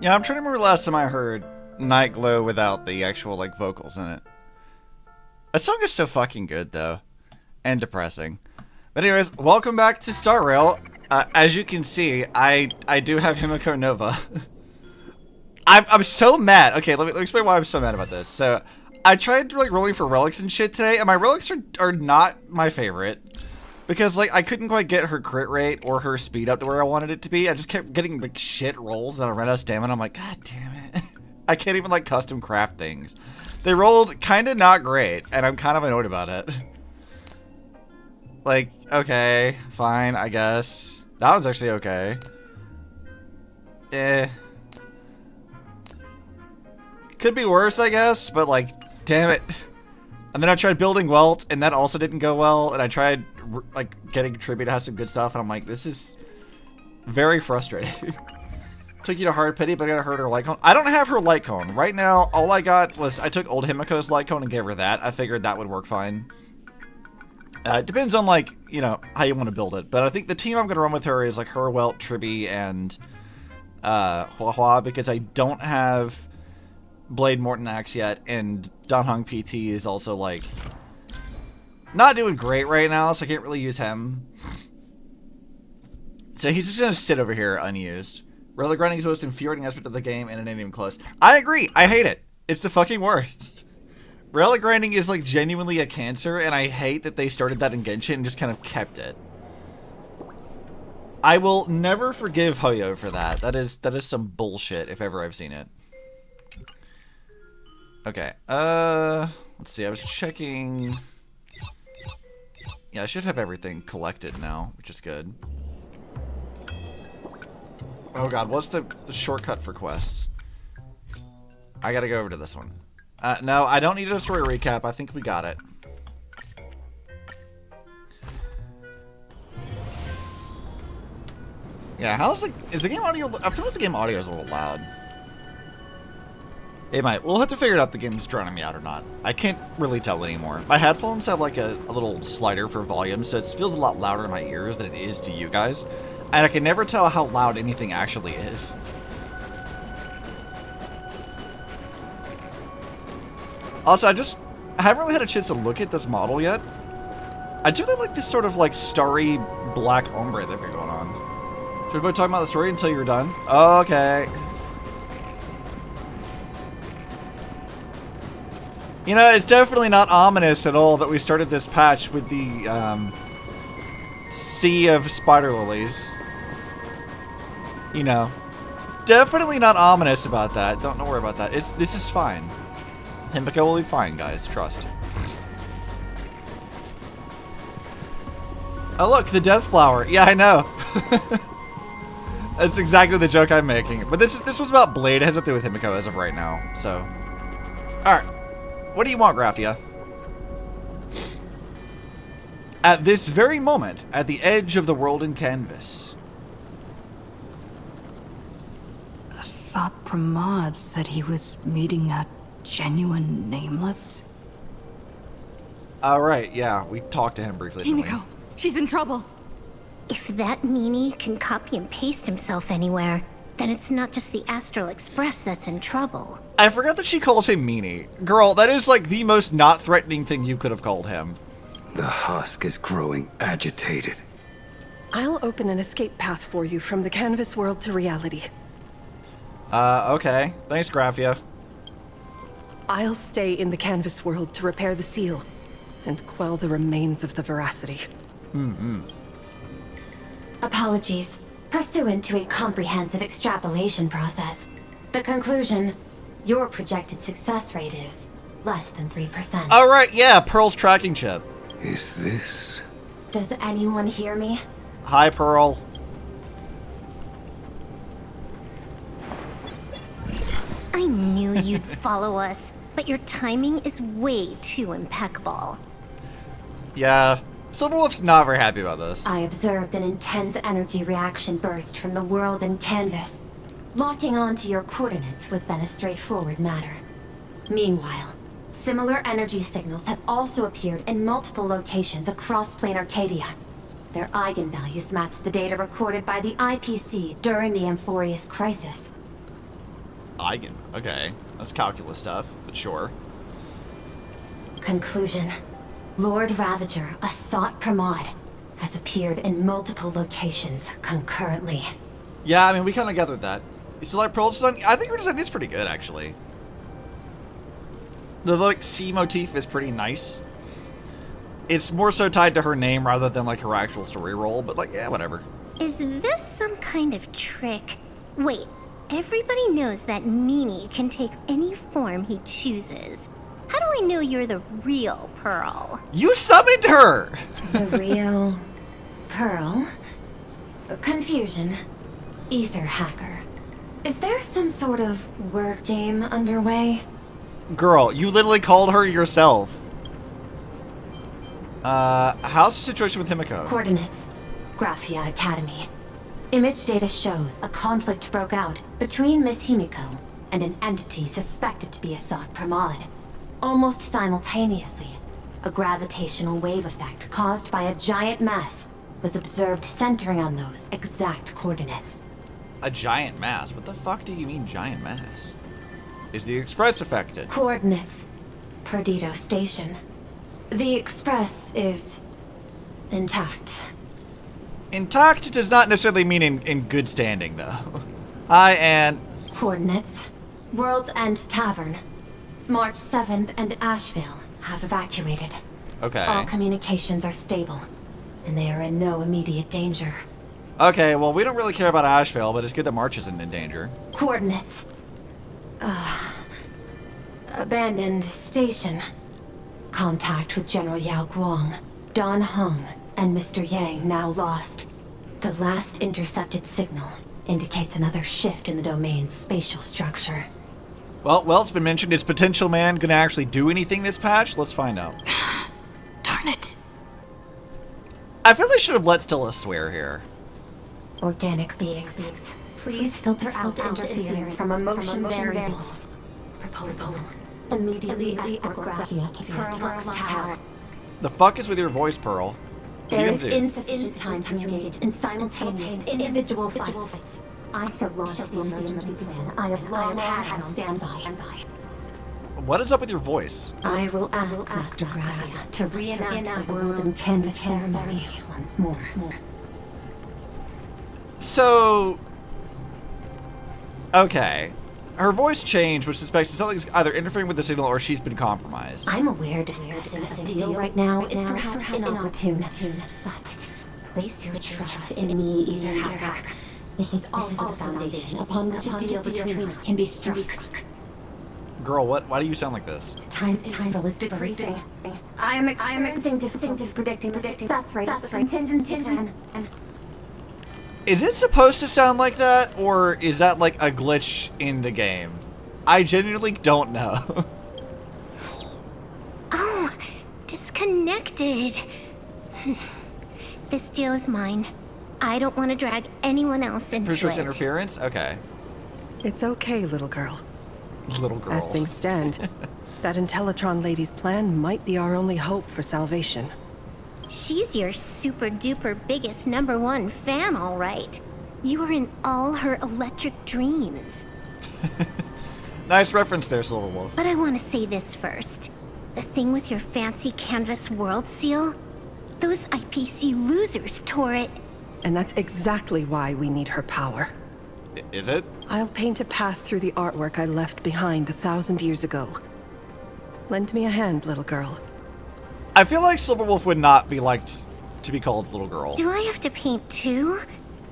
Yeah, I'm trying to remember the last time I heard Night Glow without the actual, like, vocals in it. That song is so fucking good, though. And depressing. But anyways, welcome back to Star Rail. As you can see, I do have Himeko Nova. I'm so mad. Okay, let me explain why I'm so mad about this. So, I tried, like, rolling for relics and shit today, and my relics are not my favorite. Because, like, I couldn't quite get her crit rate or her speed up to where I wanted it to be. I just kept getting, like, shit rolls, and I ran out of stamina. I'm like, God damn it. I can't even, like, custom craft things. They rolled kind of not great, and I'm kind of annoyed about it. Like, okay, fine, I guess. That one's actually okay. Could be worse, I guess, but, like, damn it. And then I tried building Welt, and that also didn't go well. And I tried, like, getting Tribute to have some good stuff, and I'm like, this is very frustrating. Took you to Hard Pity, but I gotta hurt her Light Cone. I don't have her Light Cone. Right now, all I got was, I took old Himeko's Light Cone and gave her that. I figured that would work fine. It depends on, like, you know, how you want to build it. But I think the team I'm gonna run with her is, like, her, Welt, Tribby, and Hua Hua, because I don't have Blade Morton Axe yet, and Dan Hong PT is also, like, not doing great right now, so I can't really use him. So he's just gonna sit over here unused. Relic grinding is the most infuriating aspect of the game, and it ain't even close. I agree! I hate it! It's the fucking worst. Relic grinding is, like, genuinely a cancer, and I hate that they started that in Genshin and just kind of kept it. I will never forgive Hoyo for that. That is some bullshit, if ever I've seen it. Okay, let's see, I was checking. Yeah, I should have everything collected now, which is good. Oh god, what's the shortcut for quests? I gotta go over to this one. No, I don't need a story recap, I think we got it. Yeah, is the game audio, I feel like the game audio is a little loud. It might. We'll have to figure out if the game's drowning me out or not. I can't really tell anymore. My headphones have like a little slider for volume, so it feels a lot louder in my ears than it is to you guys. And I can never tell how loud anything actually is. Also, I haven't really had a chance to look at this model yet. I do really like this sort of like starry black ombre that we're going on. Should we talk about the story until you're done? Okay. You know, it's definitely not ominous at all that we started this patch with the sea of spider lilies. You know, definitely not ominous about that. Don't worry about that. This is fine. Himeko will be fine, guys. Trust. Oh look, the death flower. Yeah, I know. That's exactly the joke I'm making. But this was about Blade. It has nothing to do with Himeko as of right now. So, all right. What do you want, Graphia? At this very moment, at the edge of the world in canvas. Asad Pramod said he was meeting a genuine nameless. Alright, yeah, we talked to him briefly. Himeko, she's in trouble. If that meanie can copy and paste himself anywhere, then it's not just the Astral Express that's in trouble. I forgot that she calls him Meanie. Girl, that is like the most not threatening thing you could have called him. The husk is growing agitated. I'll open an escape path for you from the canvas world to reality. Okay. Thanks, Graphia. I'll stay in the canvas world to repair the seal and quell the remains of the veracity. Apologies. Pursuant to a comprehensive extrapolation process, the conclusion, your projected success rate is less than 3%. All right, yeah, Pearl's tracking chip. Is this? Does anyone hear me? Hi, Pearl. I knew you'd follow us, but your timing is way too impeccable. Yeah, Silverwolf's not very happy about this. I observed an intense energy reaction burst from the world in canvas. Locking onto your coordinates was then a straightforward matter. Meanwhile, similar energy signals have also appeared in multiple locations across Planarcadia. Their eigenvalues match the data recorded by the IPC during the Amphorius crisis. Eigen. Okay. That's calculus stuff, but sure. Conclusion. Lord Ravager, a Sot Pramod, has appeared in multiple locations concurrently. Yeah, I mean, we kind of gathered that. You still like Pearl's design? I think her design is pretty good, actually. The, like, sea motif is pretty nice. It's more so tied to her name rather than, like, her actual story role, but, like, yeah, whatever. Is this some kind of trick? Wait, everybody knows that Meanie can take any form he chooses. How do I know you're the real Pearl? You summoned her! The real Pearl? Confusion. Ether hacker. Is there some sort of word game underway? Girl, you literally called her yourself. How's the situation with Himeko? Coordinates. Graphia Academy. Image data shows a conflict broke out between Miss Himeko and an entity suspected to be a Sot Pramod. Almost simultaneously, a gravitational wave effect caused by a giant mass was observed centering on those exact coordinates. A giant mass? What the fuck do you mean giant mass? Is the Express affected? Coordinates. Perdido Station. The Express is intact. Intact does not necessarily mean in good standing, though. Hi, and... Coordinates. World's End Tavern. March 7th and Asheville have evacuated. Okay. All communications are stable, and they are in no immediate danger. Okay, well, we don't really care about Asheville, but it's good that March isn't in danger. Coordinates. Abandoned station. Contact with General Yao Guang, Don Hung, and Mr. Yang now lost. The last intercepted signal indicates another shift in the domain's spatial structure. Well, it's been mentioned. Is Potential Man gonna actually do anything this patch? Let's find out. Darn it. I feel they should have let Stella swear here. Organic beings. Please filter out interference from emotion variables. Proposal. Immediately escort Graphia to Pearl's Tower. The fuck is with your voice, Pearl? What are There you is gonna do? insufficient time to engage in simultaneous individual fights. I shall launch the emergency plan I have long had on standby. What is up with your voice? I will ask Master Graphia to reenact the world and canvas ceremony once more. So... Okay. Her voice changed, which suspects that something's either interfering with the signal or she's been compromised. I'm aware discussing a deal right now is perhaps inopportune, but place your trust in me, Ether Hacker. This is also the foundation upon which a deal between us can be struck. Girl, why do you sound like this? Time interval is decreasing. I am experiencing difficulty predicting the success rate of the contingency plan. Is it supposed to sound like that, or is that like a glitch in the game? I genuinely don't know. Oh, disconnected. This deal is mine. I don't want to drag anyone else into Pretty sure it's it. interference? Okay. It's okay, little girl. Little girl. As things stand, that Intellitron lady's plan might be our only hope for salvation. She's your super duper biggest #1 fan, all right. You were in all her electric dreams. Nice reference there, Silver Wolf. But I want to say this first. The thing with your fancy canvas world seal? Those IPC losers tore it. And that's exactly why we need her power. Is it? I'll paint a path through the artwork I left behind 1,000 years ago. Lend me a hand, little girl. I feel like Silverwolf would not be liked to be called little girl. Do I have to paint too?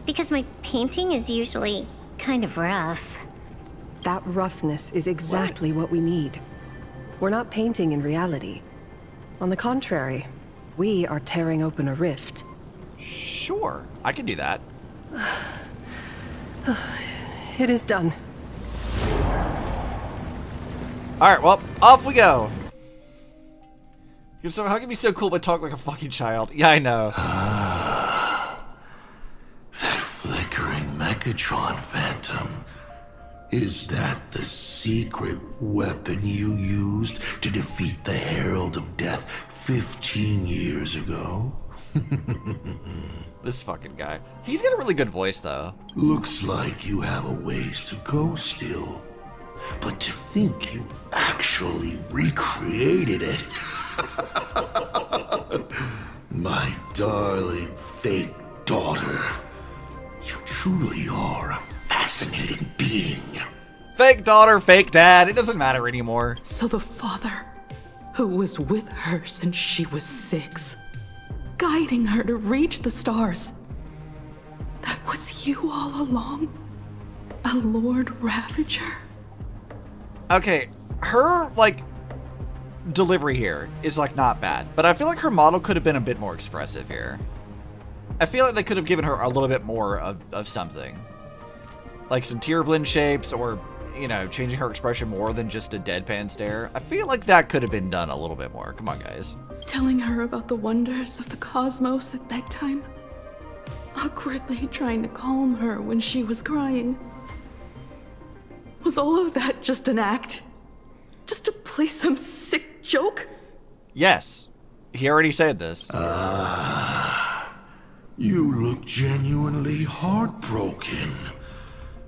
Because my painting is usually kind of rough. That roughness is exactly what we need. We're not painting in reality. On the contrary, we are tearing open a rift. Sure, I can do that. It is done. Alright, well, off we go. So how can you be so cool but talk like a fucking child? Yeah, I know. That flickering Megatron phantom. Is that the secret weapon you used to defeat the Herald of Death 15 years ago? This fucking guy. He's got a really good voice, though. Looks like you have a ways to go still. but to think you actually recreated it. My darling fake daughter. You truly are a fascinating being. Fake daughter, fake dad. It doesn't matter anymore. So the father, who was with her since she was 6, guiding her to reach the stars, that was you all along? A Lord Ravager? Okay, her, like, delivery here is, like, not bad. But I feel like her model could have been a bit more expressive here. I feel like they could have given her a little bit more of something. Like some tear blend shapes or, you know, changing her expression more than just a deadpan stare. I feel like that could have been done a little bit more. Come on, guys. Telling her about the wonders of the cosmos at bedtime? Awkwardly trying to calm her when she was crying? Was all of that just an act? Just to play some sick joke? Yes. He already said this. You look genuinely heartbroken.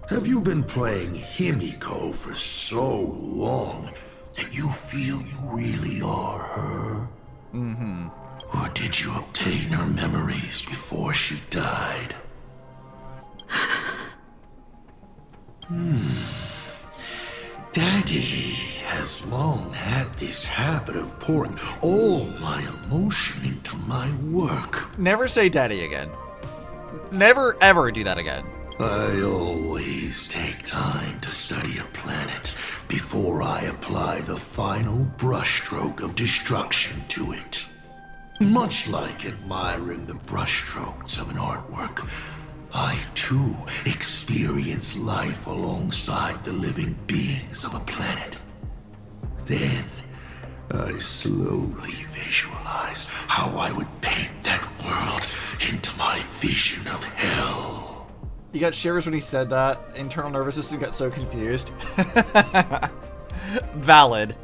Have you been playing Himeko for so long that you feel you really are her? Mm-hmm. Or did you obtain her memories before she died? Daddy has long had this habit of pouring all my emotion into my work. Never say daddy again. Never, ever do that again. I always take time to study a planet before I apply the final brushstroke of destruction to it. Much like admiring the brushstrokes of an artwork, I too experience life alongside the living beings of a planet. Then, I slowly visualize how I would paint that world into my vision of hell. You got shivers when he said that. Internal nervous system got so confused. Valid.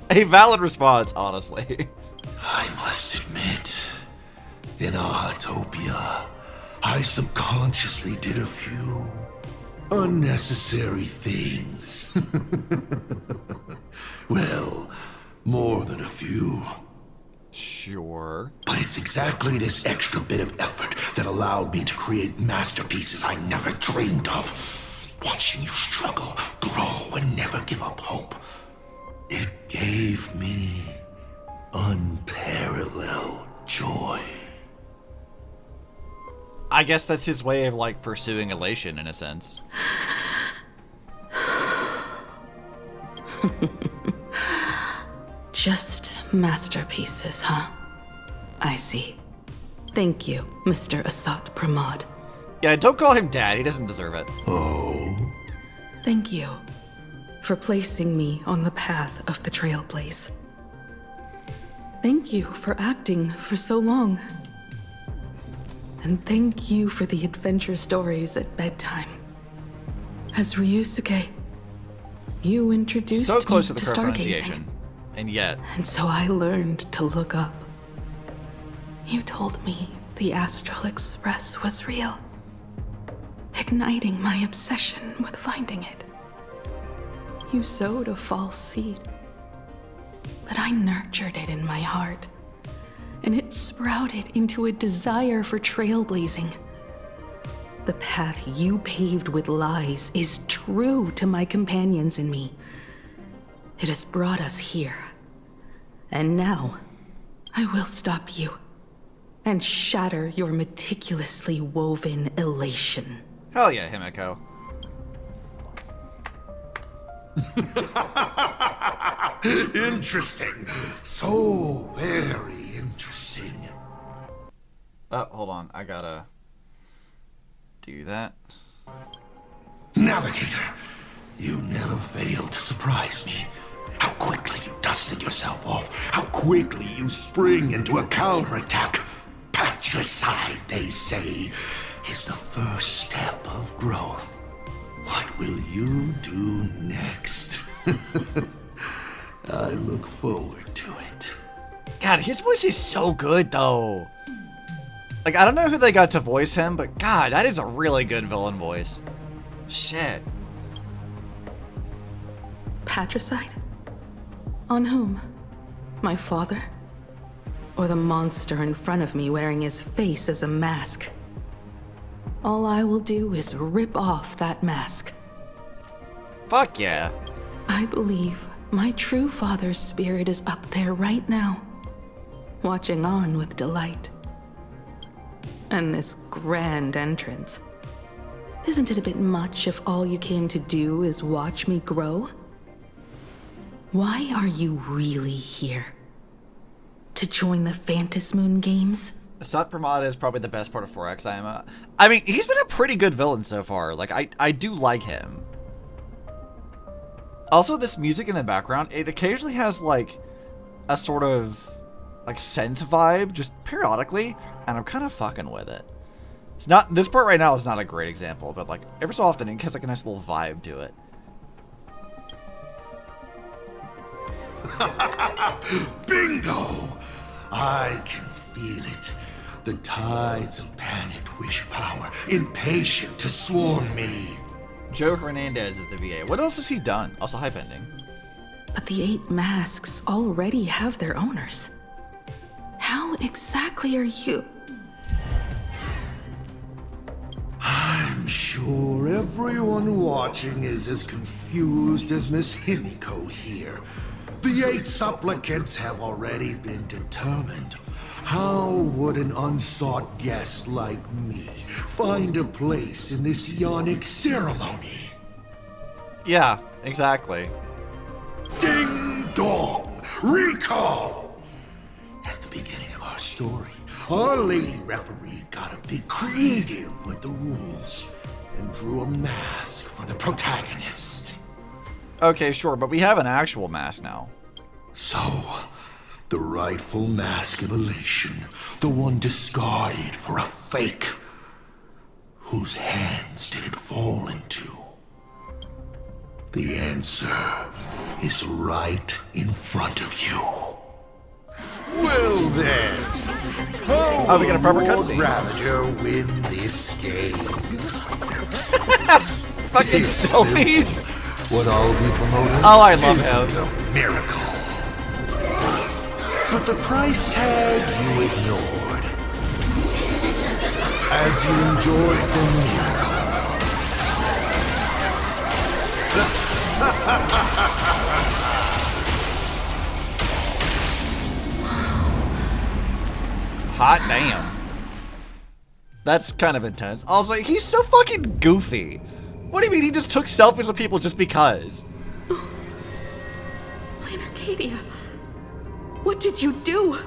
A valid response, honestly. I must admit, in Ahatopia, I subconsciously did a few unnecessary things. Well, more than a few. Sure. But it's exactly this extra bit of effort that allowed me to create masterpieces I never dreamed of. Watching you struggle, grow, and never give up hope. It gave me unparalleled joy. I guess that's his way of, like, pursuing elation, in a sense. Just masterpieces, huh? I see. Thank you, Mr. Asat Pramod. Yeah, don't call him dad. He doesn't deserve it. Oh? Thank you for placing me on the path of the Trailblaze. Thank you for acting for so long. And thank you for the adventure stories at bedtime. As Ryusuke, you introduced So close to me the to correct stargazing. pronunciation. And yet. And so I learned to look up. You told me the Astral Express was real, igniting my obsession with finding it. You sowed a false seed, but I nurtured it in my heart, and it sprouted into a desire for trailblazing. The path you paved with lies is true to my companions and me. It has brought us here. And now, I will stop you and shatter your meticulously woven elation. Hell yeah, Himeko. Interesting. So very interesting. Oh, hold on. I gotta do that. Navigator, you never fail to surprise me. How quickly you dusted yourself off. How quickly you spring into a counterattack. Patricide, they say, is the first step of growth. What will you do next? I look forward to it. God, his voice is so good, though. Like, I don't know who they got to voice him, but God, that is a really good villain voice. Shit. patricide? On whom? My father? Or the monster in front of me wearing his face as a mask? All I will do is rip off that mask. Fuck yeah. I believe my true father's spirit is up there right now, watching on with delight. And this grand entrance. Isn't it a bit much if all you came to do is watch me grow? Why are you really here? To join the Phantasmoon games? Sat Pramod is probably the best part of 4X. I mean, he's been a pretty good villain so far. Like, I do like him. Also, this music in the background, it occasionally has, like, a sort of, like, synth vibe, just periodically, and I'm kind of fucking with it. It's not, this part right now is not a great example, but, like, every so often it has, like, a nice little vibe to it. Bingo! I can feel it. The tides of panicked wish power, impatient to swarm me. Joe Hernandez is the VA. What else has he done? Also, hype ending. But the 8 masks already have their owners. How exactly are you? I'm sure everyone watching is as confused as Miss Himeko here. The 8 supplicants have already been determined. How would an unsought guest like me find a place in this Ionic ceremony? Yeah, exactly. Ding dong! Recall! At the beginning of our story, our lady referee got a bit creative with the rules and drew a mask for the protagonist. Okay, sure, but we have an actual mask now. So, the rightful mask of elation, the one discarded for a fake. Whose hands did it fall into? The answer is right in front of you. Well then, how we got a proper will Lord cutscene. Ravager win this game? Fucking It's selfies! simple. What I'll be promoting Oh, I love isn't him. a miracle. But the price tag you ignored. As you enjoyed the miracle. Hot damn. That's kind of intense. Also, he's so fucking goofy. What do you mean he just took selfies with people just because? Planarcadia, what did you do?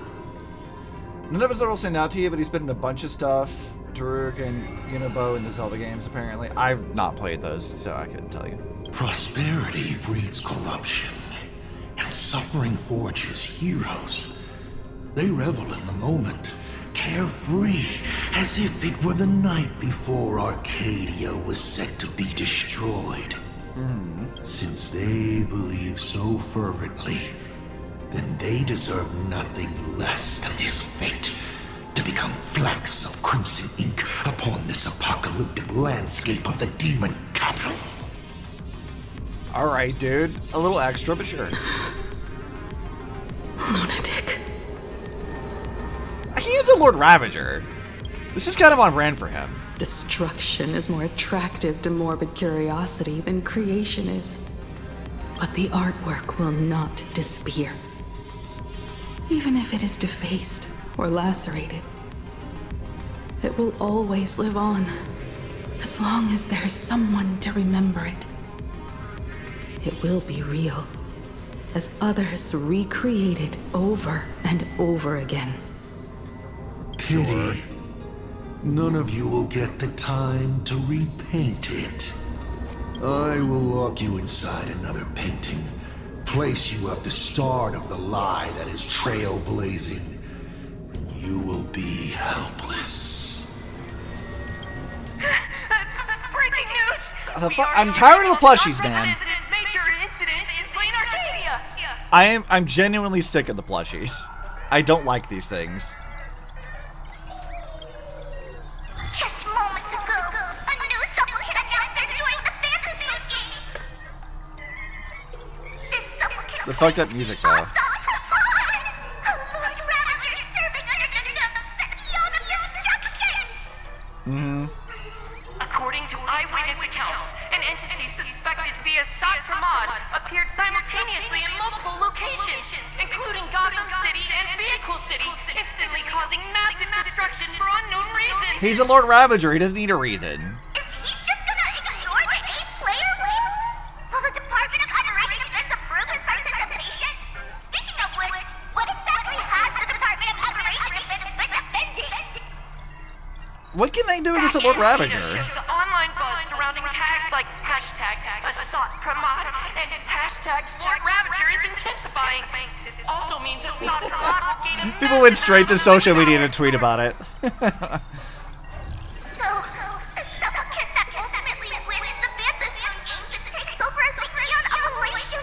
None of us will stand out to you, but he's been in a bunch of stuff. Daruk and Unibo in the Zelda games, apparently. I've not played those, so I couldn't tell you. Prosperity breeds corruption, and suffering forges heroes. They revel in the moment, carefree, as if it were the night before Arcadia was set to be destroyed. Since they believe so fervently, then they deserve nothing less than this fate, to become flecks of crimson ink upon this apocalyptic landscape of the demon capital. Alright, dude. A little extra, but sure. Lunatic. He is a Lord Ravager. This is kind of on brand for him. Destruction is more attractive to morbid curiosity than creation is. But the artwork will not disappear. Even if it is defaced or lacerated, it will always live on, as long as there is someone to remember it. It will be real, as others recreate it over and over again. Pity. None of you will get the time to repaint it. I will lock you inside another painting, place you at the start of the lie that is trailblazing, and you will be helpless. Breaking news! I'm tired of the plushies, man. Major incident in Planarcadia! I'm genuinely sick of the plushies. I don't like these things. Just moments ago, a new supplicant announced they're doing the Phantasmoon game. The fucked up music, though. Mm-hmm. According to eyewitness accounts, an entity suspected to be a sorta appeared simultaneously in multiple locations, including Gotham City and Vehicle City, instantly causing massive destruction for unknown reasons. He's a Lord Ravager. He doesn't need a reason. Is he just gonna ignore the 8-player win? Will the Department of Operation Defense approve his participation? Speaking of which, what exactly has the Department of Operation Defense been defending? What can they do against a Lord Ravager? The online buzz surrounding tags like hashtag Assault Pramod and hashtag Lord Ravager is intensifying. This also means Assault Pramod will gain a People went straight to social media to tweet about it. So, the supplicant that ultimately wins the Fantasy Games and takes over as the Eon Evolution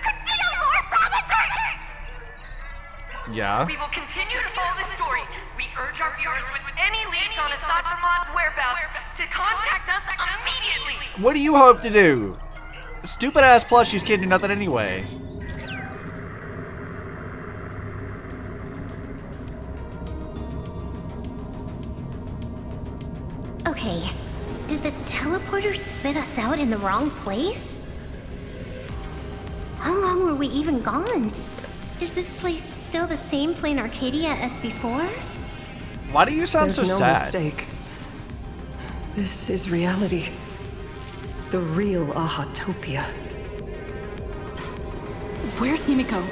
could be a Lord Ravager! Yeah. We will continue to follow this story. We urge our viewers with any leads on Assault Pramod's whereabouts to contact us immediately. What do you hope to do? Stupid ass plushies can't do nothing anyway. Okay, did the teleporter spit us out in the wrong place? How long were we even gone? Is this place still the same Planarcadia as before? Why do you sound There's so no sad? mistake. This is reality. The real Ahatopia. Where's Himeko?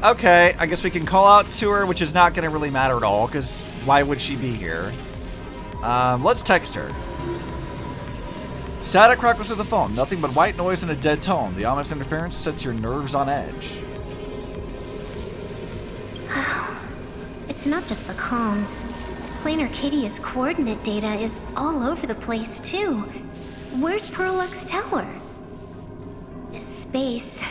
Okay, I guess we can call out to her, which is not gonna really matter at all, because why would she be here? Let's text her. Static crackles through the phone. Nothing but white noise and a dead tone. The ominous interference sets your nerves on edge. It's not just the comms. Planarcadia's coordinate data is all over the place, too. Where's Perlux Tower? This space...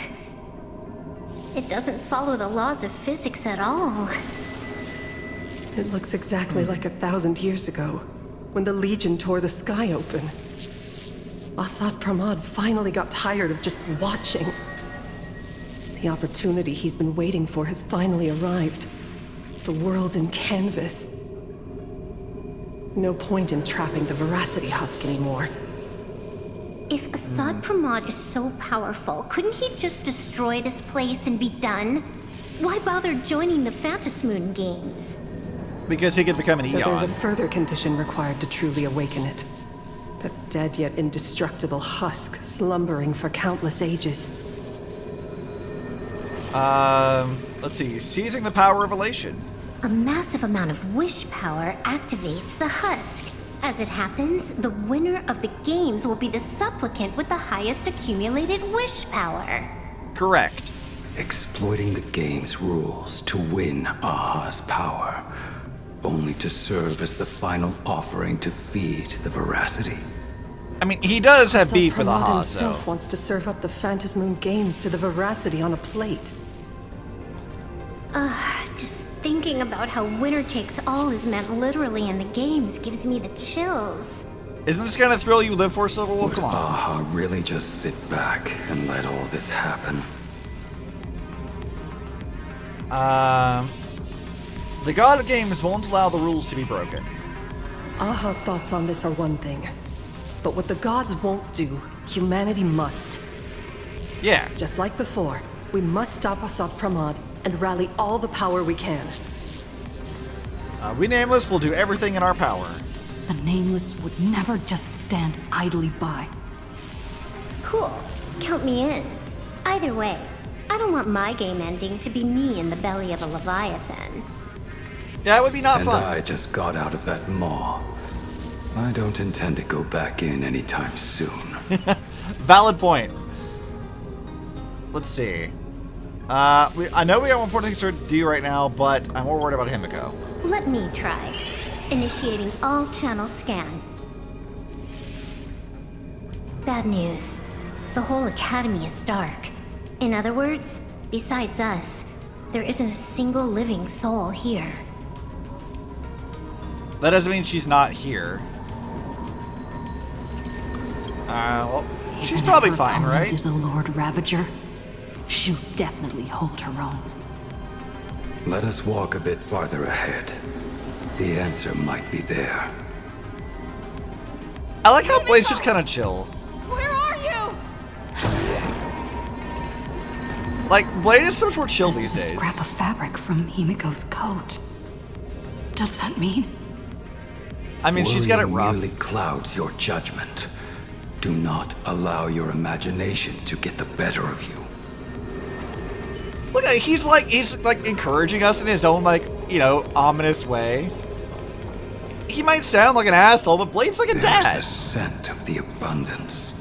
It doesn't follow the laws of physics at all. It looks exactly like 1,000 years ago, when the Legion tore the sky open. Asad Pramod finally got tired of just watching. The opportunity he's been waiting for has finally arrived. The world in canvas. No point in trapping the Veracity Husk anymore. If Asad Pramod is so powerful, couldn't he just destroy this place and be done? Why bother joining the Phantasmoon games? Because he could become an So Eon. there's a further condition required to truly awaken it. That dead yet indestructible husk slumbering for countless ages. Let's see. Seizing the power of elation. A massive amount of wish power activates the husk. As it happens, the winner of the games will be the supplicant with the highest accumulated wish power. Correct. Exploiting the game's rules to win Aha's power, only to serve as the final offering to feed the Veracity. I mean, he does have Asad beef with Pramod Aha, himself so... wants to serve up the Phantasmoon games to the Veracity on a plate. Just thinking about how winner takes all is meant literally in the games gives me the chills. Isn't this kind of thrill you live for, Silver Wolf? Would Come on. Aha really just sit back and let all this happen? The God of Games won't allow the rules to be broken. Aha's thoughts on this are one thing. But what the gods won't do, humanity must. Yeah. Just like before, we must stop Asad Pramod and rally all the power we can. We Nameless will do everything in our power. The Nameless would never just stand idly by. Cool. Count me in. Either way, I don't want my game ending to be me in the belly of a Leviathan. Yeah, it would be not And fun. I just got out of that maw. I don't intend to go back in anytime soon. Valid point. Let's see. I know we got one important thing to do right now, but I'm more worried about Himeko. Let me try. Initiating all channel scan. Bad news. The whole academy is dark. In other words, besides us, there isn't a single living soul here. That doesn't mean she's not here. Well, She's probably Even if her fine, opponent right? is a Lord Ravager, she'll definitely hold her own. Let us walk a bit farther ahead. The answer might be there. I like how Blade's just kind of chill. Where are you? Like, Blade is so much more chill these This is a days. scrap of fabric from Himeko's coat. Does that mean? I mean, she's got it Worry rough. merely clouds your judgment. Do not allow your imagination to get the better of you. Look, he's like encouraging us in his own, like, you know, ominous way. He might sound like an asshole, but Blade's like a There's dad. a scent of the abundance.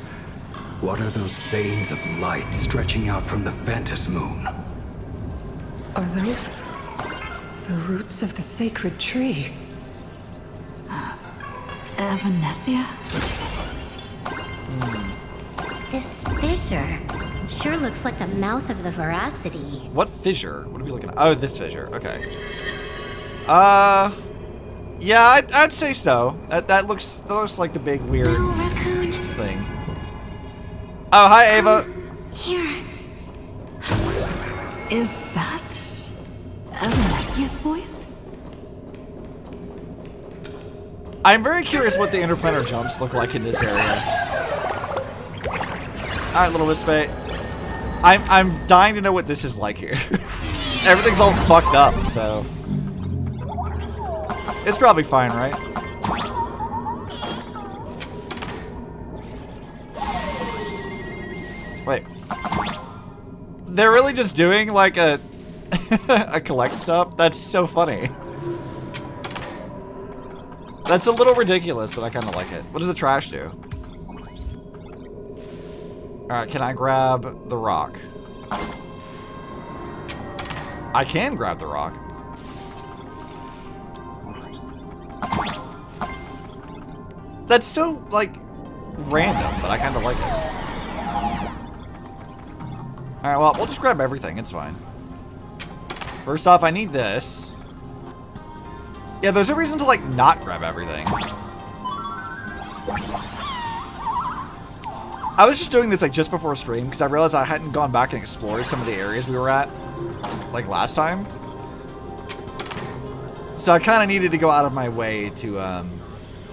What are those veins of light stretching out from the Ventus moon? Are those the roots of the sacred tree? Evanesia? This fissure sure looks like the mouth of the Veracity. What fissure? What are we looking at? Oh, this fissure. Okay. Yeah, I'd say so. That looks like the big weird Little raccoon, thing. Oh, hi, Ava. here. Is that Evanesia's voice? I'm very curious what the interplanar jumps look like in this area. All right, little Wispe. I'm dying to know what this is like here. Everything's all fucked up, so it's probably fine, right? Wait. They're really just doing like a a collect stuff? That's so funny. That's a little ridiculous, but I kind of like it. What does the trash do? Alright, can I grab the rock? I can grab the rock. That's so, like, random, but I kind of like it. Alright, well, we'll just grab everything. It's fine. First off, I need this. Yeah, there's a reason to, like, not grab everything. I was just doing this, like, just before stream, because I realized I hadn't gone back and explored some of the areas we were at, like, last time. So I kind of needed to go out of my way to,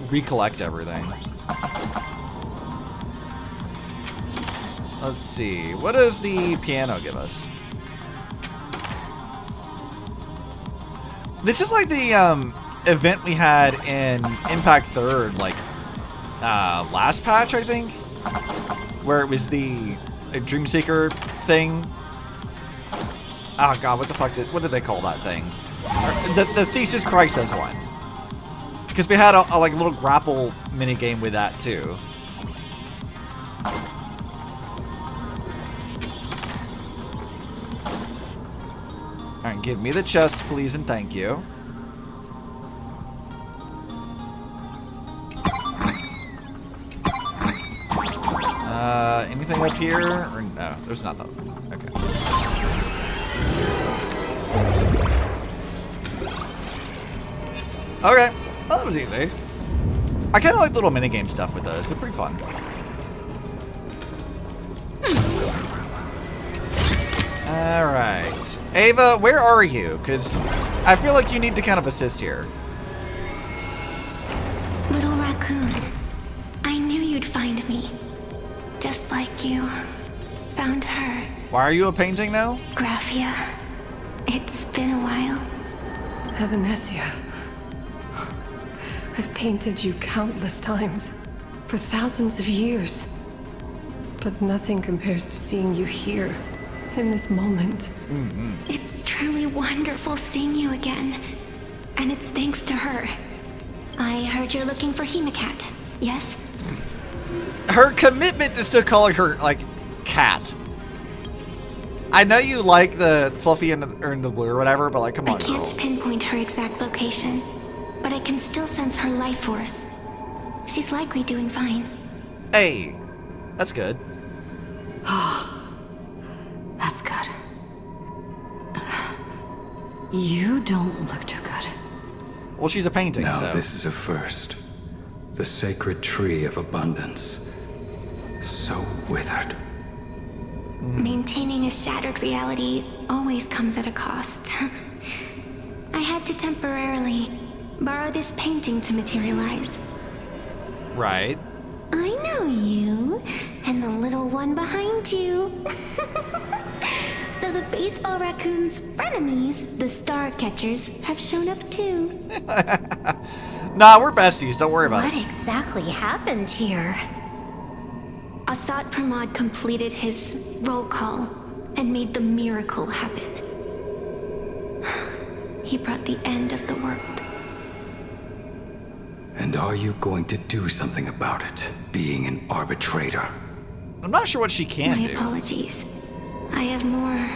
recollect everything. Let's see. What does the piano give us? This is like the event we had in Impact 3rd, like last patch, I think, where it was the Dreamseeker thing. Oh god, what the fuck what did they call that thing? The Thesis Crisis one. Because we had a like little grapple mini game with that too. Alright, give me the chest, please, and thank you. Anything up here? Or no, there's nothing. Okay. Okay, well, that was easy. I kind of like little minigame stuff with those. They're pretty fun. Alright. Ava, where are you? Because I feel like you need to kind of assist here. Little raccoon, I knew you'd find me. Just like you found her. Why are you a painting now? Graphia, it's been a while. Evanesia. I've painted you countless times, for thousands of years. But nothing compares to seeing you here, in this moment. It's truly wonderful seeing you again. And it's thanks to her. I heard you're looking for Himeko, yes? Her commitment to still calling her, like, cat. I know you like the fluffy and the blue or whatever, but like, come on, I can't girl. pinpoint her exact location, but I can still sense her life force. She's likely doing fine. Hey, that's good. That's good. You don't look too good. Well, she's a painting, Now so. this is a first. The sacred tree of abundance. So withered. Maintaining a shattered reality always comes at a cost. I had to temporarily borrow this painting to materialize. Right. I know you, and the little one behind you. So the baseball raccoon's frenemies, the star catchers, have shown up too. Nah, we're besties. Don't worry about What it. exactly happened here? Asat Pramod completed his roll call and made the miracle happen. He brought the end of the world. And are you going to do something about it, being an arbitrator? I'm not sure what she can My do. apologies. I have more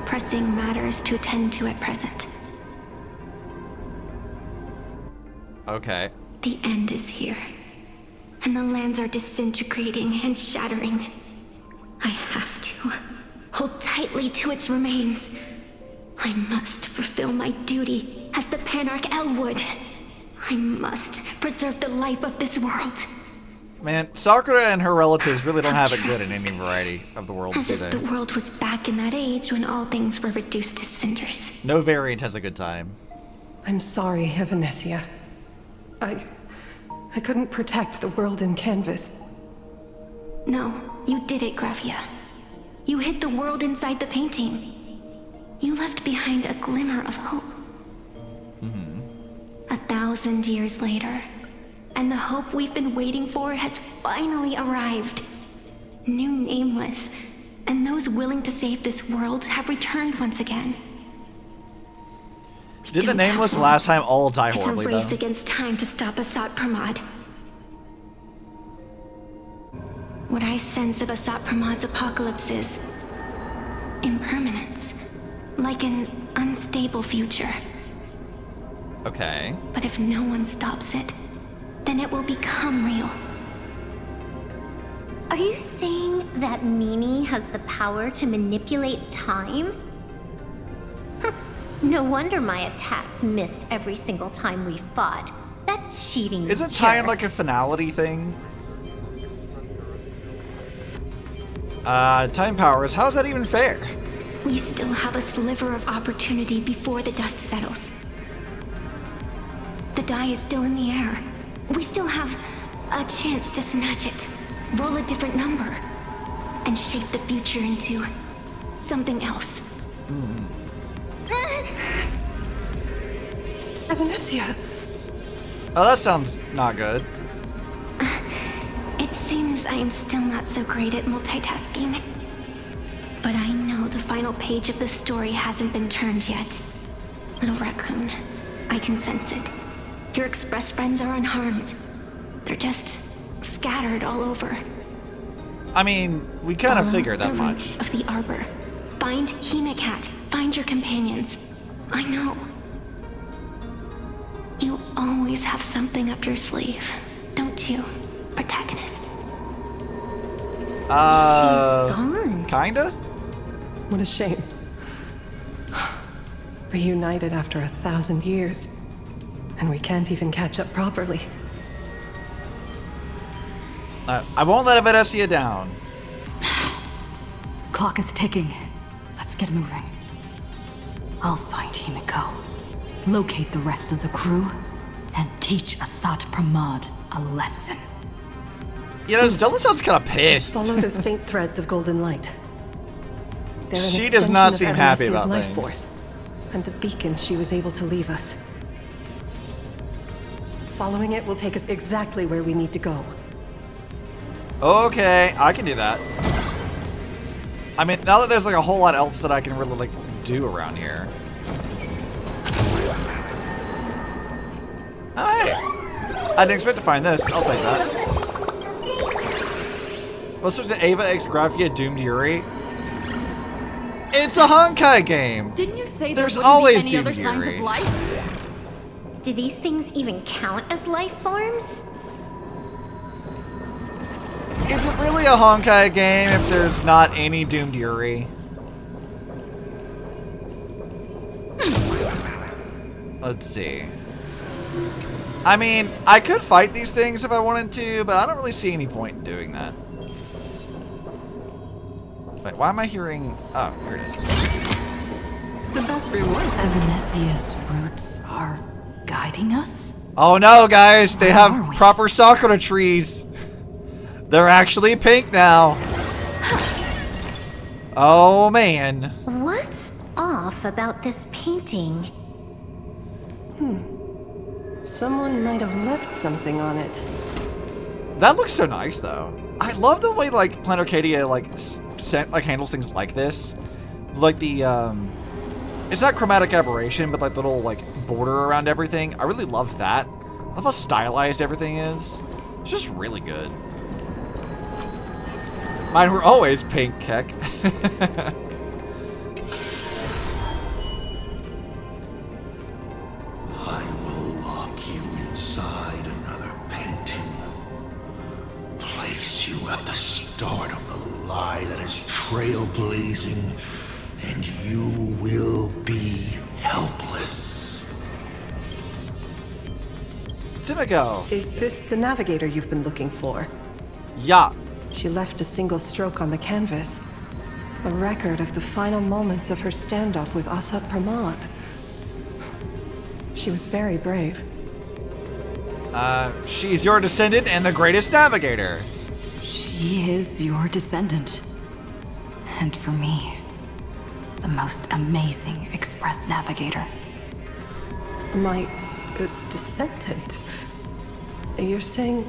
pressing matters to attend to at present. Okay. The end is here, and the lands are disintegrating and shattering. I have to hold tightly to its remains. I must fulfill my duty as the Panarch Elwood. I must preserve the life of this world. Man, Sakura and her relatives really don't have it good in any variety of the worlds, As do if they? the world was back in that age when all things were reduced to cinders. No variant has a good time. I'm sorry, Evanesia. I couldn't protect the world in canvas. No, you did it, Gravia. You hid the world inside the painting. You left behind a glimmer of hope. 1,000 years later, and the hope we've been waiting for has finally arrived. New Nameless, and those willing to save this world have returned once again. We Did the don't have Nameless long. last time all die It's horribly, a race though? against time to stop Asat Pramod. What I sense of Asat Pramod's apocalypse is impermanence, like an unstable future. Okay. But if no one stops it, then it will become real. Are you saying that Mimi has the power to manipulate time? Huh. No wonder my attacks missed every single time we fought. That cheating Isn't jerk. time like a finality thing? Time powers, how's that even fair? We still have a sliver of opportunity before the dust settles. The die is still in the air. We still have a chance to snatch it, roll a different number, and shape the future into something else. Evanesia! Oh, that sounds not good. It seems I am still not so great at multitasking. But I know the final page of the story hasn't been turned yet. Little raccoon, I can sense it. Your express friends are unharmed. They're just scattered all over. I mean, we kind of Follow figured that the much. roots of the arbor. Find Himeko. Find your companions. I know. You always have something up your sleeve, don't you, protagonist? She's gone. Kinda? What a shame. Reunited after 1,000 years. And we can't even catch up properly. I won't let Evanesia down. Clock is ticking. Let's get moving. I'll find Himeko, locate the rest of the crew, and teach Asat Pramod a lesson. You know, Stella sounds kind of pissed. Follow those faint threads of golden light. They're an She does extension not of seem happy Evanesia's about life things. force, and the beacon she was able to leave us. Following it will take us exactly where we need to go. Okay, I can do that. I mean, now that there's like a whole lot else that I can really like do around here. Oh, hey. I didn't expect to find this. I'll take that. What's with the Ava X Graphia Doomed Yuri? It's a Honkai game! Didn't you say There's there wouldn't always be any other Doomed signs Yuri. of life? Do these things even count as life forms? Is it really a Honkai game if there's not any Doomed Yuri? Let's see. I mean, I could fight these things if I wanted to, but I don't really see any point in doing that. Wait, why am I hearing... Oh, here it is. The best reward. Evanesia's roots are guiding us? Oh no, guys! They Where are have we? proper sakura trees! They're actually pink now! Oh man. What's off about this painting? Someone might have left something on it. That looks so nice, though. I love the way, like, Planarcadia, like, handles things like this. Like the, it's not chromatic aberration, but like the little, like, border around everything. I really love that. I love how stylized everything is. It's just really good. Mine were always pink, heck. I will lock you inside another painting. Place you at the start of the lie that is trailblazing, and you will be helpless. Himeko. Is this the navigator you've been looking for? Yeah. She left a single stroke on the canvas. A record of the final moments of her standoff with Asat Pramod. She was very brave. She's your descendant and the greatest navigator. She is your descendant. And for me, the most amazing express navigator. My descendant? You're saying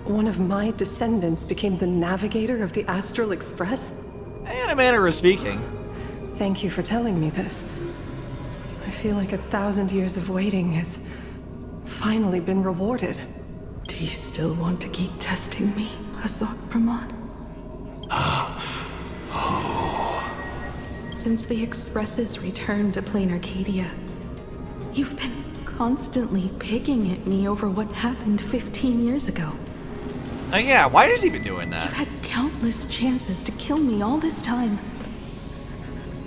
one of my descendants became the navigator of the Astral Express? In a manner of speaking. Thank you for telling me this. I feel like 1,000 years of waiting has finally been rewarded. Do you still want to keep testing me, Asat Pramod? Since the Express's return to Planarcadia, you've been constantly picking at me over what happened 15 years ago. Oh yeah, why is he even doing You've that? had countless chances to kill me all this time.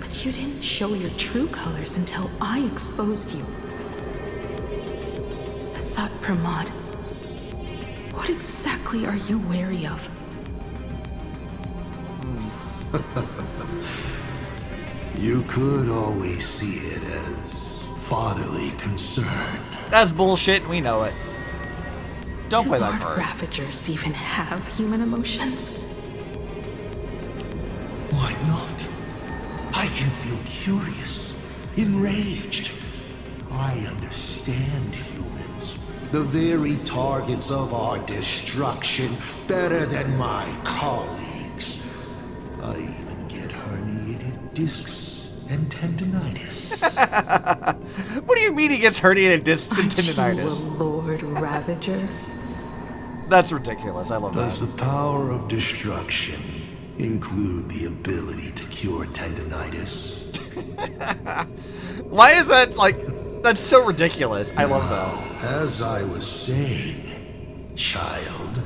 But you didn't show your true colors until I exposed you. Asat Pramod, what exactly are you wary of? You could always see it as fatherly concern. That's bullshit, and we know it. Don't play that Do card. Ravagers even have human emotions? Why not? I can feel curious, enraged. I understand humans, the very targets of our destruction, better than my colleagues. I even get herniated discs and tendinitis. What do you mean he gets herniated discs and Aren't tendinitis? you a Lord Ravager? That's ridiculous. I love Does that. the power of destruction include the ability to cure tendinitis? Why is that, like, that's so ridiculous. I love that. As I was saying, child,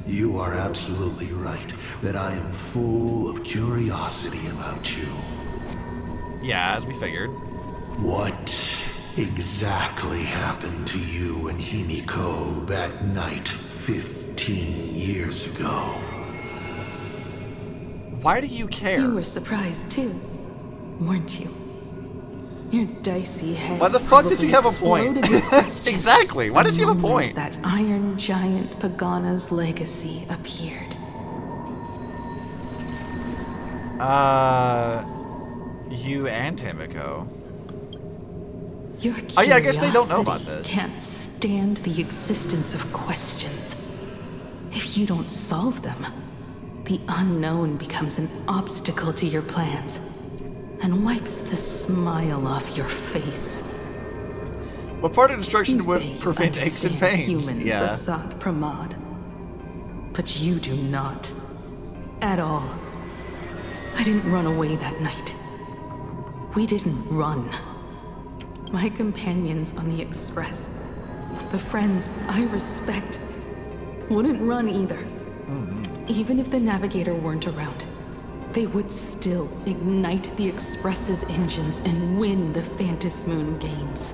you are absolutely right that I am full of curiosity about you. Yeah, as we figured. What exactly happened to you and Himeko that night 15 years ago? Why do you care? You were surprised too, weren't you? Your dicey head. Why the fuck does he probably have a point? exploded with questions Exactly. Why does he have a the moment point? That Iron Giant Pagana's legacy appeared. You and Himeko. Your Oh yeah, I guess they don't know curiosity about this. Can't stand the existence of questions. If you don't solve them, the unknown becomes an obstacle to your plans and wipes the smile off your face. What part of destruction You say would you prevent aches and understand pains? humans, Yeah. Asat Pramod. But you do not. At all. I didn't run away that night. We didn't run. My companions on the Express, the friends I respect, wouldn't run either. Even if the Navigator weren't around, they would still ignite the Express's engines and win the Phantom Moon games.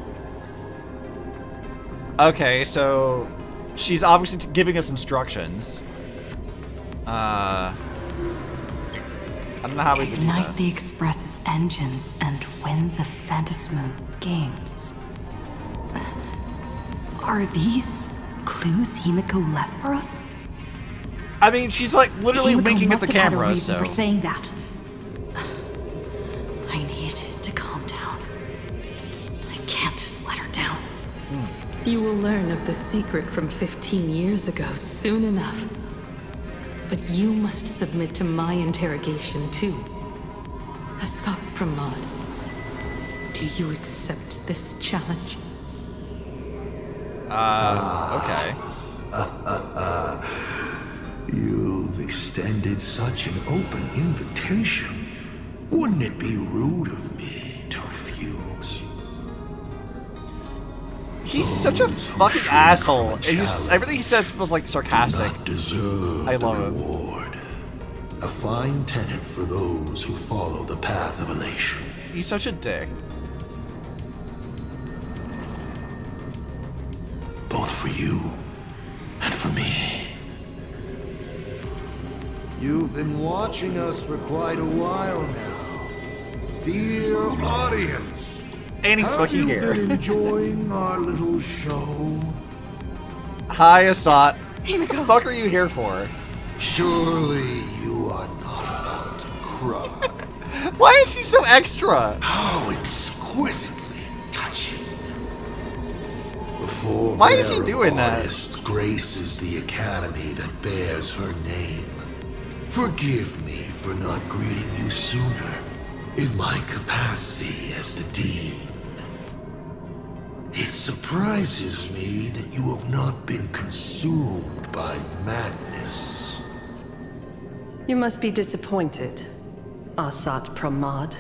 Okay, so she's obviously giving us instructions. I don't know how we can do Ignite that. the Express's engines and win the Phantasmoon games. Are these clues Himeko left for us? I mean, she's like literally Himeko winking at must the have had a camera, reason so. for saying that. I need to calm down. I can't let her down. You will learn of the secret from 15 years ago soon enough. But you must submit to my interrogation too. Asat Pramod, do you accept this challenge? Okay. You've extended such an open invitation. Wouldn't it be rude of me to refuse? He's such a fucking asshole. And everything he says feels like sarcastic. Not deserve I the love it. reward. A fine tenet for those who follow the path of elation. He's such a dick. Both for you and for me. You've been watching us for quite a while now. Dear audience, And he's fucking Have you here. been enjoying our little show? Hi, Asat. Himeko. What the fuck are you here for? Surely you are not about to cry. Why is he so extra? How exquisitely touching. Before Why is he doing that? artists graces the academy that bears her name. Forgive me for not greeting you sooner in my capacity as the dean. It surprises me that you have not been consumed by madness. You must be disappointed, Asat Pramod.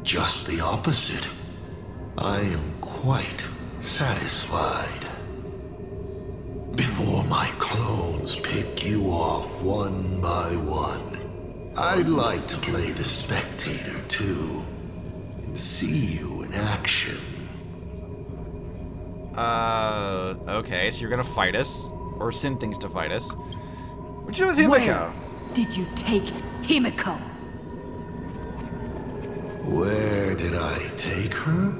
Just the opposite. I am quite satisfied. Before my clones pick you off one by one, I'd like to play the spectator too, and see you in action. Okay, so you're gonna fight us, or send things to fight us. What'd you do with Himeko? Where did you take Himeko? Where did I take her?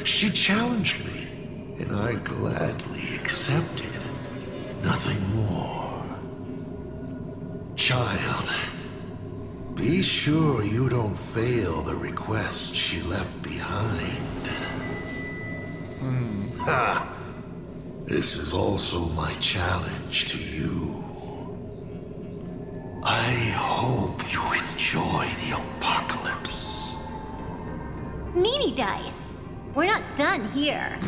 She challenged me, and I gladly accepted. Nothing more. Child, be sure you don't fail the request she left behind. Ha! This is also my challenge to you. I hope you enjoy the apocalypse. Meanie dice. We're not done here.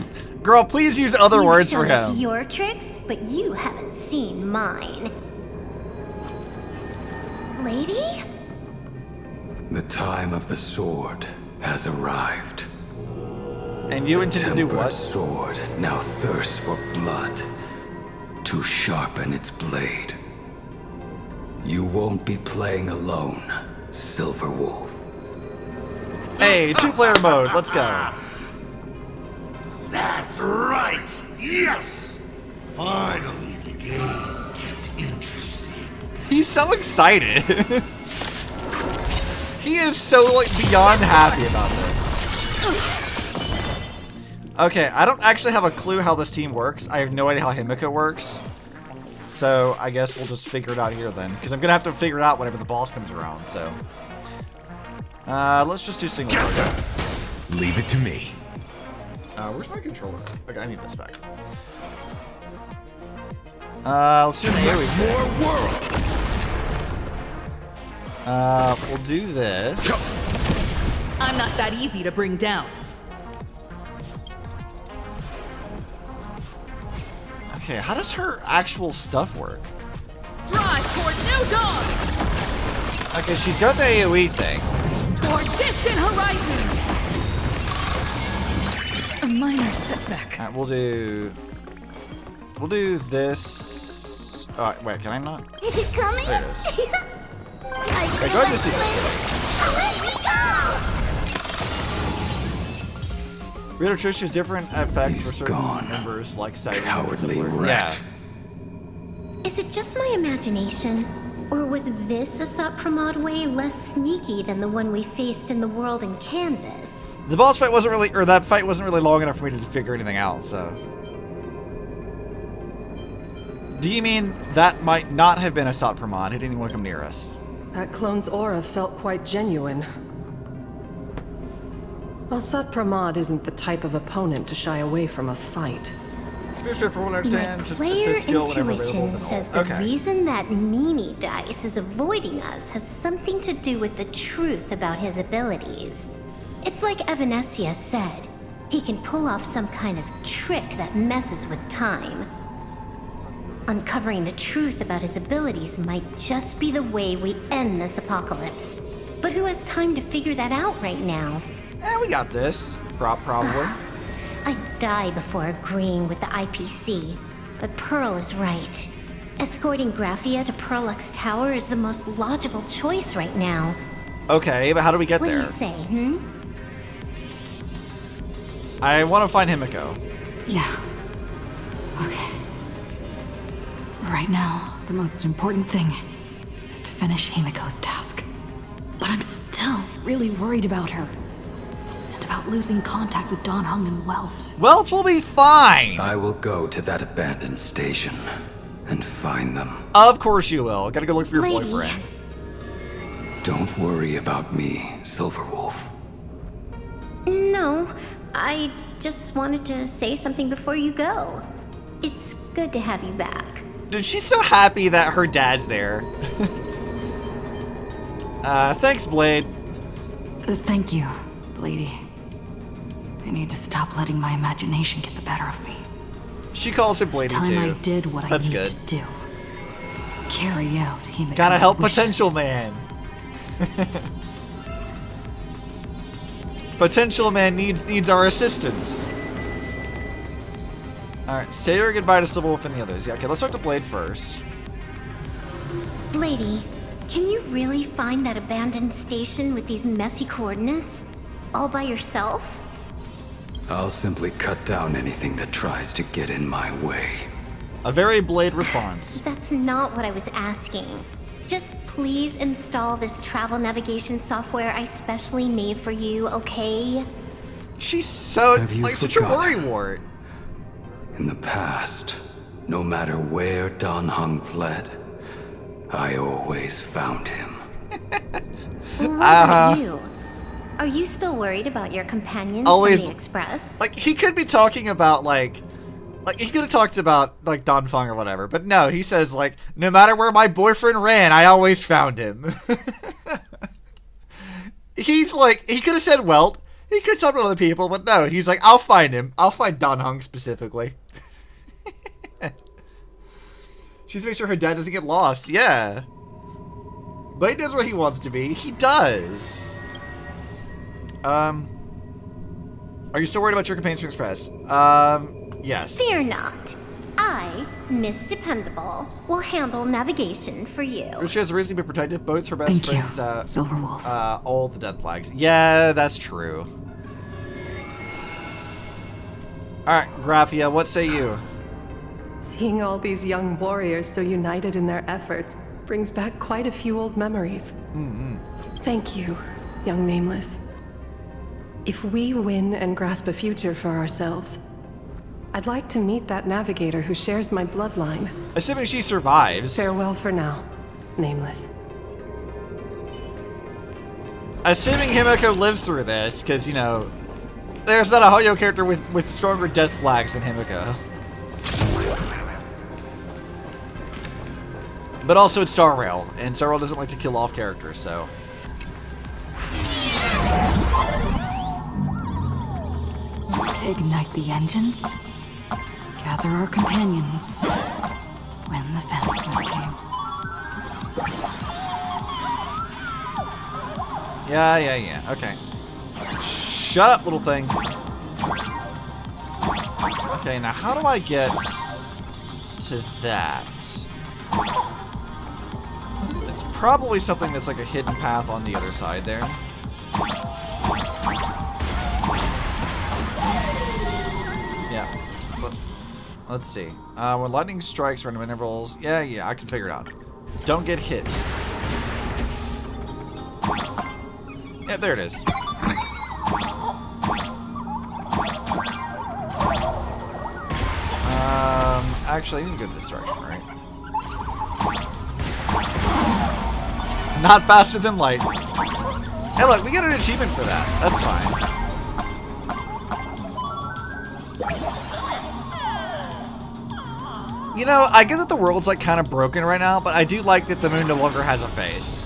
Girl, please use other words for You've shown us him. your tricks, but you haven't seen mine. Lady? The time of the sword has arrived. And you intend to do Tempered what? sword now thirsts for blood to sharpen its blade. You won't be playing alone, Silver Wolf. Hey, two-player mode. Let's go. That's right! Yes! Finally, the game gets interesting. He's so excited. He is so like beyond happy about this. Okay, I don't actually have a clue how this team works. I have no idea how Himeko works. So I guess we'll just figure it out here then. Because I'm going to have to figure it out whenever the boss comes around, so. Let's just do single target. Leave it to me. Where's my controller? Okay, I need this back. Let's do an AoE thing. We'll do this. I'm not that easy to bring down. Okay, how does her actual stuff work? Drive toward new dawn! Okay, she's got the AoE thing. Toward distant horizons! A minor setback. Alright, we'll do this. Oh, wait, can I not? Is it coming? There it is. I Wait, go ahead and see. Real Trish has different effects for certain gone. members, like sighting. Cowardly Yeah. rat. Is it just my imagination? Or was this Asat Pramod way less sneaky than the one we faced in the world in Canvas? The boss fight wasn't really, or that fight wasn't really long enough for me to figure anything out, so. Do you mean that might not have been Asat Pramod? He didn't even want to come near us. That clone's aura felt quite genuine. Asat Pramod isn't the type of opponent to shy away from a fight. From what I understand, just Player assist skill whenever intuition available. says the reason that meanie dice is avoiding us has something to do with the truth about his abilities. It's like Evanesia said, he can pull off some kind of trick that messes with time. Uncovering the truth about his abilities might just be the way we end this apocalypse. But who has time to figure that out right now? We got this. Probably. I'd die before agreeing with the IPC, but Pearl is right. Escorting Graphia to Perlux Tower is the most logical choice right now. Okay, but how do we get What there? do you say, I want to find Himeko. Yeah. Okay. Right now, the most important thing is to finish Himeko's task. But I'm still really worried about her. And about losing contact with Don Hung and Welt. Welt will be fine! I will go to that abandoned station and find them. Of course you will. Gotta go look for your Lady. boyfriend. Don't worry about me, Silverwolf. No, I just wanted to say something before you go. It's good to have you back. Dude, she's so happy that her dad's there. Thanks, Blade. Thank you, Lady. I need to stop letting my imagination get the better of me. She calls him Bladey It's time too. I did what That's I need good. to do. Carry out Himeko's Gotta help wishes. Potential Man. Potential Man needs our assistance. Alright, say your goodbye to Silverwolf and the others. Yeah, okay, let's start the Blade first. Lady, can you really find that abandoned station with these messy coordinates? All by yourself? I'll simply cut down anything that tries to get in my way. A very Blade response. That's not what I was asking. Just please install this travel navigation software I specially made for you, okay? She's so, Have you like, such a forgotten? worrywart. In the past, no matter where Don Hung fled, I always found him. What about you? Are you still worried about your companions Always- from the Express? Like, he could be talking about, like, he could have talked about, like, Don Fung or whatever, but no, he says, like, no matter where my boyfriend ran, I always found him. He's like, he could have said Welt, he could have talked about other people, but no, he's like, I'll find him. I'll find Don Hung specifically. She's making sure her dad doesn't get lost, yeah. But he knows where he wants to be. He does. Are you still worried about your companions to Express? Yes. Fear not. I, Miss Dependable, will handle navigation for you. She has reason to be protective, both her best Thank you, friends, Silverwolf. all the death flags. Yeah, that's true. Alright, Graphia, what say you? Seeing all these young warriors so united in their efforts brings back quite a few old memories. Thank you, young Nameless. If we win and grasp a future for ourselves, I'd like to meet that navigator who shares my bloodline. Assuming she survives. Farewell for now, Nameless. Assuming Himeko lives through this, because, you know, there's not a Hoyo character with stronger death flags than Himeko. But also it's Star Rail, and Star Rail doesn't like to kill off characters, so. Ignite the engines. Gather our companions. When the Phantom comes. Yeah, okay. Shut up, little thing. Okay, now how do I get to that? It's probably something that's like a hidden path on the other side there. Yeah. Let's see. When lightning strikes random intervals. Yeah, I can figure it out. Don't get hit. Yeah, there it is. Actually, I need to go this direction, right? Not faster than light. Hey, look, we got an achievement for that. That's fine. You know, I get that the world's like kind of broken right now, but I do like that the moon no longer has a face.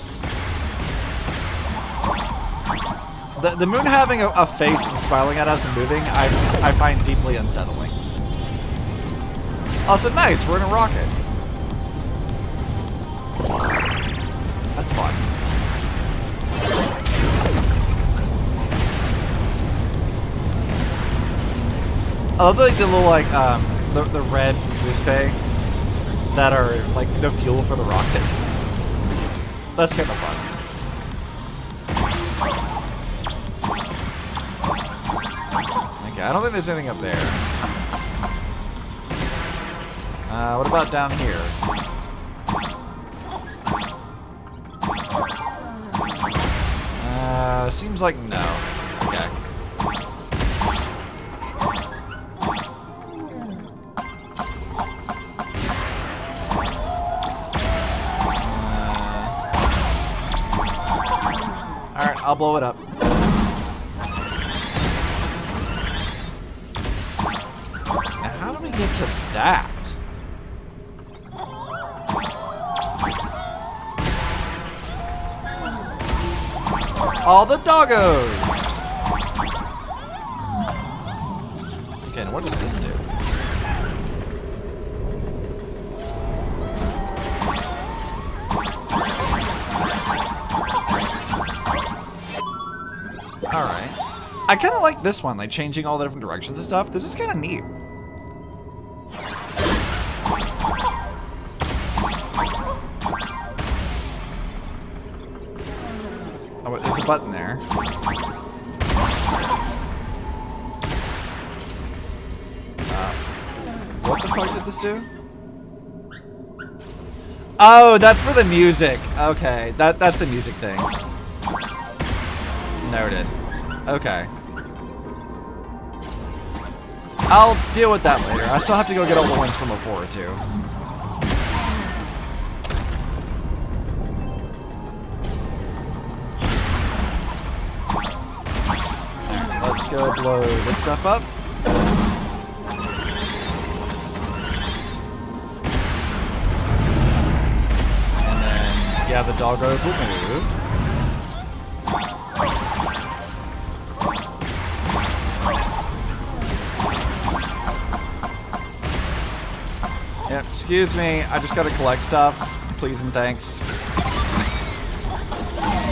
The moon having a face and smiling at us and moving, I find deeply unsettling. Also, nice, we're in a rocket. That's fun. I love like the little like the red wispy that are like the fuel for the rocket. That's kind of fun. Okay, I don't think there's anything up there. What about down here? Seems like no. Okay. Alright, I'll blow it up. Now, how do we get to that? All the doggos! Okay, now what does this do? Alright. I kind of like this one, like changing all the different directions and stuff. This is kind of neat. Oh, there's a button there. What the fuck did this do? Oh, that's for the music. Okay, that's the music thing. Noted. Okay. I'll deal with that later. I still have to go get all the ones from before, too. Let's go blow this stuff up. And then, yeah, the doggos will move. Yep, excuse me, I just gotta collect stuff. Please and thanks.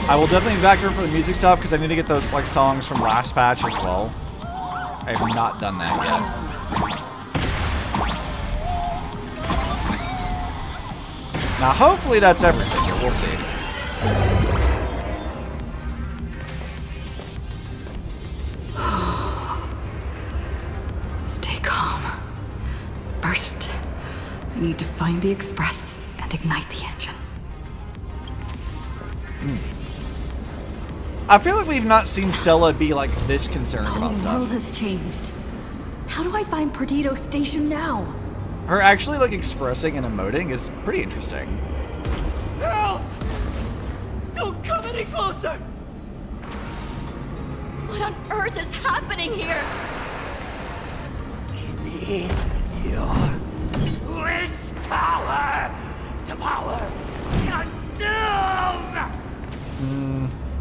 I will definitely be back here for the music stuff because I need to get the like songs from last patch as well. I have not done that yet. Now hopefully that's everything here, we'll see. Stay calm. First, I need to find the express and ignite the engine. I feel like we've not seen Stella be like this concerned about The world stuff. has changed. How do I find Perdido Station now? Her actually like expressing and emoting is pretty interesting. Help! Don't come any closer! What on earth is happening here? Need your wish power to power consume!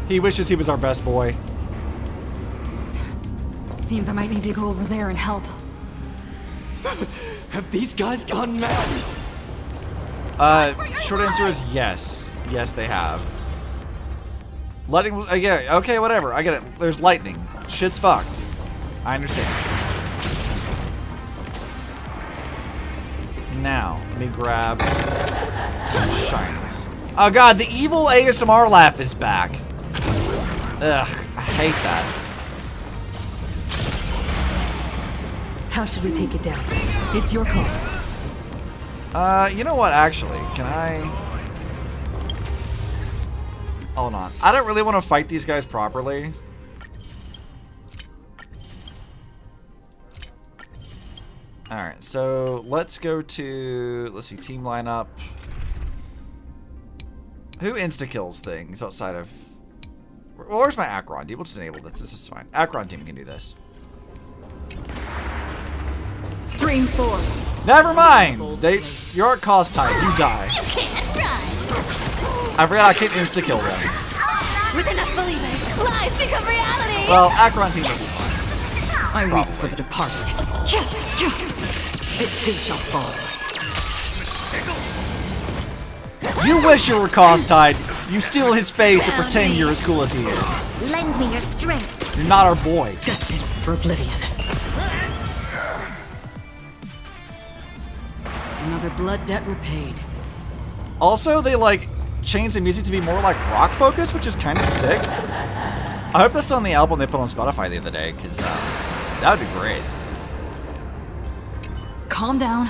He wishes he was our best boy. Seems I might need to go over there and help. Have these guys gone mad? Short answer is yes. Yes, they have. Lightning, yeah, okay, whatever. I get it. There's lightning. Shit's fucked. I understand. Now, let me grab shinies. Oh god, the evil ASMR laugh is back. Ugh, I hate that. How should we take it down? It's your call. You know what, actually? Can I... Hold on. I don't really want to fight these guys properly. Alright, so let's go to, let's see, team lineup. Who insta-kills things outside of... Well, where's my Akron team? We'll just enable this. This is fine. Akron team can do this. Stream 4. Never mind! You're at cost time. You die. You can't run. I forgot I can't insta-kill them. With enough believers, lies become reality. Well, Akron team will be fine. I weep for the departed. It too shall fall. You wish you were cost-tied. You steal his face and pretend you're as cool as he is. Lend me your strength. You're not our boy. Destined for oblivion. Another blood debt repaid. Also, they like changed the music to be more like rock focused, which is kind of sick. I hope that's on the album they put on Spotify the other day, because that would be great. Calm down.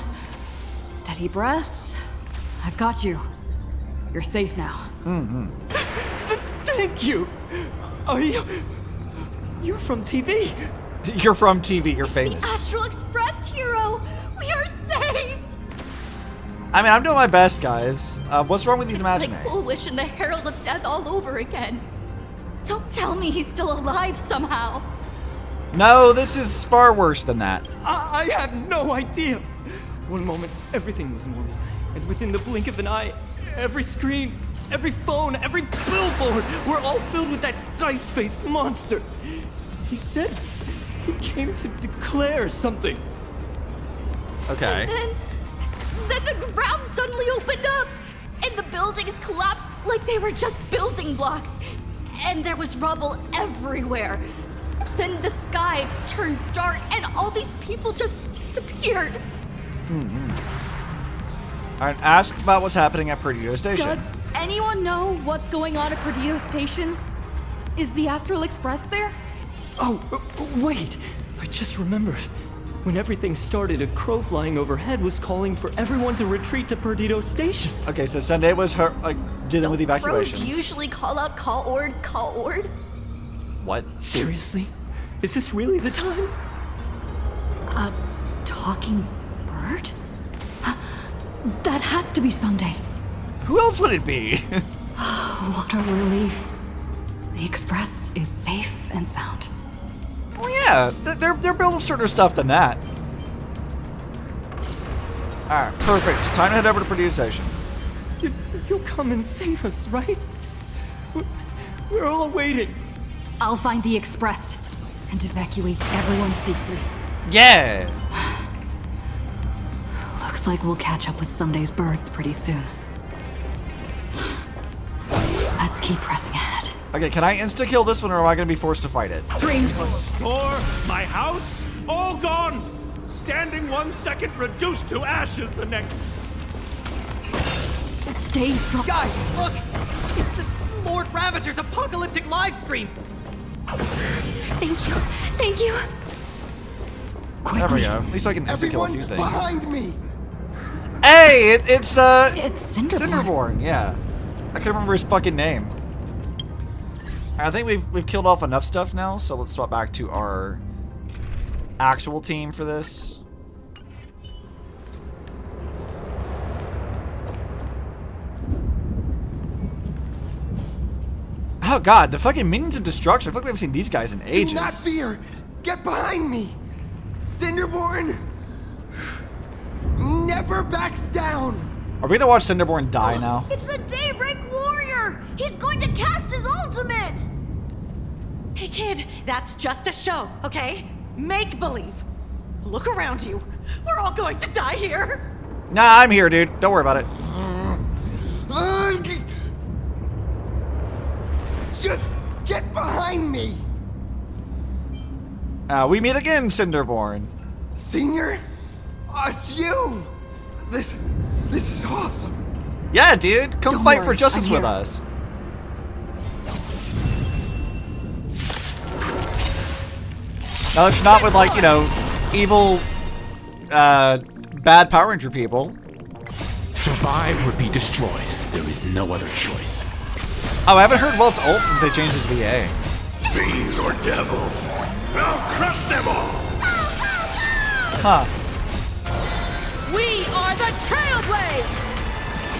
Steady breaths. I've got you. You're safe now. Thank you. Are you... You're from TV. You're from TV. You're famous. Astral Express hero. We are saved. I mean, I'm doing my best, guys. What's wrong with these imaginary? Like Bull Wish and the Herald of Death all over again. Don't tell me he's still alive somehow. No, this is far worse than that. I have no idea. One moment, everything was normal. And within the blink of an eye, every screen, every phone, every billboard were all filled with that dice-faced monster. He said he came to declare something. Okay. Then the ground suddenly opened up, and the buildings collapsed like they were just building blocks. And there was rubble everywhere. Then the sky turned dark, and all these people just disappeared. Alright, ask about what's happening at Perdido Station. Does anyone know what's going on at Perdido Station? Is the Astral Express there? Oh, wait. I just remembered. When everything started, a crow flying overhead was calling for everyone to retreat to Perdido Station. Okay, so Sunday was her, like, dealing with evacuations. Crows usually call out, call ord, call ord. What? Seriously? Is this really the time? A talking bird? That has to be Sunday. Who else would it be? What a relief. The Express is safe and sound. Well, yeah, they're building sort of stuff than that. Alright, perfect. Time to head over to Perdido Station. You'll come and save us, right? We're all waiting. I'll find the Express and evacuate everyone safely. Yeah! Looks like we'll catch up with Sunday's birds pretty soon. Let's keep pressing ahead. Okay, can I insta-kill this one, or am I going to be forced to fight it? Stream. Store, my house, all gone! Standing 1 second, reduced to ashes the next. Stay strong. Guys, look! It's the Lord Ravager's apocalyptic live stream! Thank you. Thank you. There we go. At least I can insta-kill a few things. Behind me! Hey, it's Cinderborn. Yeah. I can't remember his fucking name. I think we've killed off enough stuff now, so let's swap back to our actual team for this. Oh god, the fucking minions of destruction. I feel like we haven't seen these guys in ages. Do not fear! Get behind me! Cinderborn never backs down! Are we gonna watch Cinderborn die now? It's the Daybreak Warrior! He's going to cast his ultimate! Hey kid, that's just a show, okay? Make believe. Look around you. We're all going to die here. Nah, I'm here, dude. Don't worry about it. Just get behind me! We meet again, Cinderborn. Senior? It's you! This is awesome. Yeah, dude. Come Don't fight worry, for justice I'm with here. us. Now, it's not with, like, you know, evil, bad Power Ranger people. Survive or be destroyed. There is no other choice. Oh, I haven't heard Welt's ult since they changed his VA. Fiends or devils, I'll crush them all! Huh. We are the Trailblades!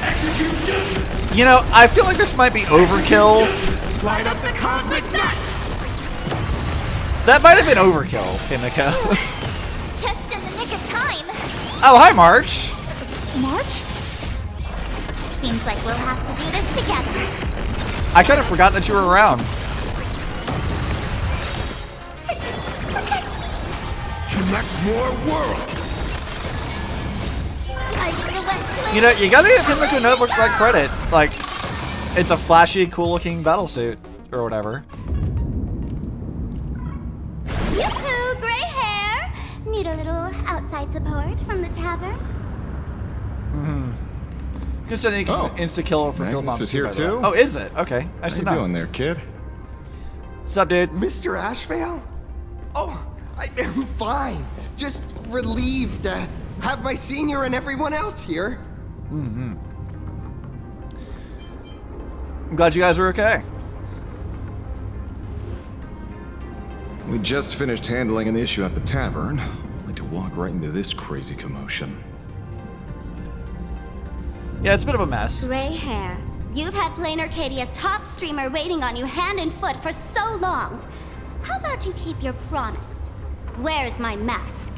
Execute judgment! You know, I feel like this might be overkill. Light up the cosmic night! That might have been overkill, Himeko. Just in the nick of time. Oh, hi, March. March? Seems like we'll have to do this together. I kind of forgot that you were around. Connect more worlds! You know, you gotta give Himeko Notebook like credit. Like, it's a flashy, cool-looking battle suit or whatever. Yoo-hoo, gray hair! Need a little outside support from the tavern? Considering you can insta-kill for Field Magnus Bombs is here by the way. too? Oh, is it? Okay, nice to How you know. doing there, kid? What's up, dude? Mr. Ashvale? Oh, I'm fine. Just relieved to have my senior and everyone else here. I'm glad you guys are okay. We just finished handling an issue at the tavern, only to walk right into this crazy commotion. Yeah, it's a bit of a mess. Gray hair. You've had Planarcadia's top streamer waiting on you hand and foot for so long. How about you keep your promise? Where's my mask?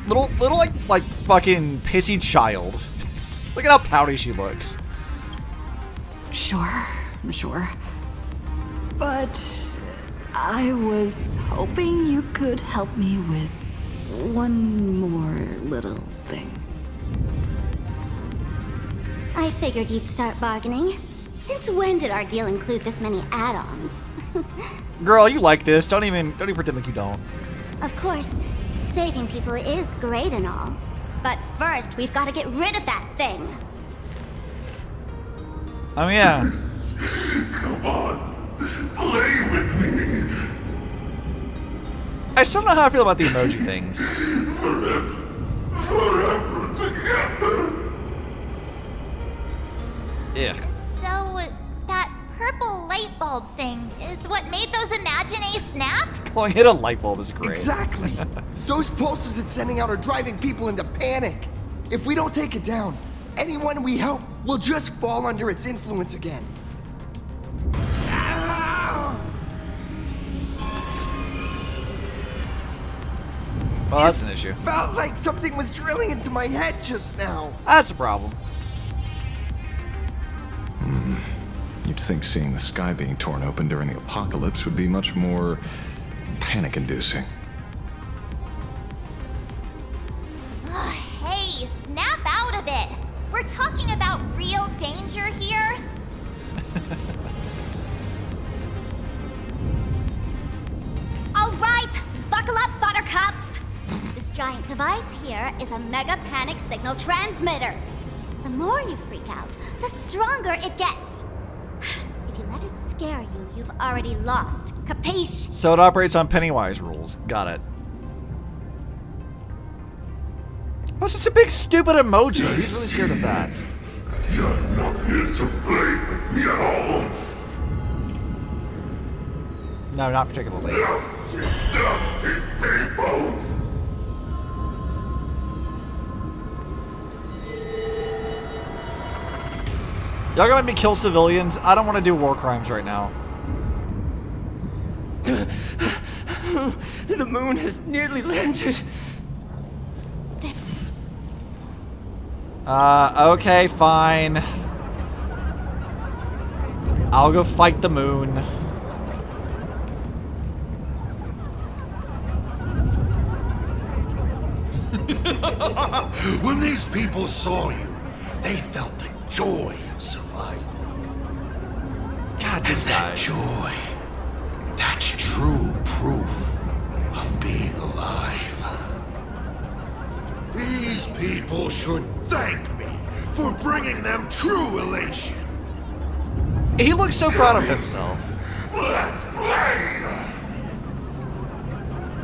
Little like fucking pissy child. Look at how pouty she looks. Sure. But I was hoping you could help me with one more little thing. I figured you'd start bargaining. Since when did our deal include this many add-ons? Girl, you like this. Don't even pretend like you don't. Of course, saving people is great and all. But first, we've got to get rid of that thing. Oh yeah. Come on, play with me! I still don't know how I feel about the emoji things. Forever together! Ugh. So, that purple light bulb thing is what made those Imagine snap? Calling it a light bulb is great. Exactly. Those pulses it's sending out are driving people into panic. If we don't take it down, anyone we help will just fall under its influence again. Well, that's an issue. Felt like something was drilling into my head just now. That's a problem. You'd think seeing the sky being torn open during the apocalypse would be much more panic-inducing. Hey, snap out of it. We're talking about real danger here. All right, buckle up, buttercups. This giant device here is a mega panic signal transmitter. The more you freak out, the stronger it gets. If you let it scare you, you've already lost. Capiche? So it operates on Pennywise rules. Got it. Plus, it's a big stupid emoji. He's really scared of that. You're not here to play with me at all. No, not particularly. Dusty people! Y'all gonna make me kill civilians? I don't want to do war crimes right now. The moon has nearly landed. Okay, fine. I'll go fight the moon. When these people saw you, they felt the joy of survival. God, this guy. That joy, that's true proof of being alive. These people should thank me for bringing them true elation. He looks so proud of himself. Let's play!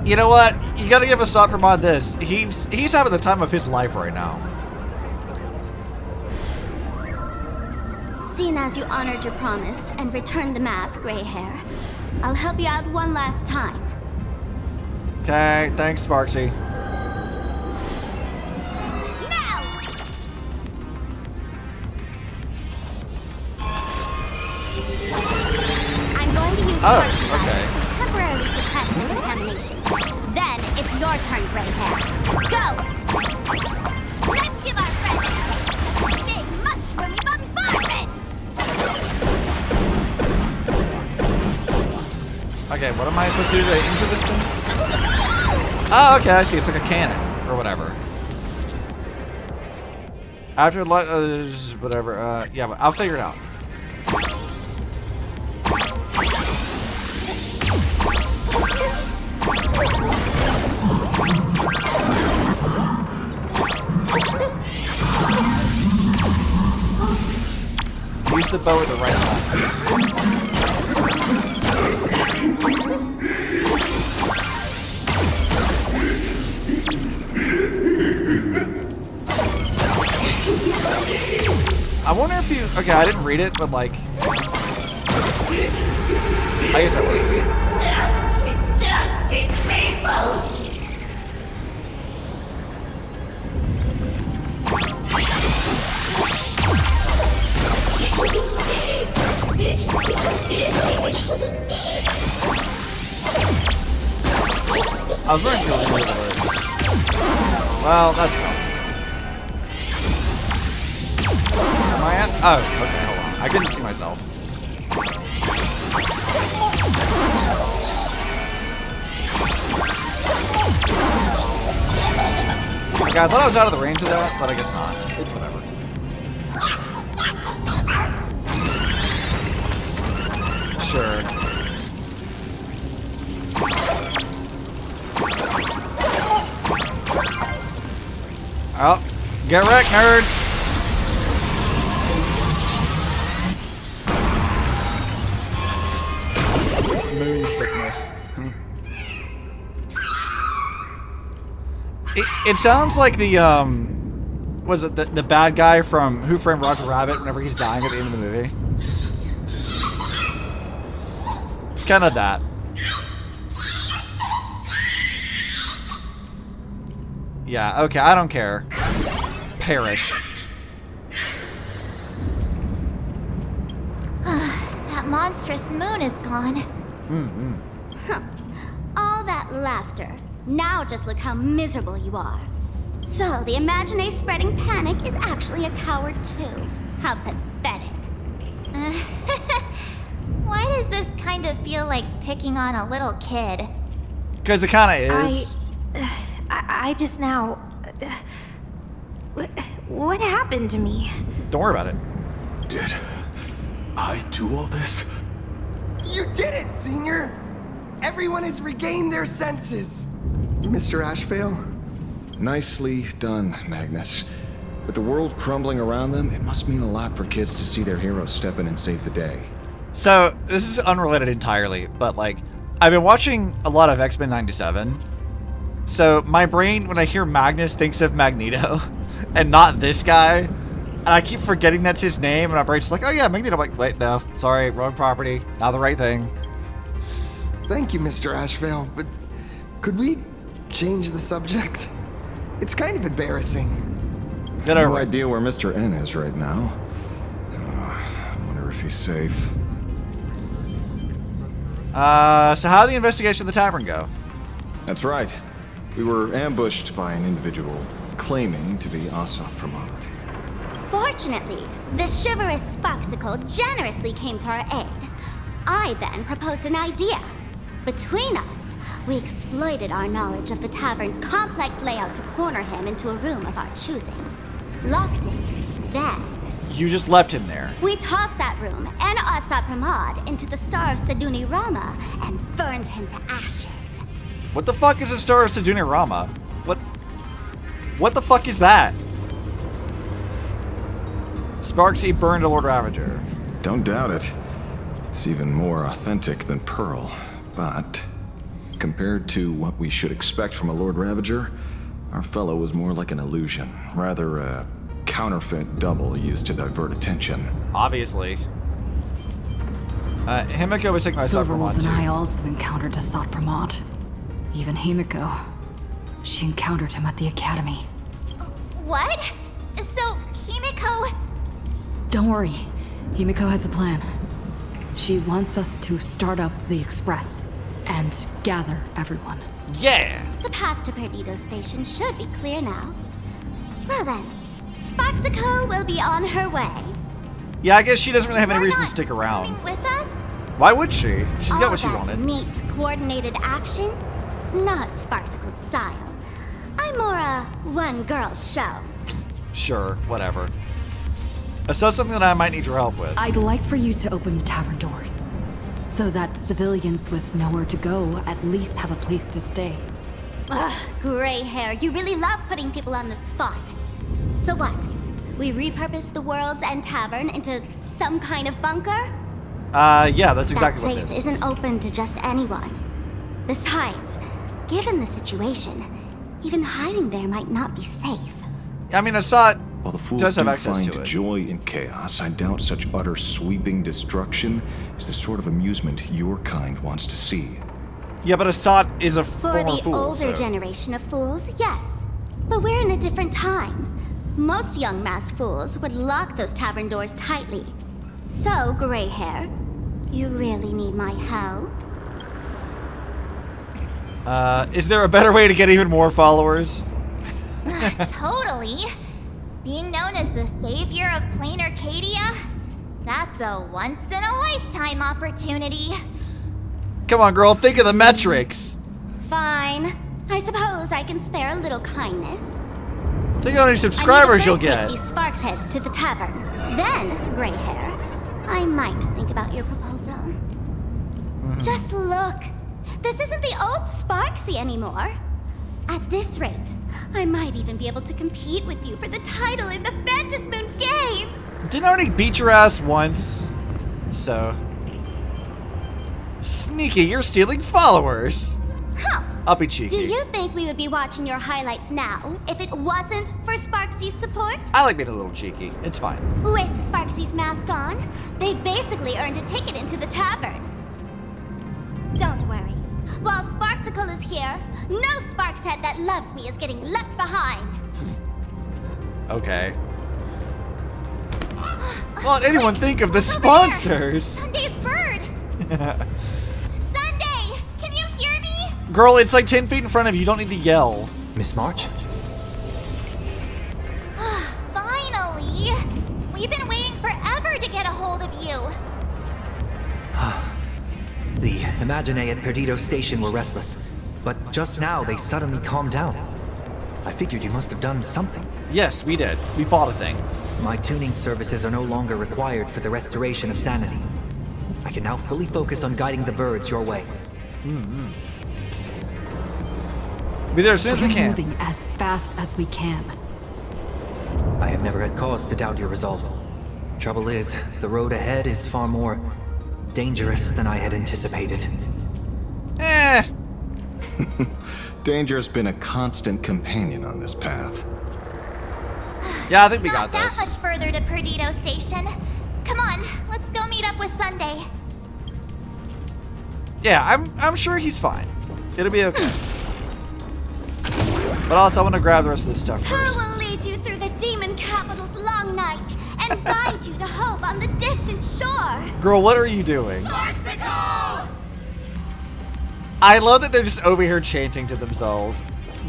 You know what? You gotta give Assad Pramod this. He's having the time of his life right now. seeing as you honored your promise and returned the mask, Gray Hair, I'll help you out one last time. Okay, thanks, Sparksy. Now! I'm going to use Sparksy to temporarily suppress the contamination. Then it's your turn, Gray Hair. Go! Let's give our friend a taste of big mushroomy bombardment! Okay, what am I supposed to do to injure this thing? Oh, okay, I see. It's like a cannon or whatever. After whatever. Yeah, but I'll figure it out. Use the bow at the right time. I wonder if you... Okay, I didn't read it, but like... I guess that works. I was learning to read the word. Well, that's fine. Am I at? Oh, okay, hold on. I couldn't see myself. Okay, I thought I was out of the range of that, but I guess not. It's whatever. Sure. Oh, get wrecked, nerd! Moon sickness. It sounds like the was it the bad guy from Who Framed Roger Rabbit whenever he's dying at the end of the movie? It's kind of that. Yeah, okay, I don't care. Perish. That monstrous moon is gone. Huh. All that laughter. Now just look how miserable you are. So, the Imaginé spreading panic is actually a coward too. How pathetic. Why does this kind of feel like picking on a little kid? Because it kind of is. I just now... What happened to me? Don't worry about it. Did I do all this? You did it, Senior! Everyone has regained their senses! Mr. Ashvale? Nicely done, Magnus. With the world crumbling around them, it must mean a lot for kids to see their heroes step in and save the day. So, this is unrelated entirely, but like, I've been watching a lot of X-Men 97. So, my brain, when I hear Magnus, thinks of Magneto, and not this guy. And I keep forgetting that's his name, and my brain's just like, oh yeah, Magneto. I'm like, wait, no, sorry, wrong property, not the right thing. Thank you, Mr. Ashvale, but could we change the subject? It's kind of embarrassing. No idea where Mr. N is right now. I wonder if he's safe. So how did the investigation of the tavern go? That's right. We were ambushed by an individual claiming to be Asap Pramod. Fortunately, the chivalrous Sparksicle generously came to our aid. I then proposed an idea. Between us, we exploited our knowledge of the tavern's complex layout to corner him into a room of our choosing. Locked it. Then... You just left him there. We tossed that room and Asap Pramod into the Star of Seduni Rama and burned him to ashes. What the fuck is a Star of Seduni Rama? What the fuck is that? Sparksy burned a Lord Ravager. Don't doubt it. It's even more authentic than Pearl, but compared to what we should expect from a Lord Ravager, our fellow was more like an illusion, rather a counterfeit double used to divert attention. Obviously. Himeko was taken by Silverwolf Sakurama and too. I also encountered Asat Pramod. Even Himeko. She encountered him at the academy. What? So, Himeko... Don't worry. Himeko has a plan. She wants us to start up the Express and gather everyone. Yeah! The path to Perdido Station should be clear now. Well then, Sparksicle will be on her way. Yeah, I guess she doesn't really have any You're reason to not stick around. With us? Why would she? She's got All what she that wanted. Neat, coordinated action? Not Sparksicle's style. I'm more a one-girl show. Sure, whatever. So something that I might need your help with. I'd like for you to open the tavern doors, so that civilians with nowhere to go at least have a place to stay. Ugh, gray hair, you really love putting people on the spot. So what? We repurpose the World's End Tavern into some kind of bunker? Yeah, that's exactly that what place it is. isn't open to just anyone. Besides, given the situation, even hiding there might not be safe. I mean, Asat While the fools does do have access find to it. joy in chaos, I doubt such utter sweeping destruction is the sort of amusement your kind wants to see. Yeah, but Asat is a For former the fool, older so... generation of fools, yes. But we're in a different time. Most young masked fools would lock those tavern doors tightly. So, gray hair, you really need my help? Is there a better way to get even more followers? Totally. Being known as the savior of Planarcadia? That's a once-in-a-lifetime opportunity. Come on, girl, think of the metrics. Fine. I suppose I can spare a little kindness. Think of how many subscribers you'll get. I need to first take these sparks heads to the tavern. Then, gray hair, I might think about your proposal. Just look. This isn't the old Sparksy anymore. At this rate, I might even be able to compete with you for the title in the Phantasmoon Games! Didn't I already beat your ass once? So... Sneaky, you're stealing followers! Huh. I'll be cheeky. Do you think we would be watching your highlights now if it wasn't for Sparksy's support? I like being a little cheeky. It's fine. With Sparksy's mask on, they've basically earned a ticket into the tavern. Don't worry. While Sparksicle is here, no Sparkshead that loves me is getting left behind. Okay. Well, anyone think of the sponsors? Sunday's bird! Sunday! Can you hear me? Girl, it's like 10 feet in front of you. You don't need to yell. Miss March? Finally! We've been waiting forever to get a hold of you. The Imaginae at Perdido Station were restless, but just now they suddenly calmed down. I figured you must have done something. Yes, we did. We fought a thing. My tuning services are no longer required for the restoration of sanity. I can now fully focus on guiding the birds your way. Be there as soon as we We're can. moving as fast as we can. I have never had cause to doubt your resolve. Trouble is, the road ahead is far more dangerous than I had anticipated. Danger has been a constant companion on this path. Yeah, I think we got Not this. that much further to Perdido Station. Come on, let's go meet up with Sunday. Yeah, I'm sure he's fine. It'll be okay. But also, I want to grab the rest of this stuff Who first. will lead you through the demon capital's long night and guide you to hope on the distant shore? Girl, what are you doing? I love that they're just over here chanting to themselves.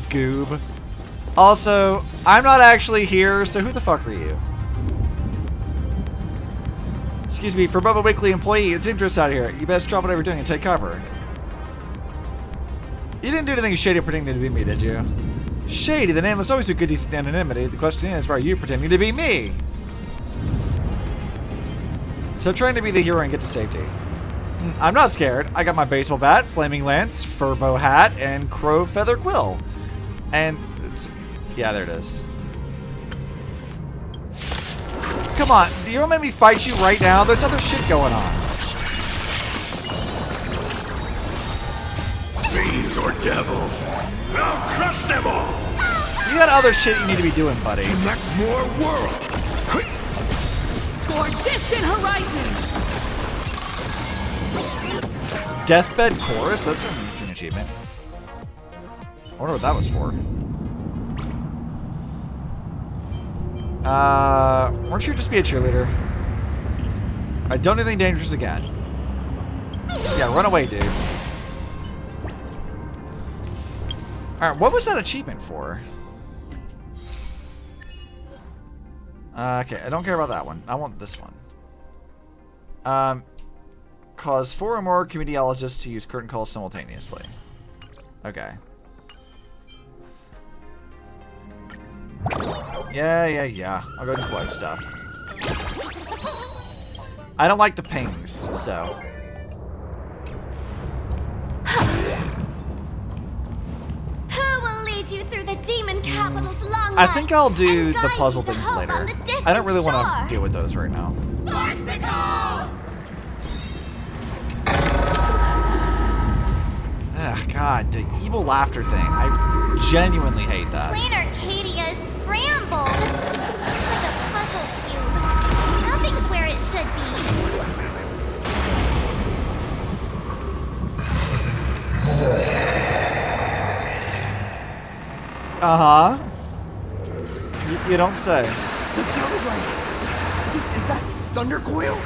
Goob. Also, I'm not actually here, so who the fuck are you? Excuse me, for Bubba Weekly employee, it's dangerous out here. You best drop whatever you're doing and take cover. You didn't do anything shady pretending to be me, did you? Shady, the nameless always do good decent anonymity. The question is, why are you pretending to be me? So trying to be the hero and get to safety. I'm not scared. I got my baseball bat, flaming lance, fur bow hat, and crow feather quill. And, yeah, there it is. Come on, do you want to make me fight you right now? There's other shit going on. Fiends or devils, I'll crush them all! You got other shit you need to be doing, buddy. Connect more worlds. Toward distant horizons. Deathbed Chorus? That's an interesting achievement. I wonder what that was for. Weren't you just be a cheerleader? I don't do anything dangerous again. Yeah, run away, dude. Alright, what was that achievement for? Okay, I don't care about that one. I want this one. Cause 4 or more comediologists to use curtain calls simultaneously. Okay. Yeah. I'll go do blood stuff. I don't like the pings, so. Who will lead you through the demon capital's long I think I'll do and the guide puzzle you to things hope later. on the I don't really distant want shore? to deal with those right now. Ah, God, the evil laughter thing. I genuinely hate that. Planarcadia is scrambled. It's like a puzzle cube. Nothing's where it should be. Uh-huh. You don't say. That sounded like... Is that Thundercoil?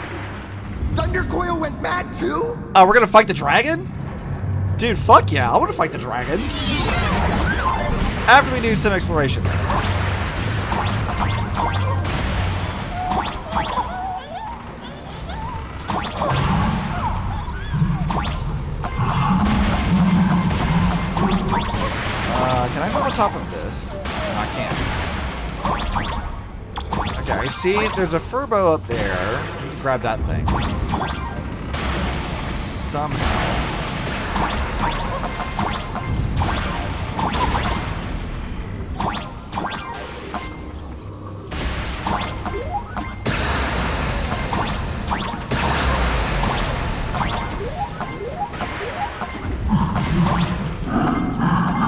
Thundercoil went mad too? Oh, we're gonna fight the dragon? Dude, fuck yeah, I wanna fight the dragon. After we do some exploration. Can I go on top of this? No, I can't. Okay, I see there's a furbo up there. You can grab that thing. Somehow.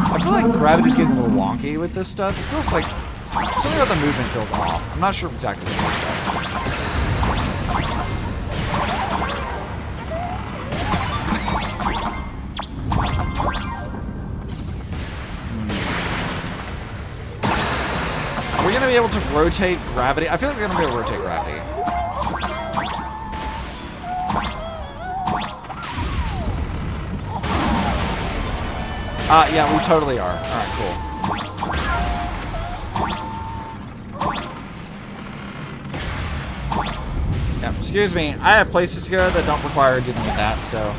I feel like gravity's getting a little wonky with this stuff. It feels like something about the movement feels off. I'm not sure exactly what it is. Are we gonna be able to rotate gravity? I feel like we're gonna be able to rotate gravity. Yeah, we totally are. Alright, cool. Yeah, excuse me. I have places to go that don't require dealing with that, so.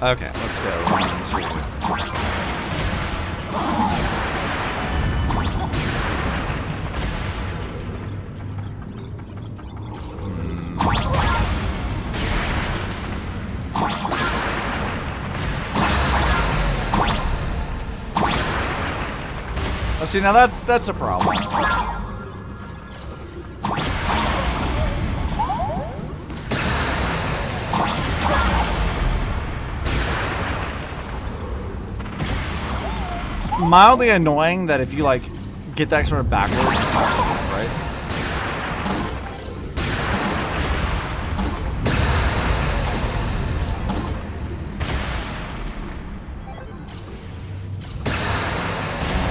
Okay, let's go. 1, 2. Oh, see, now that's a problem. Mildly annoying that if you like get that sort of backwards, it's not good, right?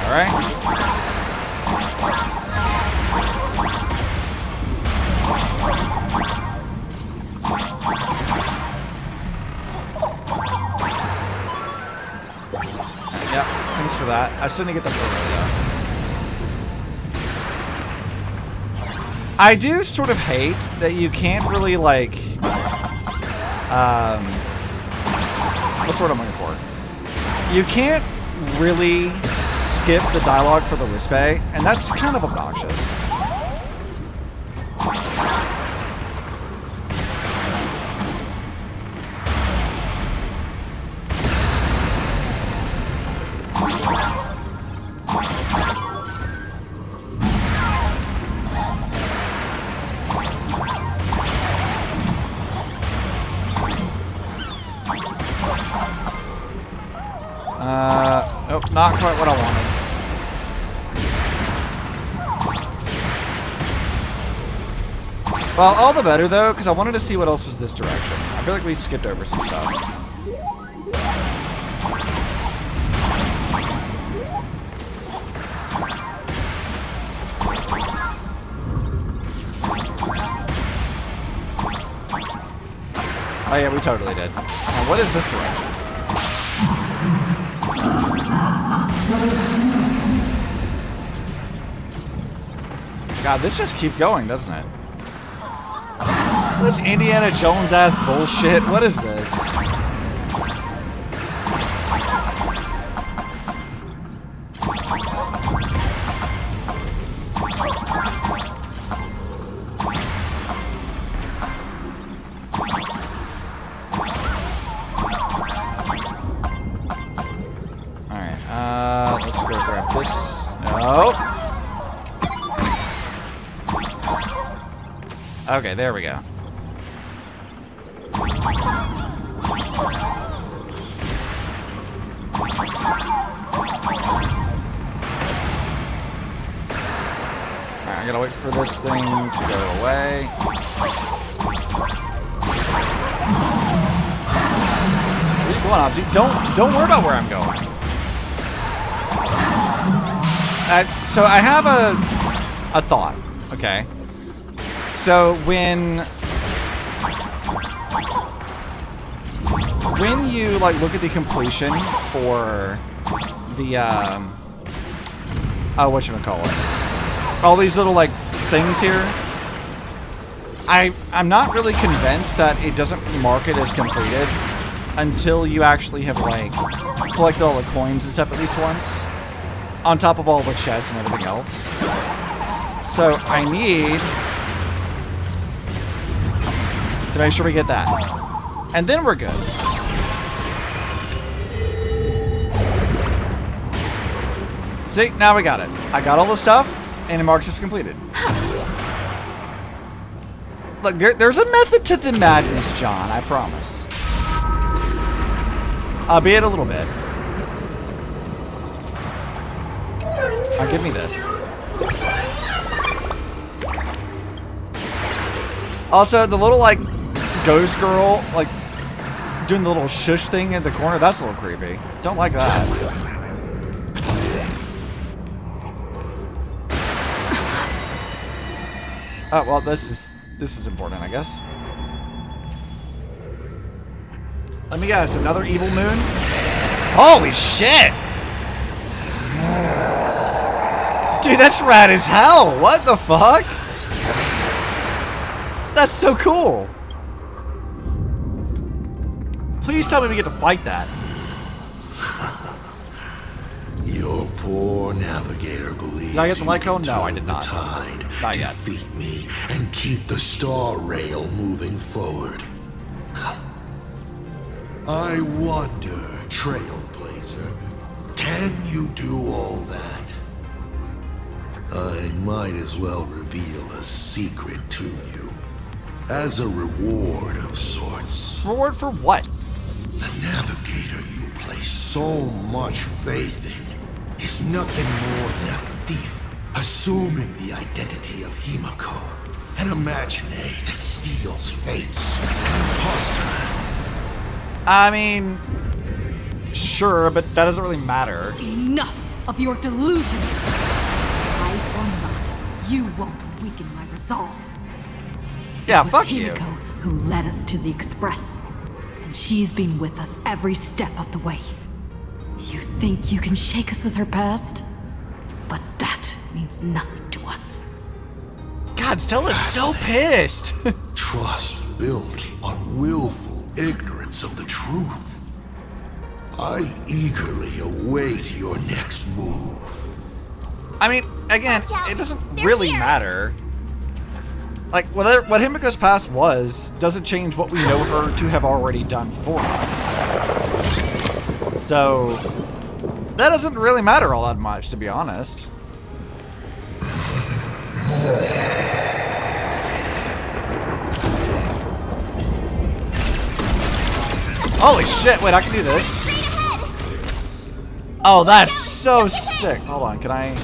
All right. Yep, thanks for that. I still need to get the photo though. I do sort of hate that you can't really like what's the word I'm looking for? You can't really skip the dialogue for the Wispe, and that's kind of obnoxious. quite what I wanted. Well, all the better though, because I wanted to see what else was this direction. I feel like we skipped over some stuff. Oh yeah, we totally did. Now, what is this direction? God, this just keeps going, doesn't it? This Indiana Jones ass bullshit. What is this? Let's go grab this. No. Okay, there we go. Alright, I gotta wait for this thing to go away. Where are you going, Obsy? Don't worry about where I'm going. So I have a thought, okay? So when you like look at the completion for the whatchamacallit, all these little like things here, I'm not really convinced that it doesn't mark it as completed until you actually have like collected all the coins and stuff at least once, on top of all the chests and everything else. So I need to make sure we get that. And then we're good. See, now we got it. I got all the stuff, and it marks as completed. Look, there's a method to the madness, John, I promise. Albeit a little bit. Give me this. Also, the little, like, ghost girl, like, doing the little shush thing in the corner, that's a little creepy. Don't like that. Oh, well, this is important, I guess. Let me guess, another evil moon? Holy shit! Dude, that's rad as hell! What the fuck? That's so cool! Please tell me we get to fight that. Your poor navigator believes. Did I get the light cone? No, I did not. Tide, not yet. Defeat me and keep the star rail moving forward. I wonder, Trailblazer, can you do all that? I might as well reveal a secret to you. As a reward of sorts. Reward for what? The navigator you place so much faith in is nothing more than a thief, assuming the identity of Himeko, an imaginary that steals fates, an imposter. I mean, sure, but that doesn't really matter. Enough of your delusion! Rise or not, you won't weaken my resolve. Yeah, it was fuck you. Himeko who led us to the Express, and she's been with us every step of the way. You think you can shake us with her past? But that means nothing to us. God, Stella's so pissed. Trust built on willful ignorance of the truth. I eagerly await your next move. I mean, again, it doesn't really matter. Like, what Himeko's past was doesn't change what we know her to have already done for us. So, that doesn't really matter all that much, to be honest. Holy shit, wait, I can do this. Oh, that's so sick. Hold on, can I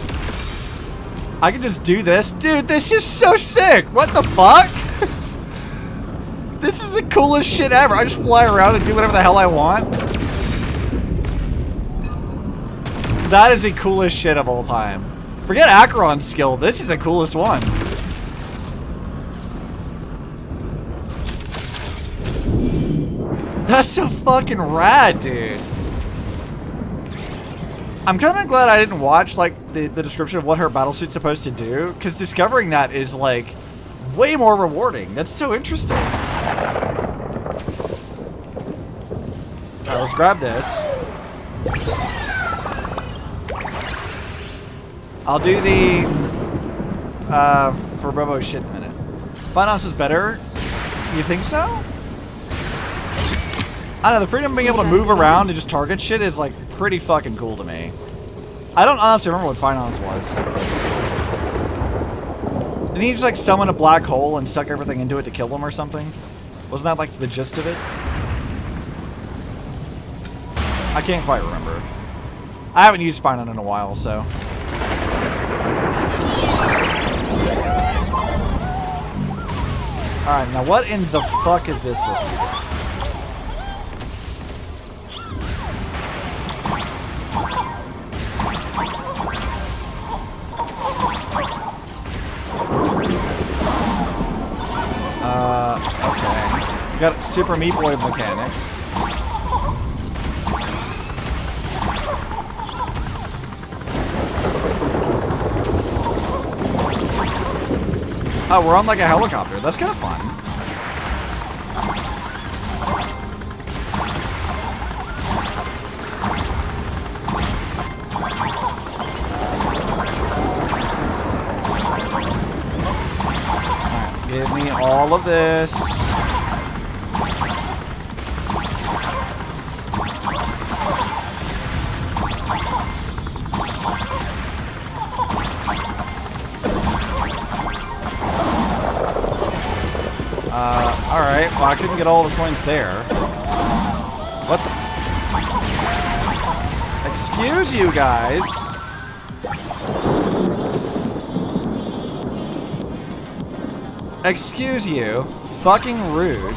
can just do this? Dude, this is so sick. What the fuck? This is the coolest shit ever. I just fly around and do whatever the hell I want. That is the coolest shit of all time. Forget Acheron's skill. This is the coolest one. That's so fucking rad, dude. I'm kind of glad I didn't watch like the description of what her battlesuit's supposed to do, because discovering that is like way more rewarding. That's so interesting. Alright, let's grab this. I'll do the for Robo shit in a minute. Finance is better. You think so? I don't know, the freedom of being able to move around and just target shit is like pretty fucking cool to me. I don't honestly remember what Finance was. Didn't he just like summon a black hole and suck everything into it to kill them or something? Wasn't that like the gist of it? I can't quite remember. I haven't used Finance in a while, so. Alright, now what in the fuck is this supposed to be? Okay. We got Super Meat Boy mechanics. Oh, we're on like a helicopter. That's kind of fun. Alright, give me all of this. Alright, well I couldn't get all the coins there. What the? Excuse you guys. Excuse you. Fucking rude.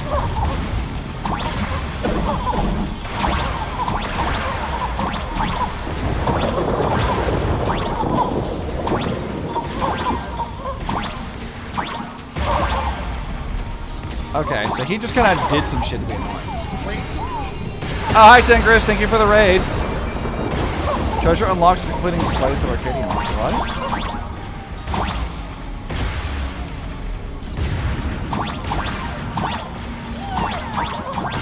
Okay, so he just kind of did some shit to be annoying. Oh, hi Tingris, thank you for the raid. Treasure unlocks for completing Slice of Arcadia. What?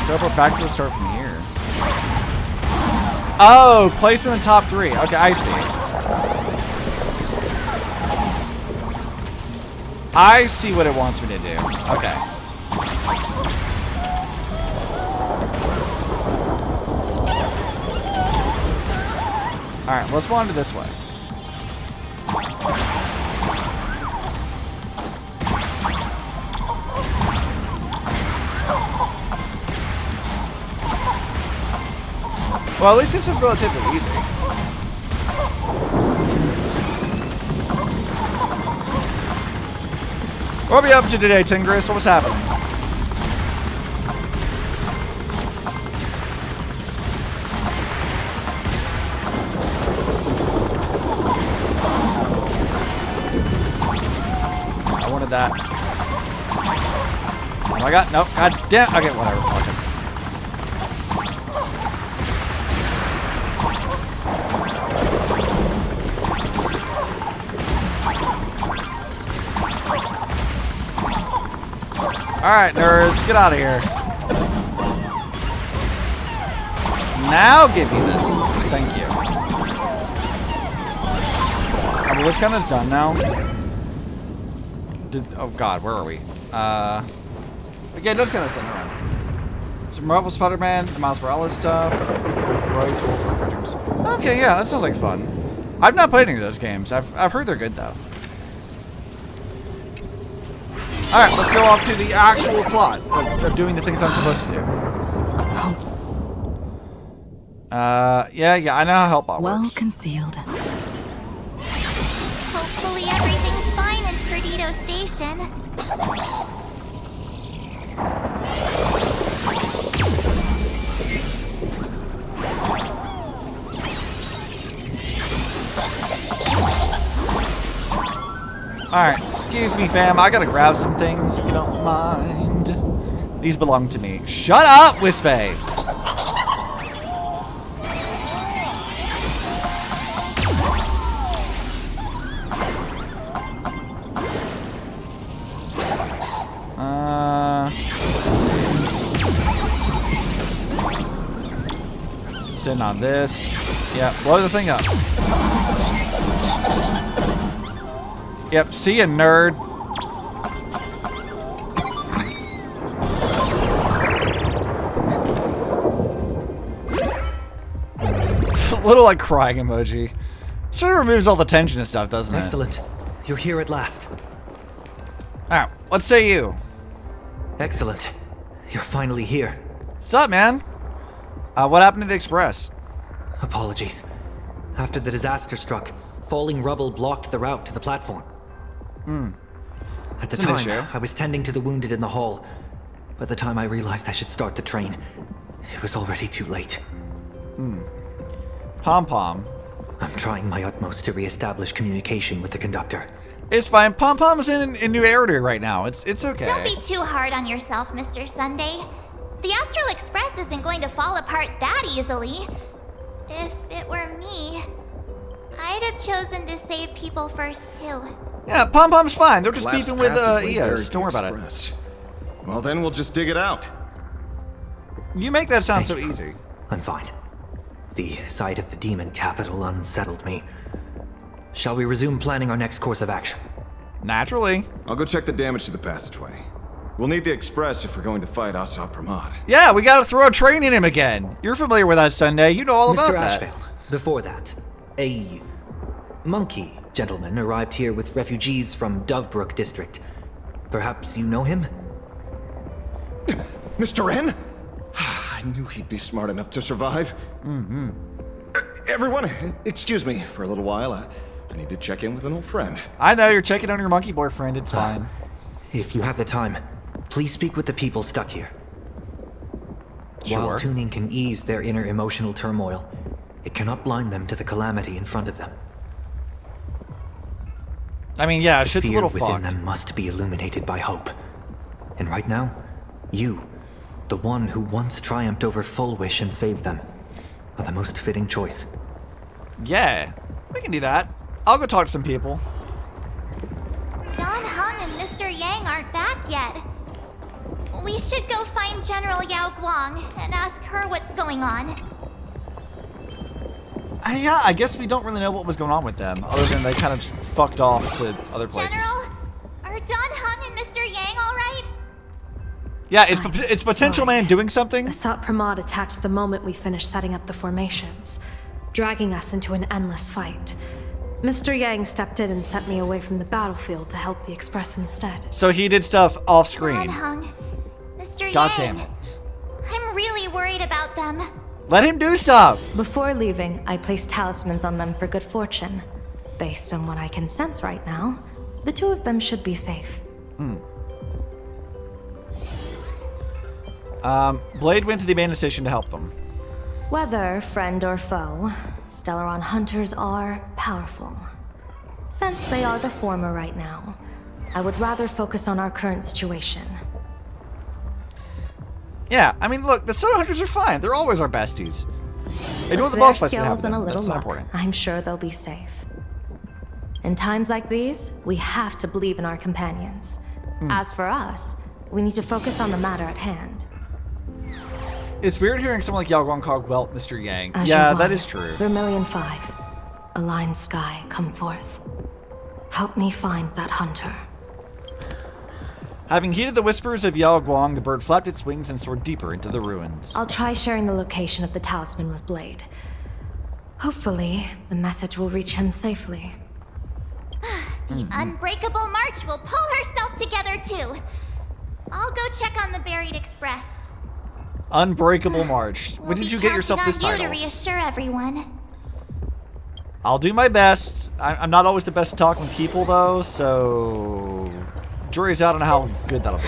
Go back to the start from here. Oh, place in the top 3. Okay, I see. I see what it wants me to do. Okay. Alright, let's wander this way. Well, at least this is relatively easy. What are we up to today, Tingris? What was happening? I wanted that. Oh my god, nope, god damn. Okay, whatever. Fuck it. Alright, nerds, get out of here. Now give me this. Thank you. Oh, well, this kind of is done now. Oh god, where are we? Again, those kind of done around. Some Marvel Spider-Man, the Miles Morales stuff. Okay, yeah, that sounds like fun. I've not played any of those games. I've heard they're good though. Alright, let's go off to the actual plot of doing the things I'm supposed to do. Yeah, I know how Helpbot Well works. concealed. Hopefully everything's fine in Perdido Station. Alright, excuse me, fam. I gotta grab some things if you don't mind. These belong to me. Shut up, Wispy! Sitting on this. Yeah, blow the thing up. Yep, see ya, nerd. Little like crying emoji. Sort of removes all the tension and stuff, doesn't it? Excellent. You're here at last. Alright, let's say you. Excellent. You're finally here. What's up, man? What happened to the Express? Apologies. After the disaster struck, falling rubble blocked the route to the platform. At the time, I was tending to the wounded in the hall. By the time I realized I should start the train, it was already too late. Pom-Pom. I'm trying my utmost to re-establish communication with the conductor. It's fine. Pom-Pom's in New Area right now. It's okay. Don't be too hard on yourself, Mr. Sunday. The Astral Express isn't going to fall apart that easily. If it were me, I'd have chosen to save people first too. Yeah, Pom-Pom's fine. They're just Collapsed beefing with passageway EOS. buried Don't worry the about it. Express. Well, then we'll just dig it out. You make that sound Thank so you. easy. I'm fine. The sight of the demon capital unsettled me. Shall we resume planning our next course of action? Naturally. I'll go check the damage to the passageway. We'll need the Express if we're going to fight Asad Pramod. Yeah, we gotta throw a train in him again. You're familiar with that, Sunday. You know all about Mr. that. Ashvale, before that, a monkey gentleman arrived here with refugees from Dovebrook district. Perhaps you know him? Mr. N? I knew he'd be smart enough to survive. Everyone, excuse me for a little while. I need to check in with an old friend. I know, you're checking on your monkey boyfriend. It's fine. If you have the time, please speak with the people stuck here. Sure. While tuning can ease their inner emotional turmoil, it cannot blind them to the calamity in front of them. I mean, yeah, The shit's a fear little within fucked. them must be illuminated by hope. And right now, you, the one who once triumphed over Full Wish and saved them, are the most fitting choice. Yeah, we can do that. I'll go talk to some people. Don Hung and Mr. Yang aren't back yet. We should go find General Yao Guang and ask her what's going on. Yeah, I guess we don't really know what was going on with them, other than they kind of just fucked off to other places. General, are Don Hung and Mr. Yang all right? Yeah, it's Potential Man doing something. Asad Pramod attacked the moment we finished setting up the formations, dragging us into an endless fight. Mr. Yang stepped in and sent me away from the battlefield to help the Express instead. So he did stuff off Don screen. Hung, Mr. God Yang. damn it. I'm really worried about them. Let him do stuff. Before leaving, I placed talismans on them for good fortune. Based on what I can sense right now, the two of them should be safe. Blade went to the abandoned station to help them. Whether friend or foe, Stellaron hunters are powerful. Since they are the former right now, I would rather focus on our current situation. Yeah, I mean, look, the Soda Hunters are fine. They're always our besties. They know With the their boss fights can skills happen. and a little That's not luck, important. I'm sure they'll be safe. In times like these, we have to believe in our companions. As for us, we need to focus on the matter at hand. It's weird hearing someone like Yao Guang call Welt Mr. Yang. Azure Yeah, One, that is true. Vermilion 5. Aligned sky, come forth. Help me find that hunter. Having heeded the whispers of Yao Guang, the bird flapped its wings and soared deeper into the ruins. I'll try sharing the location of the talisman with Blade. Hopefully, the message will reach him safely. The Unbreakable March will pull herself together too. I'll go check on the buried express. Unbreakable March. We'll When did be you get yourself counting this on you title? to reassure everyone. I'll do my best. I'm not always the best at talking to people, though, so... Jury's out on how good that'll be.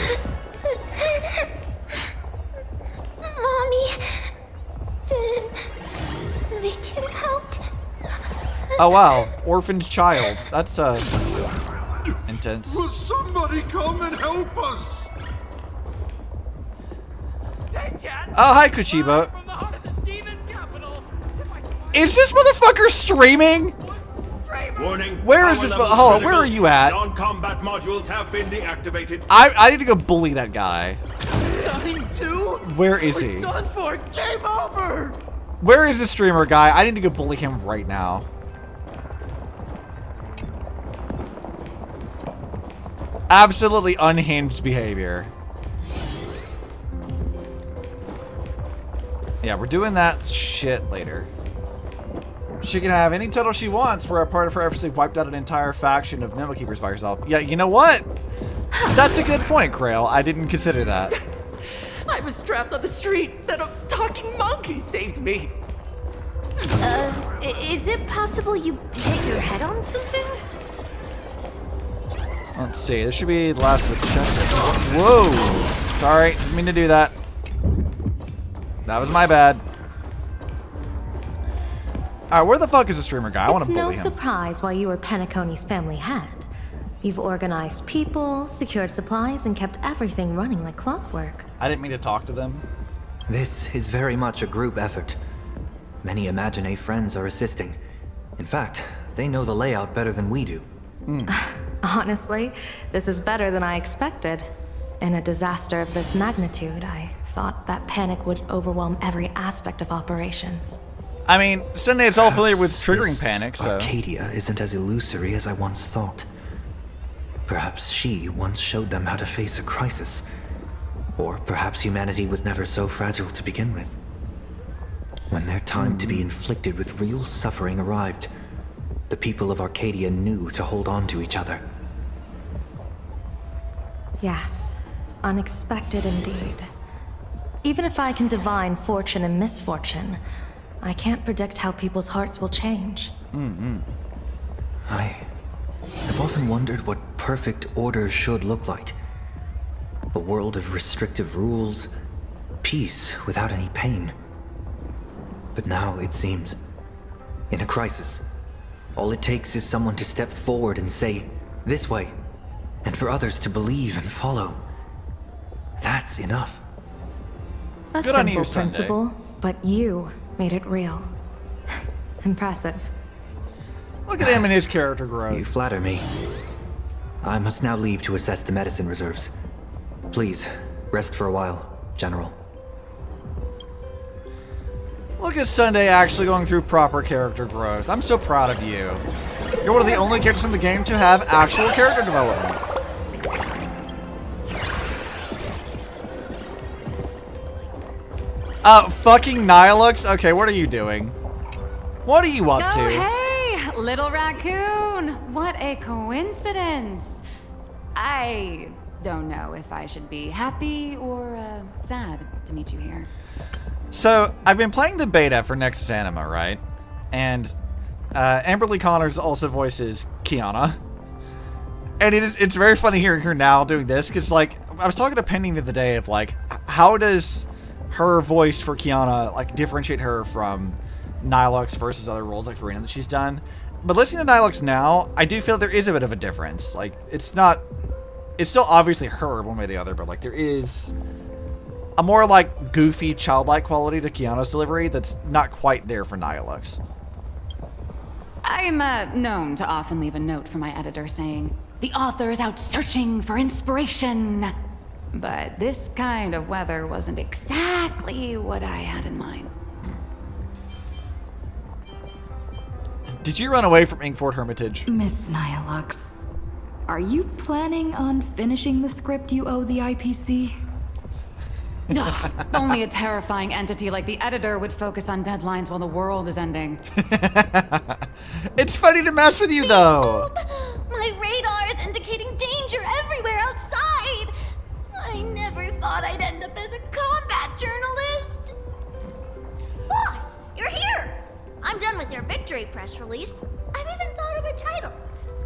Mommy didn't make it out. Oh, wow. Orphaned child. That's, intense. Will somebody come and help us? Oh, hi, Kuchiba. Is this motherfucker streaming? Warning. Where is this? Hold on, where are you at? Non-combat modules have been deactivated. I need to go bully that guy. Dying too? Where is he? Done for. Game over. Where is the streamer guy? I need to go bully him right now. Absolutely unhinged behavior. Yeah, we're doing that shit later. She can have any title she wants where a part of her efforts wiped out an entire faction of Memo Keepers by herself. Yeah, you know what? That's a good point, Krail. I didn't consider that. I was trapped on the street, then a talking monkey saved me. Is it possible you hit your head on something? Let's see. This should be the last of the chest. Whoa! Sorry, didn't mean to do that. That was my bad. Alright, where the fuck is the streamer guy? I want to bully him. It's no surprise why you were Penacony's family hand. You've organized people, secured supplies, and kept everything running like clockwork. I didn't mean to talk to them. This is very much a group effort. Many Imagine friends are assisting. In fact, they know the layout better than we do. Honestly, this is better than I expected. In a disaster of this magnitude, I thought that panic would overwhelm every aspect of operations. I mean, Sunday is all familiar with triggering panic, so... Arcadia isn't as illusory as I once thought. Perhaps she once showed them how to face a crisis. Or perhaps humanity was never so fragile to begin with. When their time to be inflicted with real suffering arrived, the people of Arcadia knew to hold on to each other. Yes, unexpected indeed. Even if I can divine fortune and misfortune, I can't predict how people's hearts will change. I've often wondered what perfect order should look like. A world of restrictive rules, peace without any pain. But now it seems, in a crisis, all it takes is someone to step forward and say, "This way," and for others to believe and follow. That's enough. A Good on simple you, Sunday. principle, but you made it real. Impressive. Look at him and his character growth. You flatter me. I must now leave to assess the medicine reserves. Please, rest for a while, General. Look at Sunday actually going through proper character growth. I'm so proud of you. You're one of the only characters in the game to have actual character development. Fucking Nihilux? Okay, what are you doing? What are you up to? Hey, little raccoon! What a coincidence! I don't know if I should be happy or sad to meet you here. So, I've been playing the beta for Nexus Anima, right? And Amberly Connors also voices Kiana. And it's very funny hearing her now doing this, because, like, I was talking to Penny the other day of, like, how does her voice for Kiana, like, differentiate her from Nihilux versus other roles like Farina that she's done. But listening to Nihilux now, I do feel there is a bit of a difference. Like, it's still obviously her one way or the other, but, like, there is a more, like, goofy, childlike quality to Kiana's delivery that's not quite there for Nihilux. I'm known to often leave a note for my editor saying, "The author is out searching for inspiration." But this kind of weather wasn't exactly what I had in mind. Did you run away from Inkford Hermitage? Miss Nihilux, are you planning on finishing the script you owe the IPC? Ugh, only a terrifying entity like the editor would focus on deadlines while the world is ending. It's funny to mess with you, though. My radar is indicating danger everywhere outside. I never thought I'd end up as a combat journalist. victory press release. I've even thought of a title.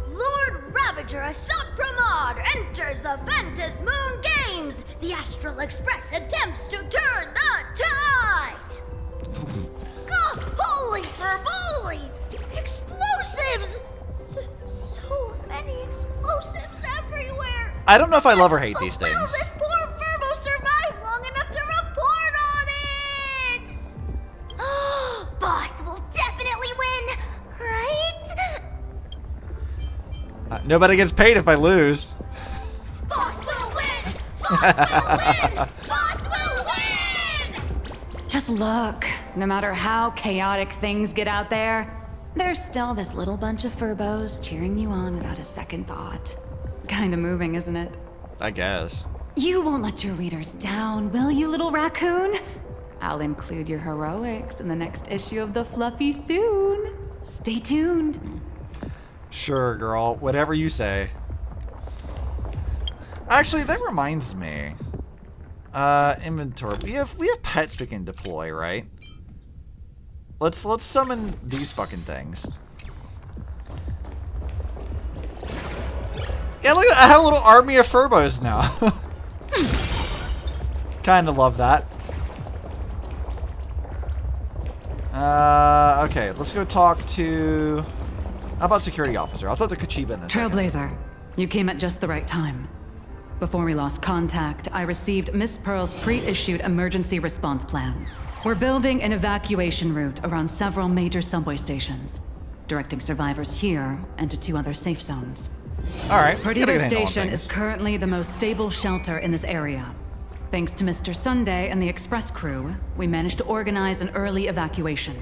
Lord Ravager Assad Pramod enters the Ventus Moon Games. The Astral Express attempts to turn the tide. Holy furboli! Explosives! So many explosives everywhere. I don't know if I love or hate these things. Will this poor Furbo survive long enough to report on it? Boss will definitely win, right? Nobody gets paid if I lose. Boss will win! Boss will win! Boss will win! Just look. No matter how chaotic things get out there, there's still this little bunch of Furbos cheering you on without a second thought. Kinda moving, isn't it? I guess. You won't let your readers down, will you, little raccoon? I'll include your heroics in the next issue of The Fluffy soon. Stay tuned. Sure, girl. Whatever you say. Actually, that reminds me. Inventory. We have pets we can deploy, right? Let's summon these fucking things. Yeah, look, I have a little army of Furbos now. Kind of love that. Okay, let's go talk to... How about security officer? I'll talk to Kachiba in a second. Trailblazer, you came at just the right time. Before we lost contact, I received Miss Pearl's pre-issued emergency response plan. We're building an evacuation route around several major subway stations, directing survivors here and to 2 other safe zones. Alright. Perdido Station is currently the most stable shelter in this area. Thanks to Mr. Sunday and the express crew, we managed to organize an early evacuation.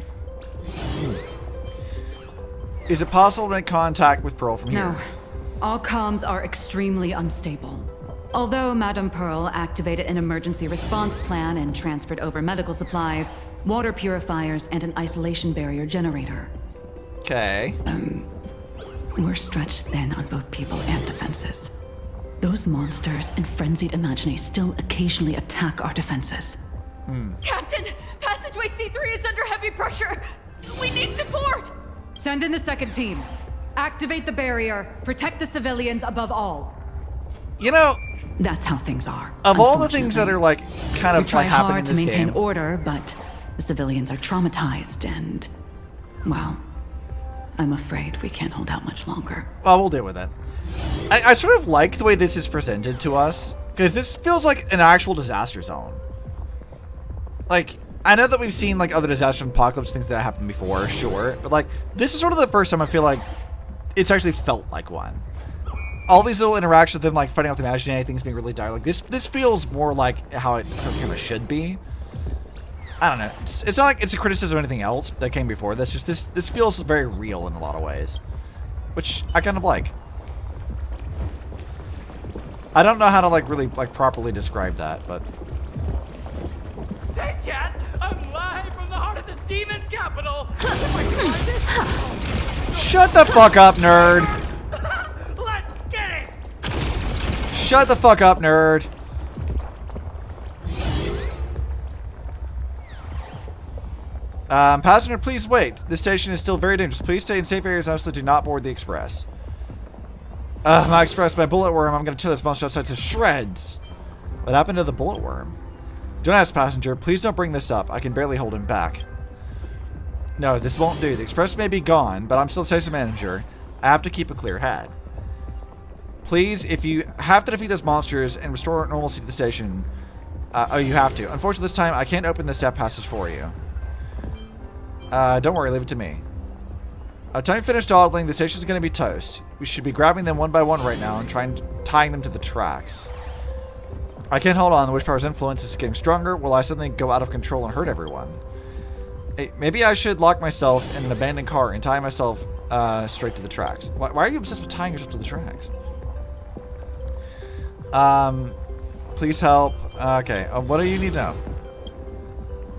Is it possible to make contact with Pearl from here? No. All comms are extremely unstable. Although Madame Pearl activated an emergency response plan and transferred over medical supplies, water purifiers, and an isolation barrier generator. Okay. We're stretched thin on both people and defenses. Those monsters and frenzied Imaginae still occasionally attack our defenses. Captain, passageway C3 is under heavy pressure. We need support. Send in the second team. Activate the barrier. Protect the civilians above all. You know, that's how things are. Of all the things that are like kind of we try like happening in hard to this maintain game, order, but the civilians are traumatized and, well, I'm afraid we can't hold out much longer. well, we'll deal with it. I sort of like the way this is presented to us, because this feels like an actual disaster zone. Like, I know that we've seen like other disaster and apocalypse things that happened before, sure, but like this is sort of the first time I feel like it's actually felt like one. All these little interactions with them, like fighting off the imaginary things being really dire, like this feels more like how it kind of should be. I don't know. It's not like it's a criticism of anything else that came before this. Just this feels very real in a lot of ways, which I kind of like. I don't know how to like really like properly describe that, but Hey, chat! I'm live from the heart of the demon capital. shut the fuck up, nerd. Let's get it! Shut the fuck up, nerd. Passenger, please wait. This station is still very dangerous. Please stay in safe areas and absolutely do not board the express. My express, my bullet worm. I'm gonna tear this monster outside to shreds. What happened to the bullet worm? Don't ask, passenger. Please don't bring this up. I can barely hold him back. No, this won't do. The express may be gone, but I'm still station manager. I have to keep a clear head. Please, if you have to defeat those monsters and restore normalcy to the station, oh, you have to. Unfortunately, this time I can't open the step passage for you. Don't worry, leave it to me. Time you finish dawdling, the station's gonna be toast. We should be grabbing them one by one right now and tying them to the tracks. I can't hold on. The Wish Power's influence is getting stronger. Will I suddenly go out of control and hurt everyone? Hey, maybe I should lock myself in an abandoned car and tie myself straight to the tracks. Why are you obsessed with tying yourself to the tracks? Please help. Okay, what do you need to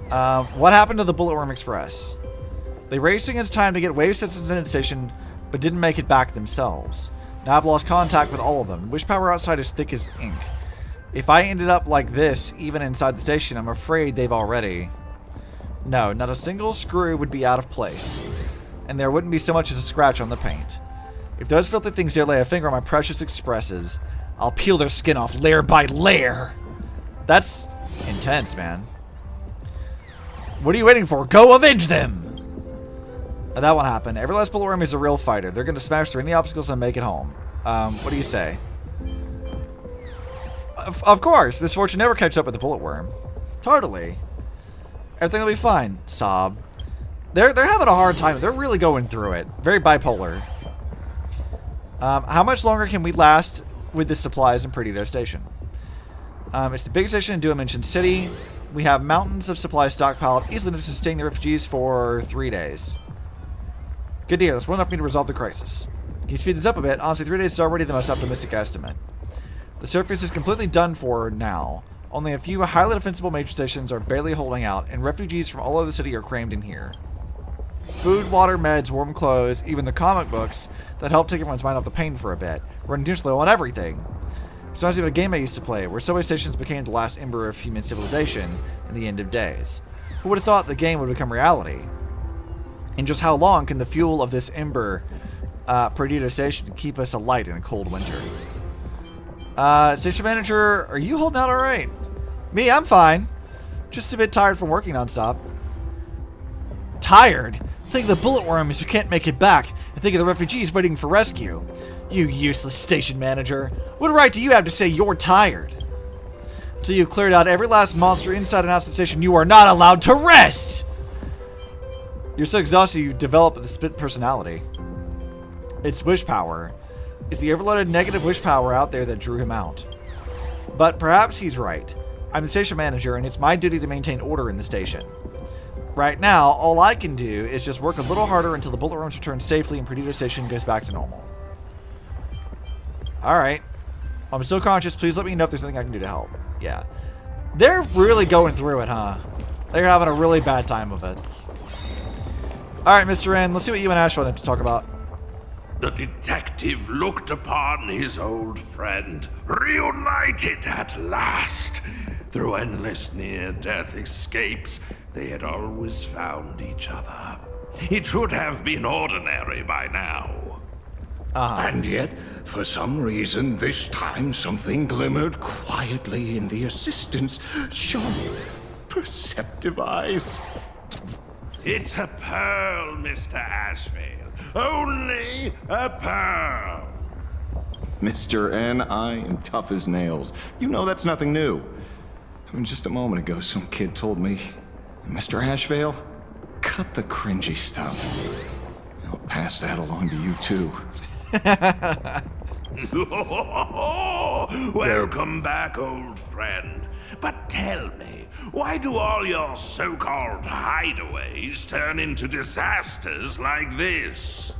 know? What happened to the Bulletworm Express? They raced against time to get wave citizens into the station, but didn't make it back themselves. Now I've lost contact with all of them. Wish power outside is thick as ink. If I ended up like this, even inside the station, I'm afraid they've already... No, not a single screw would be out of place. and there wouldn't be so much as a scratch on the paint. If those filthy things dare lay a finger on my precious expresses, I'll peel their skin off layer by layer. That's intense, man. What are you waiting for? Go avenge them! That won't happen. Every last bullet worm is a real fighter. They're going to smash through any obstacles and make it home. What do you say? Of course, misfortune never catches up with the bullet worm. Totally. Everything will be fine. Sob. They're having a hard time. They're really going through it. Very bipolar. How much longer can we last with the supplies in Perdido Station? It's the biggest station in Dimension City. We have mountains of supplies stockpiled, easily enough to sustain the refugees for 3 days. Good deal. That's well enough for me to resolve the crisis. Can you speed this up a bit? Honestly, 3 days is already the most optimistic estimate. The surface is completely done for now. Only a few highly defensible major stations are barely holding out, and refugees from all over the city are crammed in here. Food, water, meds, warm clothes, even the comic books that help take everyone's mind off the pain for a bit. We're intentionally low on everything. It's reminds me of a game I used to play, where subway stations became the last ember of human civilization in the end of days. Who would have thought the game would become reality? And just how long can the fuel of this ember, Perdido Station, keep us alight in a cold winter? Station manager, are you holding out all right? Me, I'm fine. Just a bit tired from working nonstop. Tired? Think of the bullet worms who can't make it back, and think of the refugees waiting for rescue. You useless station manager. What right do you have to say you're tired? Until you've cleared out every last monster inside and outside the station, you are not allowed to rest! You're so exhausted you've developed a split personality. It's wish power. It's the overloaded negative wish power out there that drew him out. But perhaps he's right. I'm the station manager, and it's my duty to maintain order in the station. Right now, all I can do is just work a little harder until the bullet worms return safely and Perdido Station goes back to normal. Alright. I'm still conscious. Please let me know if there's anything I can do to help. Yeah. They're really going through it, huh? They're having a really bad time of it. Alright, Mr. N, let's see what you and Asheville have to talk about. The detective looked upon his old friend, reunited at last. Through endless near-death escapes, they had always found each other. It should have been ordinary by now. And yet, for some reason, this time something glimmered quietly in the assistant's sharp, perceptive eyes. It's a pearl, Mr. Asheville. Only a pearl. Mr. N, I am tough as nails. You know that's nothing new. I mean, just a moment ago, some kid told me, Mr. Asheville, cut the cringy stuff. I'll pass that along to you, too. Welcome back, old friend. But tell me, why do all your so-called hideaways turn into disasters like this?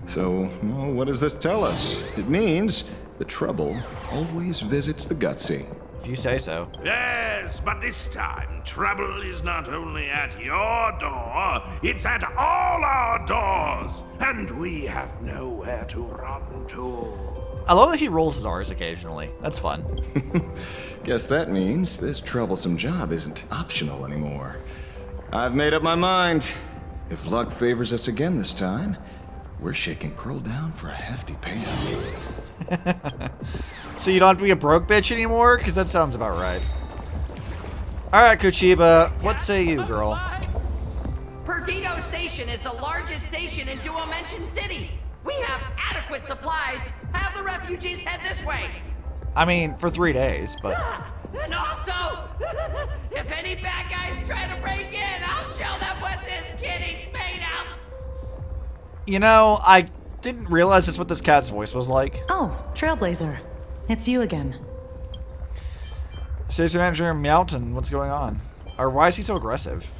So, well, what does this tell us? It means the trouble always visits the gutsy. If you say so. Yes, but this time, trouble is not only at your door, it's at all our doors, and we have nowhere to run to. I love that he rolls his R's occasionally. That's fun. Guess that means this troublesome job isn't optional anymore. I've made up my mind. If luck favors us again this time, we're shaking Pearl down for a hefty payout. So you don't have to be a broke bitch anymore? Because that sounds about right. Alright, Kochiba, what say you, girl? Perdido Station is the largest station in Dimension City. We have adequate supplies. Have the refugees head this way. I mean, for 3 days, but... And also, if any bad guys try to break in, I'll show them what this kitty's made of. You know, I didn't realize that's what this cat's voice was like. Oh, Trailblazer. It's you again. Station Manager Meowton, what's going on? Or why is he so aggressive?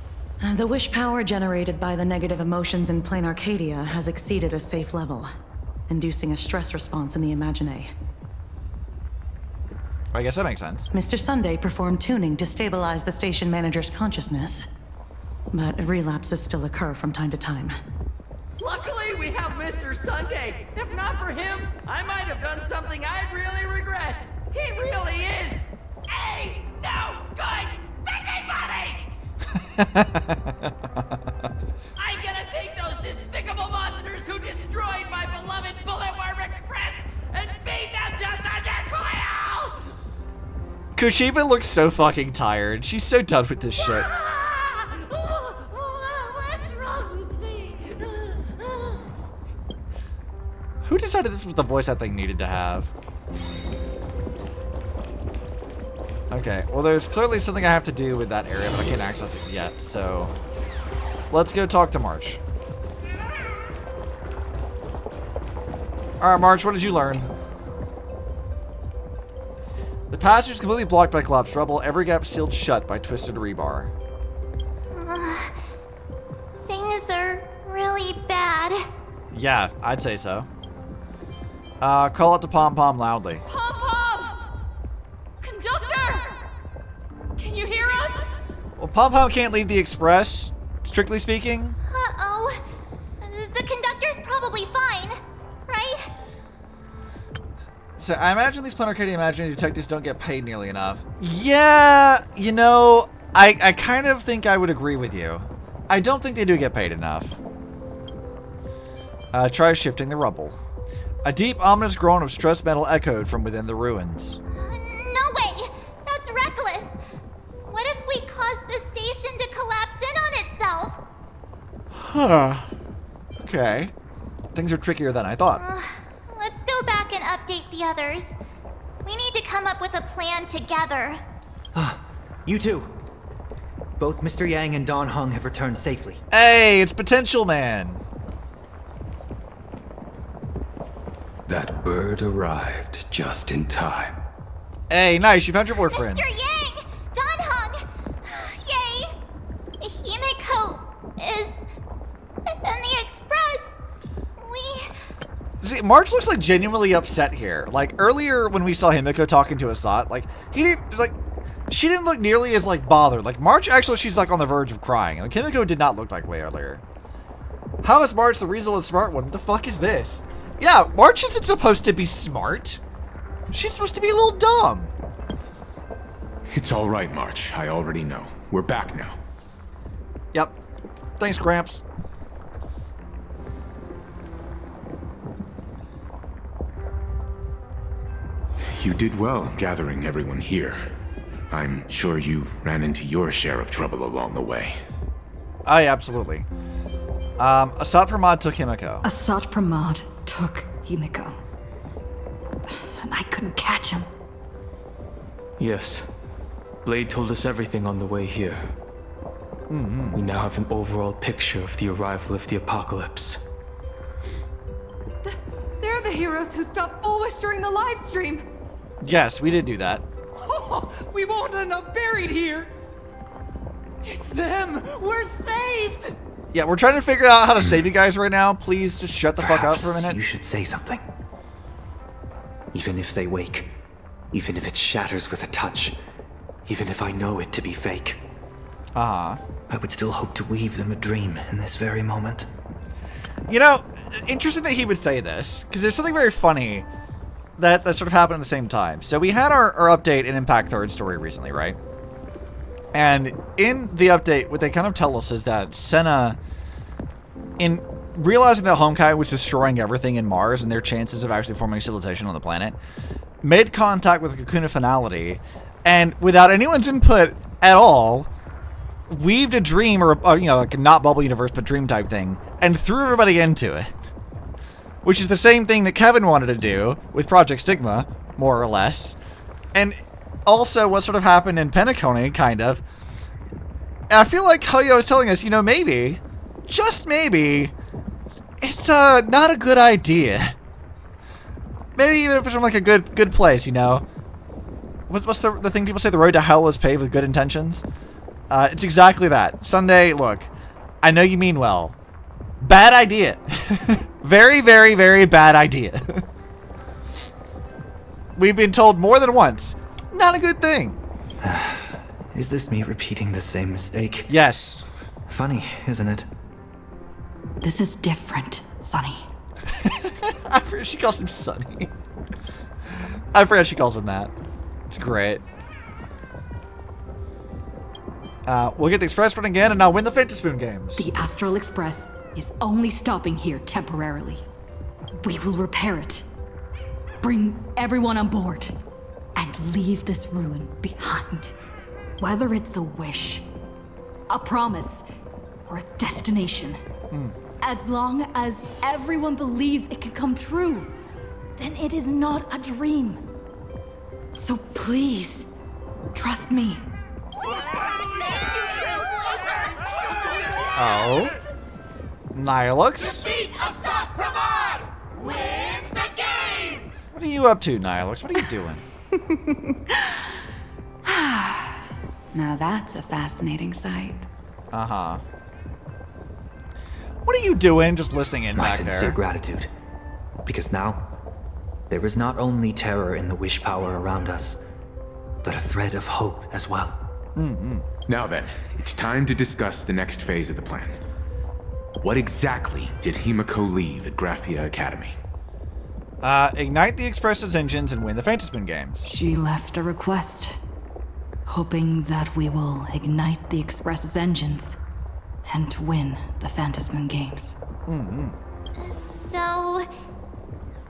The wish power generated by the negative emotions in Planarcadia has exceeded a safe level, inducing a stress response in the Imagine. I guess that makes sense. Mr. Sunday performed tuning to stabilize the station manager's consciousness, but relapses still occur from time to time. Luckily, we have Mr. Sunday. If not for him, I might have done something I'd really regret. He really is a no good busybody! I'm gonna Kushiba looks so fucking tired. She's so done with this shit. What's wrong with me? Who decided this was the voice that thing needed to have? Okay, well there's clearly something I have to do with that area, but I can't access it yet, so... Let's go talk to March. Alright, March, what did you learn? The passage is completely blocked by collapsed rubble, every gap sealed shut by twisted rebar. Things are really bad. Yeah, I'd say so. Call out to Pom Pom loudly. Pom Pom! Conductor! Can you hear us? Well, Pom Pom can't leave the express, strictly speaking. Uh-oh. The conductor's probably fine, right? So I imagine these Planarcadia imaginary detectives don't get paid nearly enough. Yeah, you know, I kind of think I would agree with you. I don't think they do get paid enough. Try shifting the rubble. A deep, ominous groan of stress metal echoed from within the ruins. No way! That's reckless! What if we cause the station to collapse in on itself? Huh. Okay. Things are trickier than I thought. Let's go back and update the others. We need to come up with a plan together. You two. Both Mr. Yang and Don Hung have returned safely. Hey, it's Potential Man. That bird arrived just in time. Hey, nice, you found your boyfriend. Mr. Yang! Don Hung! Yay! Himeko is in the express. See, March looks like genuinely upset here. Like, earlier when we saw Himeko talking to Asat, like, he didn't, like, she didn't look nearly as, like, bothered. Like, March, actually, she's, like, on the verge of crying. Like, Himeko did not look like way earlier. How is March the reasonable smart one? What the fuck is this? Yeah, March isn't supposed to be smart. She's supposed to be a little dumb. It's all right, March. I already know. We're back now. Yep. Thanks, Gramps. You did well gathering everyone here. I'm sure you ran into your share of trouble along the way. Aye, absolutely. Asat Pramod took Himeko. Asat Pramod took Himeko. And I couldn't catch him. Yes. Blade told us everything on the way here. We now have an overall picture of the arrival of the apocalypse. They're the heroes who stopped Bulwish during the live stream. Yes, we did do that. Oh, we won't end up buried here! It's them! We're saved! Yeah, we're trying to figure out how to save you guys right now. Please just shut the fuck up for a minute. You should say something. Even if they wake, even if it shatters with a touch, even if I know it to be fake. I would still hope to weave them a dream in this very moment. You know, interesting that he would say this, because there's something very funny that sort of happened at the same time. So we had our update in Impact 3rd story recently, right? And in the update, what they kind of tell us is that Senna, in realizing that Honkai was destroying everything in Mars and their chances of actually forming civilization on the planet, made contact with Kakuna Finality, and without anyone's input at all, weaved a dream, or you know, like a not bubble universe, but dream type thing, and threw everybody into it. Which is the same thing that Kevin wanted to do with Project Stigma, more or less. And also what sort of happened in Penacony, kind of. And I feel like Helio was telling us, you know, maybe, just maybe, it's not a good idea. Maybe even if it's from like a good place, you know. What's the thing people say, the road to hell is paved with good intentions? It's exactly that. Sunday, look, I know you mean well. Bad idea. Very, very, very bad idea. We've been told more than once. Not a good thing. Is this me repeating the same mistake? Yes. Funny, isn't it? This is different, Sonny. I forget she calls him Sonny. I forgot she calls him that. It's great. We'll get the Express run again, and I'll win the Fantaspoon games. The Astral Express is only stopping here temporarily. We will repair it, bring everyone on board, and leave this ruin behind. Whether it's a wish, a promise, or a destination. As long as everyone believes it can come true, then it is not a dream. So please, trust me. Oh. Nihilux? Defeat Assault Pramod! Win the games! What are you up to, Nihilux? What are you doing? Now that's a fascinating sight. Uh-huh. What are you doing just listening in My back sincere there? gratitude. Because now, there is not only terror in the wish power around us, but a thread of hope as well. Now then, it's time to discuss the next phase of the plan. What exactly did Himeko leave at Graphia Academy? Ignite the Express's engines and win the Phantasm games. She left a request, hoping that we will ignite the Express's engines and win the Phantasm games. So,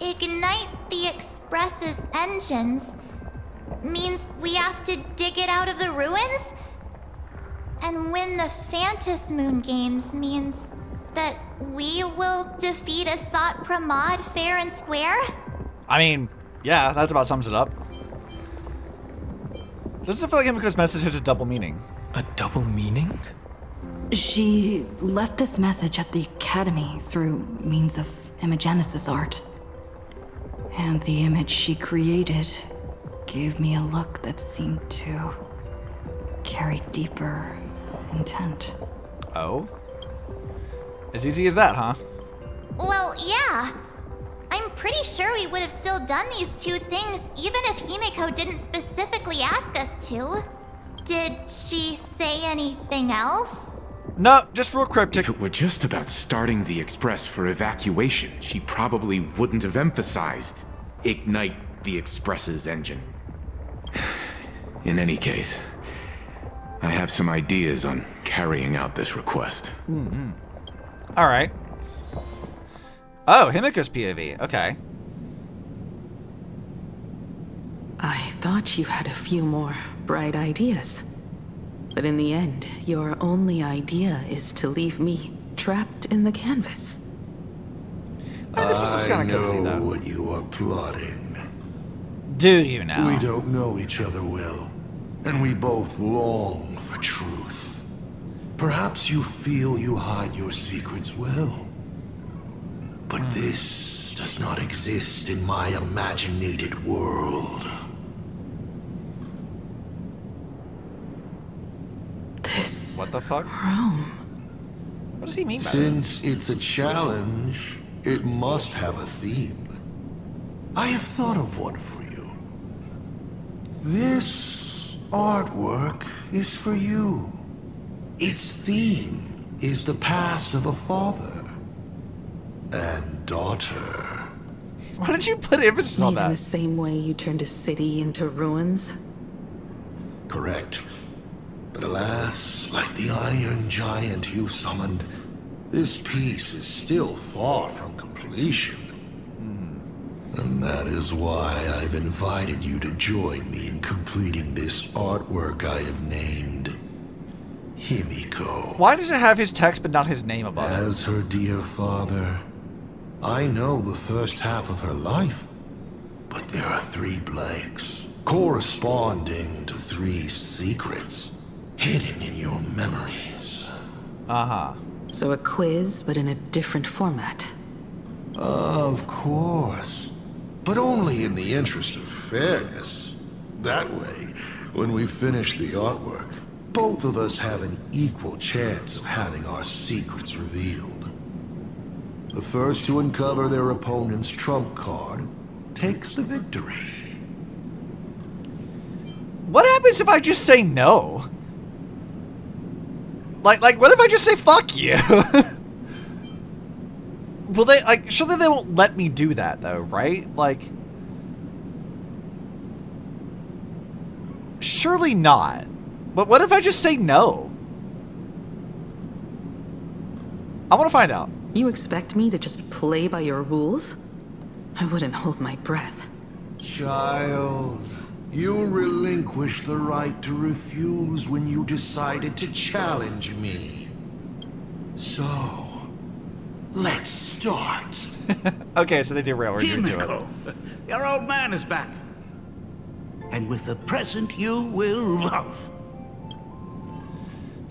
ignite the Express's engines means we have to dig it out of the ruins? And win the Phantasm games means that we will defeat Asat Pramod fair and square? I mean, yeah, that about sums it up. Doesn't feel like Himiko's message had a double meaning. A double meaning? She left this message at the Academy through means of imagenesis art. And the image she created gave me a look that seemed to carry deeper intent. Oh? As easy as that, huh? Well, yeah. I'm pretty sure we would have still done these two things even if Himeko didn't specifically ask us to. Did she say anything else? No, just real cryptic. If it were just about starting the Express for evacuation, she probably wouldn't have emphasized ignite the Express's engine. In any case, I have some ideas on carrying out this request. Alright. Oh, Himiko's POV. Okay. I thought you had a few more bright ideas. But in the end, your only idea is to leave me trapped in the canvas. This was kind of cozy, I know though. what you are plotting. Do you now? We don't know each other well, and we both long for truth. Perhaps you feel you hide your secrets well. But this does not exist in my imaginated world. This... What the fuck? Rome. What does he mean by that? Since it's a challenge, it must have a theme. I have thought of one for you. This artwork is for you. Its theme is the past of a father and daughter. Why did you put emphasis on Made in that? the same way you turned a city into ruins? Correct. But alas, like the iron giant you summoned, this piece is still far from completion. And that is why I've invited you to join me in completing this artwork I have named Himeko. Why does it have his text but not his name above it? As her dear father, I know the first half of her life, but there are 3 blanks corresponding to 3 secrets hidden in your memories. Uh-huh. So a quiz, but in a different format. Of course. But only in the interest of fairness. That way, when we finish the artwork, both of us have an equal chance of having our secrets revealed. The first to uncover their opponent's trump card takes the victory. What happens if I just say no? Like, what if I just say fuck you? Will they, like, surely they won't let me do that, though, right? Like, surely not. But what if I just say no? I want to find out. You expect me to just play by your rules? I wouldn't hold my breath. Child, You relinquished the right to refuse when you decided to challenge me. So, let's start. Okay, so they derailed you into it. Himeko, your old man is back. And with a present you will love.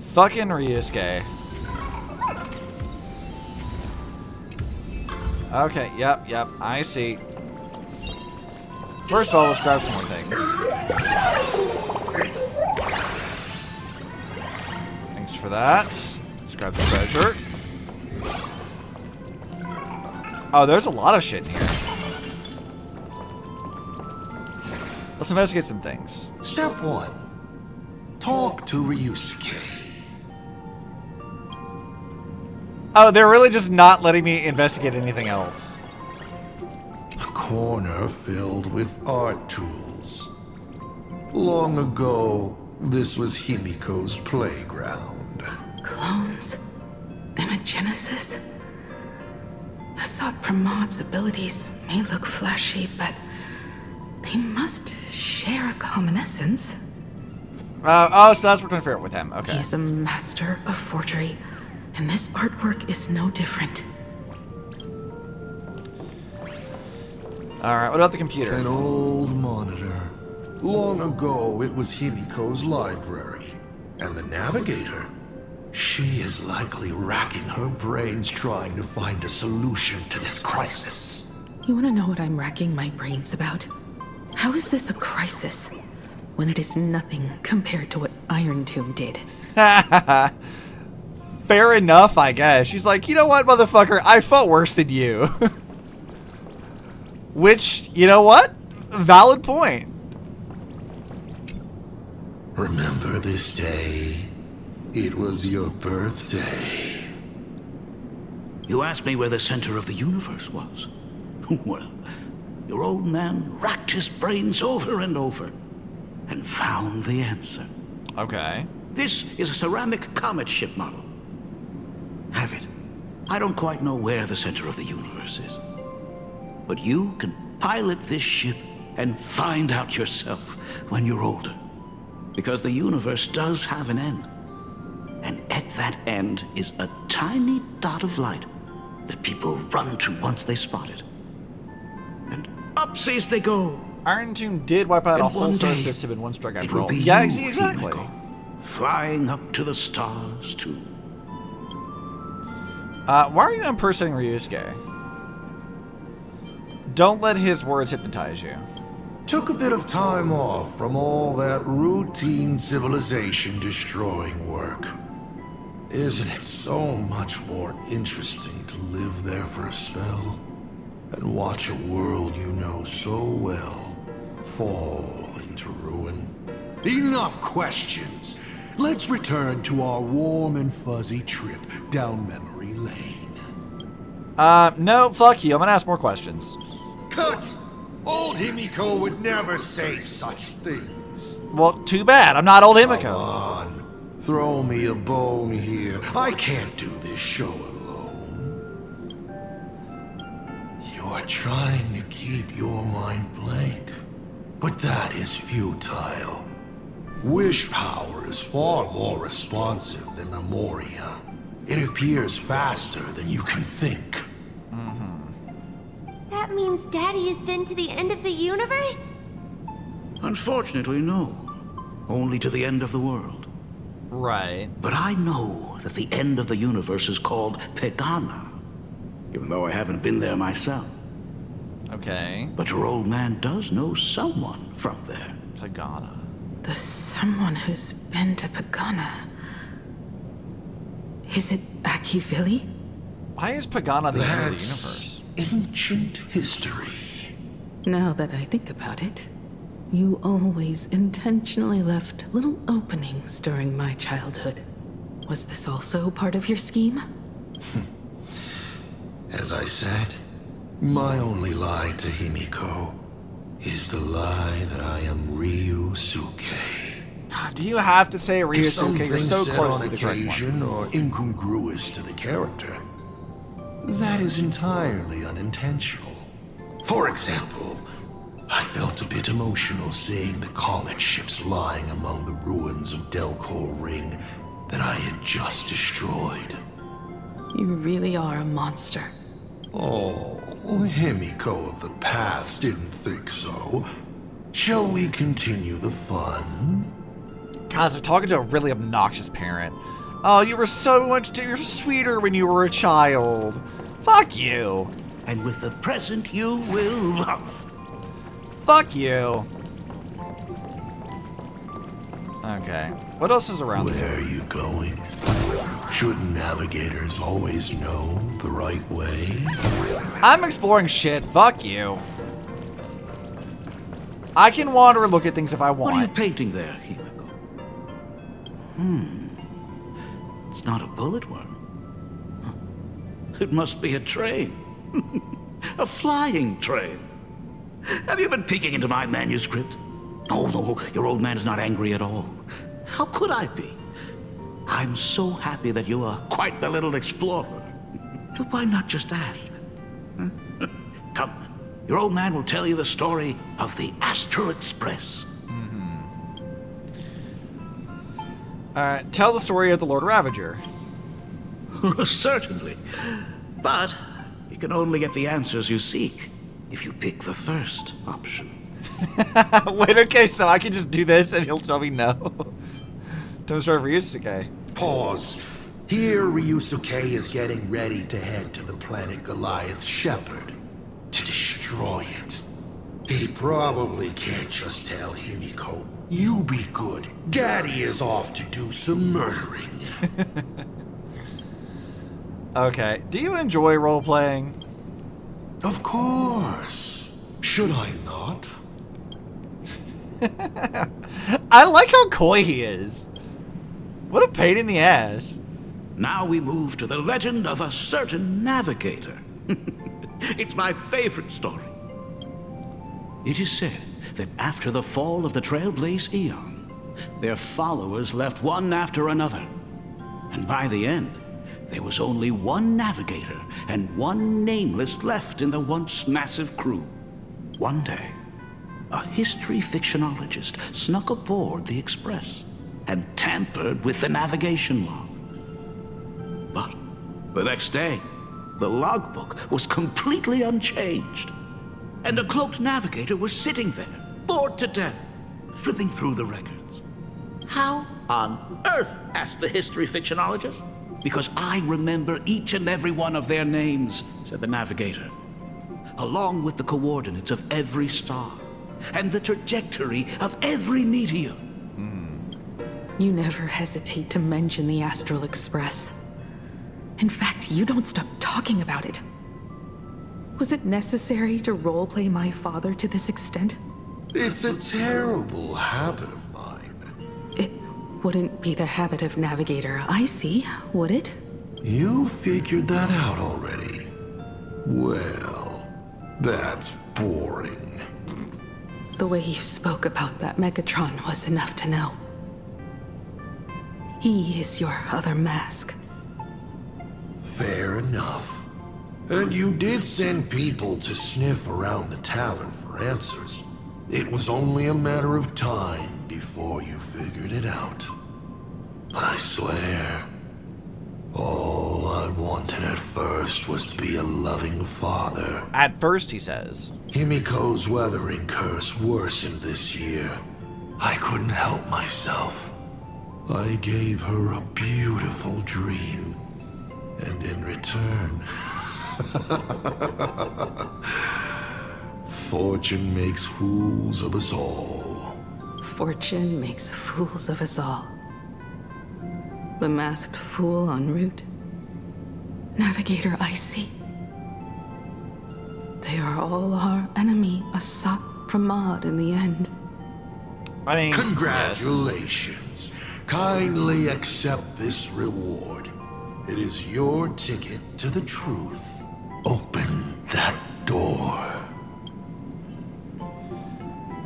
Fucking Ryusuke. Okay, yep, I see. First of all, let's grab some more things. Thanks for that. Let's grab the treasure. Oh, there's a lot of shit in here. Let's investigate some things. Step 1. Talk to Ryusuke. Oh, they're really just not letting me investigate anything else. A corner filled with art tools. Long ago, this was Himeko's playground. Clones? Imagenesis? Assault Pramod's abilities may look flashy, but they must share a common essence. Oh, so that's what we're trying to figure out with him. Okay. He is a master of forgery, and this artwork is no different. Alright, what about the computer? An old monitor. Long ago, it was Himeko's library. And the navigator? She is likely racking her brains trying to find a solution to this crisis. You want to know what I'm racking my brains about? How is this a crisis when it is nothing compared to what Iron Tomb did? Fair enough, I guess. She's like, you know what, motherfucker? I fought worse than you. Which, you know what? Valid point. Remember this day? It was your birthday. You asked me where the center of the universe was. Well, your old man racked his brains over and over and found the answer. Okay. This is a ceramic comet ship model. Have it. I don't quite know where the center of the universe is. But you can pilot this ship and find out yourself when you're older. Because the universe does have an end. And at that end is a tiny dot of light that people run to once they spot it. And upsies they go. Iron Tomb did wipe out a whole star system in one strike I rolled. Yeah, I see exactly. Flying up to the stars, too. Why are you impersonating Ryusuke? Don't let his words hypnotize you. Took a bit of time off from all that routine civilization-destroying work. Isn't it so much more interesting to live there for a spell and watch a world you know so well fall into ruin? Enough questions. Let's return to our warm and fuzzy trip down memory lane. No, fuck you. I'm gonna ask more questions. Cut! Old Himeko would never say such things. Well, too bad. I'm not old Himeko. Come on. Throw me a bone here. I can't do this show alone. You're trying to keep your mind blank, but that is futile. Wish power is far more responsive than memoria. It appears faster than you can think. That means Daddy has been to the end of the universe? Unfortunately, no. Only to the end of the world. Right. But I know that the end of the universe is called Pagana, even though I haven't been there myself. Okay. But your old man does know someone from there. Pagana. The someone who's been to Pagana. Is it Akivili? Why is Pagana the end of the universe? Ancient history. Now that I think about it, you always intentionally left little openings during my childhood. Was this also part of your scheme? As I said, my only lie to Himeko is the lie that I am Ryusuke. Do you have to say Ryusuke? You're so close to the correct occasion one. or incongruous to the character. That is entirely unintentional. For example, I felt a bit emotional seeing the comet ships lying among the ruins of Delcor Ring that I had just destroyed. You really are a monster. Oh, Himeko of the past didn't think so. Shall we continue the fun? God, it's like talking to a really obnoxious parent. Oh, you were so much you're sweeter when you were a child. Fuck you. And with the present you will love. Fuck you. Okay. What else is around Where are you going? Shouldn't navigators always know the right way? I'm exploring shit. Fuck you. I can wander and look at things if I want. What are you painting there, Himeko? It's not a bullet worm. It must be a train. A flying train. Have you been peeking into my manuscript? Oh, no, your old man is not angry at all. How could I be? I'm so happy that you are quite the little explorer. Why not just ask? Come, your old man will tell you the story of the Astral Express. Tell the story of the Lord Ravager. Certainly. But you can only get the answers you seek if you pick the first option. Wait, okay, so I can just do this and he'll tell me no. Don't start for Yusuke. Pause. Here, Ryusuke is getting ready to head to the planet Goliath's Shepherd to destroy it. He probably can't just tell Himeko, "You be good. Daddy is off to do some murdering." Okay. Do you enjoy role-playing? Of course. Should I not? I like how coy he is. What a pain in the ass. Now we move to the legend of a certain navigator. It's my favorite story. It is said that after the fall of the Trailblaze Eon, their followers left one after another. And by the end, there was only one navigator and one nameless left in the once massive crew. One day, a history fictionologist snuck aboard the Express and tampered with the navigation log. But the next day, the logbook was completely unchanged. And a cloaked navigator was sitting there, bored to death, flipping through the records. How on earth? Asked the history fictionologist. Because I remember each and every one of their names, said the navigator, along with the coordinates of every star and the trajectory of every meteor. You never hesitate to mention the Astral Express. In fact, you don't stop talking about it. Was it necessary to roleplay my father to this extent? It's a terrible habit of mine. It wouldn't be the habit of Navigator Icy, would it? You figured that out already. Well, that's boring. The way you spoke about that Megatron was enough to know. He is your other mask. Fair enough. And you did send people to sniff around the tavern for answers. It was only a matter of time before you figured it out. But I swear, all I wanted at first was to be a loving father. At first, he says. Himeko's weathering curse worsened this year. I couldn't help myself. I gave her a beautiful dream. And in return, fortune makes fools of us all. Fortune makes fools of us all. The masked fool en route. Navigator Icy. They are all our enemy, Asat Pramod in the end. I mean, congratulations. Yes. Kindly accept this reward. It is your ticket to the truth. Open that door.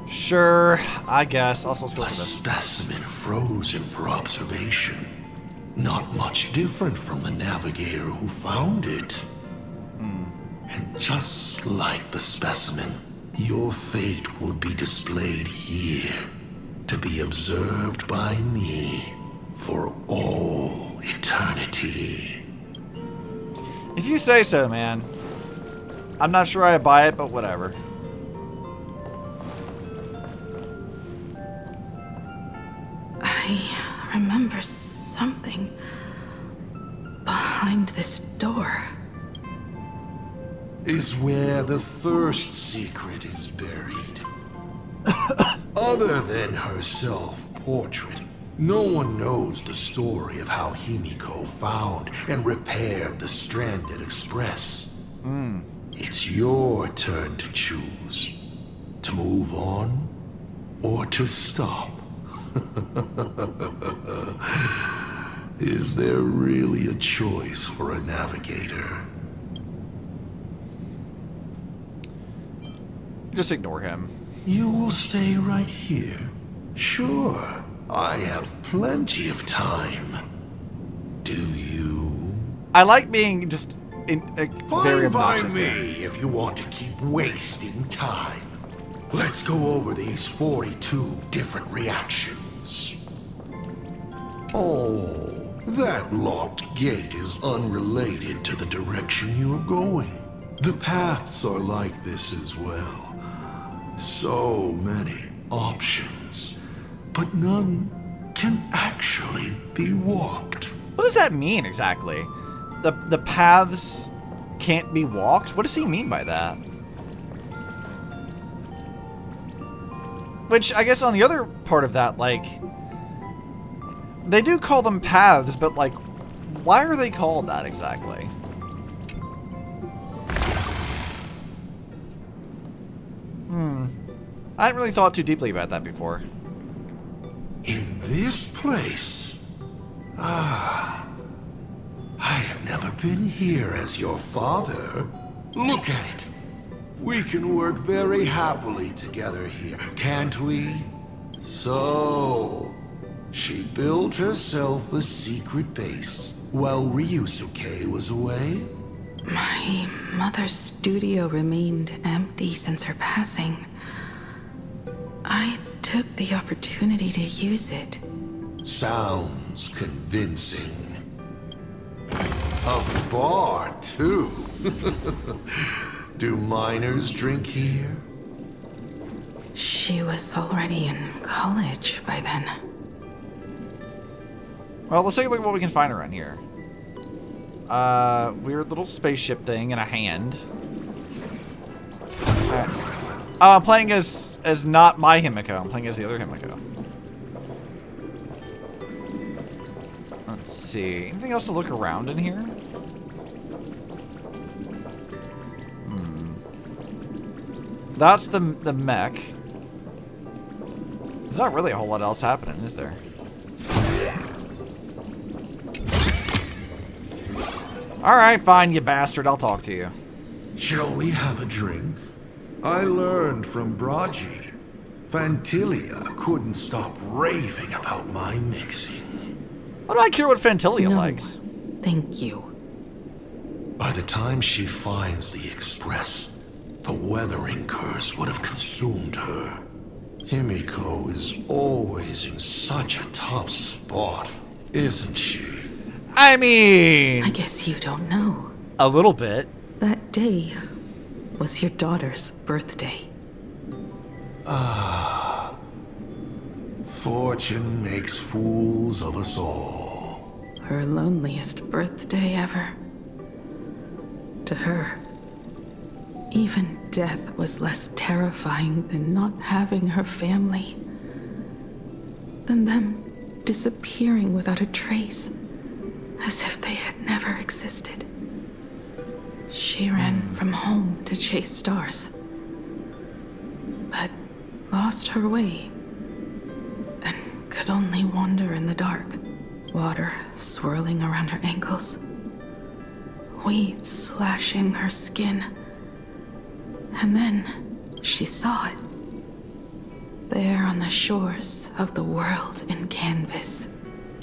Sure, I guess. Also, let's go a for this. Specimen frozen for observation. Not much different from the navigator who found it. And just like the specimen, Your fate will be displayed here, to be observed by me for all eternity. If you say so, man. I'm not sure I buy it, but whatever. I remember something behind this door. Is where the first secret is buried. Other than her self-portrait, no one knows the story of how Himeko found and repaired the stranded Express. It's your turn to choose. To move on, or to stop. Is there really a choice for a navigator? Just ignore him. You will stay right here. Sure, I have plenty of time. Do you? I like being just very Fine by obnoxious. me if you want to keep wasting time. Let's go over these 42 different reactions. Oh, that locked gate is unrelated to the direction you're going. The paths are like this as well. So many options, but none can actually be walked. What does that mean exactly? The paths can't be walked? What does he mean by that? Which, I guess on the other part of that, like, they do call them paths, but, like, why are they called that exactly? I hadn't really thought too deeply about that before. In this place? Ah. I have never been here as your father. Look at it. We can work very happily together here, can't we? So, she built herself a secret base while Ryusuke was away? My mother's studio remained empty since her passing. I took the opportunity to use it. Sounds convincing. A bar, too. Do minors drink here? She was already in college by then. Well, let's take a look at what we can find around here. Weird little spaceship thing and a hand. Alright. Oh, I'm playing as not my Himeko. I'm playing as the other Himeko. Let's see. Anything else to look around in here? That's the mech. There's not really a whole lot else happening, is there? Alright, fine, you bastard. I'll talk to you. Shall we have a drink? I learned from Braji. Fantilia couldn't stop raving about my mixing. Why do I care what Fantilia likes? Thank you. By the time she finds the Express, the weathering curse would have consumed her. Himeko is always in such a tough spot, isn't she? I mean... I guess you don't know. A little bit. That day was your daughter's birthday. Ah. Fortune makes fools of us all. Her loneliest birthday ever. To her, even death was less terrifying than not having her family. Than them disappearing without a trace, as if they had never existed. She ran from home to chase stars, but lost her way, and could only wander in the dark. Water swirling around her ankles, weeds slashing her skin. And then she saw it. There on the shores of the world in canvas.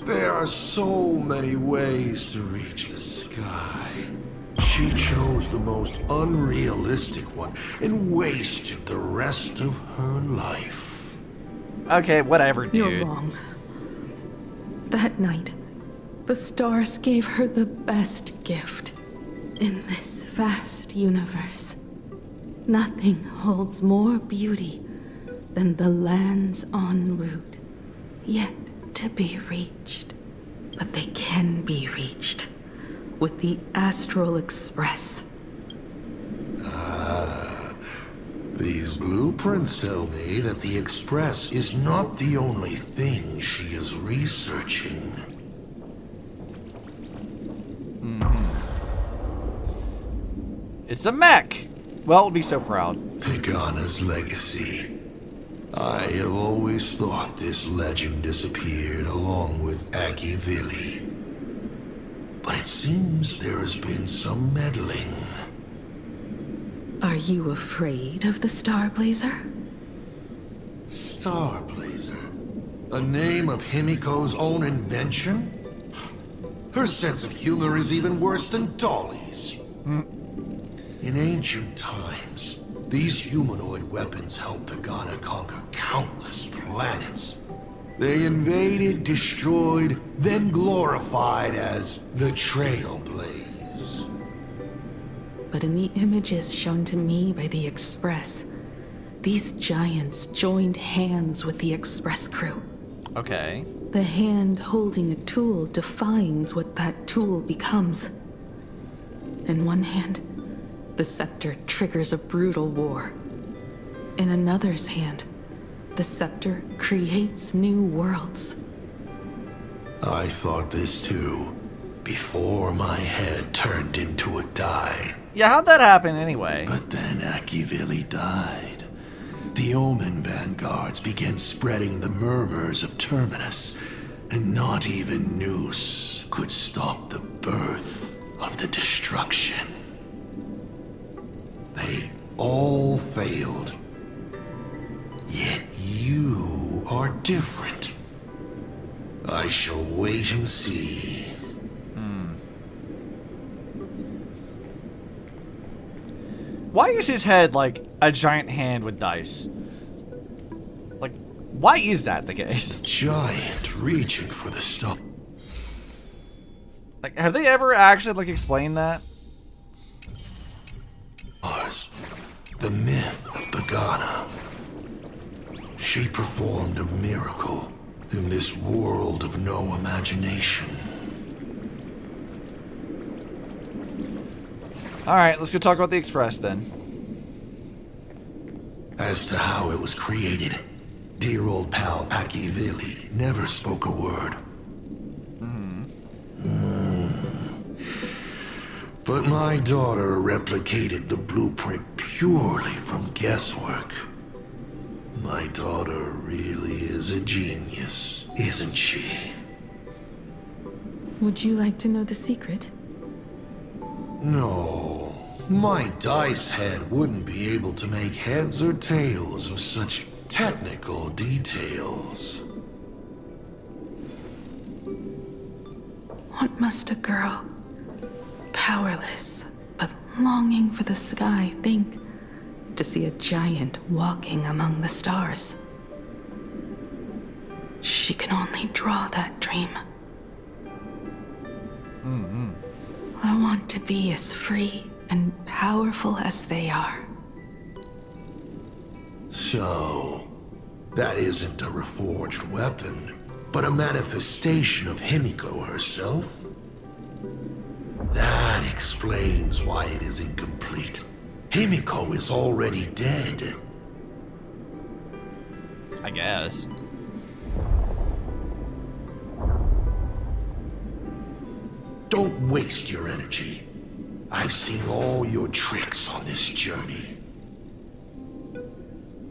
There are so many ways to reach the sky. She chose the most unrealistic one and wasted the rest of her life. Okay, whatever, dude. You're wrong. That night, the stars gave her the best gift. In this vast universe, nothing holds more beauty than the lands en route, yet to be reached. But they can be reached with the Astral Express. These blueprints tell me that the Express is not the only thing she is researching. It's a mech! Well, we'll be so proud. Pagana's legacy. I have always thought this legend disappeared along with Akivili. But it seems there has been some meddling. Are you afraid of the Starblazer? Starblazer? A name of Himeko's own invention? Her sense of humor is even worse than Dolly's. In ancient times, these humanoid weapons helped Pagana conquer countless planets. They invaded, destroyed, then glorified as the Trailblaze. But in the images shown to me by the Express, these giants joined hands with the Express crew. Okay. The hand holding a tool defines what that tool becomes. In one hand, the scepter triggers a brutal war. In another's hand, the scepter creates new worlds. I thought this too, before my head turned into a die. Yeah, how'd that happen anyway? But then Akivili died. The Omen vanguards began spreading the murmurs of Terminus, and not even Noose could stop the birth of the destruction. They all failed. Yet you are different. I shall wait and see. Why is his head like a giant hand with dice? Like, why is that the case? Giant reaching for the star. Like, have they ever actually like explained that? The myth of Pagana. She performed a miracle in this world of no imagination. Alright, let's go talk about the Express then. As to how it was created, dear old pal Akivili never spoke a word. But my daughter replicated the blueprint purely from guesswork. My daughter really is a genius, isn't she? Would you like to know the secret? No, my dice head wouldn't be able to make heads or tails of such technical details. What must a girl, powerless but longing for the sky, think to see a giant walking among the stars? She can only draw that dream. I want to be as free and powerful as they are. So, that isn't a reforged weapon, but a manifestation of Himeko herself? That explains why it is incomplete. Himeko is already dead. I guess. Don't waste your energy. I've seen all your tricks on this journey.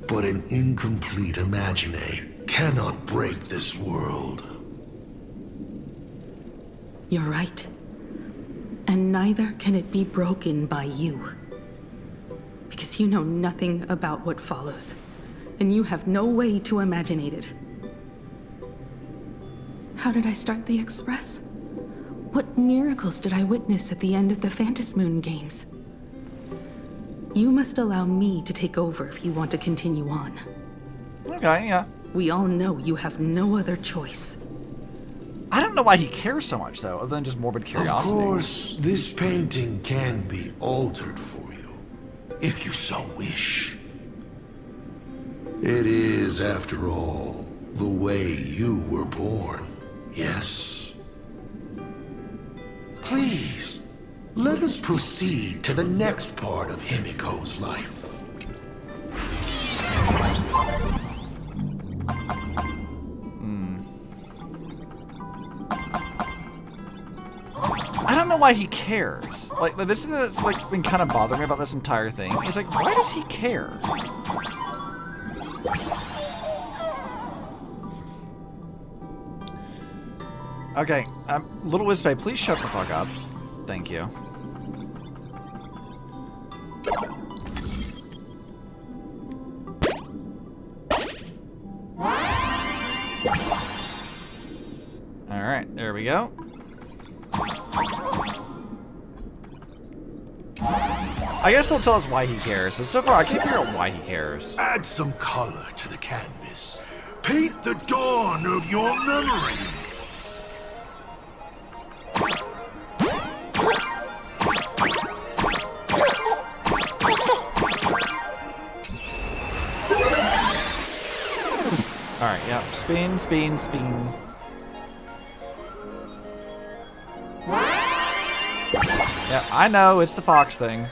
But an incomplete Imagine cannot break this world. You're right. And neither can it be broken by you. Because you know nothing about what follows. And you have no way to imagine it. How did I start the Express? What miracles did I witness at the end of the Phantom Moon games? You must allow me to take over if you want to continue on. Okay, yeah. We all know you have no other choice. I don't know why he cares so much, though, other than just morbid curiosity. Of course, this painting can be altered for you, if you so wish. It is, after all, the way you were born, yes? Please, let us proceed to the next part of Himeko's life. I don't know why he cares. Like, this is that's like been kind of bothering me about this entire thing. He's like, why does he care? Okay, Little Wispe, please shut the fuck up. Thank you. Alright, there we go. I guess he'll tell us why he cares, but so far I can't figure out why he cares. Add some color to the canvas. Paint the dawn of your memories. Alright, yeah. Spin, spin, spin. Yeah, I know, it's the fox thing.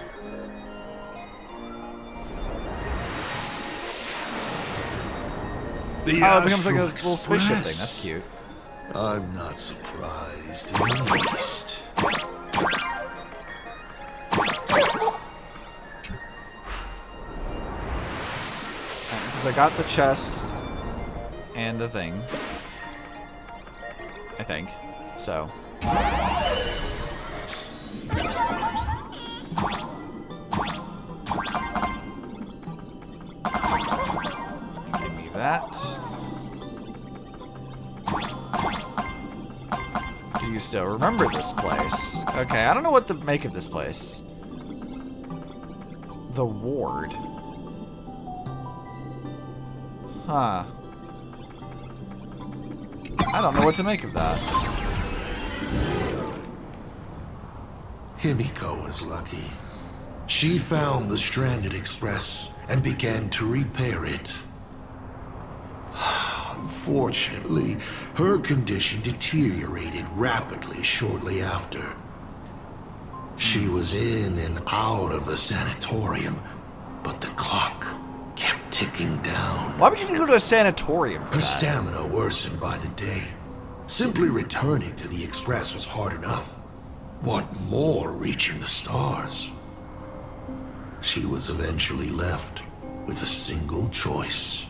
The oh, it becomes like a Astral little spaceship thing. Express. That's cute. I'm not surprised in the least. Alright, since I got the chest and the thing. I think. So. Give me that. Do you still remember this place? Okay, I don't know what to make of this place. The ward. Huh. I don't know what to make of that. Himeko was lucky. She found the stranded express and began to repair it. Unfortunately, her condition deteriorated rapidly shortly after. She was in and out of the sanatorium, but the clock kept ticking down. Why would you need to go to a sanatorium for Her that? stamina worsened by the day. Simply returning to the express was hard enough. What more reaching the stars? She was eventually left with a single choice.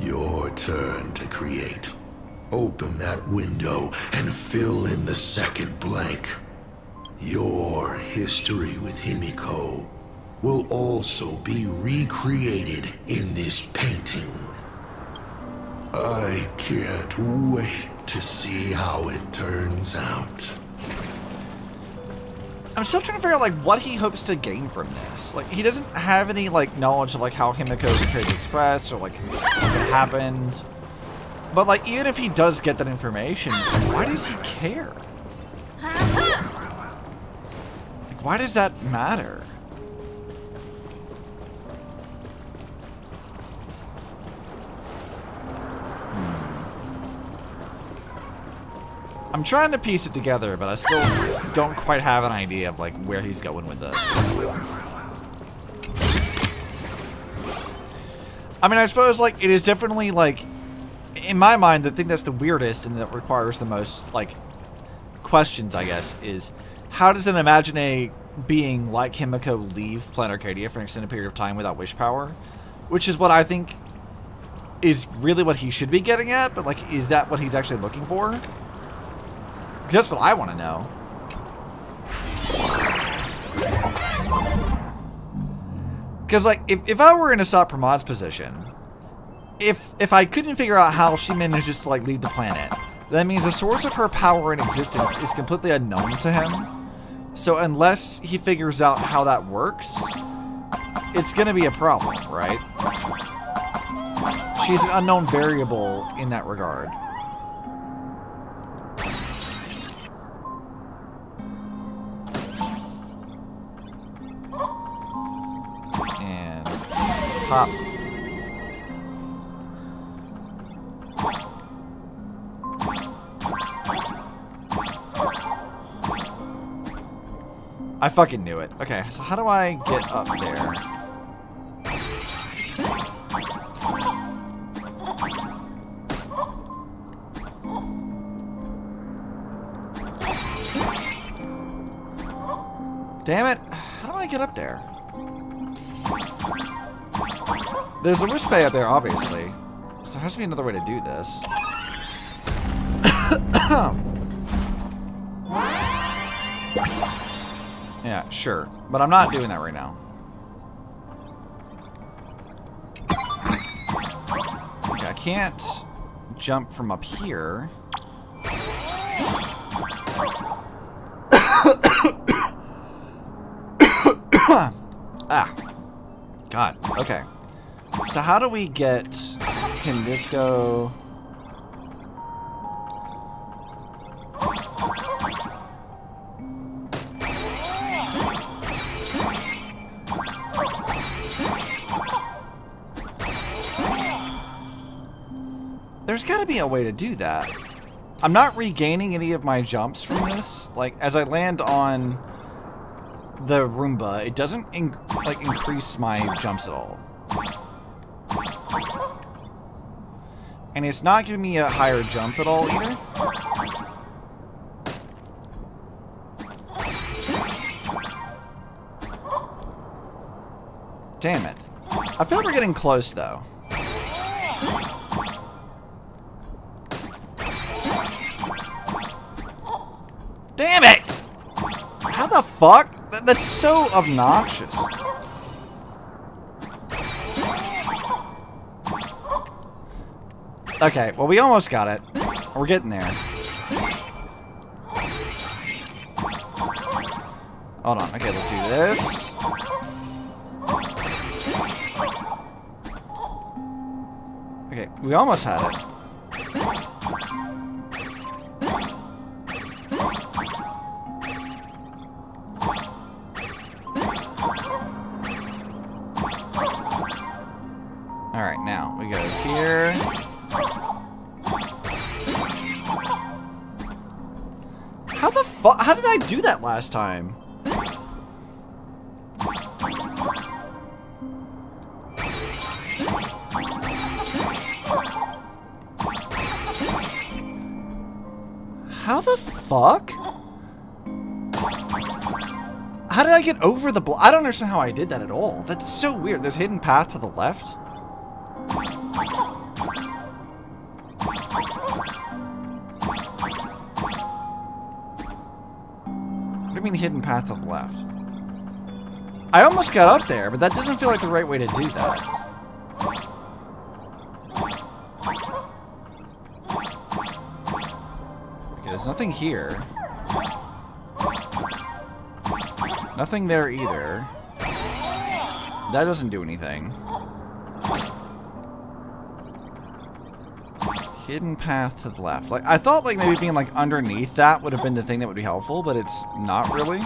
Your turn to create. Open that window and fill in the second blank. Your history with Himeko will also be recreated in this painting. I can't wait to see how it turns out. I'm still trying to figure out like what he hopes to gain from this. Like he doesn't have any like knowledge of like how Himeko repaired the express or like what happened. But like even if he does get that information, why does he care? Like why does that matter? I'm trying to piece it together, but I still don't quite have an idea of like where he's going with this. I mean, I suppose like it is definitely like, in my mind, the thing that's the weirdest and that requires the most like questions, I guess, is how does an Imagine being like Himeko leave Planarcadia for an extended period of time without wish power? Which is what I think is really what he should be getting at, but like, is that what he's actually looking for? That's what I want to know. Because, like, if I were in Asat Pramad's position, if I couldn't figure out how she manages to, like, leave the planet, that means the source of her power and existence is completely unknown to him. So unless he figures out how that works, it's gonna be a problem, right? She's an unknown variable in that regard. And pop. I fucking knew it. Okay, so how do I get up there? Damn it. How do I get up there? There's a Wispe up there, obviously. So there has to be another way to do this. Yeah, sure. But I'm not doing that right now. Okay, I can't jump from up here. Ah. God. Okay. So how do we get... Can this go... There's gotta be a way to do that. I'm not regaining any of my jumps from this. Like, as I land on the Roomba, it doesn't increase my jumps at all. And it's not giving me a higher jump at all either. Damn it. I feel like we're getting close though. Damn it! How the fuck? That's so obnoxious. Okay, well, we almost got it. We're getting there. Hold on. Okay, let's do this. Okay, we almost had it. Alright, now we go here. How the fuck? How did I do that last time? How the fuck? How did I get over the I don't understand how I did that at all. That's so weird. There's a hidden path to the left. What do you mean hidden path to the left? I almost got up there, but that doesn't feel like the right way to do that. Okay, there's nothing here. Nothing there either. That doesn't do anything. Hidden path to the left. Like, I thought like maybe being like underneath that would have been the thing that would be helpful, but it's not really.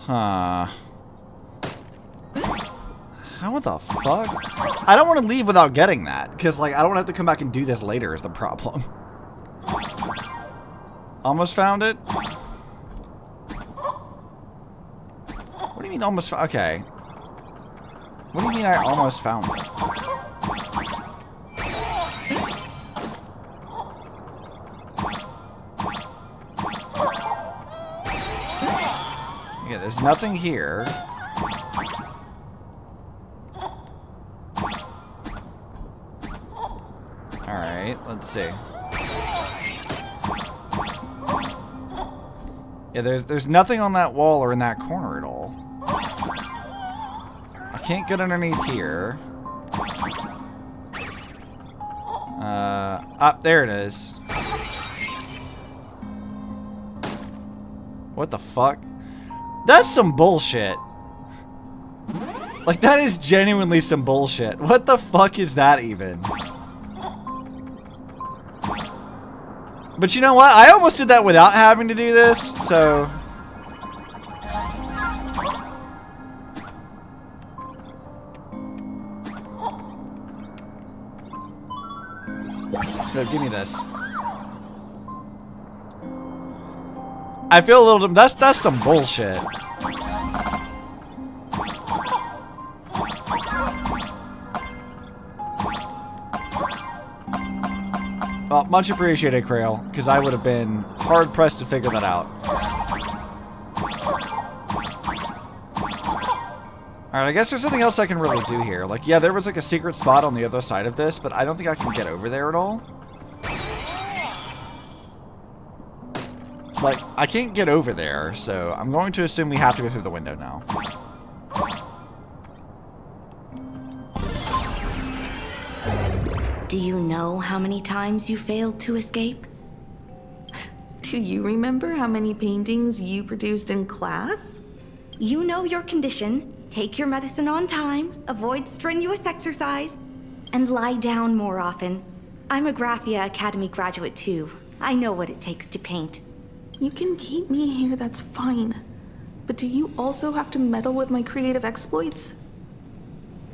Huh. How the fuck? I don't want to leave without getting that, because like I don't want to have to come back and do this later is the problem. Almost found it? What do you mean almost found? Okay. What do you mean I almost found it? Yeah, there's nothing here. Alright, let's see. Yeah, there's nothing on that wall or in that corner at all. I can't get underneath here. Up there it is. What the fuck? That's some bullshit. Like, that is genuinely some bullshit. What the fuck is that even? But you know what? I almost did that without having to do this, so... No, give me this. I feel a little... That's some bullshit. Well, much appreciated, Krail, because I would have been hard-pressed to figure that out. Alright, I guess there's something else I can really do here. Like, yeah, there was like a secret spot on the other side of this, but I don't think I can get over there at all. It's like, I can't get over there, so I'm going to assume we have to go through the window now. Do you know how many times you failed to escape? Do you remember how many paintings you produced in class? You know your condition. Take your medicine on time, avoid strenuous exercise, and lie down more often. I'm a Graphia Academy graduate too. I know what it takes to paint. You can keep me here, that's fine. But do you also have to meddle with my creative exploits?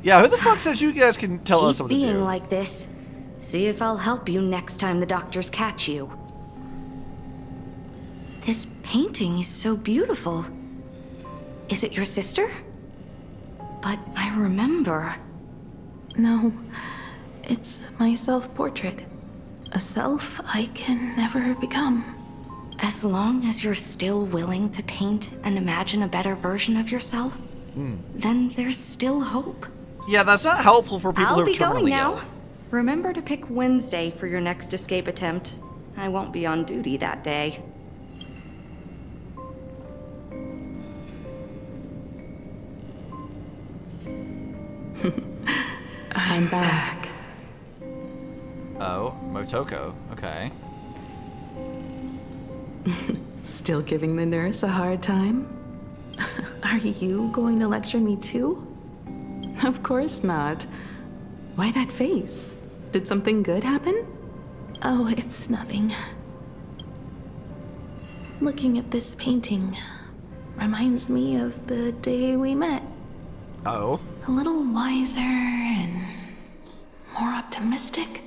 Yeah, who the fuck says you guys can tell us Keep what to do? being like this. See if I'll help you next time the doctors catch you. This painting is so beautiful. Is it your sister? But I remember. No, it's my self-portrait. A self I can never become. As long as you're still willing to paint and imagine a better version of yourself, then there's still hope. Yeah, that's not helpful for people who I'll are be going terminally now. ill. Remember to pick Wednesday for your next escape attempt. I won't be on duty that day. I'm back. Oh, Motoko. Okay. Still giving the nurse a hard time? Are you going to lecture me too? Of course not. Why that face? Did something good happen? Oh, it's nothing. Looking at this painting reminds me of the day we met. Oh. A little wiser and more optimistic.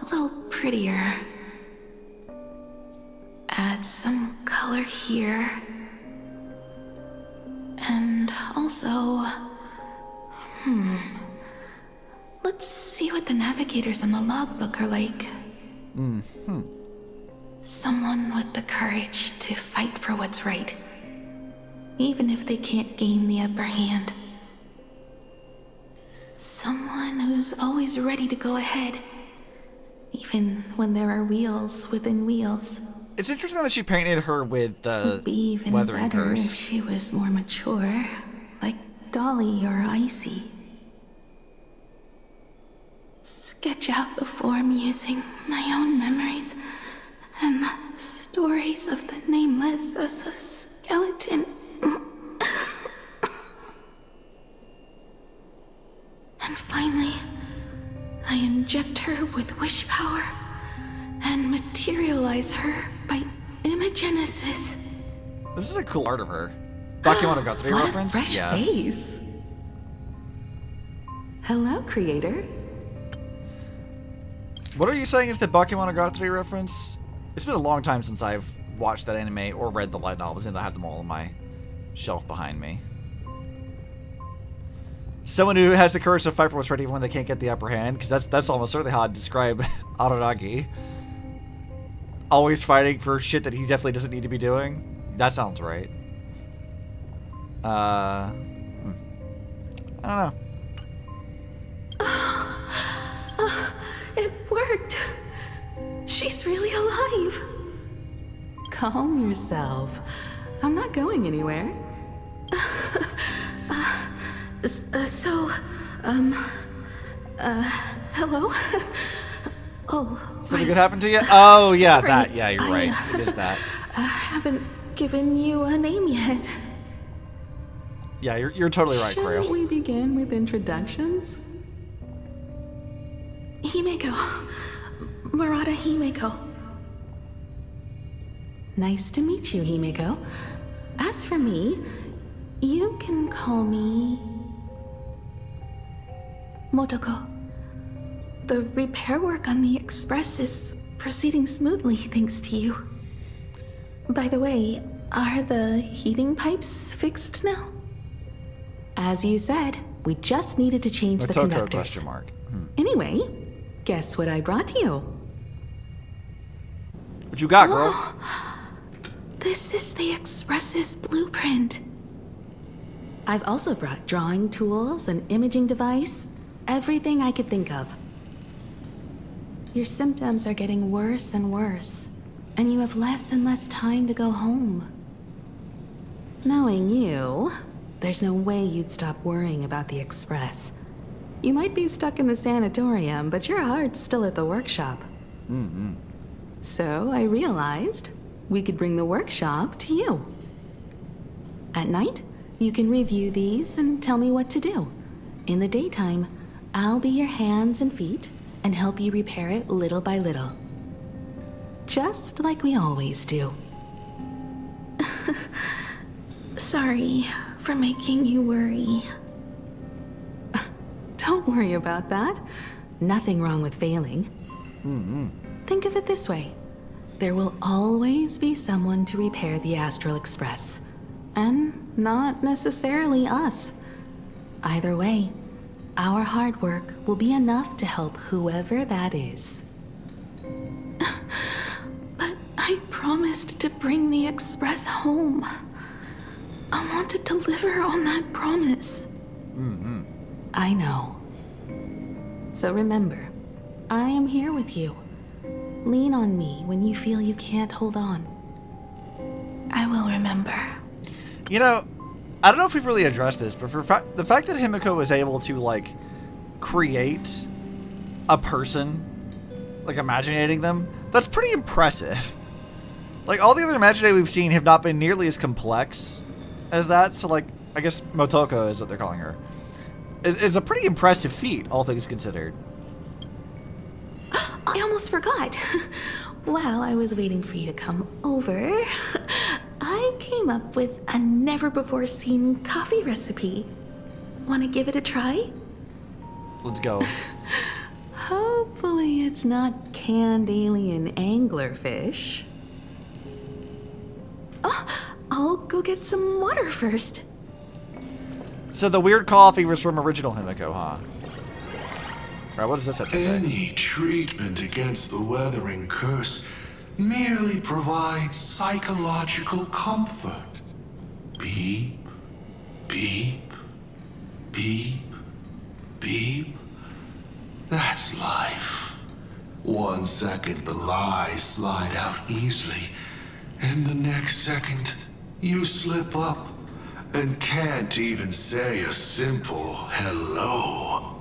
A little prettier. Add some color here. And also... Let's see what the navigators on the logbook are like. Someone with the courage to fight for what's right. Even if they can't gain the upper hand. Someone who's always ready to go ahead. Even when there are wheels within wheels. It's interesting that she painted her with the It'd be even weathering better curse. if she was more mature. Like Dolly or Icy. Sketch out the form using my own memories and the stories of the nameless as a skeleton. And finally, I inject her with wish power and materialize her by imagenesis. This is a cool art of her. Bakemonogatari What reference? a fresh face. Hello, creator. What are you saying is the Bakemonogatari reference? It's been a long time since I've watched that anime or read the light novels, and I have them all on my shelf behind me. Someone who has the courage to fight for what's right even when they can't get the upper hand, because that's almost certainly how I'd describe Araragi. Always fighting for shit that he definitely doesn't need to be doing. That sounds right. I don't know. It worked. She's really alive. Calm yourself. I'm not going anywhere. Hello? Oh, Something good happened to you? Oh, yeah, Sorry, that. Yeah, you're right. It is that. I haven't given you a name yet. Yeah, you're totally right, Shall Grail. we begin with introductions? Himeko. Murata Himeko. Nice to meet you, Himeko. As for me, you can call me Motoko. The repair work on the Express is proceeding smoothly thanks to you. By the way, are the heating pipes fixed now? As you said, we just needed to change the Motoko conductors. question mark. Anyway, guess what I brought you? What you got, girl? This is the Express's blueprint. I've also brought drawing tools, an imaging device, everything I could think of. Your symptoms are getting worse and worse, and you have less and less time to go home. Knowing you, there's no way you'd stop worrying about the Express. You might be stuck in the sanatorium, but your heart's still at the workshop. So I realized we could bring the workshop to you. At night, you can review these and tell me what to do. In the daytime, I'll be your hands and feet and help you repair it little by little. Just like we always do. Sorry for making you worry. Don't worry about that. Nothing wrong with failing. Think of it this way. There will always be someone to repair the Astral Express. And not necessarily us. Either way, our hard work will be enough to help whoever that is. But I promised to bring the Express home. I want to deliver on that promise. I know. So remember, I am here with you. Lean on me when you feel you can't hold on. I will remember. You know, I don't know if we've really addressed this, but the fact that Himeko was able to, like, create a person, like, imaginating them, that's pretty impressive. Like, all the other Imaginae we've seen have not been nearly as complex as that, so, like, I guess Motoko is what they're calling her. It's a pretty impressive feat, all things considered. I almost forgot. While I was waiting for you to come over, I came up with a never-before-seen coffee recipe. Want to give it a try? Let's go. Hopefully it's not canned alien anglerfish. Oh, I'll go get some water first. So the weird coffee was from original Himeko, huh? Alright, what does this have to say? Any treatment against the weathering curse merely provides psychological comfort. Beep, beep, beep, beep. That's life. 1 second the lies slide out easily, and the next second you slip up and can't even say a simple hello.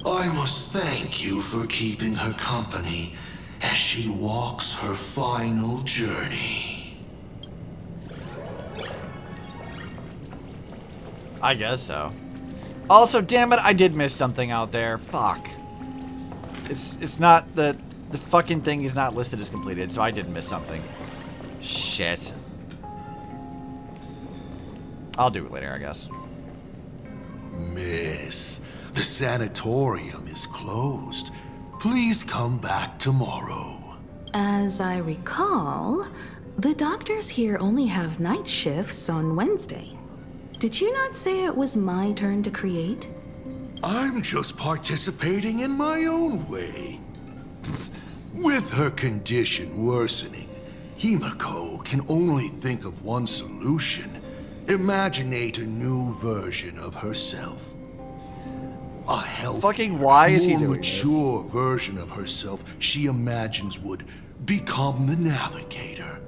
I must thank you for keeping her company as she walks her final journey. I guess so. Also, damn it, I did miss something out there. Fuck. It's not the fucking thing is not listed as completed, so I did miss something. Shit. I'll do it later, I guess. Miss, the sanatorium is closed. Please come back tomorrow. As I recall, the doctors here only have night shifts on Wednesday. Did you not say it was my turn to create? I'm just participating in my own way. With her condition worsening, Himeko can only think of one solution. Imaginate a new version of herself. A healthier, Fucking why is he more doing mature version of herself she imagines would become the navigator.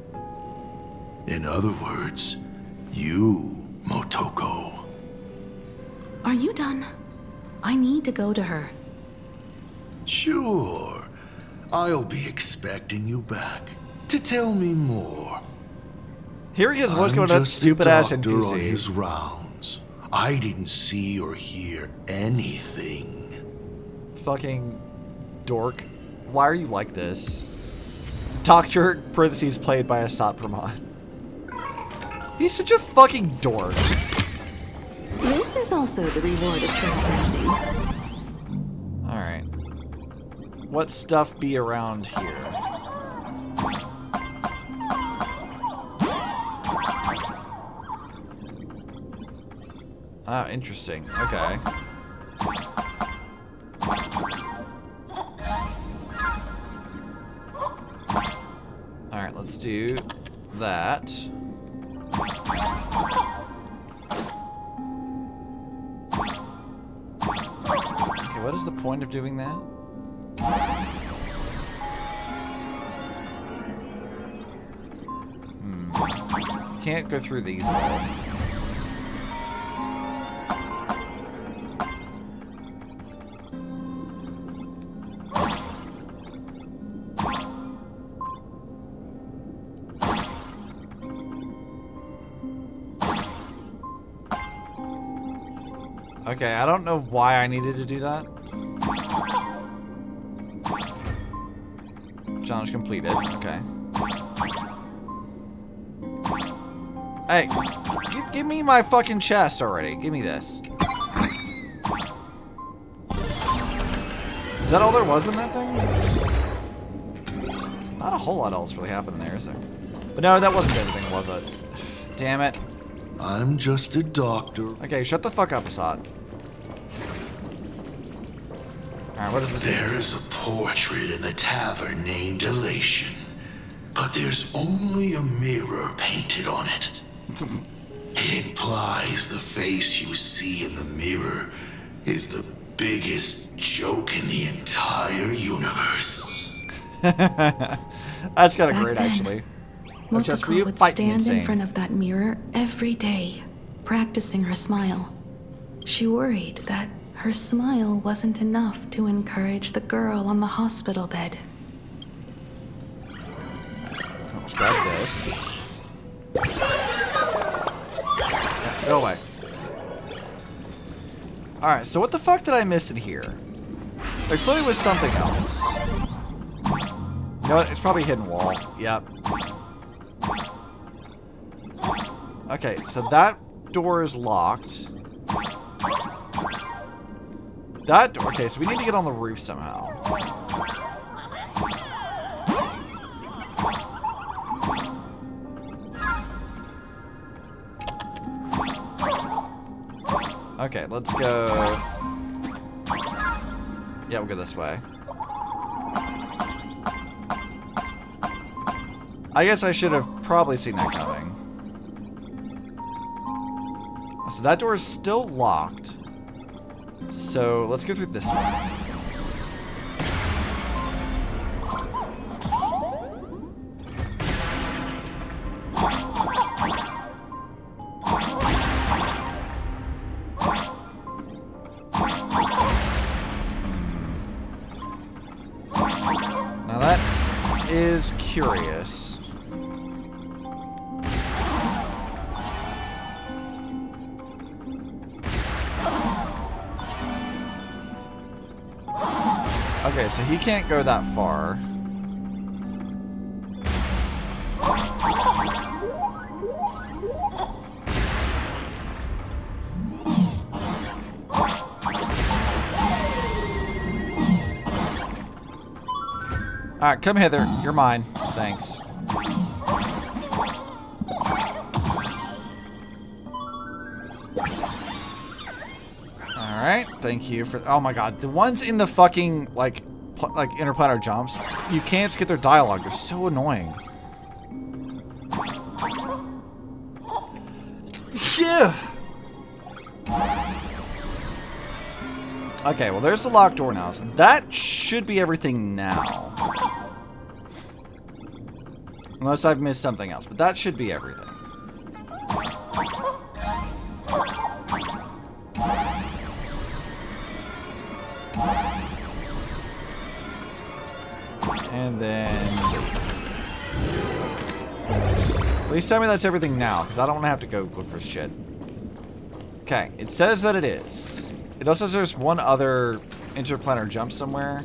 In other words, You, Motoko. Are you done? I need to go to her. Sure. I'll be expecting you back to tell me more. Here he is, what's going on that stupid-ass I'm just a doctor on NPC. his rounds. I didn't see or hear anything. Fucking dork. Why are you like this? Doctor, parentheses, played by Asat Pramod. He's such a fucking dork. This is also the reward of transparency. Alright. What stuff be around here? Ah, interesting. Okay. Alright, let's do that. Okay, what is the point of doing that? Can't go through these at all. Okay, I don't know why I needed to do that. Challenge completed. Okay. Hey, give me my fucking chest already. Give me this. Is that all there was in that thing? Not a whole lot else really happened there, is there? But no, that wasn't everything, was it? Damn it. I'm just a doctor. Okay, shut the fuck up, Assad. Alright, what is this? There is a portrait in the tavern named Elation, but there's only a mirror painted on it. It implies the face you see in the mirror is the biggest joke in the entire universe. That's kind of Back great, then, actually. No chest for you? Motoko would Fight me stand insane. in front of that mirror every day, practicing her smile. She worried that her smile wasn't enough to encourage the girl on the hospital bed. Let's grab this. Go away. Alright, so what the fuck did I miss in here? There clearly was something else. You know what? It's probably a hidden wall. Yep. Okay, so that door is locked. That door. Okay, so we need to get on the roof somehow. Okay, let's go. Yeah, we'll go this way. I guess I should have probably seen that coming. So that door is still locked. So let's go through this one. Now that is curious. Okay, so he can't go that far. Alright, come hither. You're mine. Thanks. Alright, thank you for... Oh my god, the ones in the fucking, like interplanar jumps, you can't skip their dialogue. They're so annoying. Yeah. Okay, well there's the locked door now, so that should be everything now. Unless I've missed something else, but that should be everything. And then... Please tell me that's everything now, because I don't want to have to go look for shit. Okay, it says that it is. It also says there's one other interplanar jump somewhere.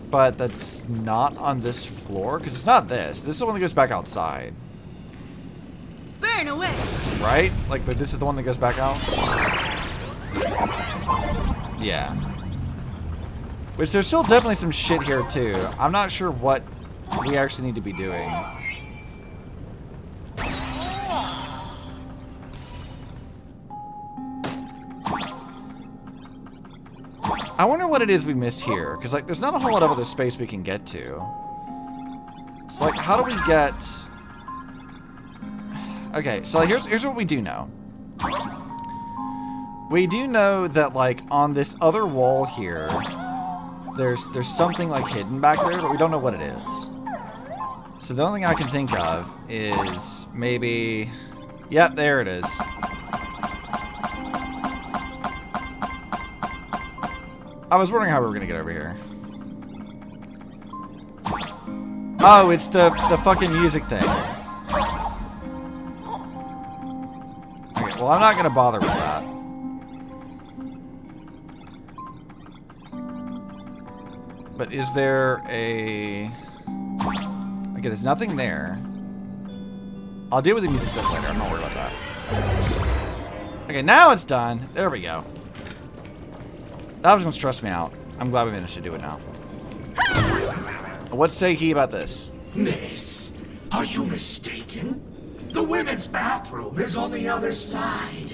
But that's not on this floor, because it's not this. This is the one that goes back outside. Burn away! Right? Like, this is the one that goes back out? Yeah. Which there's still definitely some shit here, too. I'm not sure what we actually need to be doing. I wonder what it is we missed here, because like there's not a whole lot of other space we can get to. So like, how do we get? Okay, so like, here's what we do know. We do know that like on this other wall here, there's something like hidden back there, but we don't know what it is. So the only thing I can think of is maybe, yep, there it is. I was wondering how we were gonna get over here. Oh, it's the fucking music thing. Okay, well I'm not gonna bother with that. But is there a... Okay, there's nothing there. I'll deal with the music stuff later, I'm not worried about that. Okay, now it's done. There we go. That was gonna stress me out. I'm glad we managed to do it now. What say he about this? Miss, are you mistaken? The women's bathroom is on the other side.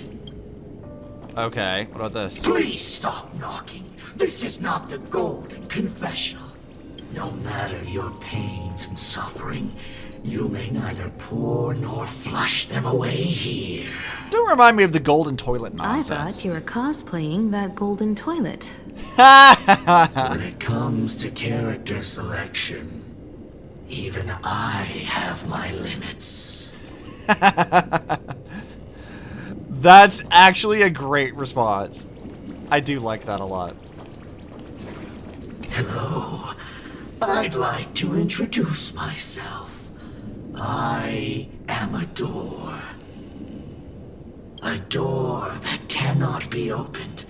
Okay, what about this? Please stop knocking. This is not the Golden Confessional. No matter your pains and suffering, you may neither pour nor flush them away here. Don't remind me of the golden toilet nonsense. I thought you were cosplaying that golden toilet. When it comes to character selection, even I have my limits. That's actually a great response. I do like that a lot. Hello. I'd like to introduce myself. I am a door. A door that cannot be opened,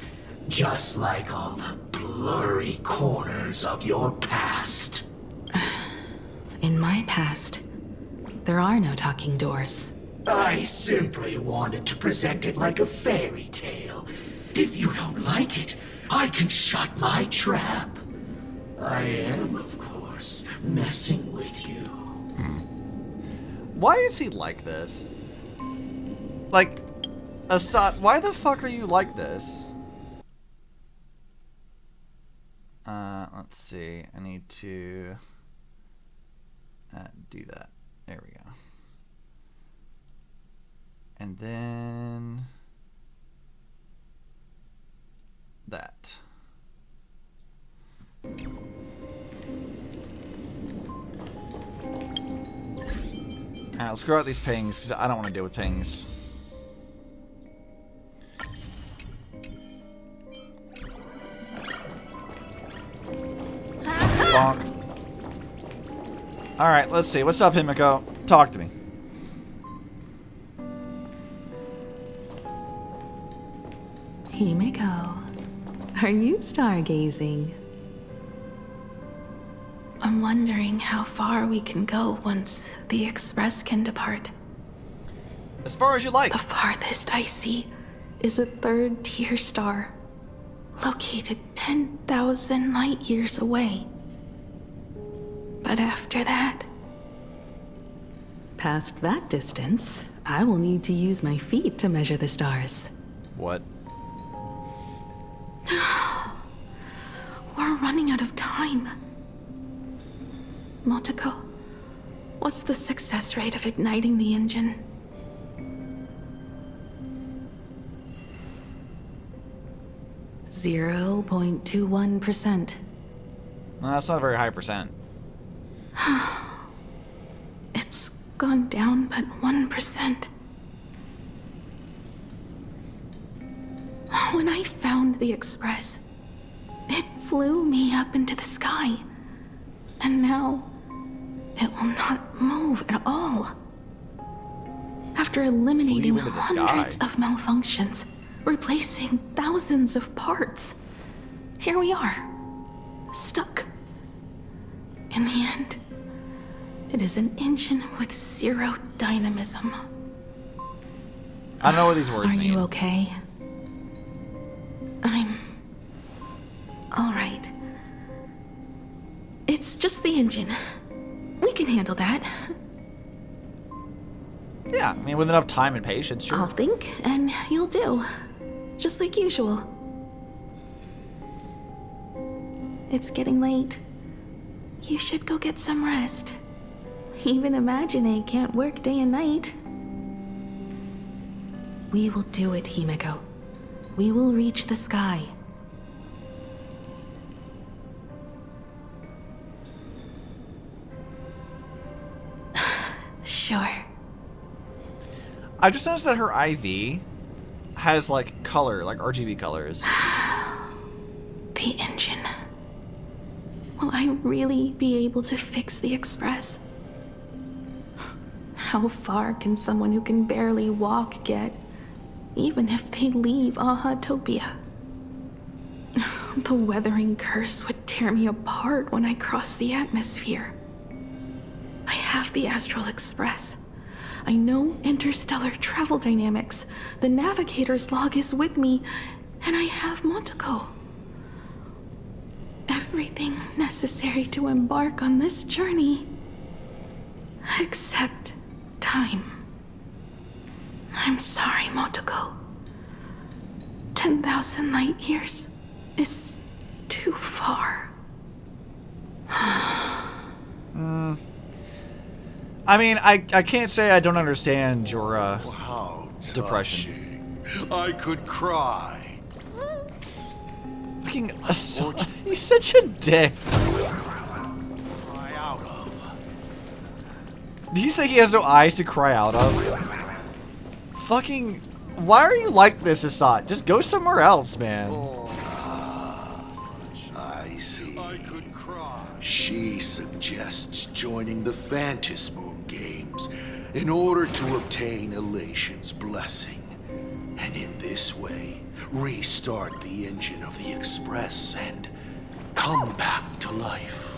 just like all the blurry corners of your past. In my past, there are no talking doors. I simply wanted to present it like a fairy tale. If you don't like it, I can shut my trap. I am, of course, messing with you. Why is he like this? Like, Assad, why the fuck are you like this? Let's see. I need to do that. There we go. And then that. Alright, let's screw out these pings, because I don't want to deal with pings. Bonk. Alright, let's see. What's up, Himeko? Talk to me. Himeko, are you stargazing? I'm wondering how far we can go once the Express can depart. As far as you like. The farthest I see is a third-tier star, located 10,000 light years away. But after that, past that distance, I will need to use my feet to measure the stars. What? We're running out of time. Motoko, what's the success rate of igniting the engine? 0.21%. No, that's not a very high percent. It's gone down but 1%. When I found the Express, it flew me up into the sky. And now, it will not move at all. After eliminating hundreds of malfunctions, replacing thousands of parts, here we are, stuck. In the end, it is an engine with 0 dynamism. I don't know what these words mean. Are you okay? I'm... alright. It's just the engine. We can handle that. Yeah, I mean, with enough time and patience, sure. I'll think, and you'll do. Just like usual. It's getting late. You should go get some rest. Even Imagine can't work day and night. We will do it, Himeko. We will reach the sky. Sure. I just noticed that her IV has like color, like RGB colors. The engine. Will I really be able to fix the Express? How far can someone who can barely walk get, even if they leave Aha-topia? The weathering curse would tear me apart when I cross the atmosphere. I have the Astral Express. I know interstellar travel dynamics. The navigator's log is with me, and I have Motoko. Everything necessary to embark on this journey. Except time. I'm sorry, Motoko. 10,000 light years is too far. I mean, I can't say I don't understand your depression. I could cry. Fucking he's such a dick. Cry out of. Did you say he has no eyes to cry out of? Fucking, why are you like this, Assad? Just go somewhere else, man. I see. I could cry. She suggests joining the Phantasm Moon Games in order to obtain Elation's blessing, and in this way restart the engine of the Express and come back to life.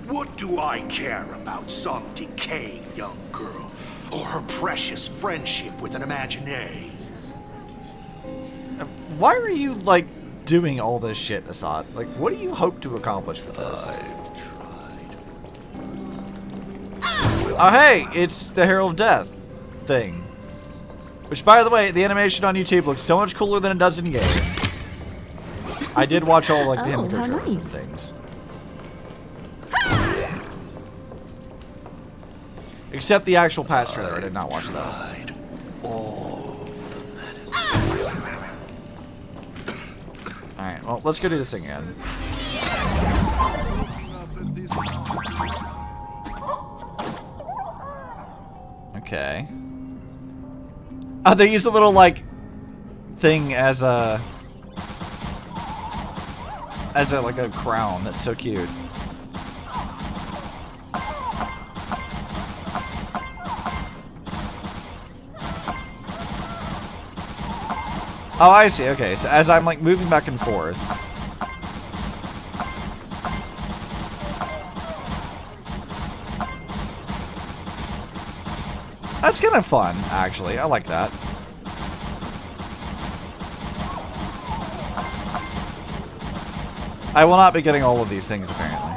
What do I care about some decaying young girl or her precious friendship with an Imaginary? Why are you, like, doing all this shit, Assad? Like, what do you hope to accomplish with this? Oh, hey, it's the Herald of Death thing. Which, by the way, the animation on YouTube looks so much cooler than it does in game. I did watch all, like, the Himeko trailers and things. Except the actual patch trailer, I did not watch that. Alright, well, let's go do this thing again. Okay. Oh, they use the little, like, thing as a... like, a crown. That's so cute. Oh, I see. Okay, so as I'm, like, moving back and forth... That's kind of fun, actually. I like that. I will not be getting all of these things, apparently.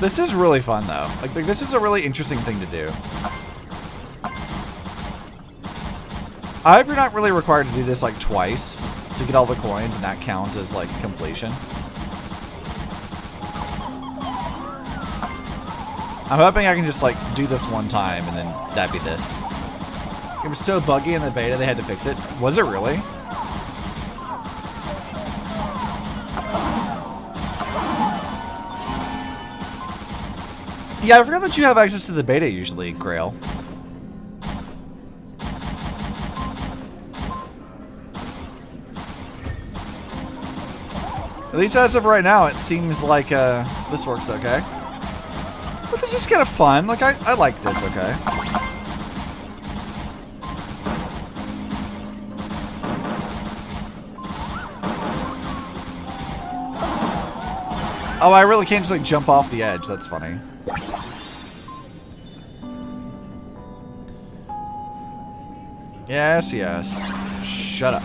This is really fun, though. Like, this is a really interesting thing to do. I hope you're not really required to do this, like, twice to get all the coins and that count as, like, completion. I'm hoping I can just like do this one time and then that'd be this. It was so buggy in the beta they had to fix it. Was it really? Yeah, I forgot that you have access to the beta usually, Grail. At least as of right now, it seems like this works okay. But this is kind of fun. Like, I like this, okay. Oh, I really can't just like jump off the edge. That's funny. Yes, yes. Shut up.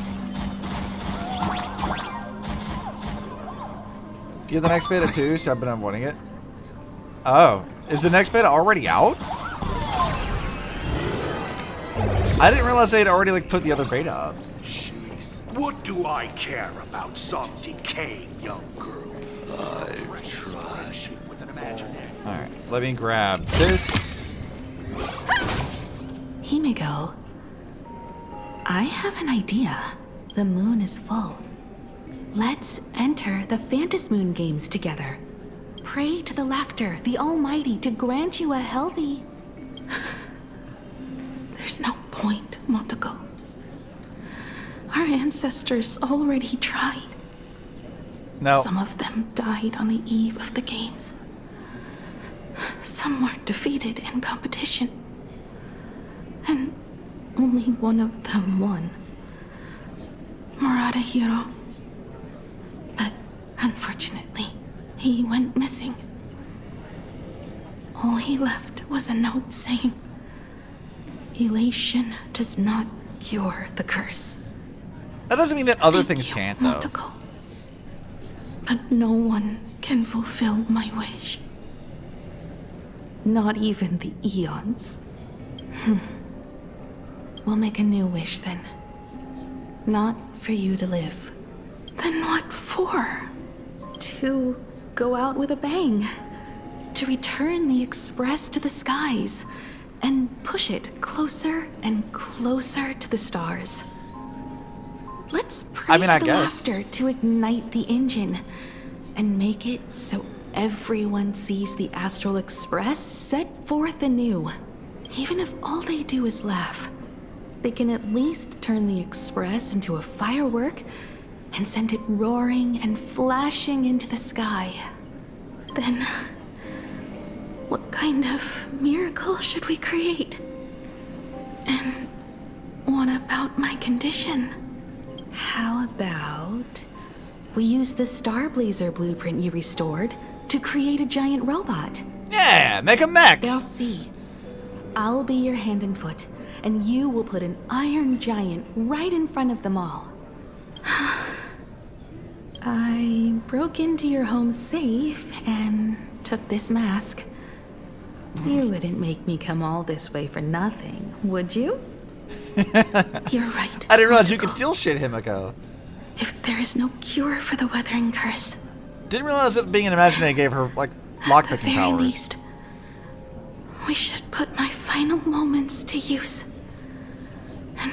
Give the next beta too, so I've been avoiding it. Oh, is the next beta already out? I didn't realize they had already like put the other beta up. Jeez, what do I care about some decaying young girl? I've tried with an imaginary. All right, let me grab this. Himeko, I have an idea. The moon is full. Let's enter the Phantas Moon games together. Pray to the laughter, the Almighty, to grant you a healthy... There's no point, Montego. Our ancestors already tried. No. Some of them died on the eve of the games. Some were defeated in competition. And only one of them won. Murata Hiro. But unfortunately, he went missing. All he left was a note saying, "Elation does not cure the curse." That doesn't mean that other things can't, though. Montego. But no one can fulfill my wish. Not even the eons. We'll make a new wish then. Not for you to live. Then what for? To go out with a bang. To return the Express to the skies. And push it closer and closer to the stars. Let's pray to the laughter to ignite the engine. And make it so everyone sees the Astral Express set forth anew. Even if all they do is laugh, they can at least turn the Express into a firework and send it roaring and flashing into the sky. Then, what kind of miracle should we create? And what about my condition? How about we use the Starblazer blueprint you restored to create a giant robot? Yeah, make a mech! They'll see. I'll be your hand and foot, and you will put an iron giant right in front of them all. I broke into your home safe and took this mask. You wouldn't make me come all this way for nothing, would you? You're right. I didn't realize you could steal shit, Himeko. If there is no cure for the weathering curse... Didn't realize that being an imaginary gave her, like, lockpicking powers. At least, we should put my final moments to use. And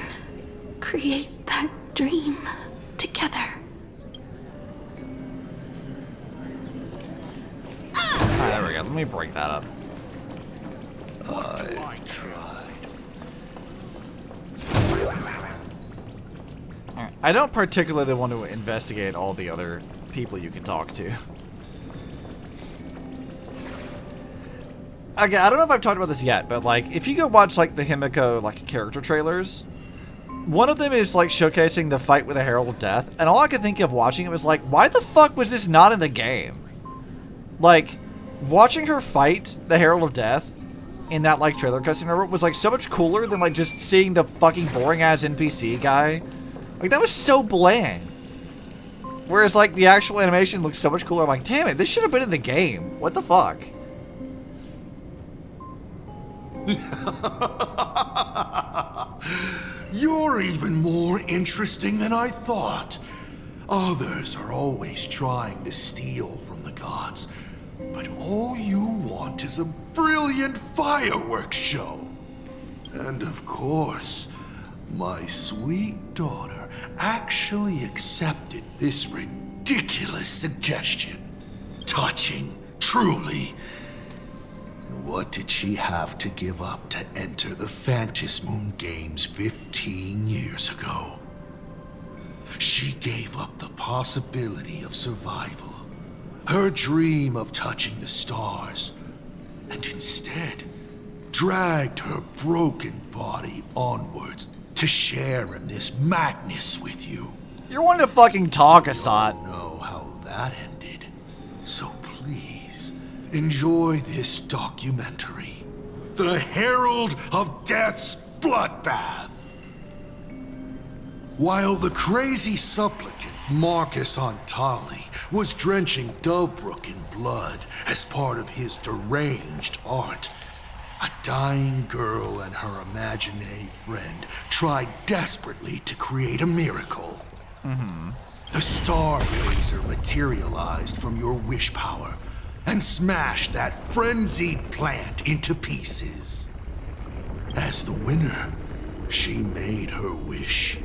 create that dream together. Alright, there we go. Let me break that up. I tried. Alright. I don't particularly want to investigate all the other people you can talk to. Again, I don't know if I've talked about this yet, but like, if you go watch like the Himeko like character trailers, one of them is like showcasing the fight with the Herald of Death, and all I could think of watching it was like, why the fuck was this not in the game? Like, watching her fight the Herald of Death in that like trailer cutscene was like so much cooler than like just seeing the fucking boring ass NPC guy. Like, that was so bland. Whereas like the actual animation looks so much cooler. I'm like, damn it, this should have been in the game. What the fuck? You're even more interesting than I thought. Others are always trying to steal from the gods, But all you want is a brilliant fireworks show. And of course, my sweet daughter actually accepted this ridiculous suggestion. Touching, truly. And what did she have to give up to enter the Phantasmoon Games 15 years ago? She gave up the possibility of survival, her dream of touching the stars, and instead dragged her broken body onwards to share in this madness with you. You're one to fucking talk, Assad. I don't know how that ended, so please enjoy this documentary, The Herald of Death's Bloodbath. While the crazy supplicant Marcus Antali was drenching Dovebrook in blood as part of his deranged art, a dying girl and her imaginary friend tried desperately to create a miracle. The Star Laser materialized from your wish power and smashed that frenzied plant into pieces. As the winner, she made her wish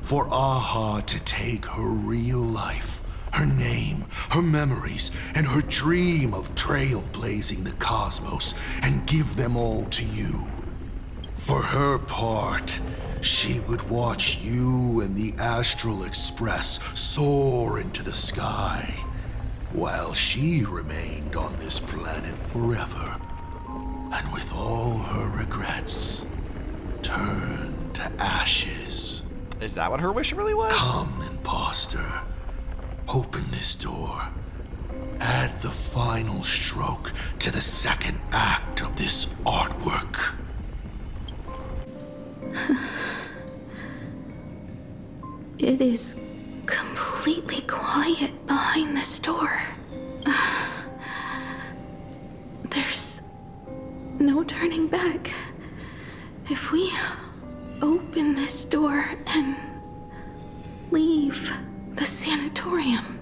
for Aha to take her real life, her name, her memories, and her dream of trailblazing the cosmos and give them all to you. For her part, she would watch you and the Astral Express soar into the sky, while she remained on this planet forever, and with all her regrets, turned to ashes. Is that what her wish really was? Come, imposter. Open this door. Add the final stroke to the second act of this artwork. It is completely quiet behind this door. There's no turning back. If we open this door and leave the sanatorium.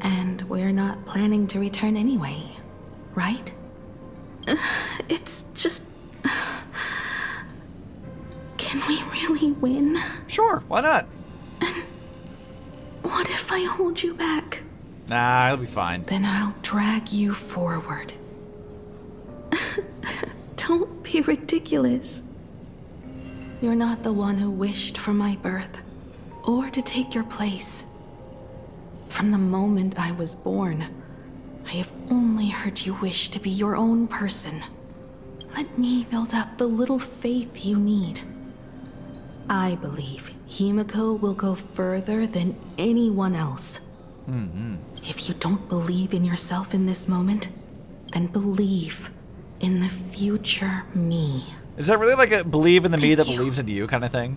And we're not planning to return anyway, right? It's just... Can we really win? Sure, why not? And what if I hold you back? Nah, it'll be fine. Then I'll drag you forward. Don't be ridiculous. You're not the one who wished for my birth, or to take your place. From the moment I was born, I have only heard you wish to be your own person. Let me build up the little faith you need. I believe Himeko will go further than anyone else. If you don't believe in yourself in this moment, then believe in the future me. Is that really like a believe in the me that believes in you kind of thing?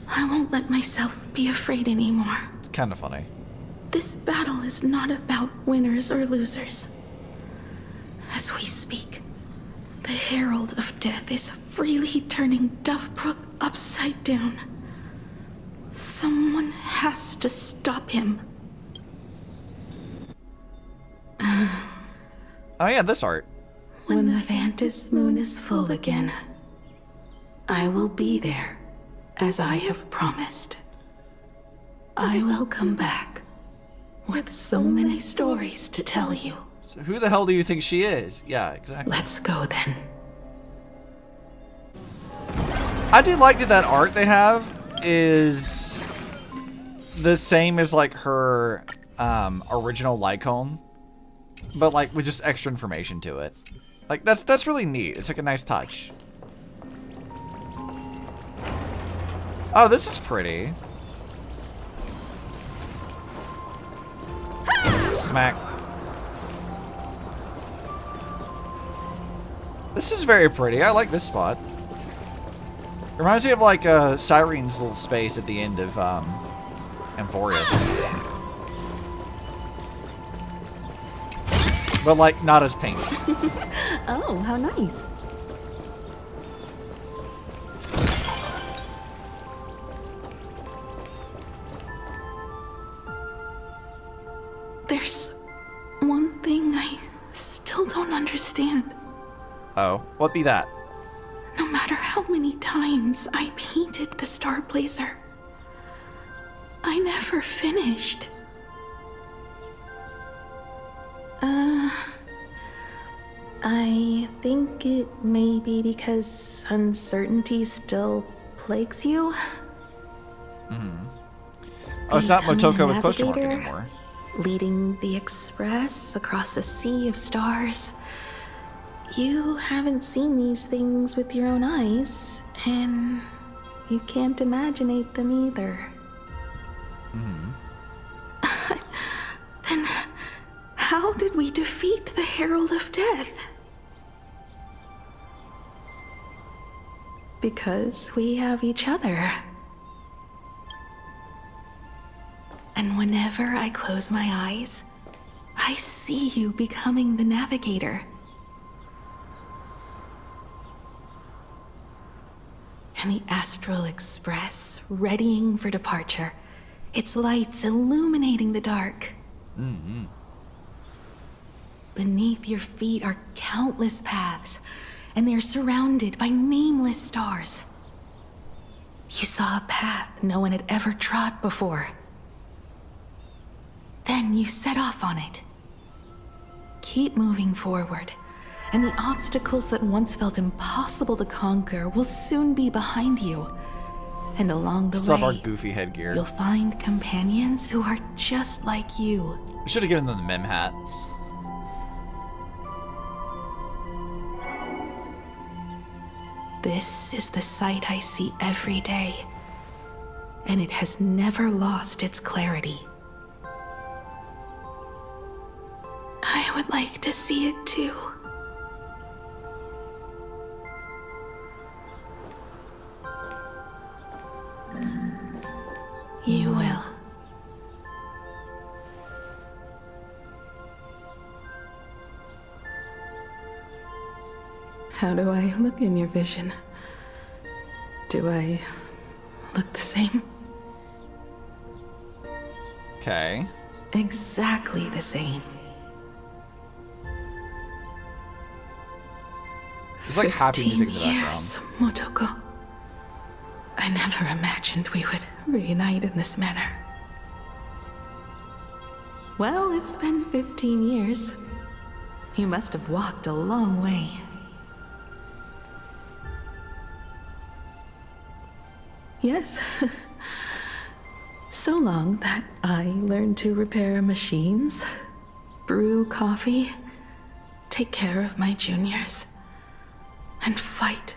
I won't let myself be afraid anymore. It's kind of funny. This battle is not about winners or losers. As we speak, the Herald of Death is freely turning Dovebrook upside down. Someone has to stop him. Oh yeah, this art. When the Phantasmoon is full again, I will be there, as I have promised. I will come back with so many stories to tell you. So who the hell do you think she is? Yeah, exactly. Let's go then. I do like that art they have is the same as like her original Lycone, but like with just extra information to it. Like that's really neat. It's like a nice touch. Oh, this is pretty. Smack. This is very pretty. I like this spot. It reminds me of like Cyrene's little space at the end of Amphorius. But like not as pink. Oh, how nice. There's one thing I understand. Oh, what be that? No matter how many times I painted the Star Blazer, I never finished. I think it may be because uncertainty still plagues you. Oh, it's not Becoming Motoko a with question mark navigator, anymore. Leading the Express across a sea of stars. You haven't seen these things with your own eyes, and you can't imaginate them either. Then how did we defeat the Herald of Death? Because we have each other. And whenever I close my eyes, I see you becoming the navigator. And the Astral Express readying for departure, its lights illuminating the dark. Beneath your feet are countless paths, and they are surrounded by nameless stars. You saw a path no one had ever trod before. Then you set off on it. Keep moving forward, and the obstacles that once felt impossible to conquer will soon be behind you. And along the Still have our way, goofy headgear. you'll find companions who are just like you. We should have given them the mem hat. This is the sight I see every day, and it has never lost its clarity. I would like to see it too. You will. How do I look in your vision? Do I look the same? Okay. Exactly the same. It's like happy music in the 15 background. years, Motoko. I never imagined we would reunite in this manner. Well, it's been 15 years. You must have walked a long way. Yes. So long that I learned to repair machines, brew coffee, take care of my juniors, and fight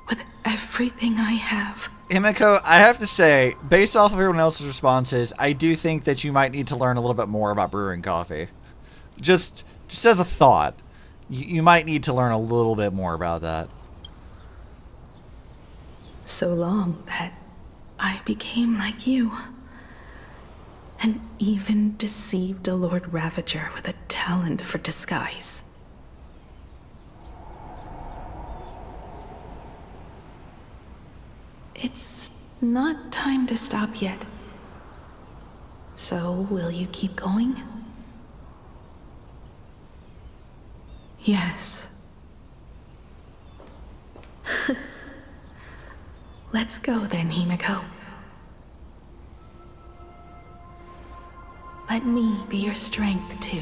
with everything I have. Himeko, I have to say, based off of everyone else's responses, I do think that you might need to learn a little bit more about brewing coffee. Just as a thought, you might need to learn a little bit more about that. So long that I became like you, and even deceived a Lord Ravager with a talent for disguise. It's not time to stop yet. So, will you keep going? Yes. Let's go then, Himeko. Let me be your strength, too.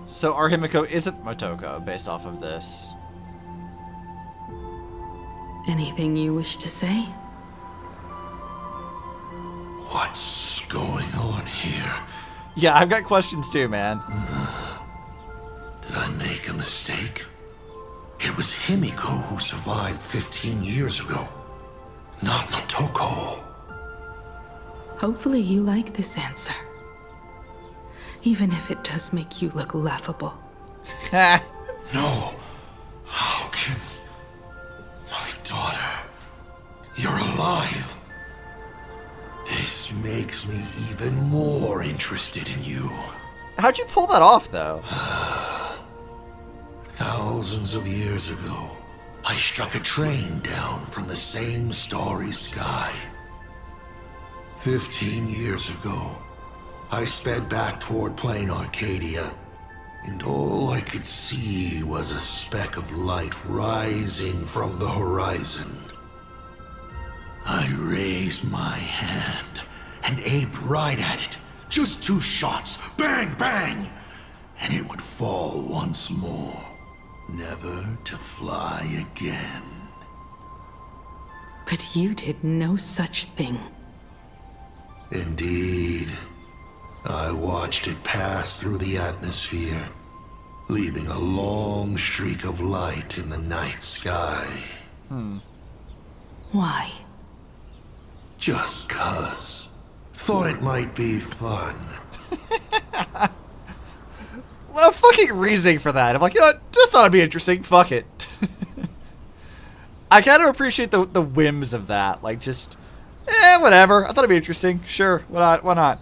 So our Himeko isn't Motoko based off of this. Anything you wish to say? What's going on here? Yeah, I've got questions too, man. Did I make a mistake? It was Himeko who survived 15 years ago, not Motoko. Hopefully you like this answer. Even if it does make you look laughable. No. How can... My daughter... You're alive. This makes me even more interested in you. How'd you pull that off, though? Thousands of years ago, I struck a train down from the same starry sky. 15 years ago, I sped back toward Planarcadia, and all I could see was a speck of light rising from the horizon. I raised my hand and aimed right at it. Just 2 shots, bang, bang, and it would fall once more, never to fly again. But you did no such thing. Indeed. I watched it pass through the atmosphere, leaving a long streak of light in the night sky. Why? Just 'cause. Thought it might be fun. Well, fucking reasoning for that. I'm like, you know, just thought it'd be interesting. Fuck it. I kind of appreciate the whims of that. Like, just, whatever. I thought it'd be interesting. Sure, why not?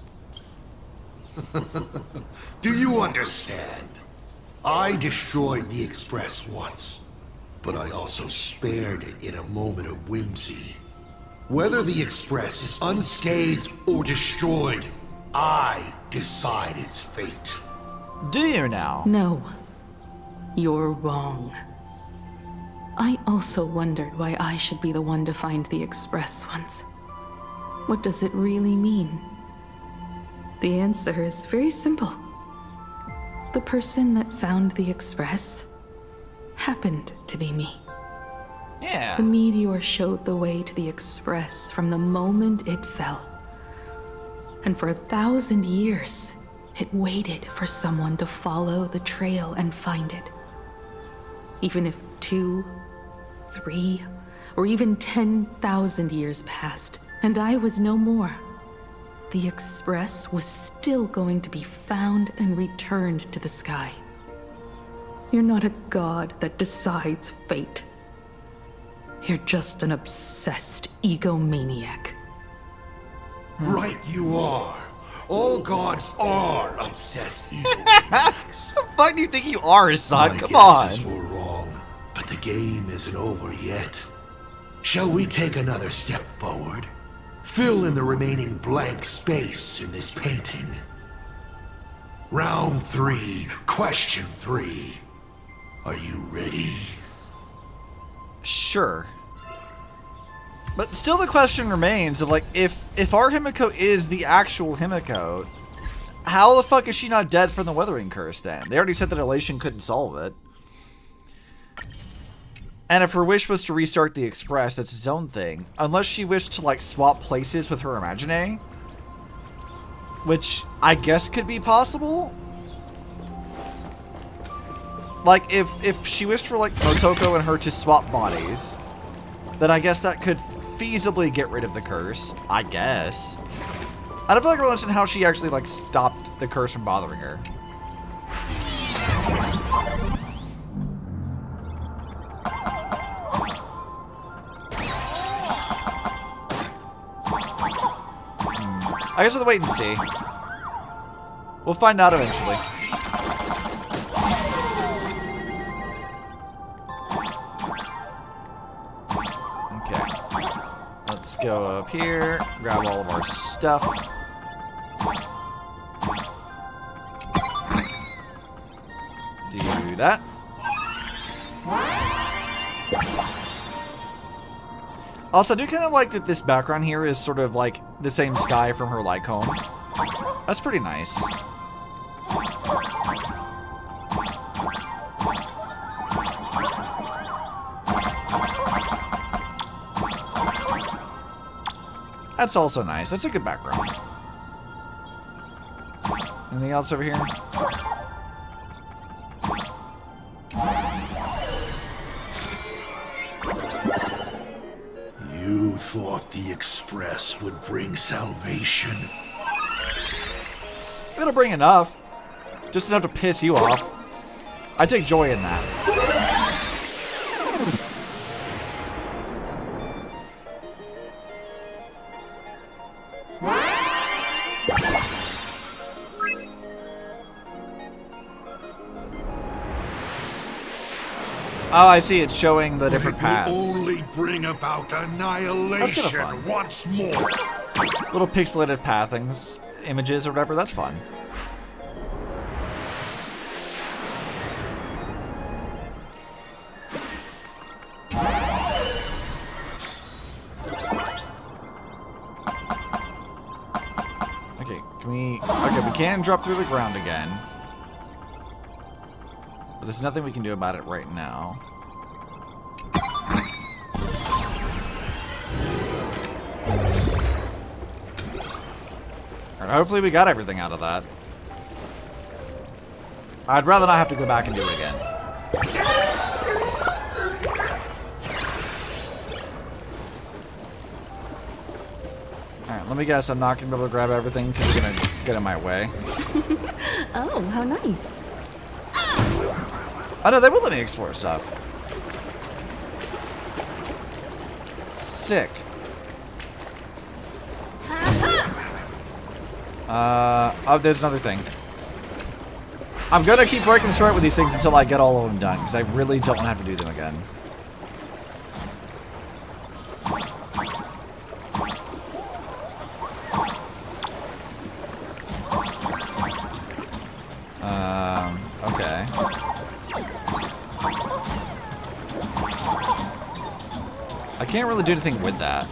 Do you understand? I destroyed the Express once, but I also spared it in a moment of whimsy. Whether the Express is unscathed or destroyed, I decide its fate. Do you now? No. You're wrong. I also wondered why I should be the one to find the Express once. What does it really mean? The answer is very simple. The person that found the Express happened to be me. Yeah. The meteor showed the way to the Express from the moment it fell. And for 1,000 years, it waited for someone to follow the trail and find it. Even if 2, 3, or even 10,000 years passed, and I was no more, the Express was still going to be found and returned to the sky. You're not a god that decides fate. You're just an obsessed egomaniac. Right you are. All gods are obsessed egomaniacs. The fuck do you think you are, son? My Come on. guesses were wrong, but the game isn't over yet. Shall we take another step forward? Fill in the remaining blank space in this painting. Round 3, question 3. Are you ready? Sure. But still the question remains of, like, if our Himeko is the actual Himeko, how the fuck is she not dead from the weathering curse then? They already said that elation couldn't solve it. And if her wish was to restart the Express, that's its own thing. Unless she wished to, like, swap places with her Imagine, which I guess could be possible. Like, if she wished for, like, Motoko and her to swap bodies, then I guess that could feasibly get rid of the curse, I guess. I don't feel like I really understand how she actually, like, stopped the curse from bothering her. I guess we'll wait and see. We'll find out eventually. Let's go up here, grab all of our stuff. Do that. Also, I do kind of like that this background here is sort of like the same sky from her like home. That's pretty nice. That's also nice. That's a good background. Anything else over here? You thought the Express would bring salvation? It'll bring enough. Just enough to piss you off. I take joy in that. Oh, I see. It's showing the different paths. Only bring about annihilation once more. Little pixelated pathings. images or whatever, that's fun. Okay, we can drop through the ground again. But there's nothing we can do about it right now. Alright, hopefully we got everything out of that. I'd rather not have to go back and do it again. Alright, let me guess, I'm not going to be able to grab everything because you're going to get in my way. Oh, how nice. Oh no, they will let me explore stuff. Sick. Oh, there's another thing. I'm going to keep working straight with these things until I get all of them done because I really don't want to have to do them again. Okay. I can't really do anything with that.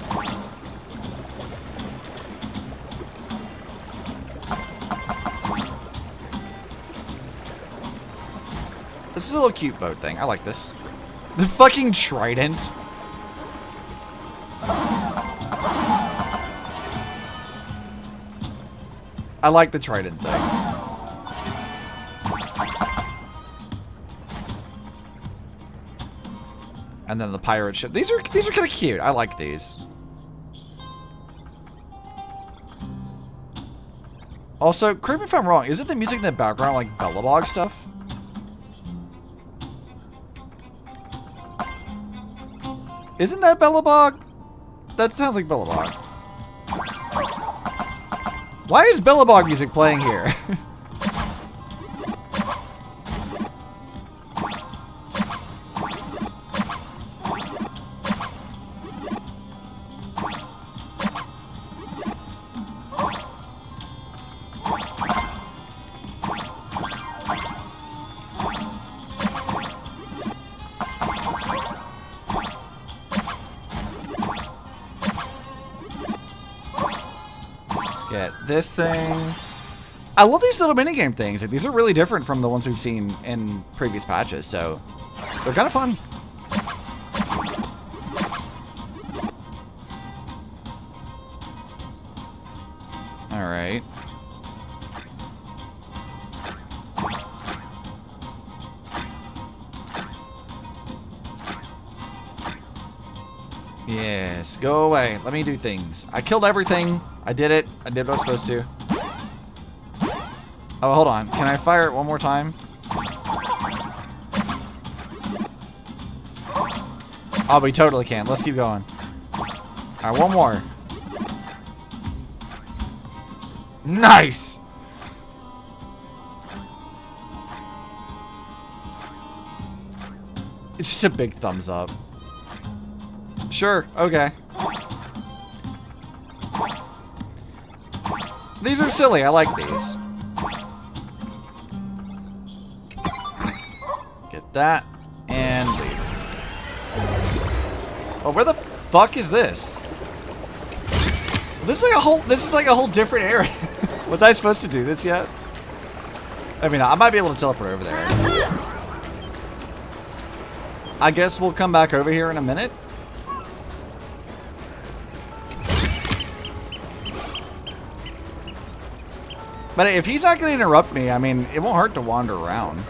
This is a little cute boat thing. I like this. The fucking trident. I like the trident thing. And then the pirate ship. These are kind of cute. I like these. Also, correct me if I'm wrong. Isn't the music in the background like Bellabog stuff? Isn't that Bellabog? That sounds like Bellabog. Why is Bellabog music playing here? Get this thing. I love these little minigame things. Like, these are really different from the ones we've seen in previous patches, so they're kind of fun. All right. Yes, go away. Let me do things. I killed everything. I did it. I did what I was supposed to. Oh, hold on. Can I fire it one more time? Oh, we totally can. Let's keep going. All right, one more. Nice! It's just a big thumbs up. Sure, okay. These are silly. I like these. Get that and leave. Oh, where the fuck is this? This is like a whole different area. Was I supposed to do this yet? I mean, I might be able to teleport over there. I guess we'll come back over here in a minute. But if he's not going to interrupt me, I mean, it won't hurt to wander around.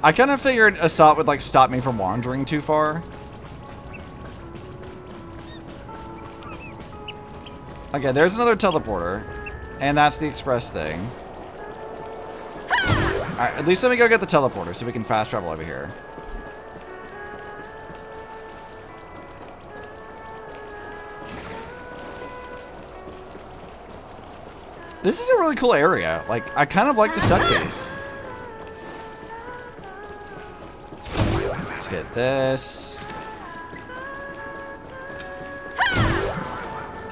I kind of figured Assault would, like, stop me from wandering too far. Okay, there's another teleporter. And that's the express thing. Alright, at least let me go get the teleporter so we can fast travel over here. This is a really cool area. Like, I kind of like the set piece. Let's get this.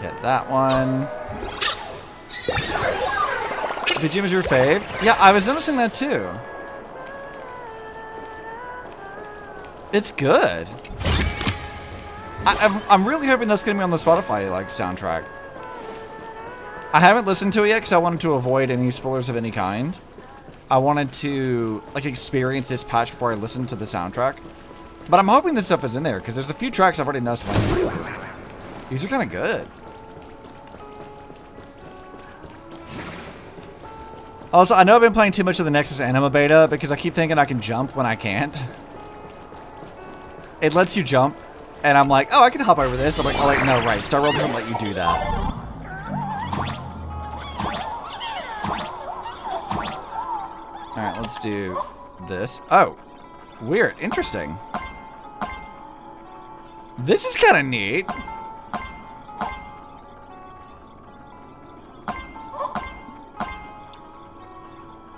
Get that one. BGM is your fave? Yeah, I was noticing that too. It's good. I'm really hoping that's gonna be on the Spotify like soundtrack. I haven't listened to it yet because I wanted to avoid any spoilers of any kind. I wanted to like experience this patch before I listened to the soundtrack. But I'm hoping this stuff is in there because there's a few tracks I've already noticed. Like, these are kind of good. Also, I know I've been playing too much of the Nexus Anima beta because I keep thinking I can jump when I can't. It lets you jump, and I'm like, oh, I can hop over this. I'm like, oh, wait, no, right. Star Rail doesn't let you do that. Alright, let's do this. Oh, weird. Interesting. This is kind of neat.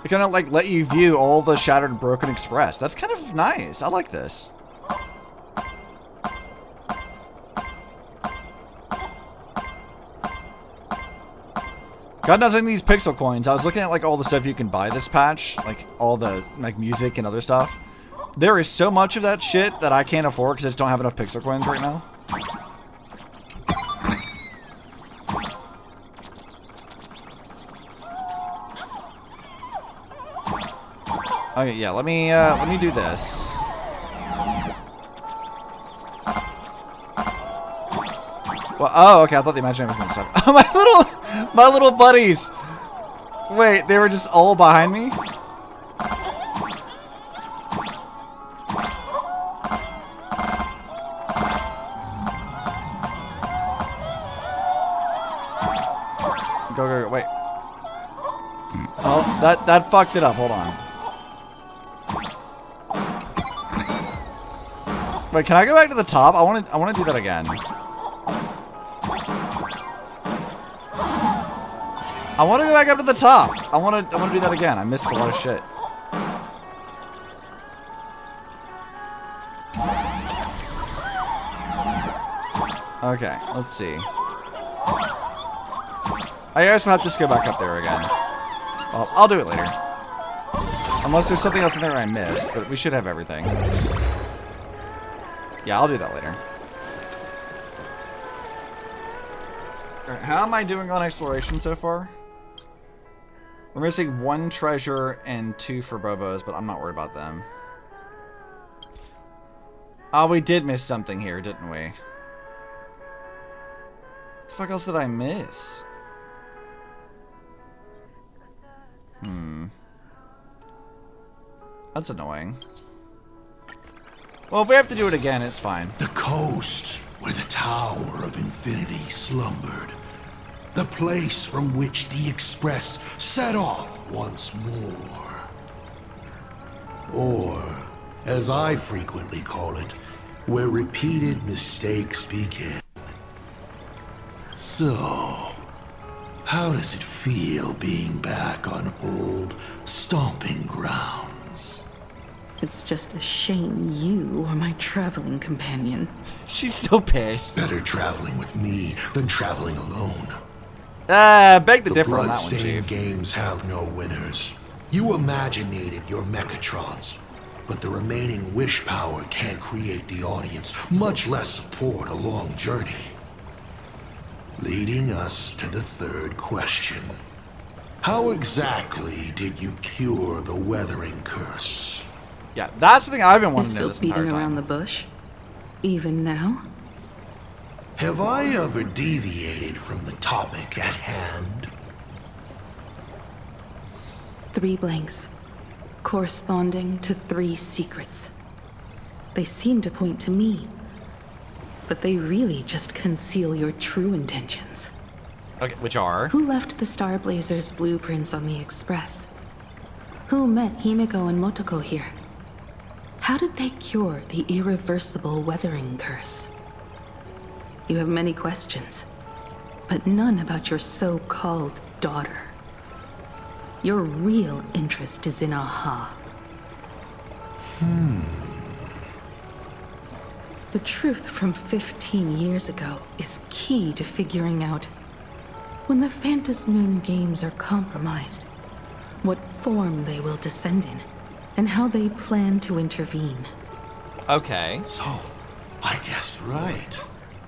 It kind of like let you view all the Shattered and Broken Express. That's kind of nice. I like this. God knows, in these pixel coins, I was looking at like all the stuff you can buy this patch, like all the like music and other stuff. There is so much of that shit that I can't afford because I just don't have enough pixel coins right now. Okay, yeah, let me do this. Well, oh, okay, I thought the imaginary was gonna suck. Oh, my little buddies. Wait, they were just all behind me? Go, wait. Oh, that fucked it up. Hold on. Wait, can I go back to the top? I want to do that again. I want to go back up to the top. I want to do that again. I missed a lot of shit. Okay, let's see. I guess we'll have to just go back up there again. Well, I'll do it later. Unless there's something else in there I missed, but we should have everything. Yeah, I'll do that later. Alright, how am I doing on exploration so far? We're missing 1 treasure and 2 for Bobos, but I'm not worried about them. Oh, we did miss something here, didn't we? What the fuck else did I miss? That's annoying. Well, if we have to do it again, it's fine. The coast where the Tower of Infinity slumbered. The place from which the Express set off once more. Or, as I frequently call it, where repeated mistakes begin. So, how does it feel being back on old stomping grounds? It's just a shame you are my traveling companion. She's so pissed. Better traveling with me than traveling alone. Beg the differ on that one, Bloodstained Chief. games have no winners. You imaginated your Mechatrons, but the remaining wish power can't create the audience, much less support a long journey. Leading us to the third question. How exactly did you cure the weathering curse? Yeah, that's the thing I've been You're wanting to know still this entire beating time. around the bush? Even now? Have I ever deviated from the topic at hand? 3 blanks, corresponding to 3 secrets. They seem to point to me, but they really just conceal your true intentions. Okay, which are? Who left the Star Blazers' blueprints on the Express? Who met Himeko and Motoko here? How did they cure the irreversible weathering curse? You have many questions, but none about your so-called daughter. Your real interest is in Aha. The truth from 15 years ago is key to figuring out when the Phantasmoon games are compromised, what form they will descend in, and how they plan to intervene. Okay. So, I guessed right.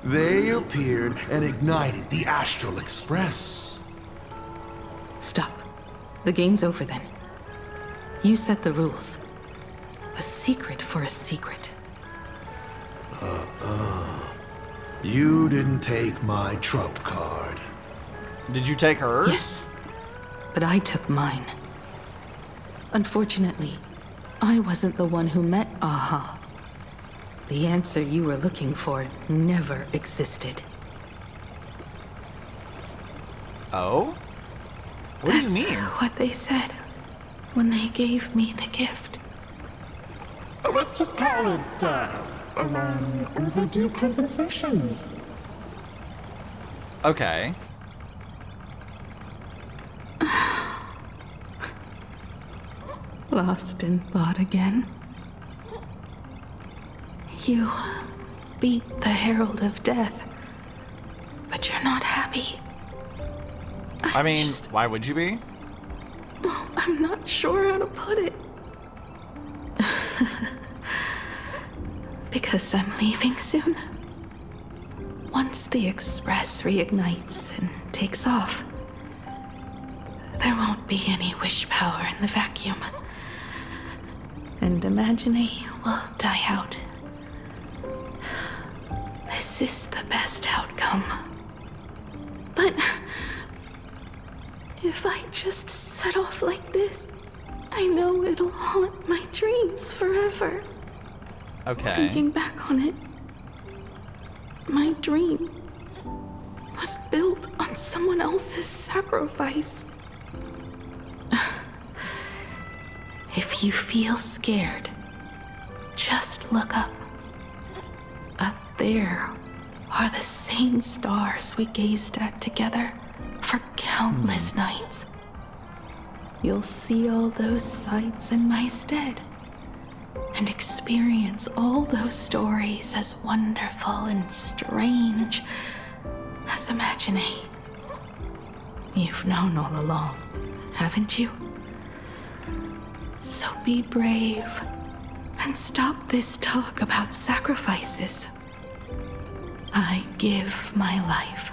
They appeared and ignited the Astral Express. Stop. The game's over then. You set the rules. A secret for a secret. You didn't take my trump card. Did you take hers? Yes, but I took mine. Unfortunately, I wasn't the one who met Aha. The answer you were looking for never existed. Oh? What do you mean? That's what they said when they gave me the gift. Let's just call it, a long overdue compensation. Okay. Lost in thought again. You beat the Herald of Death, but you're not happy. I mean, why would you be? I'm not sure how to put it. Because I'm leaving soon. Once the Express reignites and takes off, there won't be any wish power in the vacuum. And Imagine will die out. This is the best outcome. But if I just set off like this, I know it'll haunt my dreams forever. Okay. Thinking back on it, my dream was built on someone else's sacrifice. If you feel scared, just look up. Up there are the same stars we gazed at together for countless nights. You'll see all those sights in my stead and experience all those stories as wonderful and strange as Imagine. You've known all along, haven't you? So be brave and stop this talk about sacrifices. I give my life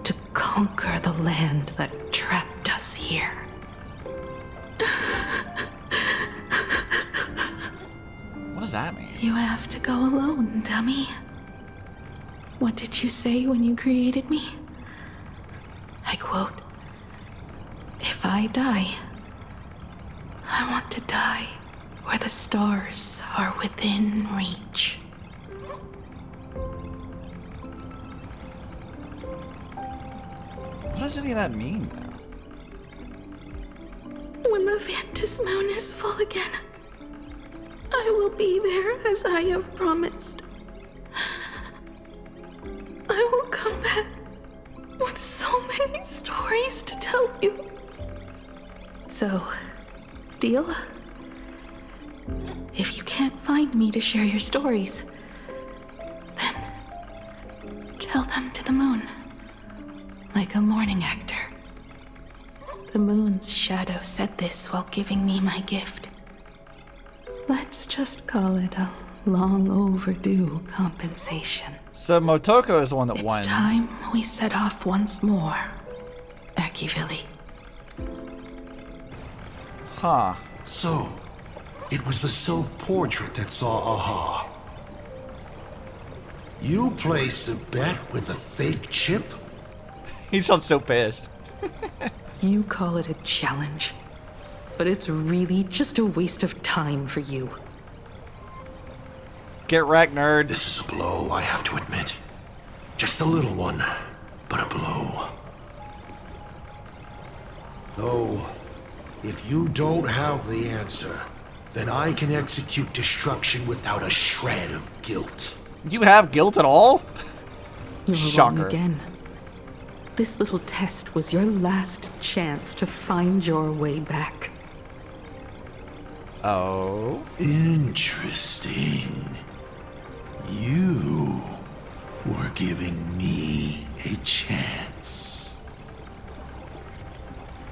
to conquer the land that trapped us here. What does that mean? You have to go alone, dummy. What did you say when you created me? I quote, "If I die, I want to die where the stars are within reach." What does any of that mean, though? When the Phantasmoon is full again, I will be there as I have promised. I will come back with so many stories to tell you. So, deal? If you can't find me to share your stories, then tell them to the moon, like a morning actor. The moon's shadow said this while giving me my gift. Let's just call it a long overdue compensation. So Motoko is the one that It's won. time we set off once more, Akivili. Huh. So, it was the self-portrait that saw Aha. You placed a bet with a fake chip? He sounds so pissed. You call it a challenge, but it's really just a waste of time for you. Get wrecked, nerd. This is a blow, I have to admit. Just a little one, but a blow. Though, if you don't have the answer, then I can execute destruction without a shred of guilt. You have guilt at all? You're Shocker. wrong again. This little test was your last chance to find your way back. Oh? Interesting. You were giving me a chance.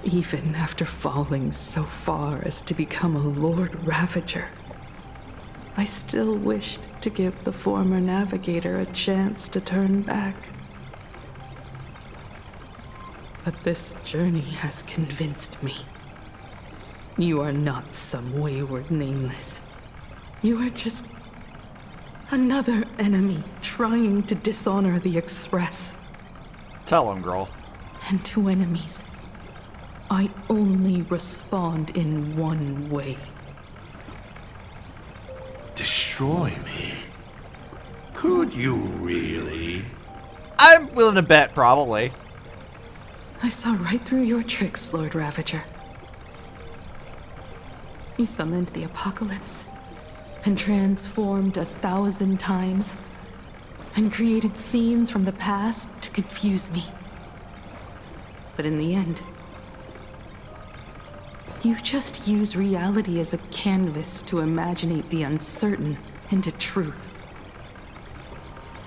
Even after falling so far as to become a Lord Ravager, I still wished to give the former navigator a chance to turn back. But this journey has convinced me. You are not some wayward nameless. You are just another enemy trying to dishonor the Express. Tell him, girl. And to enemies, I only respond in one way. Destroy me? Could you really? I'm willing to bet, probably. I saw right through your tricks, Lord Ravager. You summoned the apocalypse, and transformed 1,000 times, and created scenes from the past to confuse me. But in the end, you just use reality as a canvas to imaginate the uncertain into truth.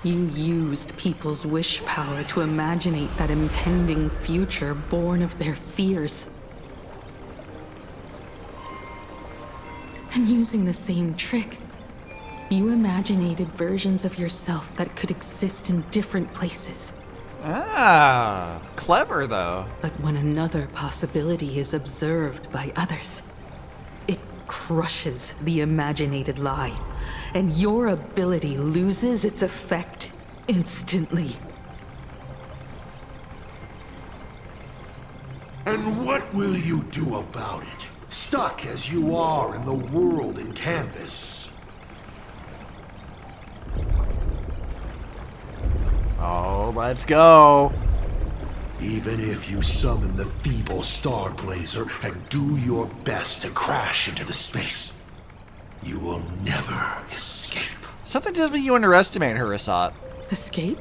You used people's wish power to imaginate that impending future born of their fears. And using the same trick, you imaginated versions of yourself that could exist in different places. Ah, clever though. But when another possibility is observed by others, it crushes the imaginated lie, and your ability loses its effect instantly. And what will you do about it? Stuck as you are in the world in canvas. Oh, let's go. Even if you summon the feeble Star Blazer and do your best to crash into the space, you will never escape. Something tells me you underestimate her, Asat. Escape?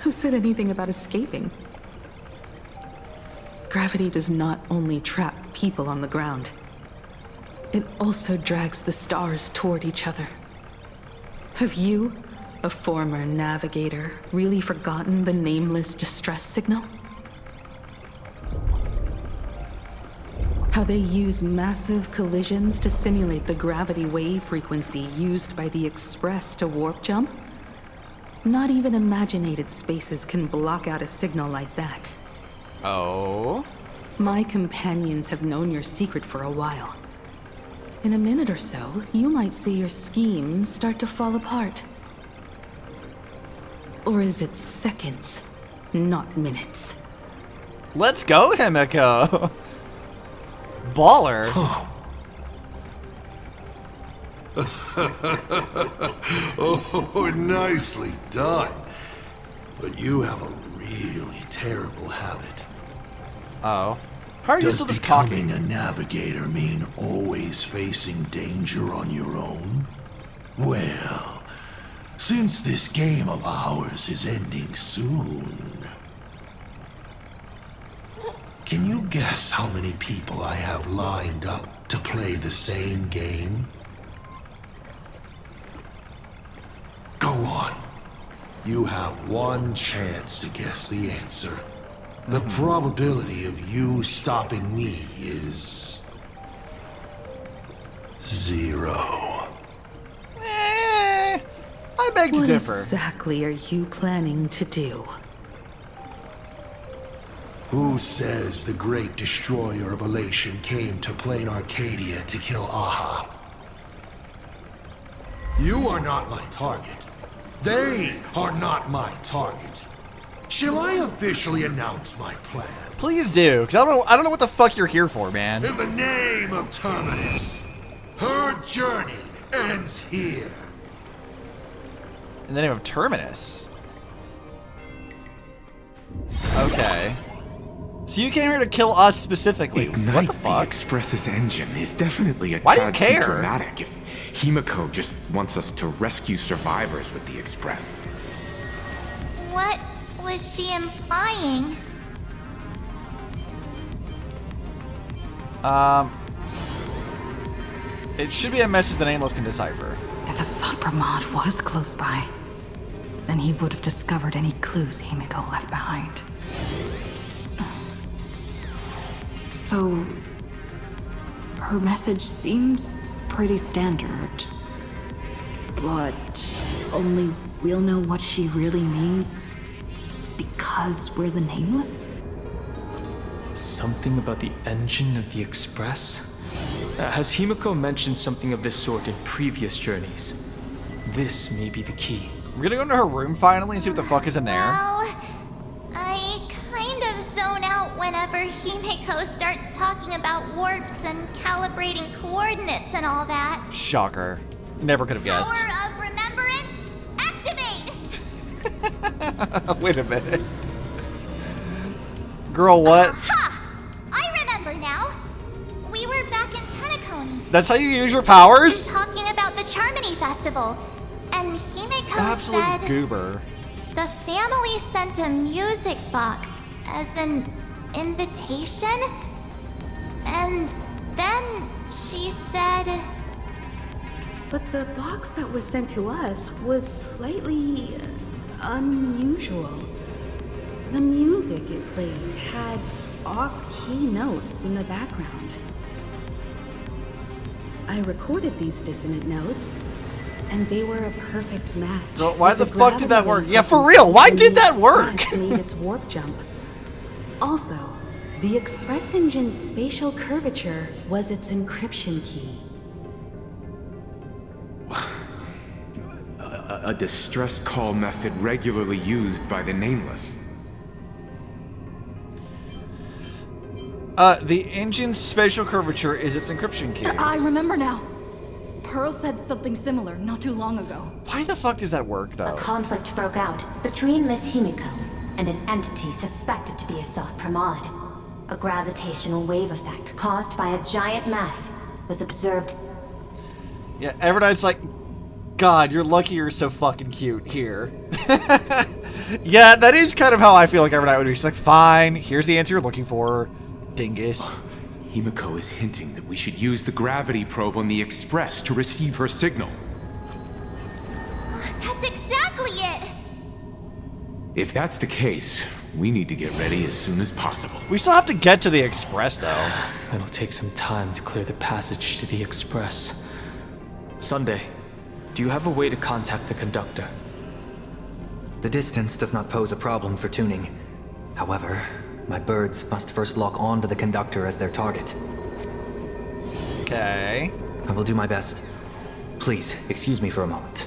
Who said anything about escaping? Gravity does not only trap people on the ground, it also drags the stars toward each other. Have you, a former navigator, really forgotten the nameless distress signal? How they use massive collisions to simulate the gravity wave frequency used by the Express to warp jump? Not even imaginated spaces can block out a signal like that. Oh? My companions have known your secret for a while. In a minute or so, you might see your scheme start to fall apart. Or is it seconds, not minutes? Let's go, Himeko! Baller! Oh, nicely done. But you have a really terrible habit. Oh. How are you still this cocky? Does becoming a navigator mean always facing danger on your own? Well, since this game of ours is ending soon, can you guess how many people I have lined up to play the same game? Go on. You have one chance to guess the answer. The probability of you stopping me is 0. I beg to differ. What exactly are you planning to do? Who says the great destroyer of Elation came to Planarcadia to kill Aha? You are not my target. They are not my target. Shall I officially announce my plan? Please do, because I don't know what the fuck you're here for, man. In the name of Terminus, her journey ends here. In the name of Terminus? Okay. So you came here to kill us specifically. Ignite what the fuck? The Express's engine is definitely a Why do you tad care? too dramatic if Himeko just wants us to rescue survivors with the Express. What was she implying? It should be a message the Nameless can decipher. If the sorta mod was close by, then he would have discovered any clues Himeko left behind. So, her message seems pretty standard, but only we'll know what she really means because we're the Nameless? Something about the engine of the Express? Has Himeko mentioned something of this sort in previous journeys? This may be the key. We're gonna go into her room finally and see what the fuck is in there. Well, I kind of zone out whenever Himeko starts talking about warps and calibrating coordinates and all that. Shocker. Never could have guessed. Power of remembrance, activate! Wait a minute. Girl, what? Ha! I remember now. We were back in Penacony. That's how you use your powers? Talking about the Charmony Festival. And Himeko Absolute said goober. the family sent a music box as an invitation. And then she said... But the box that was sent to us was slightly unusual. The music it played had off-key notes in the background. I recorded these dissonant notes, and they were a perfect match. Girl, why the fuck did that work? Yeah, for real, why did that work? Made its warp jump. Also, the Express engine's spatial curvature was its encryption key. A distress call method regularly used by the Nameless. The engine's spatial curvature is its encryption key. I remember now. Pearl said something similar not too long ago. Why the fuck does that work, though? A conflict broke out between Miss Himeko and an entity suspected to be a sorta mod. A gravitational wave effect caused by a giant mass was observed. Yeah, Everdite's like, God, you're lucky you're so fucking cute here. Yeah, that is kind of how I feel like Everdite would be. She's like, fine, here's the answer you're looking for, dingus. Himeko is hinting that we should use the gravity probe on the Express to receive her signal. That's exactly it! If that's the case, we need to get ready as soon as possible. We still have to get to the Express, though. It'll take some time to clear the passage to the Express. Sunday, do you have a way to contact the conductor? The distance does not pose a problem for tuning. However, my birds must first lock on to the conductor as their target. Okay. I will do my best. Please, excuse me for a moment.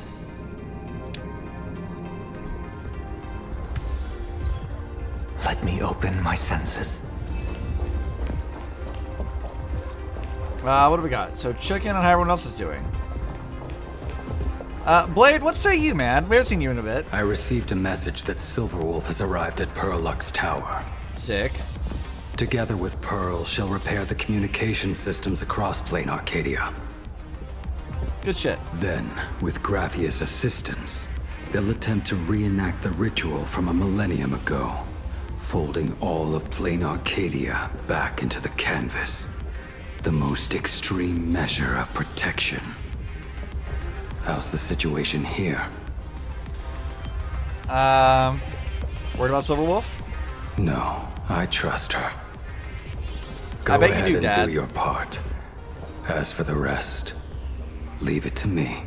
Let me open my senses. What do we got? So check in on how everyone else is doing. Blade, what say you, man? We haven't seen you in a bit. I received a message that Silverwolf has arrived at Pearlux Tower. Sick. Together with Pearl, she'll repair the communication systems across Planarcadia. Good shit. Then, with Graphia's assistance, they'll attempt to reenact the ritual from a millennium ago, folding all of Planarcadia back into the canvas. The most extreme measure of protection. How's the situation here? Worried about Silverwolf? No, I trust her. Go I bet ahead you do, and Dad. do your part. As for the rest, leave it to me.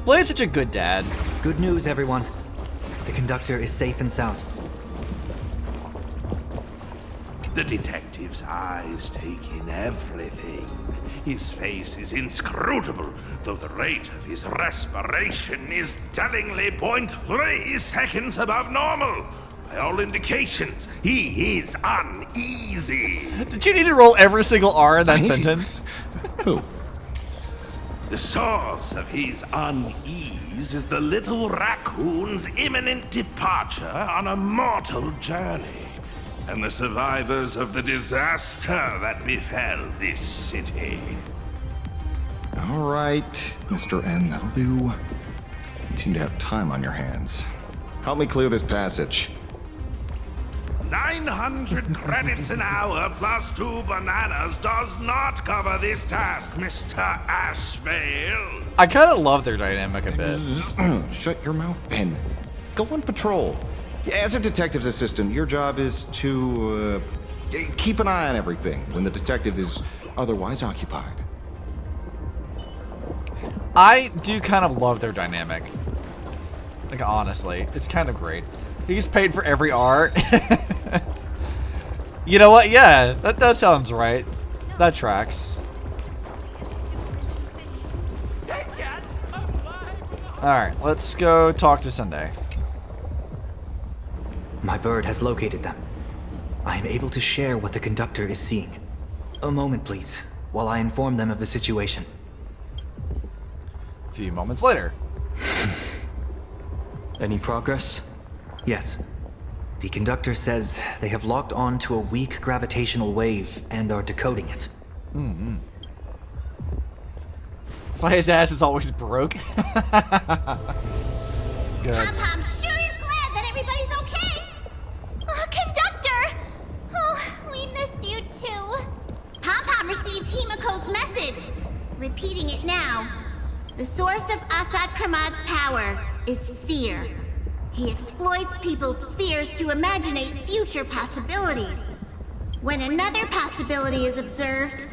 Blade's such a good dad. Good news, everyone. The conductor is safe and sound. The detective's eyes take in everything. His face is inscrutable, though the rate of his respiration is tellingly 0.3 seconds above normal. By all indications, he is uneasy. Did you need to roll every single R in that sentence? Who? The source of his unease is the little raccoon's imminent departure on a mortal journey, and the survivors of the disaster that befell this city. All right, Mr. N, that'll do. You seem to have time on your hands. Help me clear this passage. 900 credits an hour plus 2 bananas does not cover this task, Mr. Ashvale. I kind of love their dynamic a bit. Shut your mouth and go on patrol. As a detective's assistant, your job is to keep an eye on everything when the detective is otherwise occupied. I do kind of love their dynamic. Like, honestly, it's kind of great. He's paid for every art. You know what? Yeah, that sounds right. That tracks. Alright, let's go talk to Sunday. My bird has located them. I am able to share what the conductor is seeing. A moment, please, while I inform them of the situation. A few moments later. Any progress? Yes. The conductor says they have locked on to a weak gravitational wave and are decoding it. Mm-hmm. That's why his ass is always broke. Good. Pom-Pom sure is glad that everybody's okay. Oh, conductor! Oh, we missed you too. Pom-Pom received Himeko's message. Repeating it now. The source of Asat Kramad's power is fear. He exploits people's fears to imaginate future possibilities. When another possibility is observed,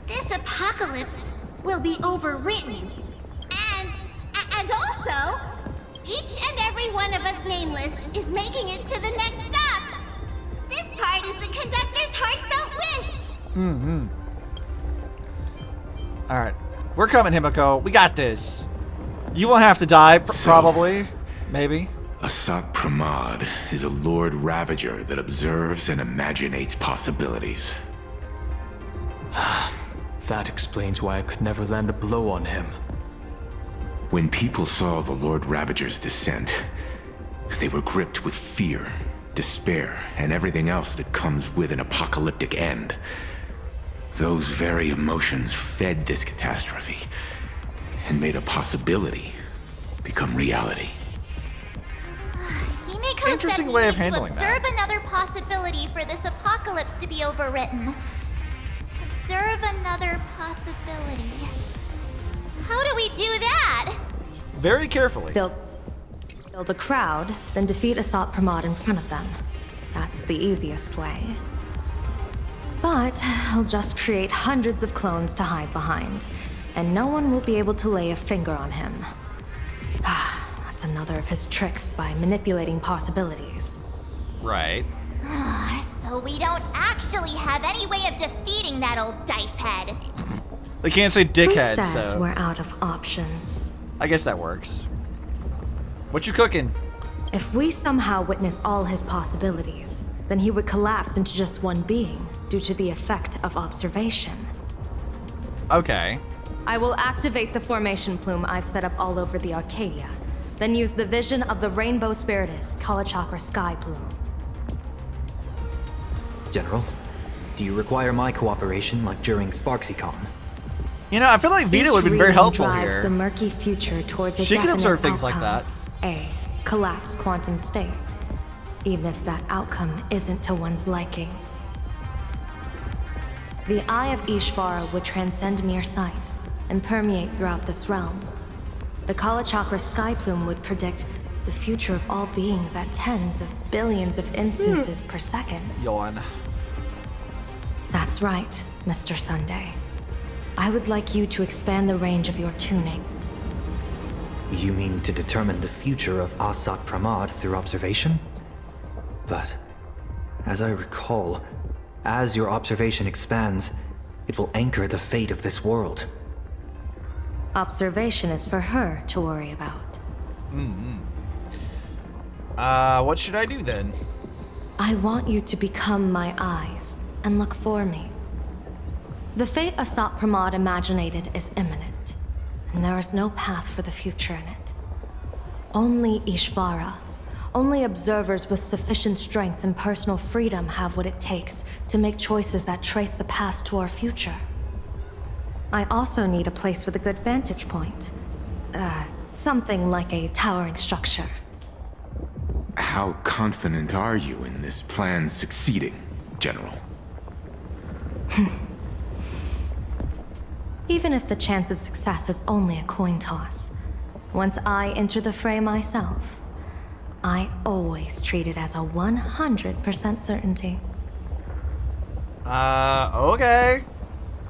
this apocalypse will be overwritten. And also, each and every one of us nameless is making it to the next stop. This part is the conductor's heartfelt wish. Mm-hmm. Alright. We're coming, Himeko. We got this. You won't have to die, probably. Maybe. Asat Pramad is a Lord Ravager that observes and imaginates possibilities. That explains why I could never land a blow on him. When people saw the Lord Ravager's descent, they were gripped with fear, despair, and everything else that comes with an apocalyptic end. Those very emotions fed this catastrophe and made a possibility become reality. Himeko Interesting said way we of need handling to observe another possibility for this apocalypse to be overwritten. Observe another possibility. How do we do that? Very carefully. Build a crowd, then defeat Asat Pramad in front of them. That's the easiest way. But I'll just create hundreds of clones to hide behind, and no one will be able to lay a finger on him. That's another of his tricks by manipulating possibilities. Right. So we don't actually have any way of defeating that old dice head. They can't say dickhead, Who says so we're out of options? I guess that works. What you cooking? If we somehow witness all his possibilities, then he would collapse into just one being due to the effect of observation. Okay. I will activate the formation plume I've set up all over the Arcadia, then use the vision of the Rainbow Spiritus Kalachakra Sky Plume. General, do you require my cooperation like during SparksyCon? You know, I feel like Vita would have been very helpful drives here. The murky future towards a She can definite observe things like outcome. that. A collapsed quantum state, even if that outcome isn't to one's liking. The Eye of Ishvara would transcend mere sight and permeate throughout this realm. The Kalachakra Sky Plume would predict the future of all beings at tens of billions of instances per second. Yawn. That's right, Mr. Sunday. I would like you to expand the range of your tuning. You mean to determine the future of Asat Pramad through observation? But, as I recall, as your observation expands, it will anchor the fate of this world. Observation is for her to worry about. What should I do then? I want you to become my eyes and look for me. The fate Asat Pramad imaginated is imminent, and there is no path for the future in it. Only Ishvara, only observers with sufficient strength and personal freedom have what it takes to make choices that trace the path to our future. I also need a place with a good vantage point. Something like a towering structure. How confident are you in this plan succeeding, General? Even if the chance of success is only a coin toss, once I enter the fray myself, I always treat it as a 100% certainty. Okay.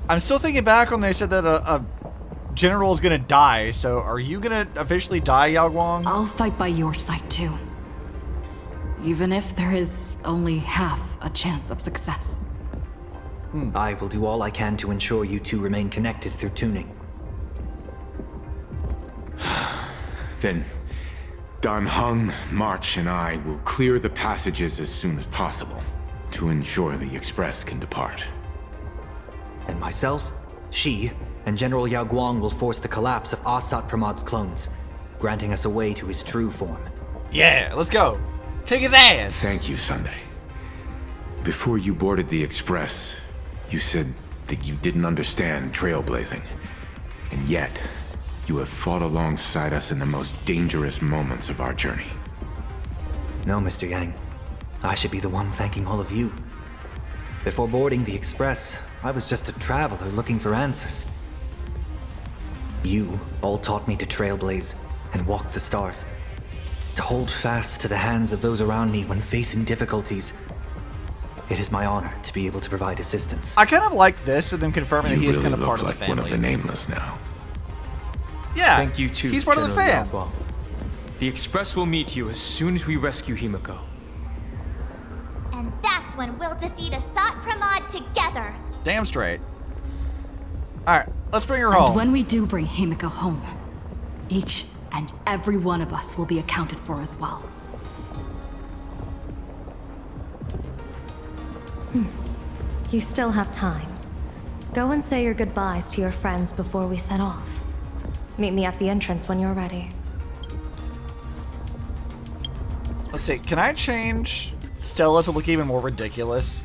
I'm still thinking back when they said that a general is gonna die, so are you gonna officially die, Yao Guang? I'll fight by your side too. Even if there is only half a chance of success. I will do all I can to ensure you two remain connected through tuning. Then Dan Heng, March, and I will clear the passages as soon as possible to ensure the Express can depart. And myself, Shi, and General Yao Guang will force the collapse of Asat Pramad's clones, granting us a way to his true form. Yeah, let's go. Kick his ass! Thank you, Sunday. Before you boarded the Express, you said that you didn't understand trailblazing. And yet, you have fought alongside us in the most dangerous moments of our journey. No, Mr. Yang. I should be the one thanking all of you. Before boarding the Express, I was just a traveler looking for answers. You all taught me to trailblaze and walk the stars. To hold fast to the hands of those around me when facing difficulties. It is my honor to be able to provide assistance. I kind of like this and them confirming that he is really kind of part of look the like family. one of the Nameless now. Yeah, Thank you too, he's part of the General fam. Yao Guang. The Express will meet you as soon as we rescue Himeko. And that's when we'll defeat Asat Pramod together. Damn straight. Alright, let's bring her And home. when we do bring Himeko home, each and every one of us will be accounted for as well. You still have time. Go and say your goodbyes to your friends before we set off. Meet me at the entrance when you're ready. Let's see, can I change Stella to look even more ridiculous?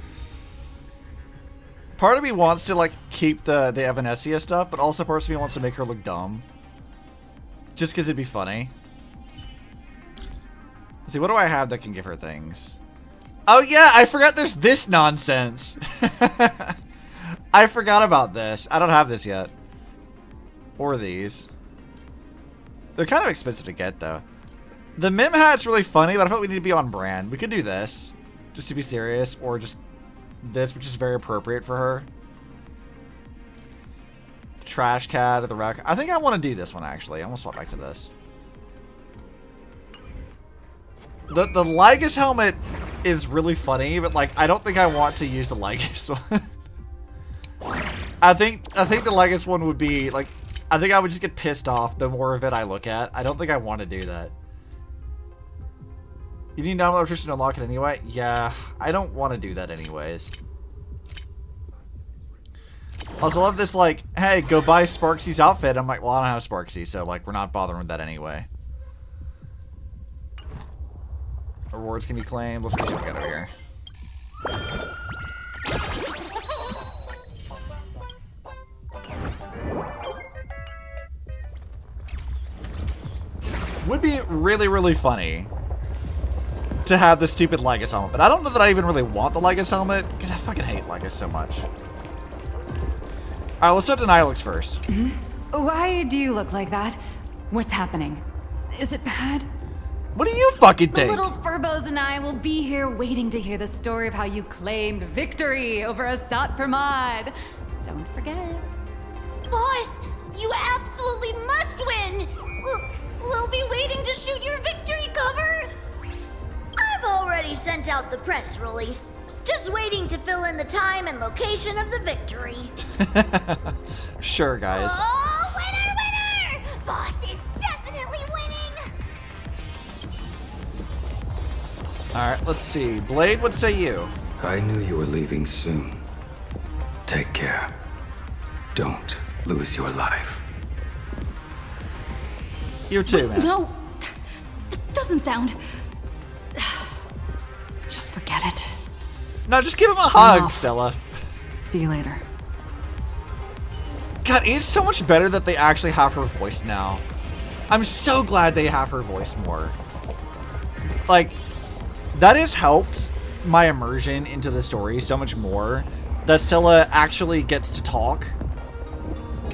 Part of me wants to like keep the Evanescia stuff, but also part of me wants to make her look dumb. Just because it'd be funny. Let's see, what do I have that can give her things? Oh yeah, I forgot there's this nonsense. I forgot about this. I don't have this yet. Or these. They're kind of expensive to get though. The Mim hat's really funny, but I felt we need to be on brand. We could do this, just to be serious, or just this, which is very appropriate for her. The trash cat or the rack. I think I want to do this one actually. I'm gonna swap back to this. The Lygus helmet is really funny, but like I don't think I want to use the Lygus one. I think the Lygus one would be like, I think I would just get pissed off the more of it I look at. I don't think I want to do that. You need nominal electrician to unlock it anyway? Yeah, I don't want to do that anyways. Also, I love this like, hey, go buy Sparksy's outfit. I'm like, well, I don't have Sparksy, so like we're not bothering with that anyway. Rewards can be claimed. Let's get what we got over here. Would be really, really funny to have the stupid Lygus helmet, but I don't know that I even really want the Lygus helmet because I fucking hate Lygus so much. Alright, let's start Derailed first. Why do you look like that? What's happening? Is it bad? What do you fucking The think? little Furbos and I will be here waiting to hear the story of how you claimed victory over Asat Pramod. Don't forget. Boss, you absolutely must win! We'll be waiting to shoot your victory cover! I've already sent out the press release. Just waiting to fill in the time and location of the victory. Sure, guys. Oh, winner, winner! Boss is definitely winning! Alright, let's see. Blade, what say you? I knew you were leaving soon. Take care. Don't lose your life. You too, man. No, that doesn't sound... Just forget it. No, just give him a I'm hug, off. Stella. See you later. God, it's so much better that they actually have her voice now. I'm so glad they have her voice more. like, that has helped my immersion into the story so much more that Stella actually gets to talk.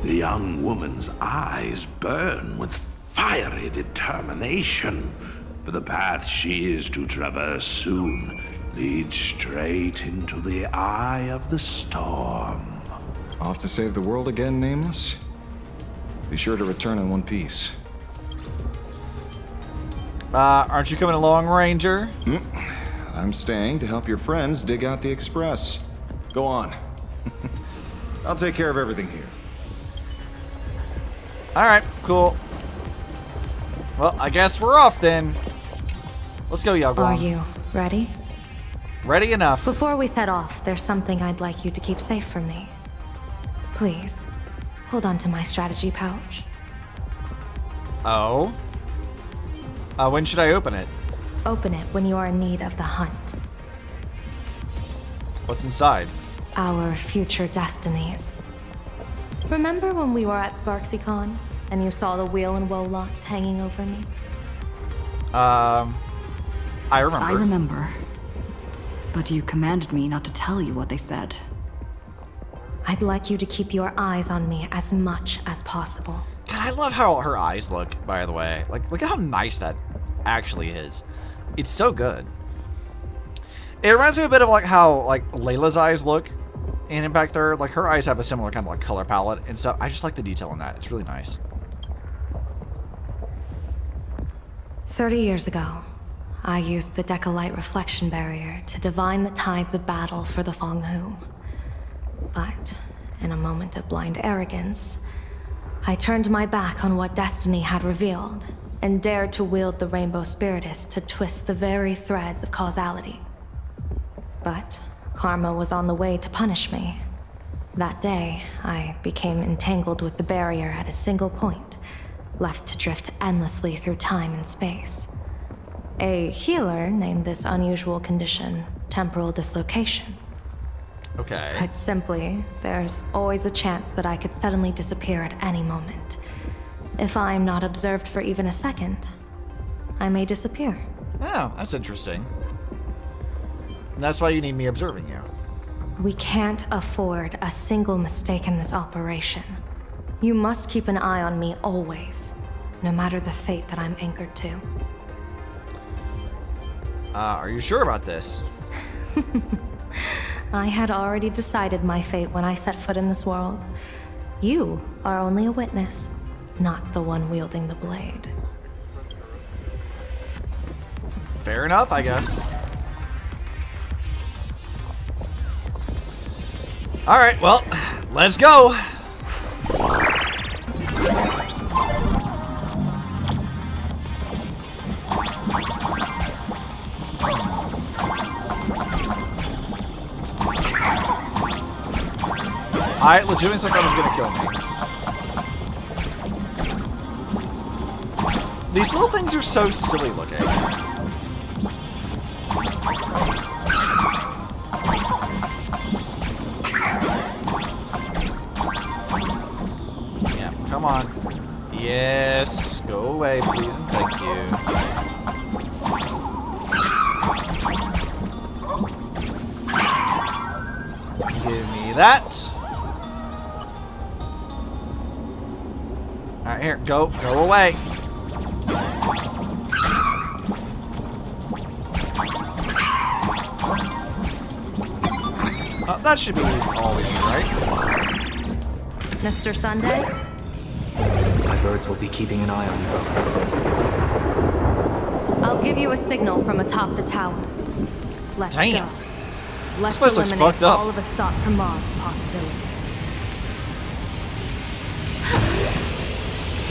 The young woman's eyes burn with fiery determination, for the path she is to traverse soon leads straight into the eye of the storm. Off to save the world again, Nameless? Be sure to return in one piece. Aren't you coming along, Ranger? I'm staying to help your friends dig out the express. Go on. I'll take care of everything here. Alright, cool. Well, I guess we're off then. Let's go, Yagwang. Are you ready? Ready enough. Before we set off, there's something I'd like you to keep safe from me. Please, hold on to my strategy pouch. Oh? When should I open it? Open it when you are in need of the hunt. What's inside? Our future destinies. Remember when we were at SparksyCon and you saw the wheel and woe lots hanging over me? I remember. I remember. But you commanded me not to tell you what they said. I'd like you to keep your eyes on me as much as possible. God, I love how her eyes look, by the way. Like, look at how nice that actually is. It's so good. It reminds me a bit of like how like Layla's eyes look in Impact 3rd. Like her eyes have a similar kind of like color palette and stuff. I just like the detail in that. It's really nice. 30 years ago, I used the Decalite reflection barrier to divine the tides of battle for the Fonghu. But, in a moment of blind arrogance, I turned my back on what destiny had revealed and dared to wield the Rainbow Spiritus to twist the very threads of causality. But karma was on the way to punish me. That day, I became entangled with the barrier at a single point, left to drift endlessly through time and space. A healer named this unusual condition temporal dislocation. Okay. Put simply, there's always a chance that I could suddenly disappear at any moment. If I'm not observed for even a second, I may disappear. Oh, that's interesting. And that's why you need me observing you. We can't afford a single mistake in this operation. You must keep an eye on me always, no matter the fate that I'm anchored to. Are you sure about this? I had already decided my fate when I set foot in this world. You are only a witness, not the one wielding the blade. Fair enough, I guess. Alright, well, let's go! I legitimately thought that was gonna kill me. These little things are so silly looking. Yeah, come on. Yes, go away, please, and thank you. Give me that. Alright, here, go away. That should be all we need, right? Mr. Sunday? My birds will be keeping an eye on you both. I'll give you a signal from atop the tower. Let's Damn. go. Let's This place looks eliminate fucked up. all of Asat Pramad's possibilities.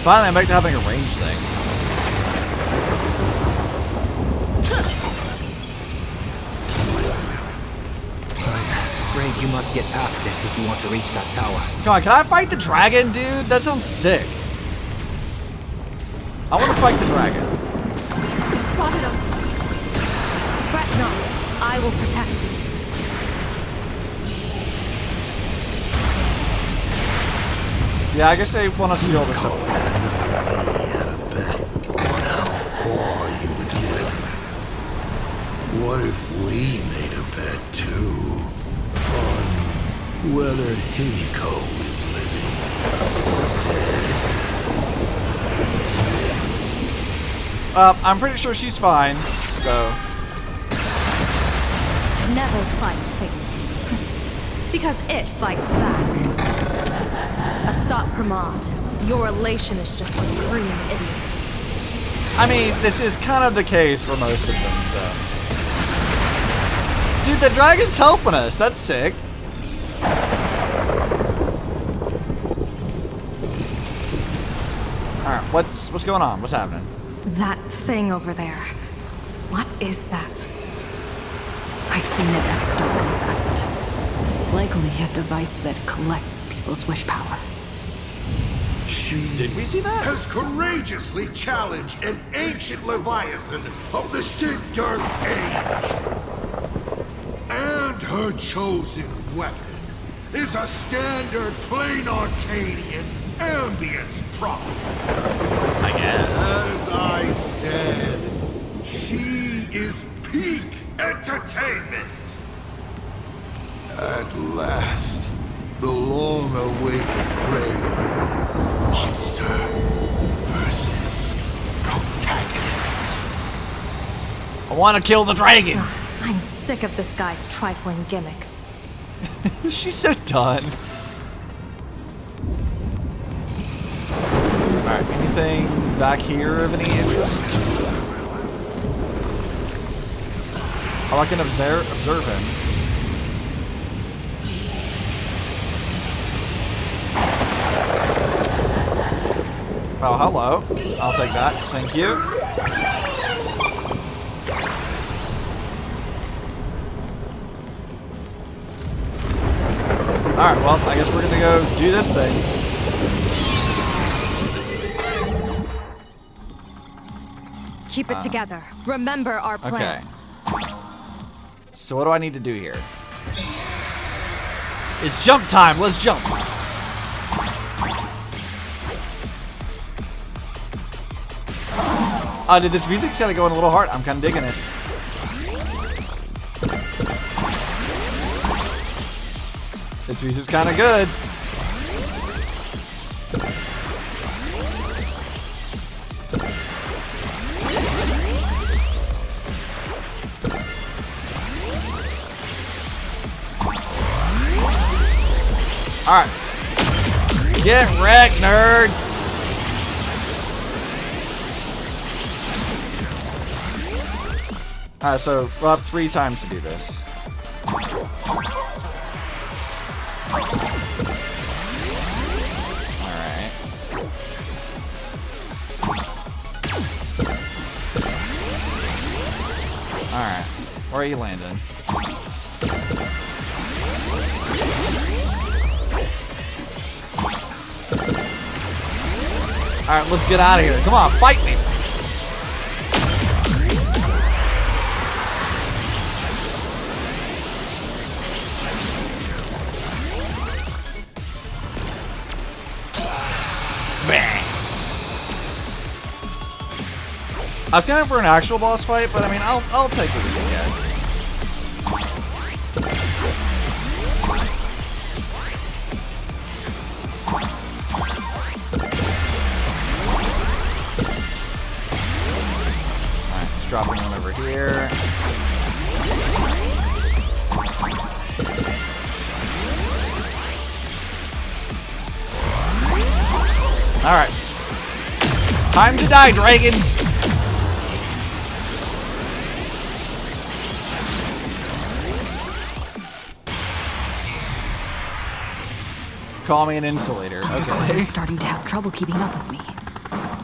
Finally, I'm back to having a range thing. Afraid you must get past it if you want to reach that tower. Come on, can I fight the dragon, dude? That sounds sick. I want to fight the dragon. Spotted us. Fret not. I will protect you. Yeah, I guess they want us to do all this stuff. if we made a bet too on whether Himeko is living or dead? I'm pretty sure she's fine, so... Never fight fate. Because it fights back. Asat Pramod, your elation is just supreme idiocy. I mean, this is kind of the case for most of them, so... Dude, the dragon's helping us. That's sick. Alright, what's going on? What's happening? That thing over there. What is that? I've seen it at Starfest. Likely a device that collects people's wish power. Did we see that? Has courageously challenged an ancient Leviathan of the Sindark Age. And her chosen weapon is a standard Planarcadian ambience prop. I guess. As I said, she is peak entertainment. At last, the long-awaited prelude. Monster versus protagonist. I want to kill the dragon. I'm sick of this guy's trifling gimmicks. She's so done. Alright, anything back here of any interest? Oh, I can observe him. Oh, hello. I'll take that. Thank you. Alright, well, I guess we're gonna go do this thing. Keep it together. Remember our plan. Okay. So what do I need to do here? It's jump time. Let's jump. Oh, dude, this music's kind of going a little hard. I'm kind of digging it. This music's kind of good. Alright. Get wrecked, nerd! Alright, so we'll have 3 times to do this. Alright. Alright. Where are you landing? Alright, let's get out of here. Come on, fight me! I was going for an actual boss fight, but I mean, I'll take what we can get. Alright, just dropping one over here. Alright. Time to die, dragon! Call me an insulator. Okay. You're starting to have trouble keeping up with me.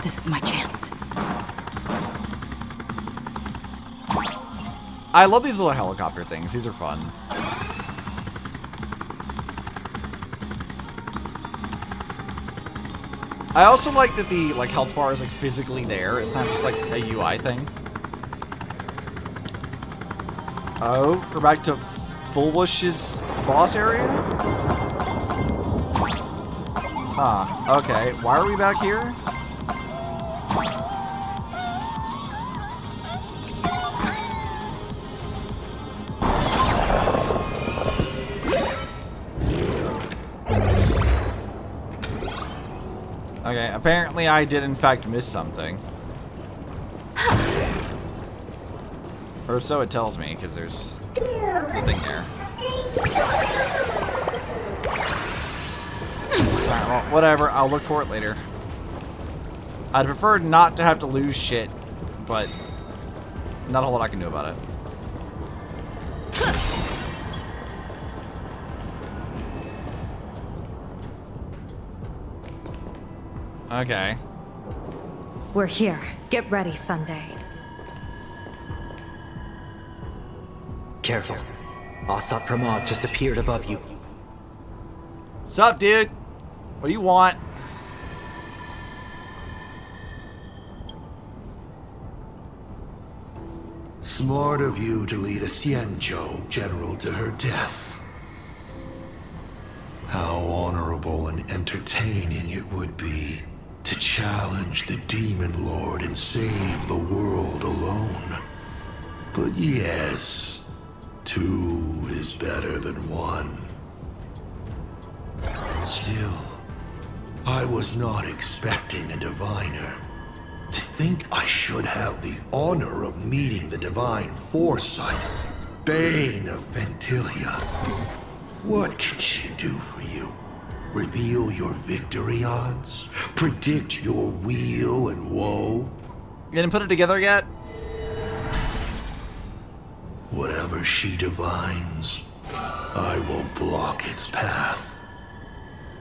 This is my chance. I love these little helicopter things. These are fun. I also like that the health bar is physically there. It's not just a UI thing. Oh, we're back to Fullbush's boss area? Huh, okay. Why are we back here? Okay, apparently I did in fact miss something. Or so it tells me, because there's a thing there. Alright, well, whatever. I'll look for it later. I'd prefer not to have to lose shit, but not a whole lot I can do about it. Okay. We're here. Get ready, Sunday. Careful. Asat Pramod just appeared above you. Sup, dude? What do you want? Smart of you to lead a Xianzhou general to her death. How honorable and entertaining it would be to challenge the Demon Lord and save the world alone. But yes, 2 is better than 1. Still, I was not expecting a diviner. To think I should have the honor of meeting the divine foresight, Bane of Ventilia. What can she do for you? Reveal your victory odds? Predict your weal and woe? You didn't put it together yet? Whatever she divines, I will block its path.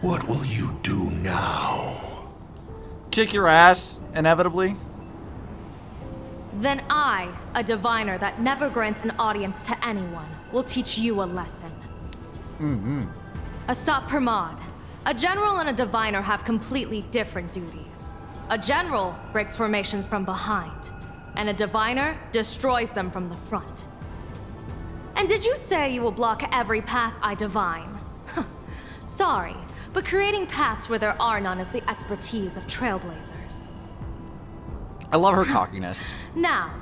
What will you do now? Kick your ass, inevitably. Then I, a diviner that never grants an audience to anyone, will teach you a lesson. Asat Pramod. A general and a diviner have completely different duties. A general breaks formations from behind, and a diviner destroys them from the front. And did you say you will block every path I divine? Sorry, but creating paths where there are none is the expertise of trailblazers. I love her cockiness. Now,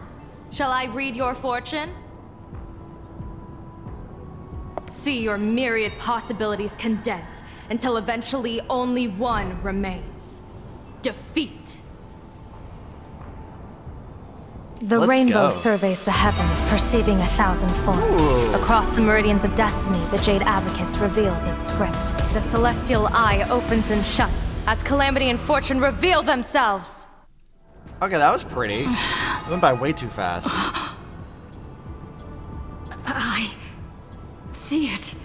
shall I read your fortune? See your myriad possibilities condense until eventually only one remains. Defeat. The Let's rainbow go. surveys the heavens, perceiving 1,000 forms. Ooh. Across the meridians of destiny, the jade abacus reveals its script. The celestial eye opens and shuts as calamity and fortune reveal themselves. Okay, that was pretty. It went by way too fast. I see it.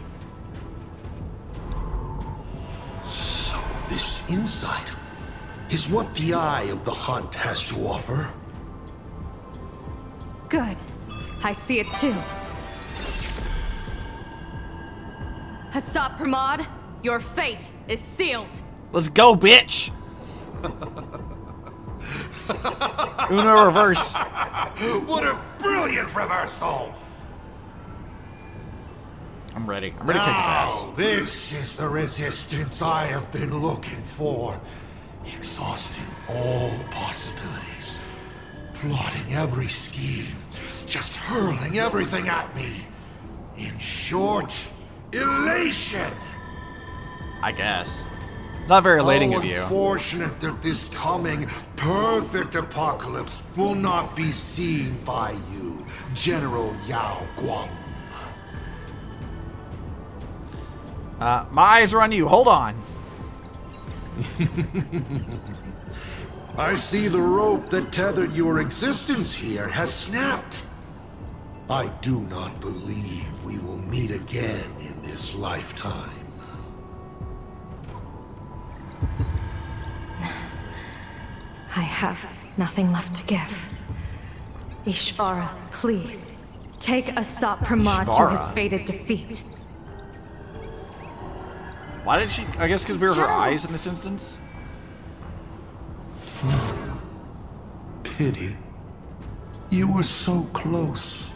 So this insight is what the Eye of the Hunt has to offer. Good. I see it too. Asat Pramod, your fate is sealed. Let's go, bitch! Uno reverse. What a brilliant reversal! I'm ready. I'm ready to kick his ass. Now, this is the resistance I have been looking for. Exhausting all possibilities. Plotting every scheme. Just hurling everything at me. In short, elation! I guess. It's not very elating of you. Unfortunate that this coming perfect apocalypse will not be seen by you, General Yao Guang. My eyes are on you. Hold on. I see the rope that tethered your existence here has snapped. I do not believe we will meet again in this lifetime. I have nothing left to give. Ishvara, please, take Asat Pramod to his Ishvara? fated defeat. Why did she? I guess because we were her eyes in this instance. Pity. You were so close.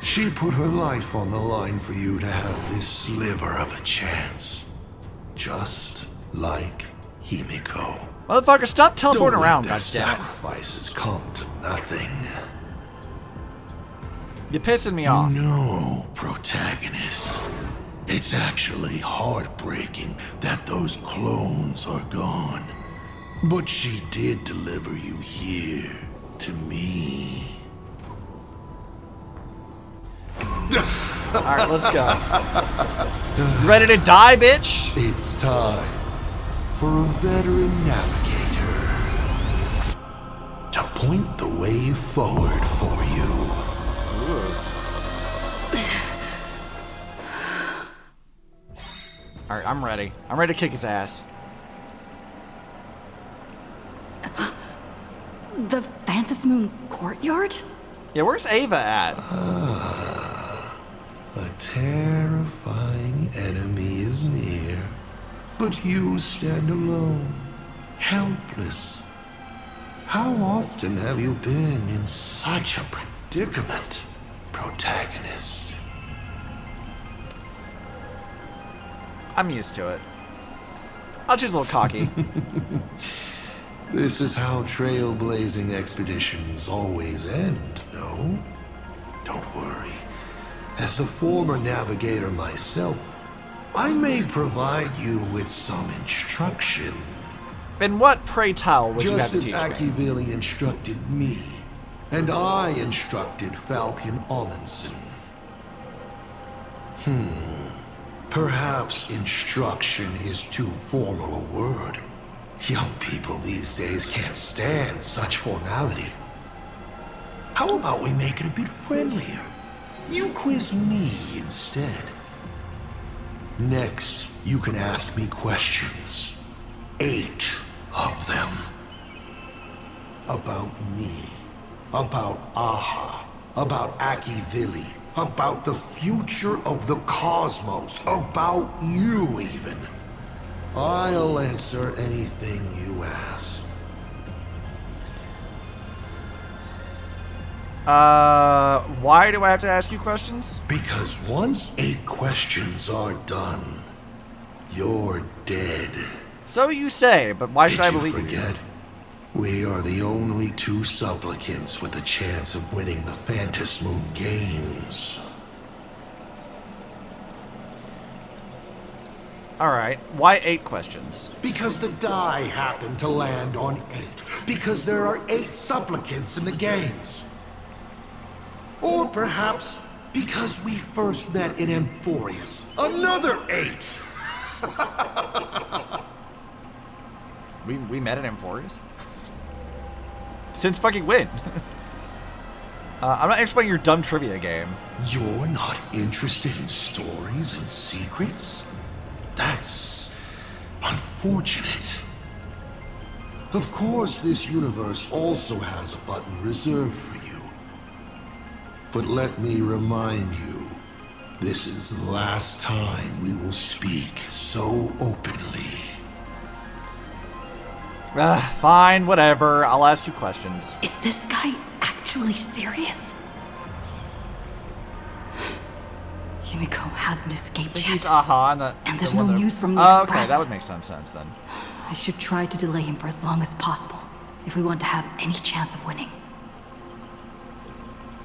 She put her life on the line for you to have this sliver of a chance. Just like Himeko. Motherfucker, stop teleporting Don't let around, their goddammit. sacrifices come to nothing. You're pissing me off. No, protagonist. It's actually heartbreaking that those clones are gone. But she did deliver you here to me. Alright, let's go. You ready to die, bitch? It's time for a veteran navigator to point the way forward for you. Alright, I'm ready. I'm ready to kick his ass. The Phantom Moon courtyard? Yeah, where's Ava at? A terrifying enemy is near, but you stand alone, helpless. How often have you been in such a predicament, protagonist? I'm used to it. I'll choose a little cocky. This is how trailblazing expeditions always end, no? Don't worry. As the former navigator myself, I may provide you with some instruction. And what, pray tell, would you have to Just teach as me? Akivili instructed me, and I instructed Falcon Amundsen. Perhaps instruction is too formal a word. Young people these days can't stand such formality. How about we make it a bit friendlier? You quiz me instead. Next, you can ask me questions. 8 of them. About me. About Aha. About Akivili. About the future of the cosmos. About you, even. I'll answer anything you ask. Why do I have to ask you questions? Because once 8 questions are done, you're dead. So you say, but why should I Did you believe you? forget? We are the only 2 supplicants with a chance of winning the Phantom Moon Games. Alright, why 8 questions? Because the die happened to land on 8. Because there are 8 supplicants in the games. Or perhaps because we first met in Amphorius. Another 8! We met in Amphorius? Since fucking when? I'm not explaining your dumb trivia game. You're not interested in stories and secrets? That's unfortunate. Of course, this universe also has a button reserved for you. But let me remind you, this is the last time we will speak so openly. Fine, whatever. I'll ask you questions. Is this guy actually serious? Himeko hasn't escaped yet. He's Aha and there's the no one that- news from the Oh, Express. okay, that would make some sense then. I should try to delay him for as long as possible, if we want to have any chance of winning.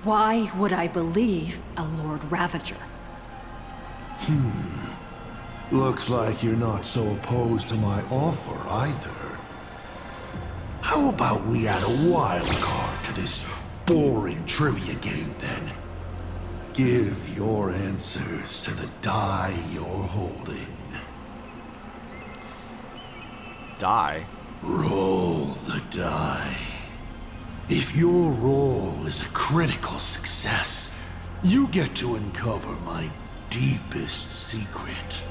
Why would I believe a Lord Ravager? Looks like you're not so opposed to my offer either. How about we add a wild card to this boring trivia game then? Give your answers to the die you're holding. Die? Roll the die. If your roll is a critical success, you get to uncover my deepest secret.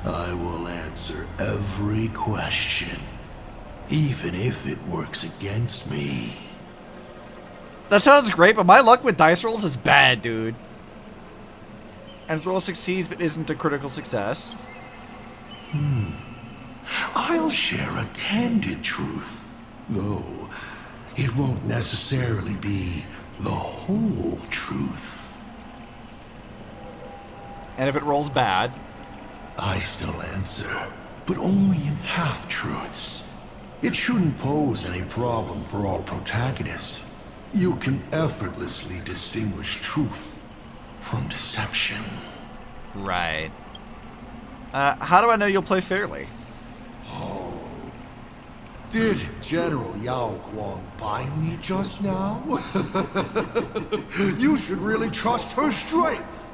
I will answer every question, even if it works against me. That sounds great, but my luck with dice rolls is bad, dude. And his roll succeeds but isn't a critical success. I'll share a candid truth, though it won't necessarily be the whole truth. And if it rolls bad? I still answer, but only in half-truths. It shouldn't pose any problem for our protagonist. You can effortlessly distinguish truth from deception. Right. How do I know you'll play fairly? Did General Yao Guang bind me just now? You should really trust her strength.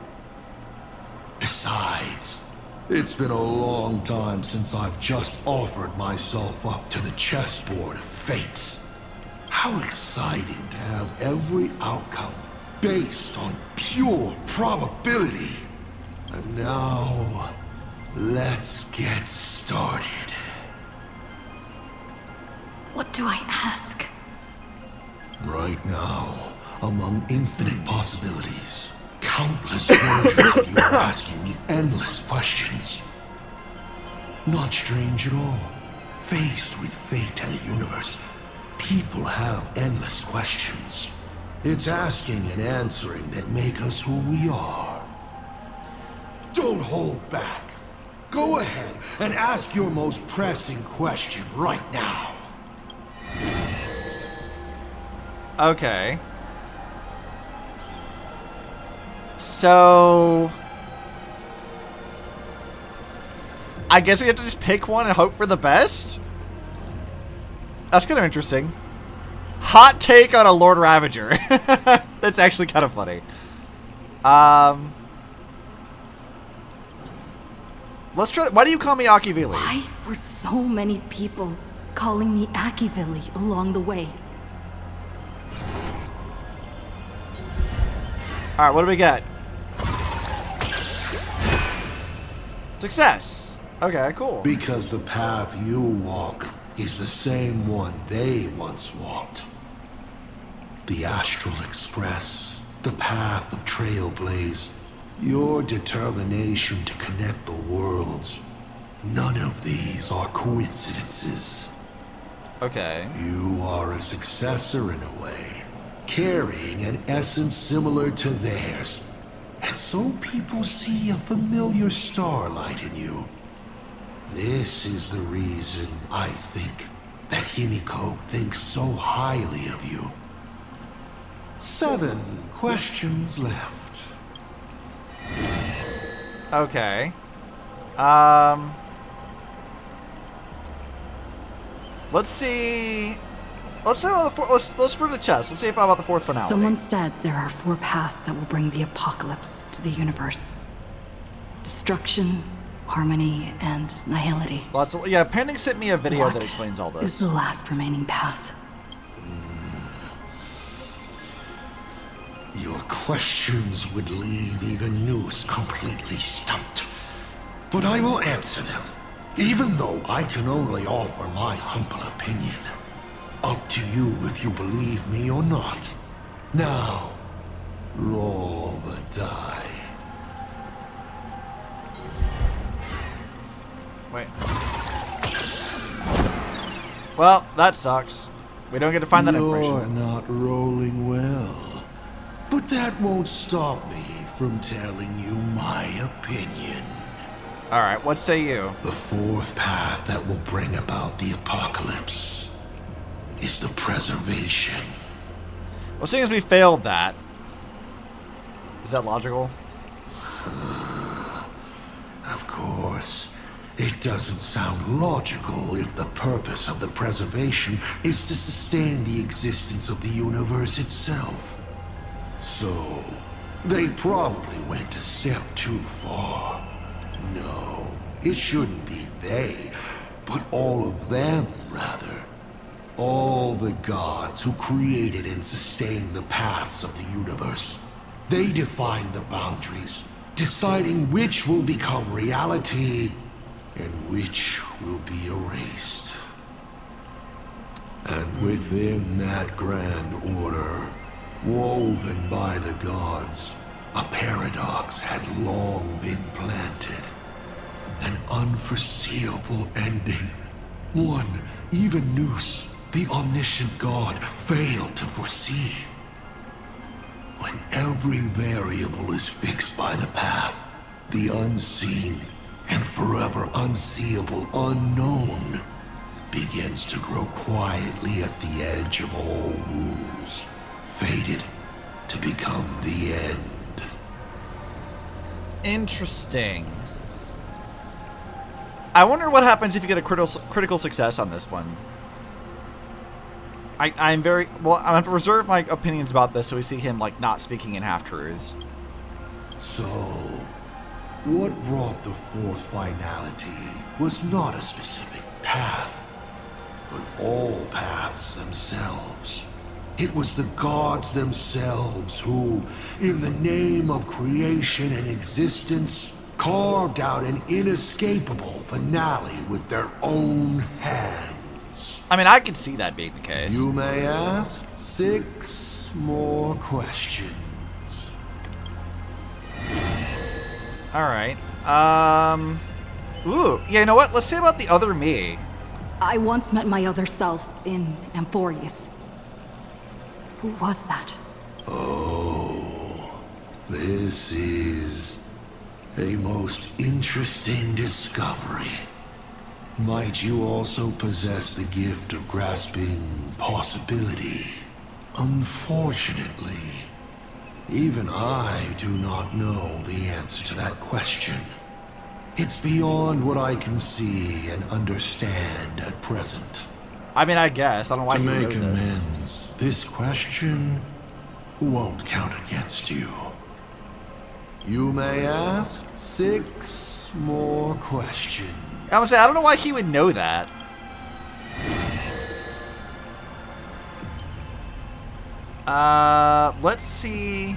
Besides, it's been a long time since I've just offered myself up to the chessboard of fates. How exciting to have every outcome based on pure probability. And now, let's get started. What do I ask? Right now, among infinite possibilities, countless versions of you are asking me endless questions. Not strange at all. Faced with fate and the universe, people have endless questions. It's asking and answering that make us who we are. Don't hold back. Go ahead and ask your most pressing question right now. Okay. So... I guess we have to just pick one and hope for the best? That's kind of interesting. Hot take on a Lord Ravager. That's actually kind of funny. Let's try... Why do you call me Akivili? Why were so many people calling me Akivili along the way? Alright, what do we get? Success! Okay, cool. Because the path you walk is the same one they once walked. The Astral Express, the path of Trailblaze, your determination to connect the worlds. None of these are coincidences. Okay. You are a successor in a way, carrying an essence similar to theirs. And so people see a familiar starlight in you. This is the reason, I think, that Himeko thinks so highly of you. 7 questions left. Okay. Let's see. Let's see about the let's run the chest. Let's see if I'm about the fourth finale. Someone said there are 4 paths that will bring the apocalypse to the universe. Destruction, harmony, and nihility. Lots of, yeah, Pending sent me a video What that explains all is this. the last remaining path? Your questions would leave even Noose completely stumped. But I will answer them, even though I can only offer my humble opinion. Up to you if you believe me or not. Now, roll the die. Wait. Well, that sucks. We don't get to find that information. You're not rolling well. But that won't stop me from telling you my opinion. Alright, what say you? The 4th path that will bring about the apocalypse is the preservation. Well, seeing as we failed that, is that logical? Of course. It doesn't sound logical if the purpose of the preservation is to sustain the existence of the universe itself. So, they probably went a step too far. No, it shouldn't be they, but all of them, rather. All the gods who created and sustained the paths of the universe. They define the boundaries, deciding which will become reality and which will be erased. And within that grand order, woven by the gods, a paradox had long been planted. An unforeseeable ending. One even Noose, the omniscient god, failed to foresee. When every variable is fixed by the path, the unseen and forever unseeable unknown begins to grow quietly at the edge of all rules, fated to become the end. Interesting. I wonder what happens if you get a critical success on this one. I'm very... Well, I have to reserve my opinions about this so we see him, like, not speaking in half-truths. So, what brought the fourth finality was not a specific path, but all paths themselves. It was the gods themselves who, in the name of creation and existence, carved out an inescapable finale with their own hands. I mean, I could see that being the case. You may ask 6 more questions. Alright. Ooh, yeah, you know what? Let's say about the other me. I once met my other self in Amphorius. Who was that? Oh, this is a most interesting discovery. Might you also possess the gift of grasping possibility? Unfortunately, even I do not know the answer to that question. It's beyond what I can see and understand at present. I mean, I guess. I don't know why to you make know this. amends, this question won't count against you. You may ask 6 more questions. I would say, I don't know why he would know that. Let's see.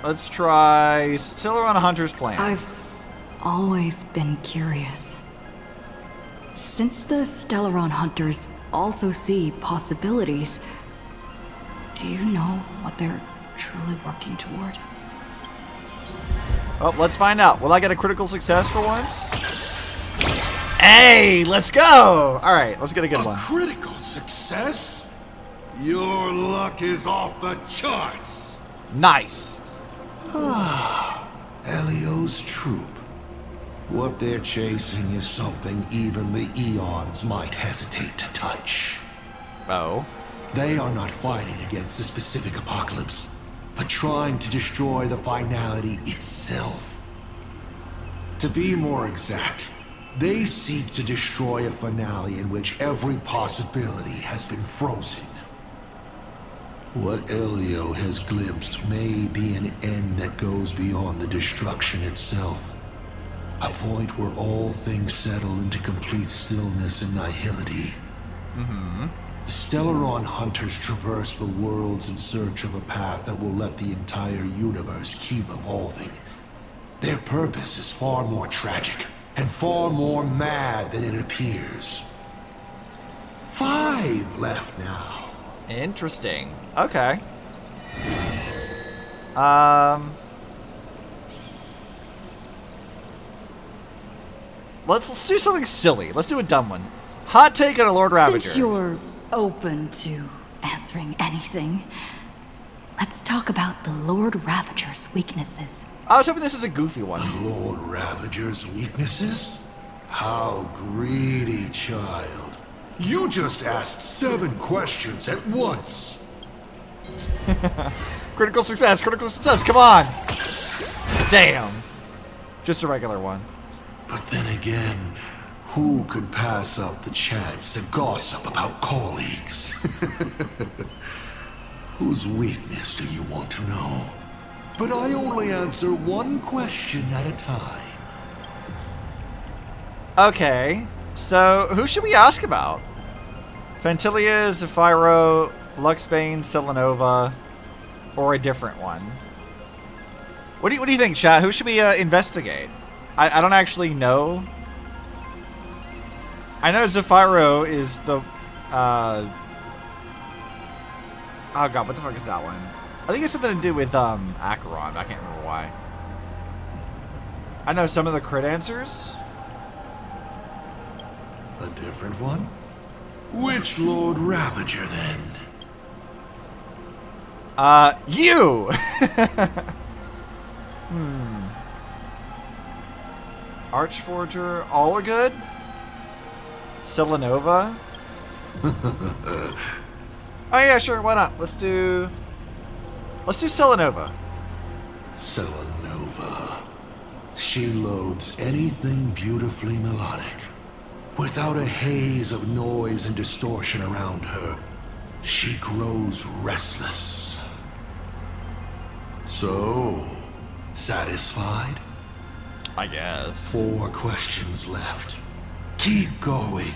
Let's try Stellaron Hunter's plan. I've always been curious. Since the Stellaron Hunters also see possibilities, do you know what they're truly working toward? Well, let's find out. Will I get a critical success for once? Hey, let's go! Alright, let's get a good one. Critical success? Your luck is off the charts. Nice. Elio's troop. What they're chasing is something even the Eons might hesitate to touch. Oh? They are not fighting against a specific apocalypse, but trying to destroy the finality itself. To be more exact, they seek to destroy a finale in which every possibility has been frozen. What Elio has glimpsed may be an end that goes beyond the destruction itself. A point where all things settle into complete stillness and nihility. Mm-hmm. The Stellaron Hunters traverse the worlds in search of a path that will let the entire universe keep evolving. Their purpose is far more tragic and far more mad than it appears. 5 left now. Interesting. Okay. Let's do something silly. Let's do a dumb one. Hot take on a Lord Ravager. Since you're open to answering anything, let's talk about the Lord Ravager's weaknesses. I was hoping this was a goofy one. The Lord Ravager's weaknesses? How greedy, child. You just asked 7 questions at once. Critical success, come on. Damn. Just a regular one. But then again, who could pass up the chance to gossip about colleagues? Whose weakness do you want to know? But I only answer 1 question at a time. Okay, so who should we ask about? Fantilia, Zephyro, Luxbane, Selenova, or a different one? What do you think, chat? Who should we investigate? I don't actually know. I know Zephyro is the... oh god, what the fuck is that one? I think it's something to do with Acheron, but I can't remember why. I know some of the crit answers. A different one? Which Lord Ravager, then? You! Archforger, all are good? Selenova? Oh yeah, sure, why not? Let's do... Let's do Selenova. Selenova. She loathes anything beautifully melodic. Without a haze of noise and distortion around her, she grows restless. So, satisfied? I guess. 4 questions left. Keep going.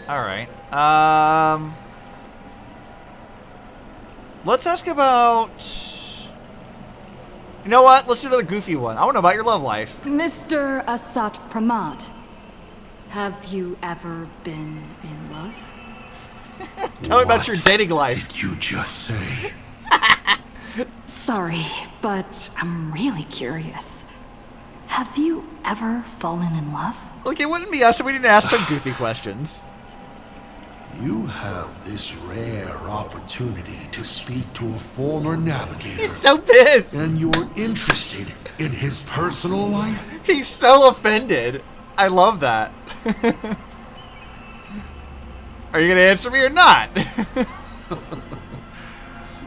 Alright. Let's ask about... You know what? Let's do another goofy one. I want to know about your love life. Mr. Asat Pramad, have you ever been in love? Tell me about your dating life. Did you just say? Sorry, but I'm really curious. Have you ever fallen in love? Look, it wouldn't be us if we didn't ask some goofy questions. You have this rare opportunity to speak to a former navigator. He's so pissed. And you're interested in his personal life? He's so offended. I love that. Are you going to answer me or not?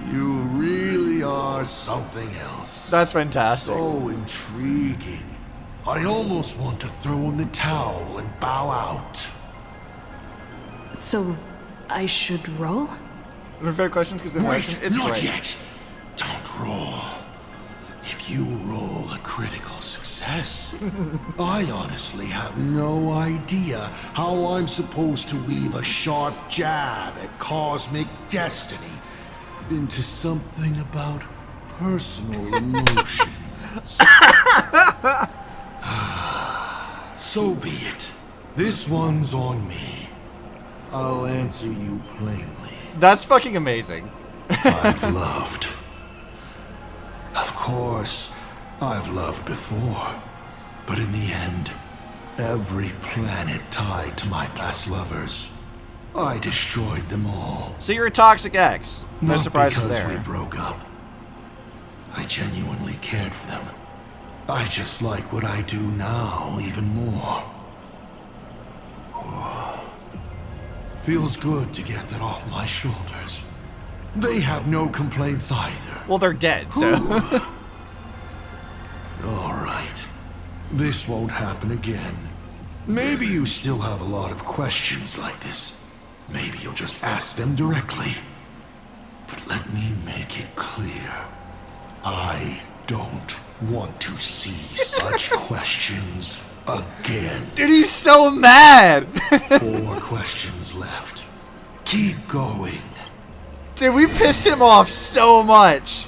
You really are something else. That's fantastic. So intriguing. I almost want to throw in the towel and bow out. So, I should roll? Fair questions because Wait, it's not great. yet. Don't roll. If you roll a critical success, I honestly have no idea how I'm supposed to weave a sharp jab at cosmic destiny into something about personal emotions. So be it. This one's on me. I'll answer you plainly. That's fucking amazing. I've loved. Of course, I've loved before. But in the end, every planet tied to my past lovers, I destroyed them all. So you're a toxic ex. No Not surprises because there. we broke up. I genuinely cared for them. I just like what I do now even more. Feels good to get that off my shoulders. They have no complaints either. Well, they're dead, so. Alright. This won't happen again. Maybe you still have a lot of questions like this. Maybe you'll just ask them directly. But let me make it clear. I don't want to see such questions again. Dude, he's so mad. 4 questions left. Keep going. Dude, we pissed him off so much.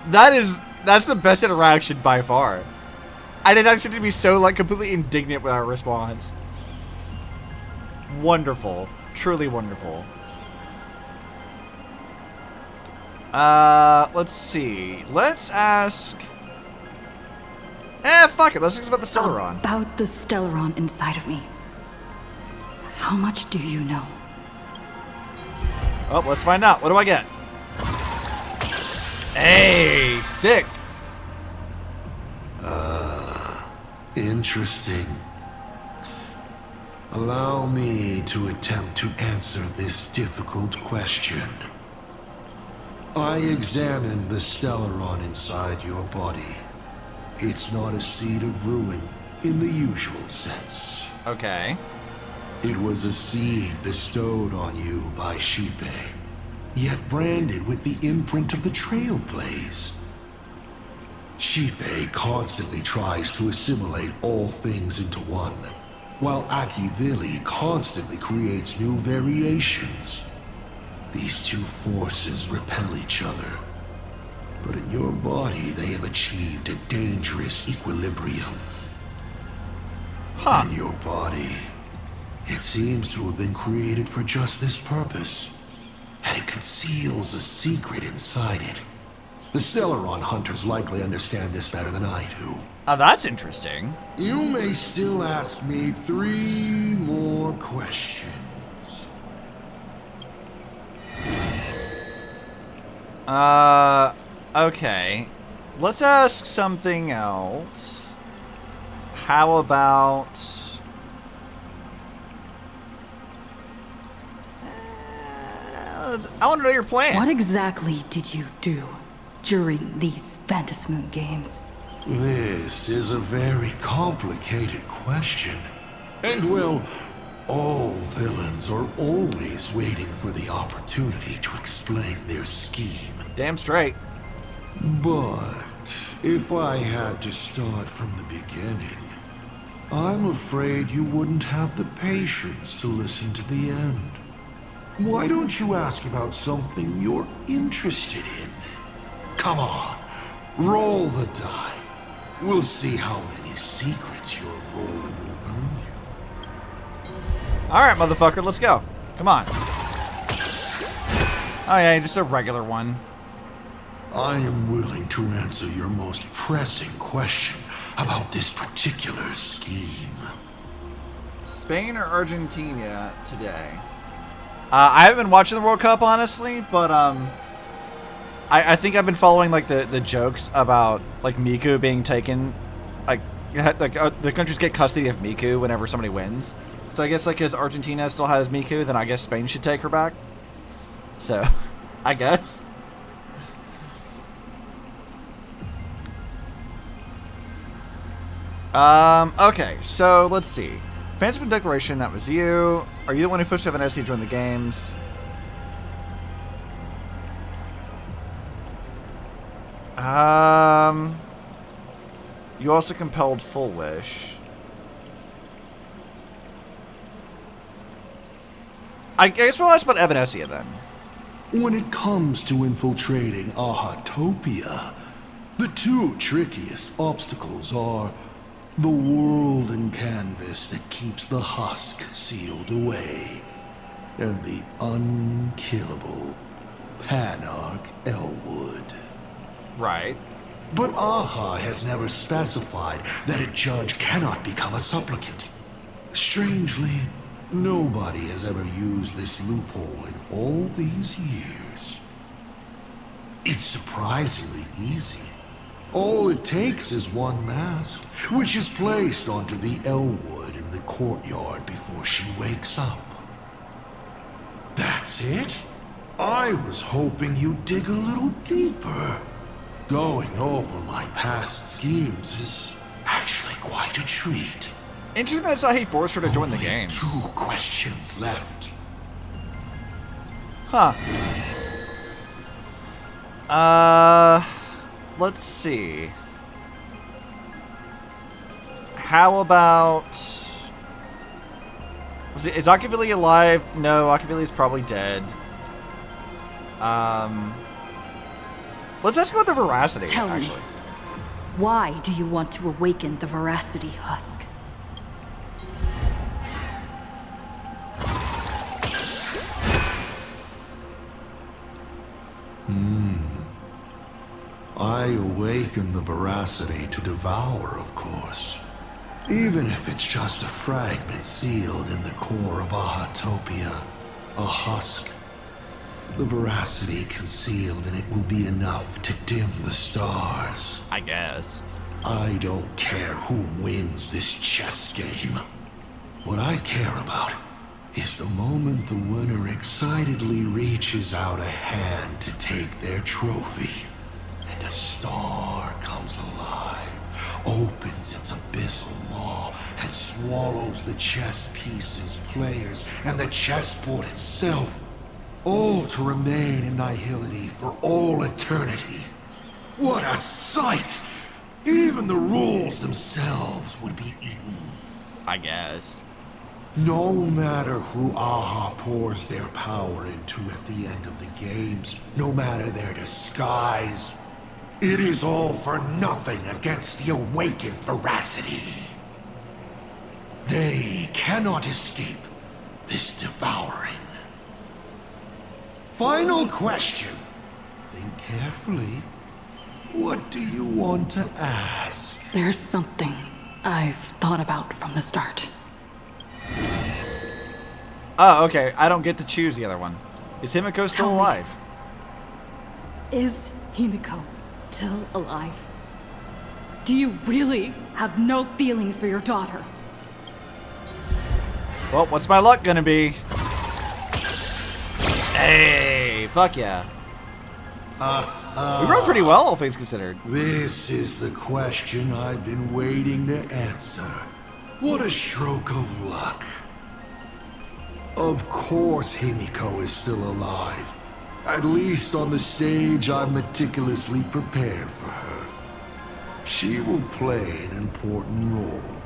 That's the best interaction by far. I didn't expect to be so like completely indignant with our response. Wonderful. Truly wonderful. Let's see. Let's ask... fuck it. Let's ask about the Stellaron. About the Stellaron inside of me. How much do you know? Oh, let's find out. What do I get? Hey, sick. Interesting. Allow me to attempt to answer this difficult question. I examined the Stellaron inside your body. It's not a seed of ruin in the usual sense. Okay. It was a seed bestowed on you by Shipe, yet branded with the imprint of the Trailblaze. Shipe constantly tries to assimilate all things into one, while Akivili constantly creates new variations. These two forces repel each other, but in your body they have achieved a dangerous equilibrium. In your body, it seems to have been created for just this purpose, and it conceals a secret inside it. The Stellaron hunters likely understand this better than I do. Oh, that's interesting. You may still ask me 3 more questions. Okay. Let's ask something else. How about... I want to know your plan. What exactly did you do during these Phantom Moon games? This is a very complicated question. And well, all villains are always waiting for the opportunity to explain their scheme. Damn straight. But if I had to start from the beginning, I'm afraid you wouldn't have the patience to listen to the end. Why don't you ask about something you're interested in? Come on, roll the die. We'll see how many secrets your roll will earn you. Alright, motherfucker, let's go. Come on. Oh yeah, just a regular one. I am willing to answer your most pressing question about this particular scheme. Spain or Argentina today? I haven't been watching the World Cup, honestly, but I think I've been following like the jokes about like Miku being taken, like the countries get custody of Miku whenever somebody wins. So I guess like because Argentina still has Miku, then I guess Spain should take her back. So, I guess. Okay, so let's see. Phantom Declaration, that was you. Are you the one who pushed Vanessa to join the games? You also compelled Full Wish. I guess we'll ask about Evanesia then. When it comes to infiltrating Ahatopia, the two trickiest obstacles are the world and canvas that keeps the husk sealed away, and the unkillable Panarch Elwood. Right. But Aha has never specified that a judge cannot become a supplicant. Strangely, nobody has ever used this loophole in all these years. It's surprisingly easy. All it takes is one mask, which is placed onto the Elwood in the courtyard before she wakes up. That's it? I was hoping you'd dig a little deeper. Going over my past schemes is actually quite a treat. Interesting that's how he forced her to join the game. 2 questions left. Huh. Let's see. How about... Is Akavili alive? No, Akavili is probably dead. Let's ask about the veracity, Tell actually. me, why do you want to awaken the veracity husk? I awaken the veracity to devour, of course. Even if it's just a fragment sealed in the core of Ahatopia, a husk. The veracity concealed in it will be enough to dim the stars. I guess. I don't care who wins this chess game. What I care about is the moment the winner excitedly reaches out a hand to take their trophy, and a star comes alive, opens its abyssal maw, and swallows the chess pieces, players, and the chessboard itself, all to remain in nihility for all eternity. What a sight! Even the rules themselves would be eaten. I guess. No matter who Aha pours their power into at the end of the games, no matter their disguise, it is all for nothing against the awakened veracity. They cannot escape this devouring. Final question. Think carefully. What do you want to ask? There's something I've thought about from the start. Oh, okay. I don't get to choose the other one. Is Himeko still alive? Is Himeko still alive? Do you really have no feelings for your daughter? Well, what's my luck gonna be? Hey! Hey, fuck yeah. We rode pretty well, all things considered. This is the question I've been waiting to answer. What a stroke of luck. Of course Himeko is still alive. At least on the stage I meticulously prepared for her. She will play an important role,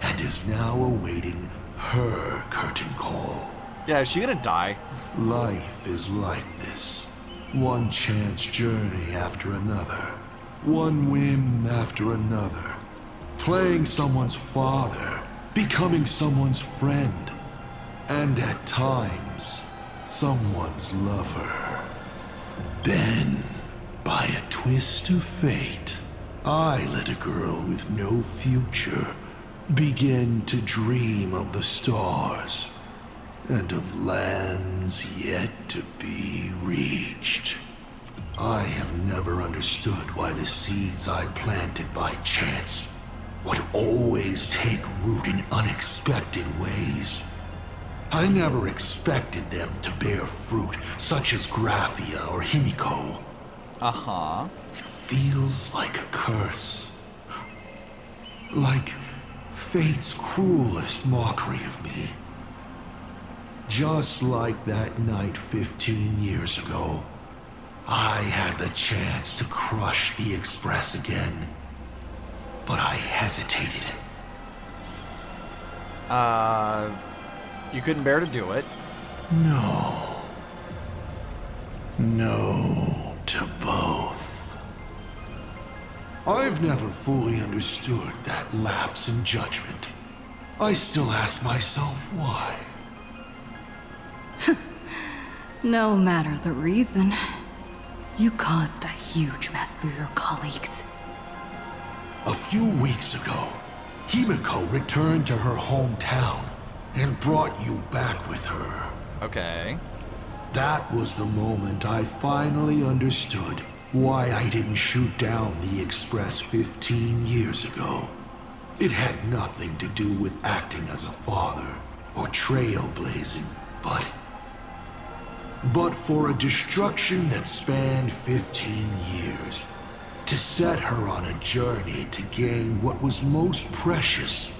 and is now awaiting her curtain call. Yeah, is she gonna die? Life is like this. One chance journey after another. One whim after another. Playing someone's father. Becoming someone's friend. And at times, someone's lover. Then, by a twist of fate, I let a girl with no future begin to dream of the stars. And of lands yet to be reached. I have never understood why the seeds I planted by chance would always take root in unexpected ways. I never expected them to bear fruit, such as Graphia or Himeko. Uh-huh. It feels like a curse. Like fate's cruelest mockery of me. Just like that night 15 years ago, I had the chance to crush the Express again, but I hesitated. You couldn't bear to do it. No. No to both. I've never fully understood that lapse in judgment. I still ask myself why. No matter the reason, you caused a huge mess for your colleagues. A few weeks ago, Himeko returned to her hometown and brought you back with her. Okay. That was the moment I finally understood why I didn't shoot down the Express 15 years ago. It had nothing to do with acting as a father or trailblazing, but for a destruction that spanned 15 years, to set her on a journey to gain what was most precious,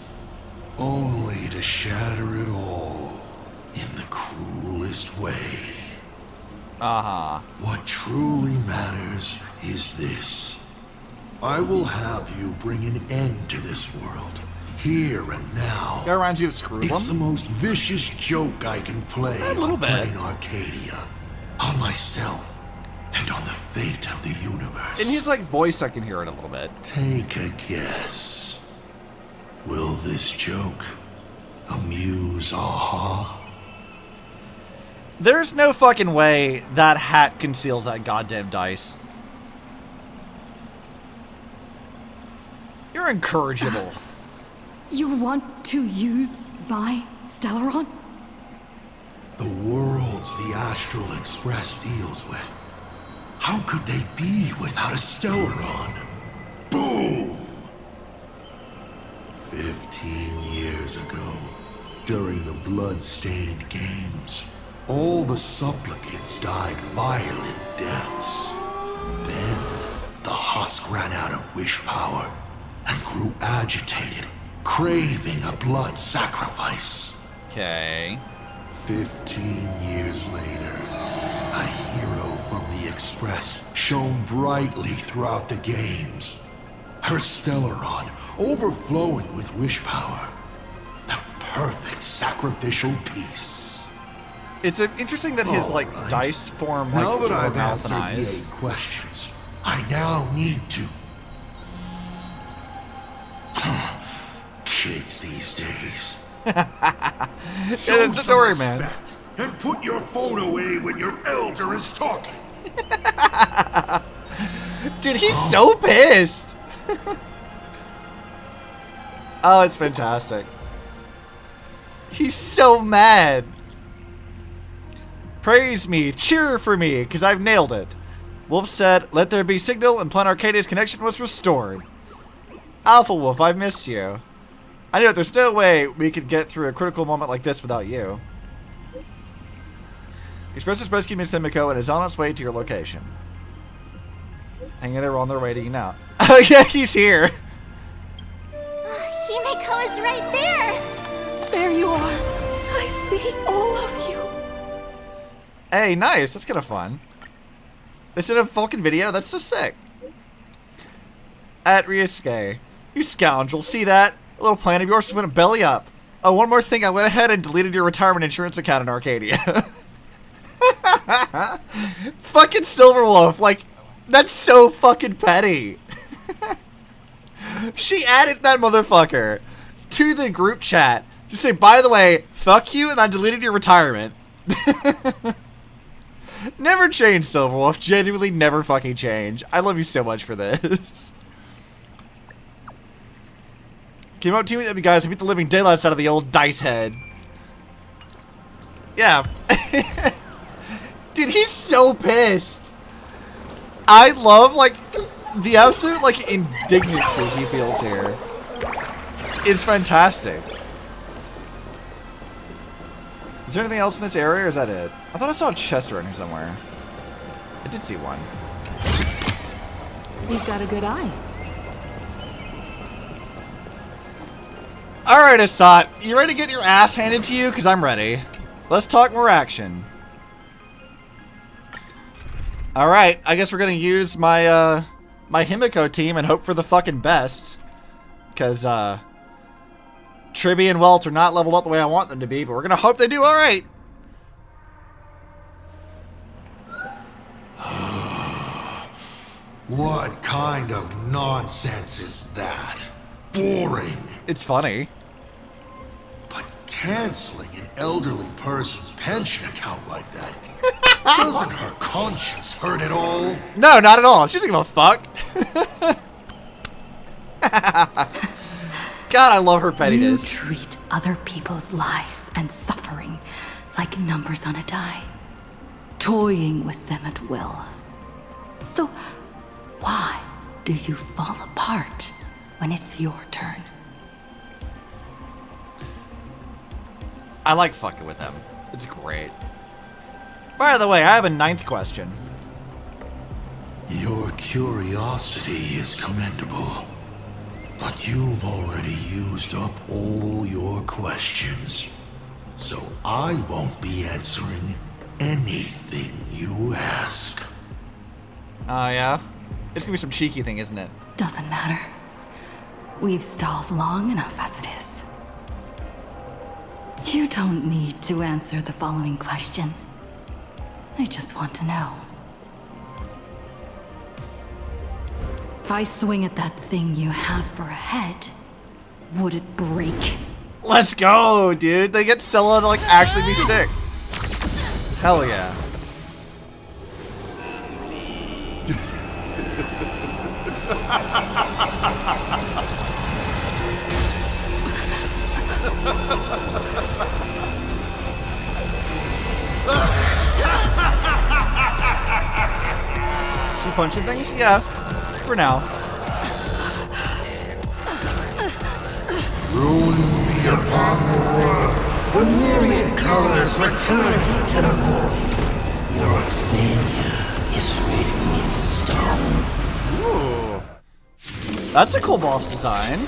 only to shatter it all in the cruelest way. Uh-huh. What truly matters is this. I will have you bring an end to this world, here and now. That reminds you of Screwball? It's the most vicious joke I can play A little bit. Planarcadia, on myself, and on the fate of the universe. In his like voice, I can hear it a little bit. Take a guess. Will this joke amuse Aha? There's no fucking way that hat conceals that goddamn dice. You're incorrigible. You want to use my Stellaron? The worlds the Astral Express deals with. How could they be without a Stellaron? Boom! 15 years ago, during the blood-stained games, all the supplicants died violent deaths. Then, the husk ran out of wish power and grew agitated, craving a blood sacrifice. Okay. 15 years later, a hero from the Express shone brightly throughout the games. Her Stellaron overflowing with wish power. The perfect sacrificial piece. It's interesting that his like dice form like Now that sort of I've mouth and answered the eyes. 8 questions, I now need to. Kids these days. Don't worry, man. Respect and put your phone away when your elder is talking. Dude, he's so pissed. Oh, it's fantastic. He's so mad. Praise me, cheer for me, because I've nailed it. Wolf said, let there be signal, and Planarcadia's connection was restored. Alpha Wolf, I've missed you. I know there's no way we could get through a critical moment like this without you. Express is rescued Miss Himeko and is on its way to your location. Hanging there on their way to you now. Oh yeah, he's here. Himeko is right there. There you are. I see all of you. Hey, nice. That's kind of fun. They sent a Vulcan video? That's so sick. At Ryusuke. You scoundrel. See that? A little plan of yours just went belly up. Oh, one more thing. I went ahead and deleted your retirement insurance account in Arcadia. Fucking Silverwolf. Like, that's so fucking petty. She added that motherfucker to the group chat. Just say, by the way, fuck you, and I deleted your retirement. Never change, Silverwolf. Genuinely never fucking change. I love you so much for this. Came out teaming with you guys to beat the living daylights out of the old dice head. Yeah. Dude, he's so pissed. I love, like, the absolute, like, indignancy he feels here. It's fantastic. Is there anything else in this area, or is that it? I thought I saw a chest around here somewhere. I did see one. You've got a good eye. Alright, Asat. You ready to get your ass handed to you? Because I'm ready. Let's talk more action. Alright, I guess we're going to use my, my Himeko team and hope for the fucking best. Because, Tribby and Welt are not leveled up the way I want them to be, but we're going to hope they do alright. What kind of nonsense is that? Boring. It's funny. But canceling an elderly person's pension account like that, doesn't her conscience hurt at all? No, not at all. She doesn't give a fuck. God, I love her pettiness. You treat other people's lives and suffering like numbers on a die, toying with them at will. So, why do you fall apart when it's your turn? I like fucking with them. It's great. By the way, I have a 9th question. Your curiosity is commendable, but you've already used up all your questions. So I won't be answering anything you ask. Oh, yeah? It's gonna be some cheeky thing, isn't it? Doesn't matter. We've stalled long enough as it is. You don't need to answer the following question. I just want to know. If I swing at that thing you have for a head, would it break? Let's go, dude. They get Stella to, like, actually be sick. Hell yeah. She punching things? Yeah. For now. Ruin be upon the world. The myriad colors returning to the void. Your failure is written in stone. Ooh. That's a cool boss design.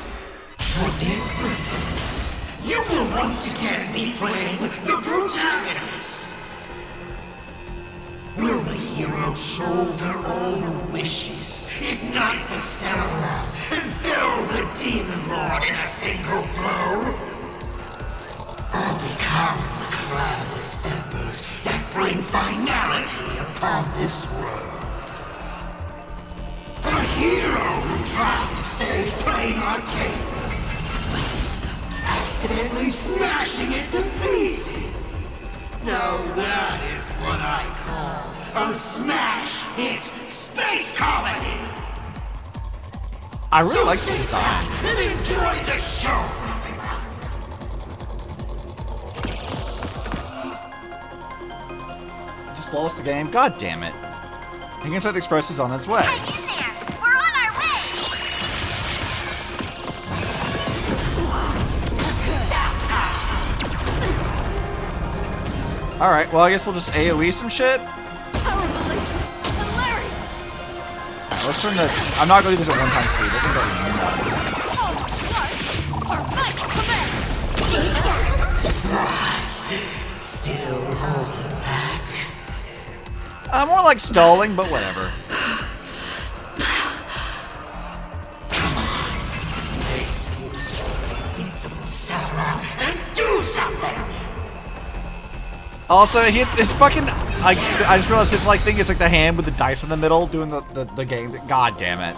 For this purpose, you will once again be playing the protagonist. Will the hero shoulder all the wishes, ignite the stellar, and fill the demon lord in a single blow? Or become the cloudless embers that bring finality upon this world? A hero who tried to save Planarcadia, accidentally smashing it to pieces. Now that is what I call a smash hit space comedy. I really like this design. And enjoy the show. Just lost the game. God damn it. Hanging Express is on its way. Hang in there. We're on our way. Alright, well I guess we'll just AoE some shit. Let's turn the... I'm not going to do this at 1 time speed. This is going nuts. Still holding back. More like stalling, but whatever. And do something. Also, his fucking... I just realized his like thing is like the hand with the dice in the middle doing the game. God damn it.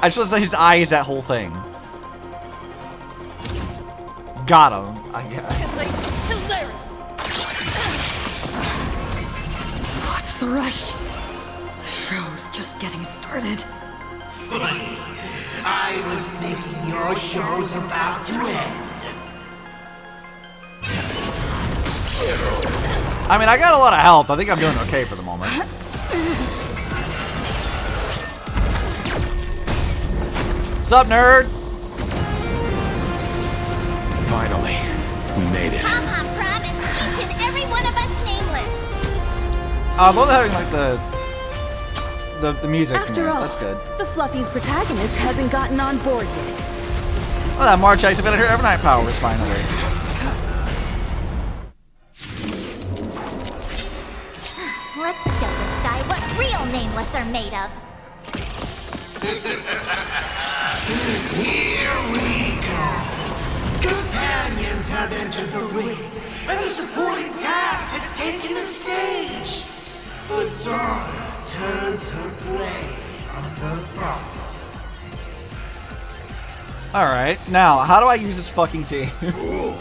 I just realized that his eye is that whole thing. Got him, I guess. What's the rush? The show's just getting started. I was thinking your show's about to end. I mean, I got a lot of health. I think I'm doing okay for the moment. What's up, nerd? Finally, we made it. Pom-Pom promised each and every one of us nameless. I love having like the music. After all, that's good. The Fluffy's protagonist hasn't gotten on board yet. Well, that March activated her Evernight powers finally. Let's show this guy what real nameless are made of. Here we go. Companions have entered the ring, and the supporting cast has taken the stage. The daughter turns her blade on the father. Alright, now, how do I use this fucking team? Ooh,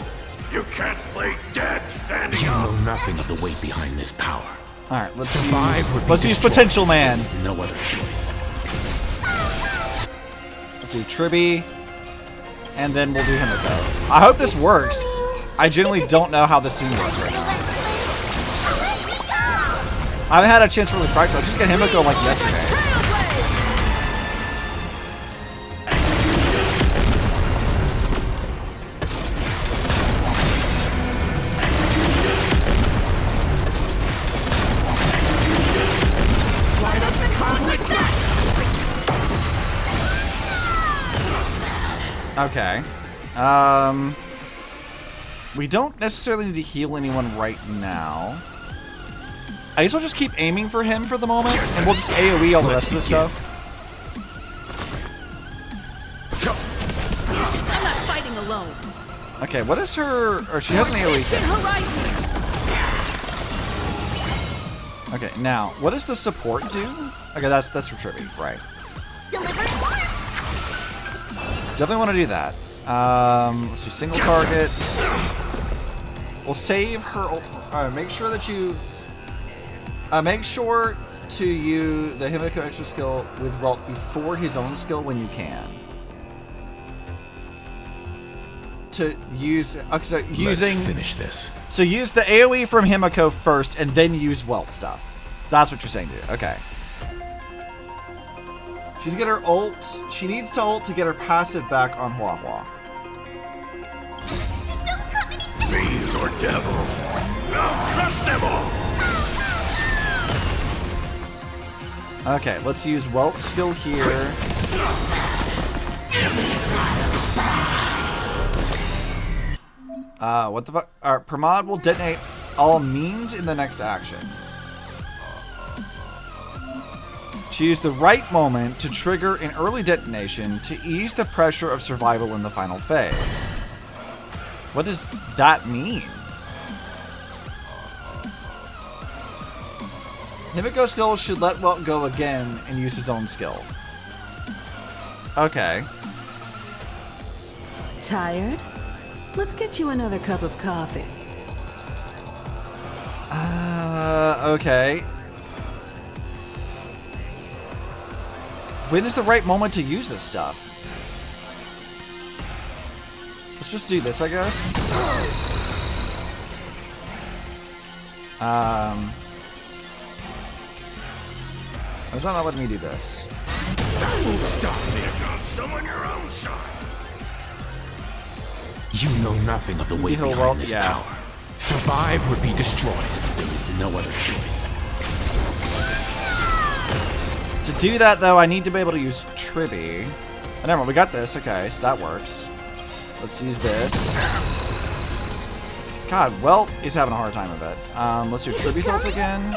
you can't play dead standing You up. know nothing of the weight behind this power. Alright, let's Survive use Potential Man. No other choice. Let's do Tribby, and then we'll do Himeko. I hope this works. I genuinely don't know how this team works right now. I haven't had a chance to really practice. I just got Himeko like yesterday. Okay. We don't necessarily need to heal anyone right now. I guess we'll just keep aiming for him for the moment, and we'll just AoE all the rest of the stuff. I'm not fighting alone. Okay, what is her... Or she has an AoE thing. Okay, now, what does the support do? Okay, that's for Tribby, right. Definitely want to do that. Let's do single target. We'll save her ult. Alright, make sure that you... make sure to use the Himeko extra skill with Ralt before his own skill when you can. To use... Okay, so using... Let's finish this. So use the AoE from Himeko first and then use Welt stuff. That's what you're saying, dude. Okay. She's get her ult. She needs to ult to get her passive back on Hua Hua. Fiend or devil, I'll crush them all. Okay, let's use Welt's skill here. What the fuck? Alright, Pramod will detonate all memed in the next action. Choose the right moment to trigger an early detonation to ease the pressure of survival in the final phase. What does that mean? Himeko skill should let Welt go again and use his own skill. Okay. Tired? Let's get you another cup of coffee. Okay. When is the right moment to use this stuff? Let's just do this, I guess. It's not letting me do this. Stop me against someone your own side. You know nothing of the weight Heal behind Welt, this yeah. power. Survive or be destroyed. no other choice. To do that, though, I need to be able to use Tribby. Oh, never mind, we got this. Okay, so that works. Let's use this. God, well, he's having a hard time of it. Let's do Tribby salts again.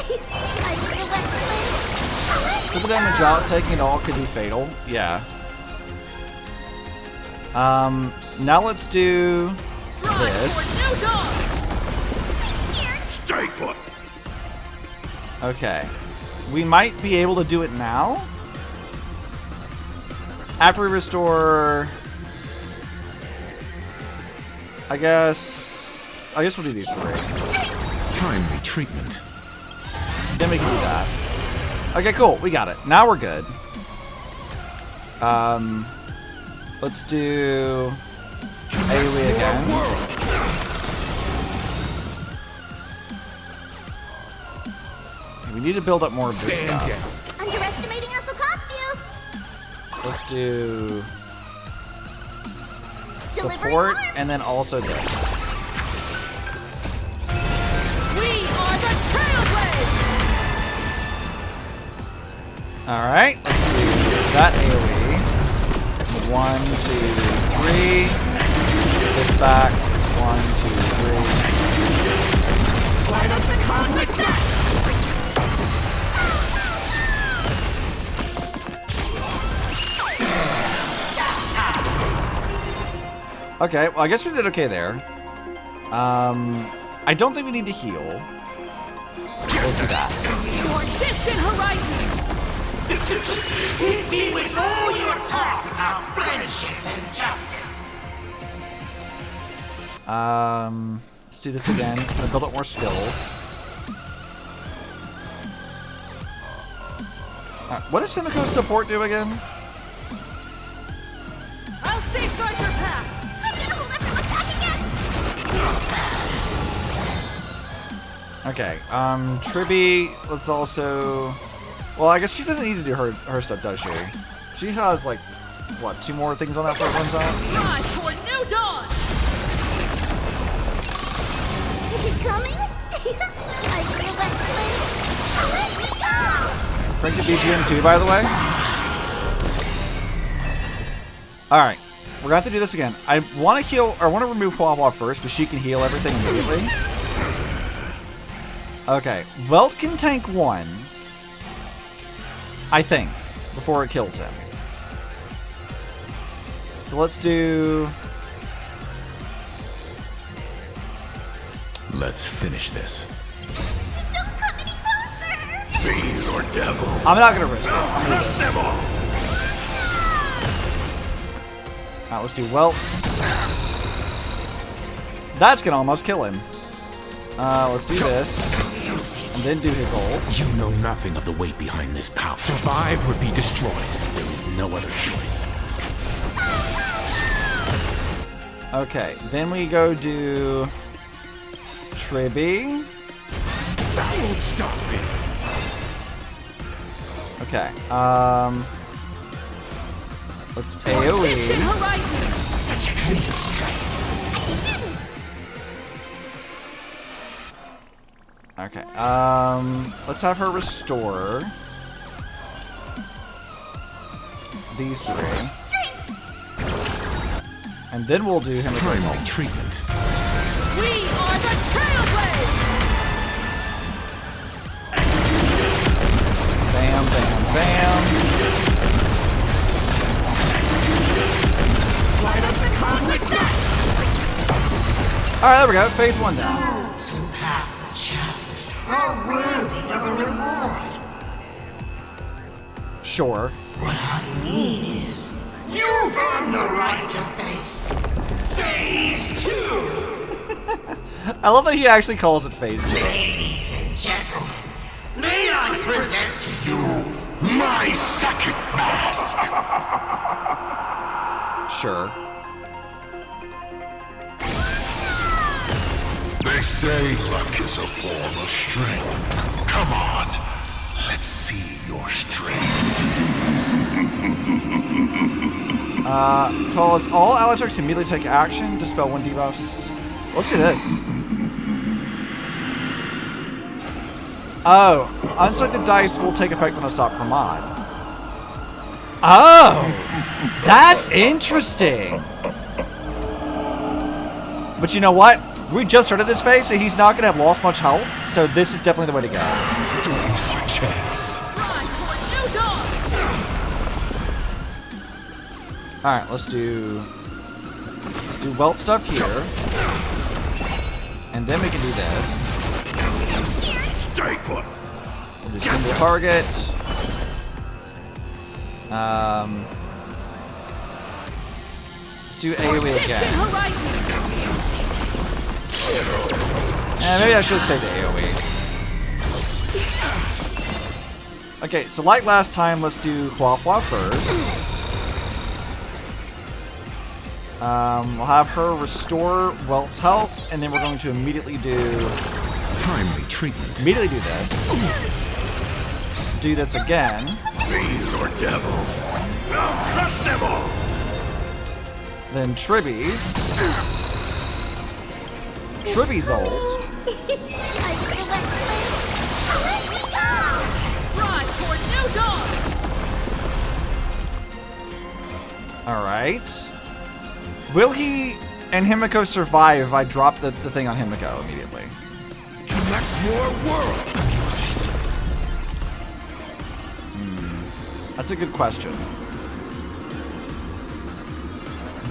Triple damage out, taking it all could be fatal. Yeah. Now let's do this. Stay put. Okay. We might be able to do it now. After we restore... I guess we'll do these 3. Timely treatment. Then we can do that. Okay, cool. We got it. Now we're good. Let's do AoE again. We need to build up more of this stuff. Underestimating us will cost you. Let's do Delivery support warm. and then also this. We are the Trailblazers! Alright, let's do that AoE. 1, 2, 3. This back. 1, 2, 3. Light up the cosmic death! Okay, well I guess we did okay there. I don't think we need to heal. We'll do that. Your distant horizons! Hit me with all your talk about friendship and justice. Let's do this again. I'm gonna build up more skills. What does Himeko's support do again? I'll safeguard your path! Okay, Tribby, let's also... Well, I guess she doesn't need to do her stuff, does she? She has, like, what, 2 more things on that before it runs out? Rise toward new dawn! Is it coming? I feel that flame. Let me go! Crank the BGM too, by the way. Alright, we're going to have to do this again. I want to heal, or I want to remove Huahua first, because she can heal everything immediately. Okay, Welt can tank 1. I think, before it kills him. So let's do... Let's finish this. Don't come any closer! Fiend or devil. I'm not going to risk it. I'm gonna do Crush this. them all. Alright, let's do Welts. That's going to almost kill him. Let's do this. And then do his ult. You know nothing of the weight behind this power. Survive or be destroyed. There is no other choice. Okay, then we go do Tribby. That won't stop me. Okay, let's AoE. Such a clean strike. Okay, let's have her restore these 3. And then we'll do him Timely treatment. We are the Trailblazers! Bam, bam, bam. Light up the cosmic death! Alright, there we go. Phase 1 down. Those who pass the challenge are worthy of a reward. Sure. What I mean is, you've earned the right to face Phase 2. I love that he actually calls it Phase 2. Ladies and gentlemen, may I present to you my second mask? Sure. They say luck is a form of strength. Come on, let's see your strength. Cause all ally attacks immediately take action, dispel 1 debuffs. Let's do this. Oh, unselected dice will take effect on a stop per mod. Oh, that's interesting. But you know what? We just started this phase, so he's not going to have lost much health, so this is definitely the way to go. Don't miss your chance. Alright, let's do welt stuff here. And then we can do this. Stay put. We'll do single target. Let's do AoE again. Maybe I should say the AoE. Okay, so like last time, let's do Hua Hua first. We'll have her restore Welt's health, and then we're going to immediately do... Timely treatment. Immediately do this. Do this again. Fiend or devil. Now crush them all. Then Tribby's. Tribby's ult. Alright. Will he and Himeko survive if I drop the thing on Himeko immediately? Connect more worlds. That's a good question.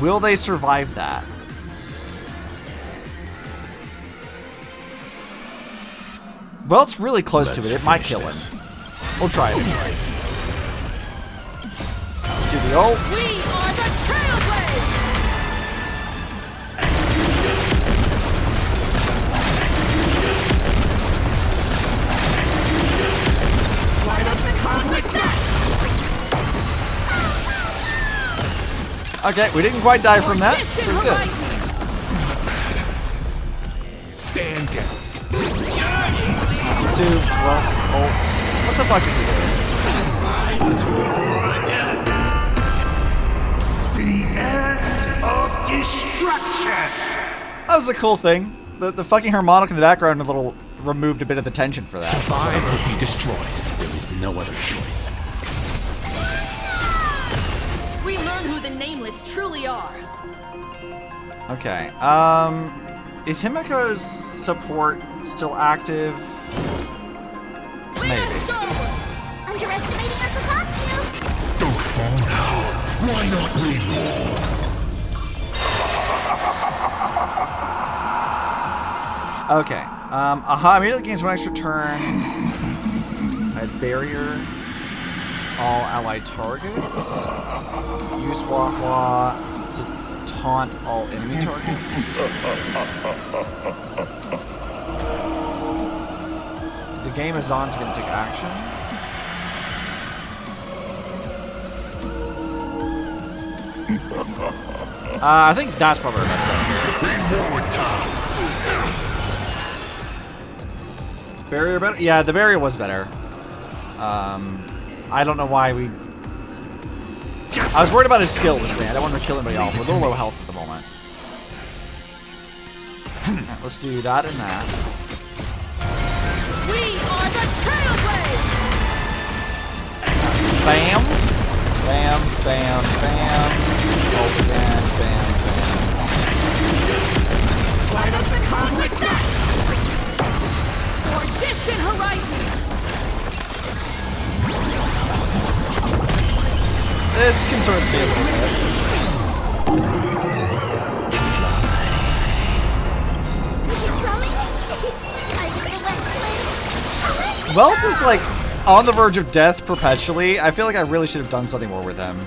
Will they survive that? Well, it's really close to it. It might kill him. We'll try it anyway. Let's do the ult. We are the Trailblazers! Light up the cosmic death! Okay, we didn't quite die from that, so good. Stand down. Let's do Welt's ult. What the fuck is he doing? The end of destruction. That was a cool thing. The fucking harmonic in the background removed a bit of the tension for that. Survive or be destroyed. There is no other choice. We learn who the Nameless truly are. Okay. Is Himeko's support still active? Maybe. Underestimating us will cost you. Don't fall now. Why not reroll? Okay. Aha, immediately gains one extra turn. I had barrier. All allied targets. Use Hua Hua to taunt all enemy targets. The game is on to take action. I think that's probably our best bet here. Barrier better? Yeah, the barrier was better. I don't know why we... I was worried about his skills, man. I don't want to kill anybody off. We're a little low health at the moment. Alright, let's do that and that. We are the Trailblazers! Bam! Bam, bam, bam. Ult again. Bam, bam. Light up the cosmic death! For distant horizons! This concerns me a little bit. Welt is like on the verge of death perpetually. I feel like I really should have done something more with him.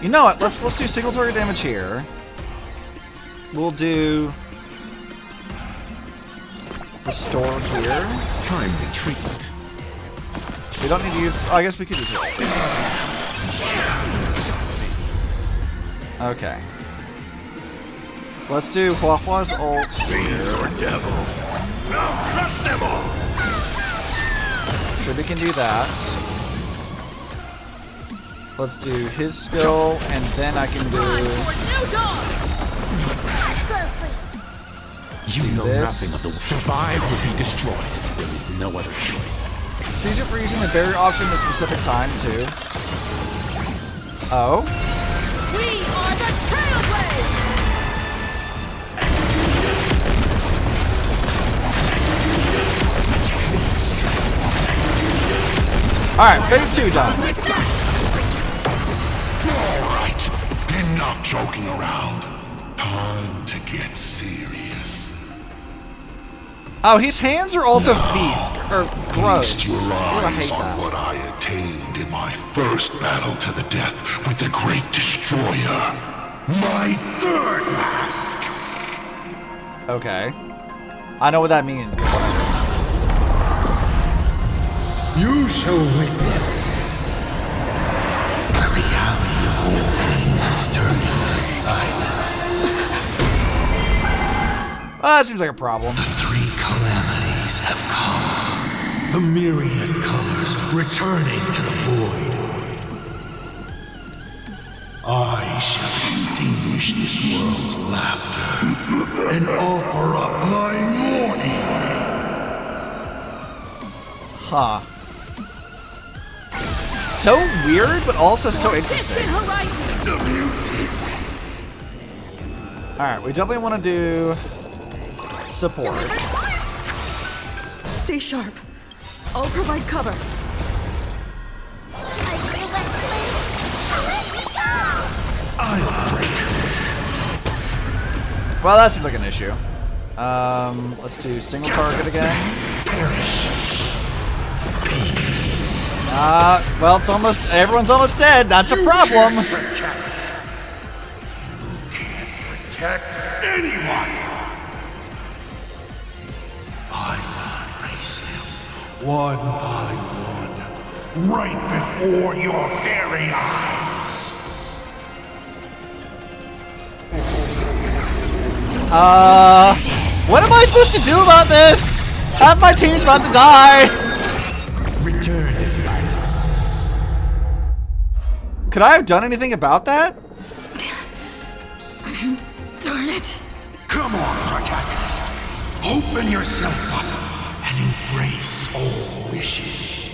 You know what? Let's do single target damage here. We'll do restore here. Timely treatment. We don't need to use... Oh, I guess we could use it. Okay. Let's do Hua Hua's ult here. Devil. Now crush them all. Sure, we can do that. Let's do his skill, and then I can do... You know nothing of the survive or be destroyed. There is no other choice. It's easier for using the barrier option at a specific time, too. Oh? We are the Trailblazers! Alright, phase 2 done. Alright, enough joking around. Time to get serious. Oh, his hands are also feet. Or gross. Feast your eyes on what I attained in my first battle to the death with the Great Destroyer. My third mask. Okay. I know what that means. You shall witness. The reality of all things turning to silence. That seems like a problem. The three calamities have come. The myriad colors returning to the void. I shall extinguish this world's laughter and offer up my mourning. Huh. So weird, but also so interesting. Alright, we definitely want to do support. Stay sharp. I'll provide cover. Well, that seems like an issue. Let's do single target again. Well, it's almost, everyone's almost dead. That's a problem. You can't protect anyone. I will erase them one by one, right before your very eyes. What am I supposed to do about this? Half my team's about to die. Return to silence. Could I have done anything about that? Darn it. Come on, protagonist. Open yourself up and embrace all wishes.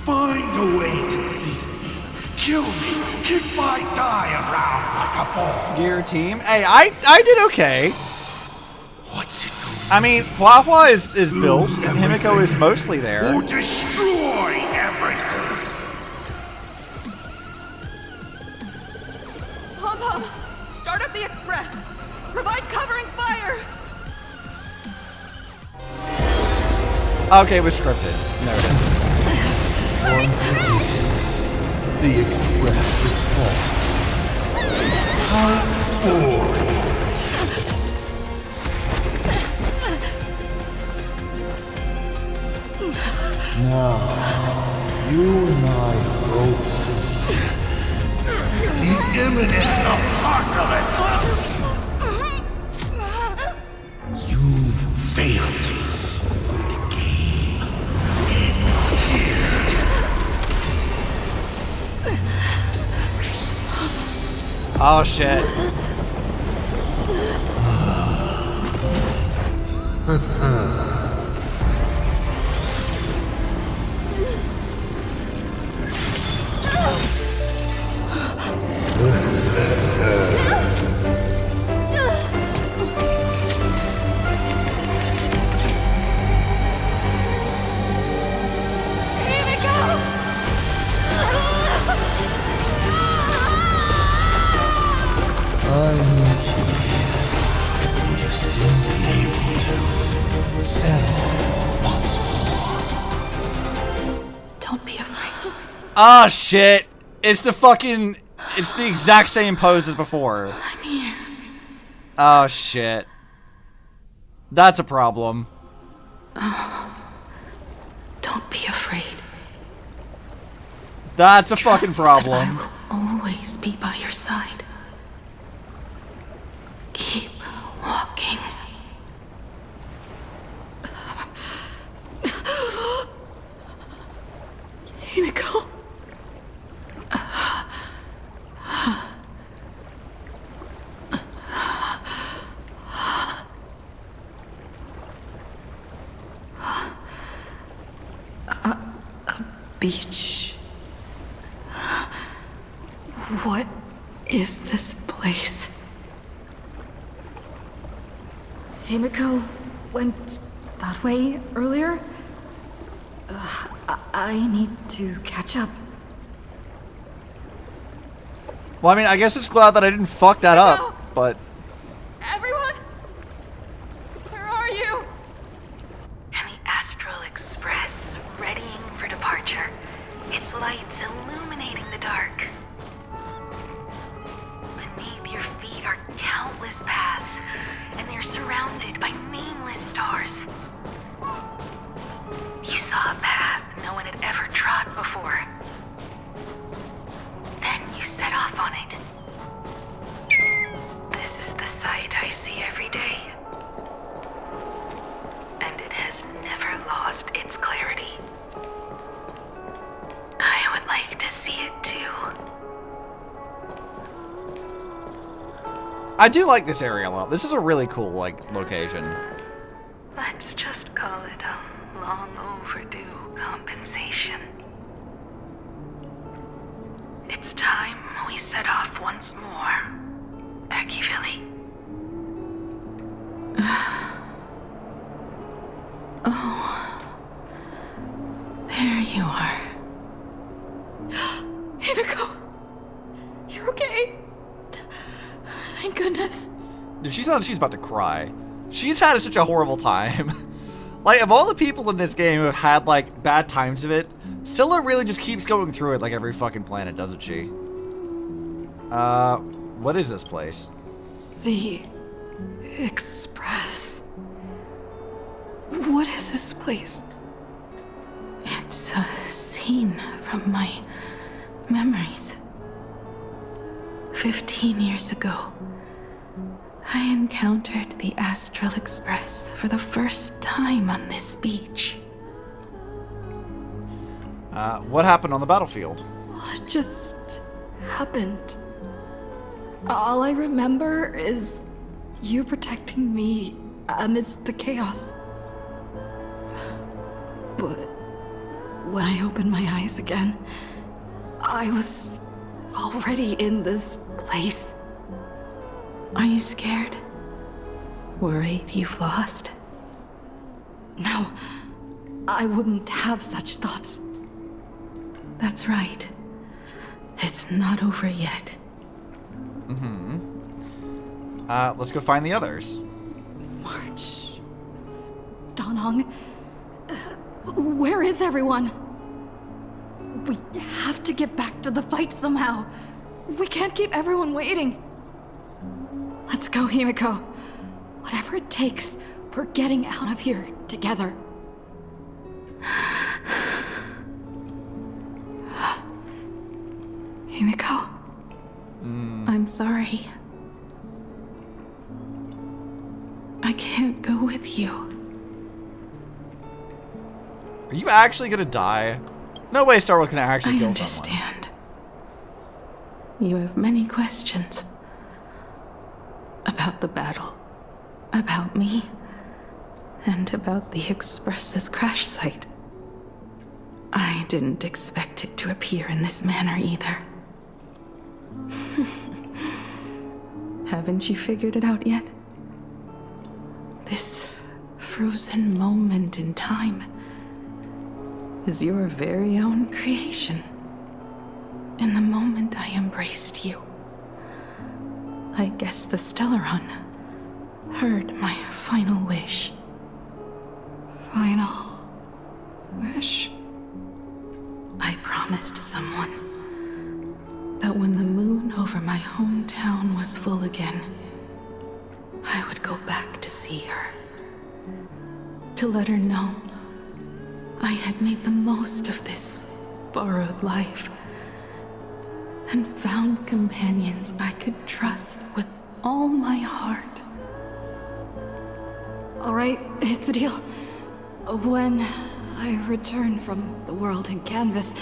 Find a way to beat me. Kill me. Kick my die around like a ball. Gear team. Hey, I did okay. What's it going I mean, Huahua is built, and Himeko is mostly there. or destroy everything? Pom-Pom, start up the express. Provide covering fire. Okay, it was scripted. Noted. Once again, the express is full. How boring. Now, you and I both see the imminent apocalypse. You've failed. The game ends here. Oh shit. I need you. Will you still be able to settle once more? Don't be afraid. Oh shit. It's the fucking, it's the exact same pose as before. I'm here. Oh shit. That's a problem. Oh. Don't be afraid. That's a fucking problem. I will always be by your side. Keep walking. Himeko. beach. What is this place? Himeko went that way earlier? I need to catch up. Well, I mean, I guess it's glad that I didn't fuck that up, but... Everyone? Where are you? And the Astral Express, readying for departure. Its lights illuminating the dark. Beneath your feet are countless paths, and they're surrounded by nameless stars. You saw a path no one had ever trod before. Then you set off on it. This is the sight I see every day. And it has never lost its clarity. I would like to see it too. I do like this area a lot. This is a really cool, like, location. Let's just call it a long overdue compensation. It's time we set off once more, Valkyrie. Oh, there you are. Himeko! You're okay? Thank goodness. Dude, she sounds like she's about to cry. She's had such a horrible time. Like, of all the people in this game who have had, like, bad times of it, Scylla really just keeps going through it like every fucking planet, doesn't she? What is this place? The Express. What is this place? It's a scene from my memories. 15 years ago, I encountered the Astral Express for the first time on this beach. What happened on the battlefield? What just happened? All I remember is you protecting me amidst the chaos. But when I opened my eyes again, I was already in this place. Are you scared? Worried you've lost? No, I wouldn't have such thoughts. That's right. It's not over yet. Let's go find the others. March. Danong. Where is everyone? We have to get back to the fight somehow. We can't keep everyone waiting. Let's go, Himeko. Whatever it takes, we're getting out of here together. Himeko? I'm sorry. I can't go with you. Are you actually gonna die? No way Star Wars can actually kill someone. I understand. You have many questions. About the battle. About me. And about the Express's crash site. I didn't expect it to appear in this manner either. Haven't you figured it out yet? This frozen moment in time is your very own creation. In the moment I embraced you, I guess the Stellaron heard my final wish. Final wish? I promised someone that when the moon over my hometown was full again, I would go back to see her. To let her know I had made the most of this borrowed life and found companions I could trust with all my heart. All right, it's a deal. When I return from the world in canvas,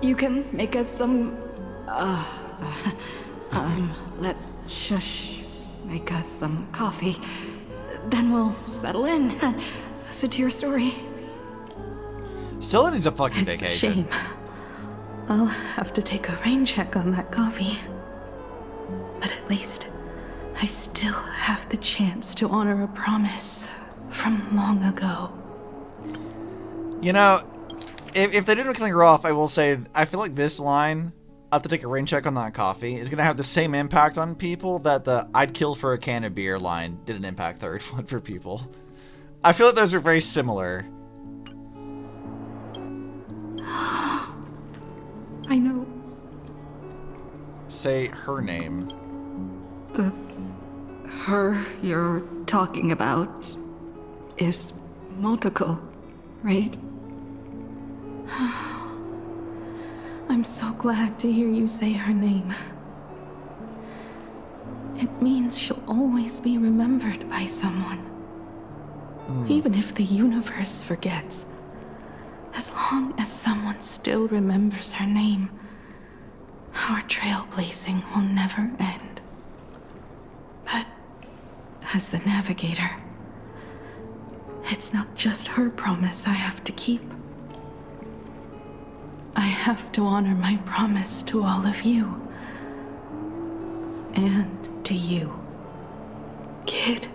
you can make us some, let Shush make us some coffee. Then we'll settle in, listen to your story. Scylla needs a fucking It's vacation. a shame. I'll have to take a rain check on that coffee. But at least I still have the chance to honor a promise from long ago. You know, if they didn't clear her off, I will say, I feel like this line, I have to take a rain check on that coffee, is going to have the same impact on people that the I'd kill for a can of beer line didn't impact third one for people. I feel like those are very similar. I know. Say her name. The her you're talking about is Motoko, right? I'm so glad to hear you say her name. It means she'll always be remembered by someone. Even if the universe forgets. As long as someone still remembers her name, our trailblazing will never end. But as the navigator, it's not just her promise I have to keep. I have to honor my promise to all of you. And to you, kid.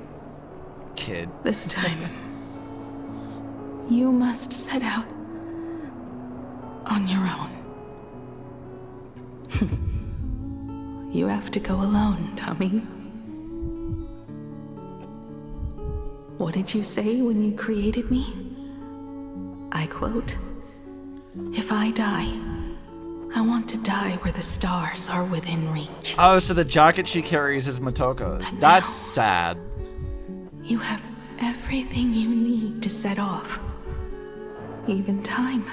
Kid. This time, you must set out on your own. You have to go alone, Tommy. What did you say when you created me? I quote, "If I die, I want to die where the stars are within reach." Oh, so the jacket she carries is Motoko's. That's sad. You have everything you need to set off. Even time.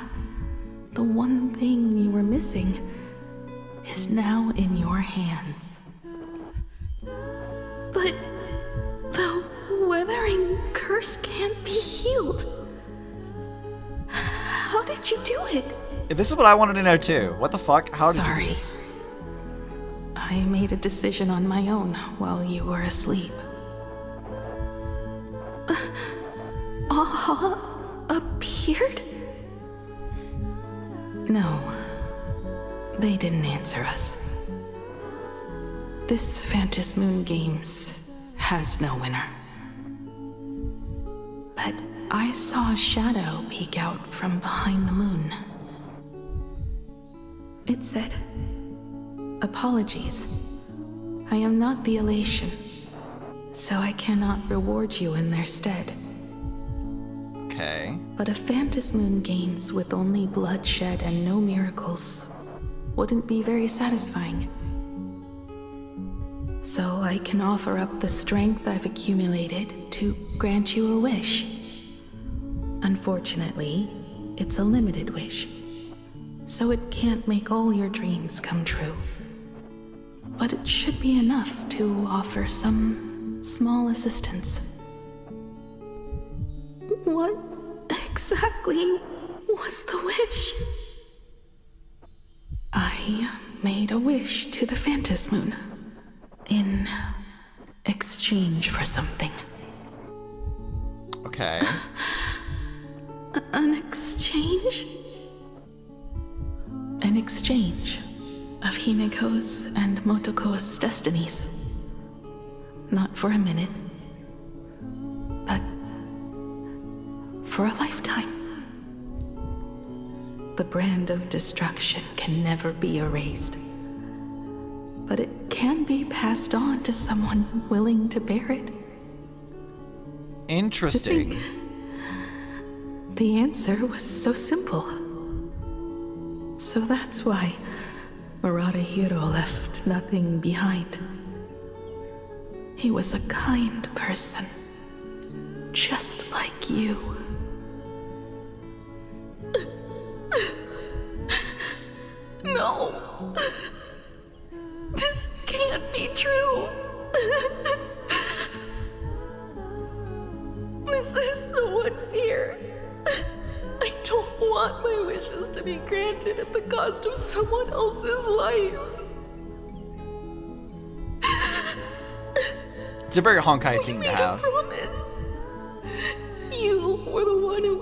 The one thing you were missing is now in your hands. But the weathering curse can't be healed. How did you do it? This is what I wanted to know too. What the fuck? How did you Sorry. do this? I made a decision on my own while you were asleep. Appeared? No. They didn't answer us. This Phantom Moon Games has no winner. But I saw a shadow peek out from behind the moon. It said, "Apologies. I am not the elation, so I cannot reward you in their stead." Okay. But a Phantom Moon Games with only bloodshed and no miracles wouldn't be very satisfying. So I can offer up the strength I've accumulated to grant you a wish. Unfortunately, it's a limited wish, so it can't make all your dreams come true. But it should be enough to offer some small assistance. What exactly was the wish? I made a wish to the Phantom Moon in exchange for something. Okay. An exchange? An exchange of Himeko's and Motoko's destinies. Not for a minute, but for a lifetime. The brand of destruction can never be erased, but it can be passed on to someone willing to bear it. Interesting. The answer was so simple. So that's why Murata-Hiro left nothing behind. He was a kind person, just like you. No! This can't be true! This is so unfair. I don't want my wishes to be granted at the cost of someone else's life. It's a very Honkai thing to have. Promise. You were the one who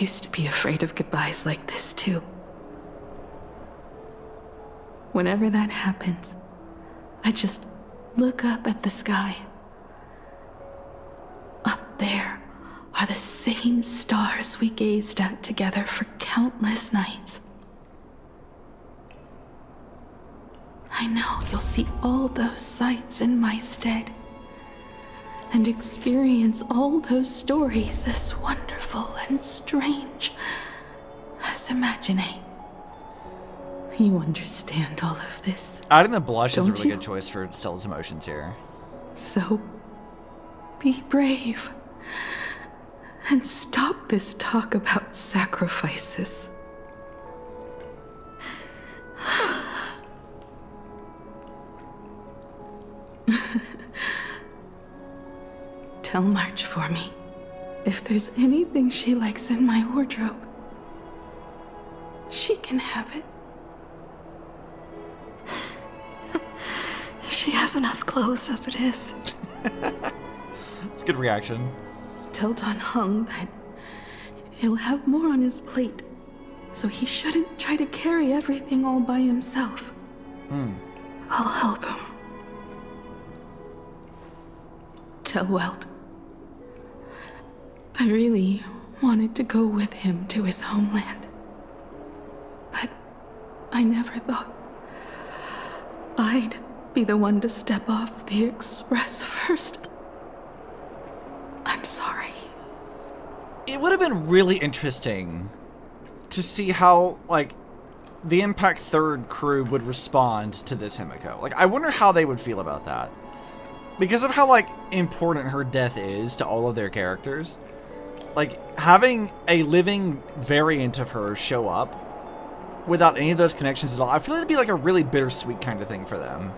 used to be afraid of goodbyes like this, too. Whenever that happens, I just look up at the sky. Up there are the same stars we gazed at together for countless nights. I know you'll see all those sights in my stead and experience all those stories as wonderful and strange as imagining. You understand all of this. Adding the blush is a don't really you? good choice for Stella's emotions here. So, be brave and stop this talk about sacrifices. Tell March for me if there's anything she likes in my wardrobe. She can have it. She has enough clothes as it is. It's a good reaction. Tell Don Hung that he'll have more on his plate, so he shouldn't try to carry everything all by himself. I'll help him. Tell Welt I really wanted to go with him to his homeland, but I never thought I'd be the one to step off the express first. I'm sorry. It would have been really interesting to see how, like, the Impact 3rd crew would respond to this Himeko. Like, I wonder how they would feel about that. Because of how, like, important her death is to all of their characters. Like, having a living variant of her show up without any of those connections at all, I feel like it'd be, like, a really bittersweet kind of thing for them.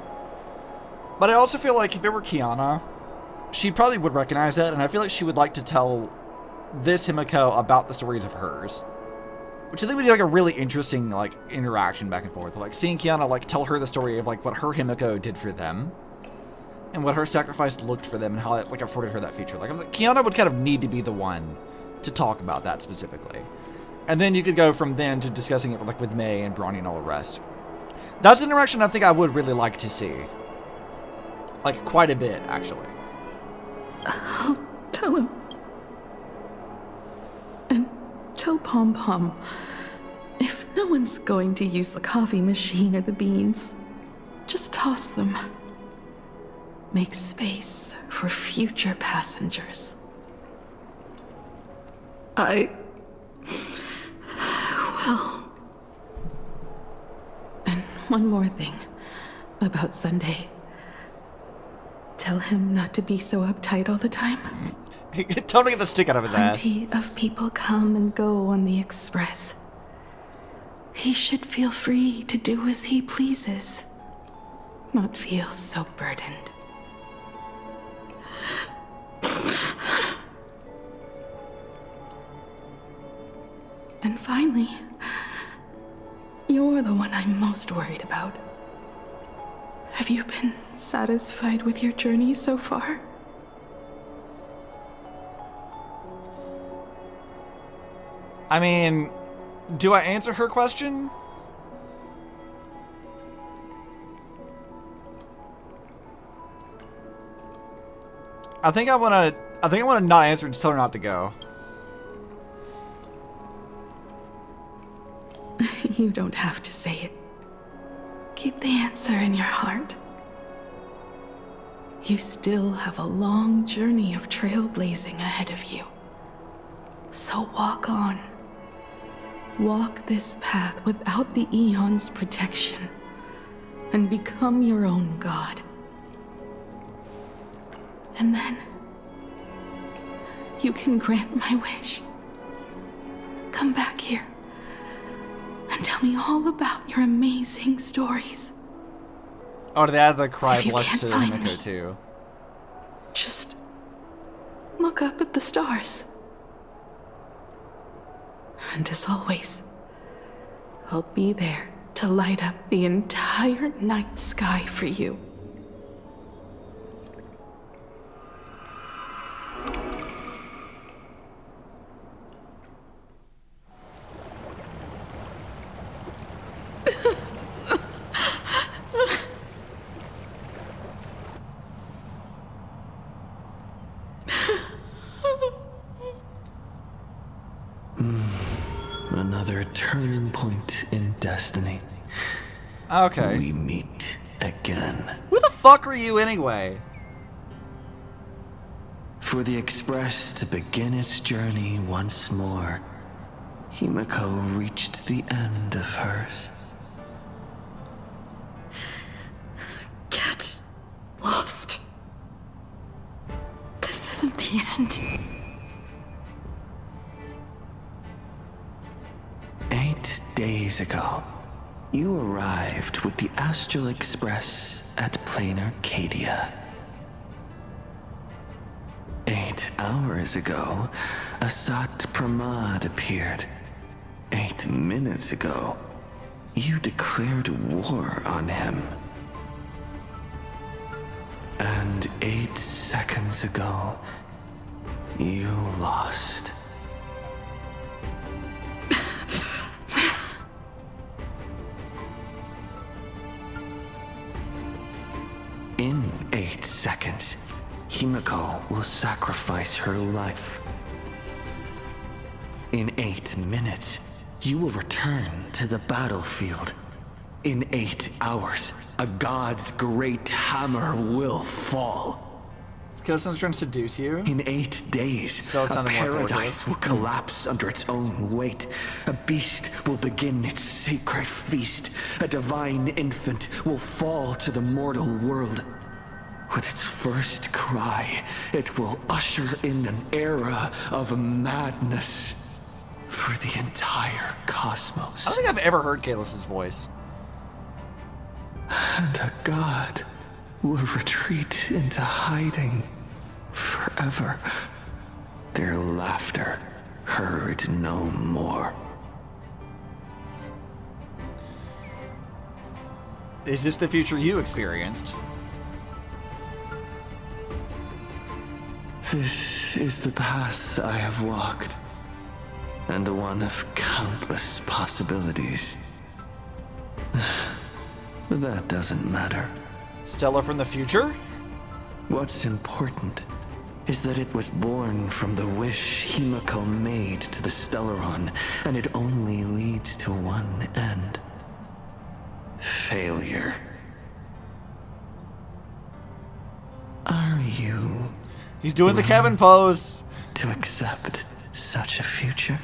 But I also feel like if it were Kiana, she probably would recognize that, and I feel like she would like to tell this Himeko about the stories of hers. Which I think would be, like, a really interesting, like, interaction back and forth. Like, seeing Kiana, like, tell her the story of, like, what her Himeko did for them. And what her sacrifice looked for them and how it, like, afforded her that future. Like, Kiana would kind of need to be the one to talk about that specifically. And then you could go from then to discussing it, like, with May and Bronny and all the rest. That's an interaction I think I would really like to see. Like, quite a bit, actually. I'll tell him. And tell Pom Pom, if no one's going to use the coffee machine or the beans, just toss them. Make space for future passengers. I will. And one more thing about Sunday. Tell him not to be so uptight all the time. Tell him to get the stick out of his ass. Plenty of people come and go on the express. He should feel free to do as he pleases, not feel so burdened. And finally, you're the one I'm most worried about. Have you been satisfied with your journey so far? I mean, do I answer her question? I think I want to not answer and just tell her not to go. You don't have to say it. Keep the answer in your heart. You still have a long journey of trailblazing ahead of you. So walk on. Walk this path without the Eon's protection, and become your own god. And then, you can grant my wish. Come back here, and tell me all about your amazing stories. Oh, did they add the cry If you blush can't to find Himeko me, too? Just look up at the stars. And as always, I'll be there to light up the entire night sky for you. Another turning point in destiny. Okay. We meet again. Who the fuck are you anyway? For the Express to begin its journey once more, Himeko reached the end of hers. Get lost. This isn't the end. 8 days ago, you arrived with the Astral Express at Planarcadia. 8 hours ago, Asat Pramad appeared. 8 minutes ago, you declared war on him. And 8 seconds ago, you lost. In 8 seconds, Himeko will sacrifice her life. In 8 minutes, you will return to the battlefield. In 8 hours, a god's great hammer will fall. It's because someone's trying to seduce you. In 8 days, a paradise will collapse under its own weight. A beast will begin its sacred feast. A divine infant will fall to the mortal world. With its first cry, it will usher in an era of madness for the entire cosmos. I don't think I've ever heard Kalus's voice. And a god will retreat into hiding forever. Their laughter heard no more. Is this the future you experienced? This is the path I have walked, and one of countless possibilities. But that doesn't matter. Stella from the future? What's important is that it was born from the wish Himeko made to the Stellaron, and it only leads to one end. Failure. Are you... He's doing the Kevin pose. To accept such a future?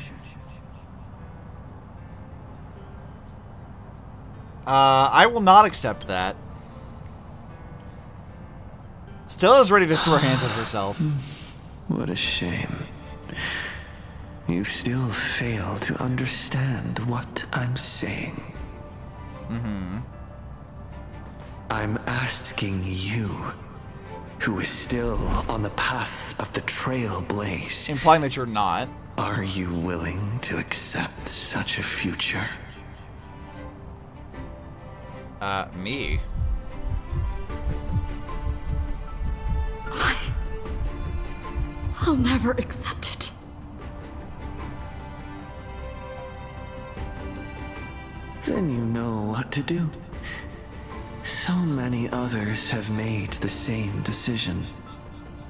I will not accept that. Stella's ready to throw hands at herself. What a shame. You still fail to understand what I'm saying. Mm-hmm. I'm asking you, who is still on the path of the Trailblaze. Implying that you're not. Are you willing to accept such a future? Me? I'll never accept it. Then you know what to do. So many others have made the same decision.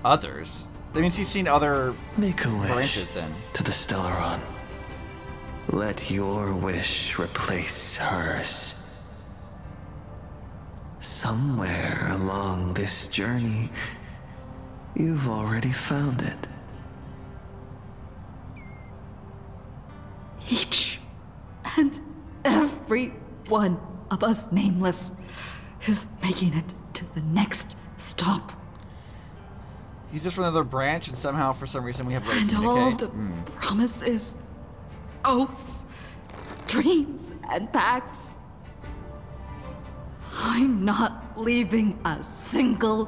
Others? That means he's seen other Make a wish branches then. To the Stellaron. Let your wish replace hers. Somewhere along this journey, you've already found it. Each and every one of us nameless is making it to the next stop. He's just from another branch, and somehow, for some reason, we have to And communicate. all the promises, oaths, dreams, and pacts. I'm not leaving a single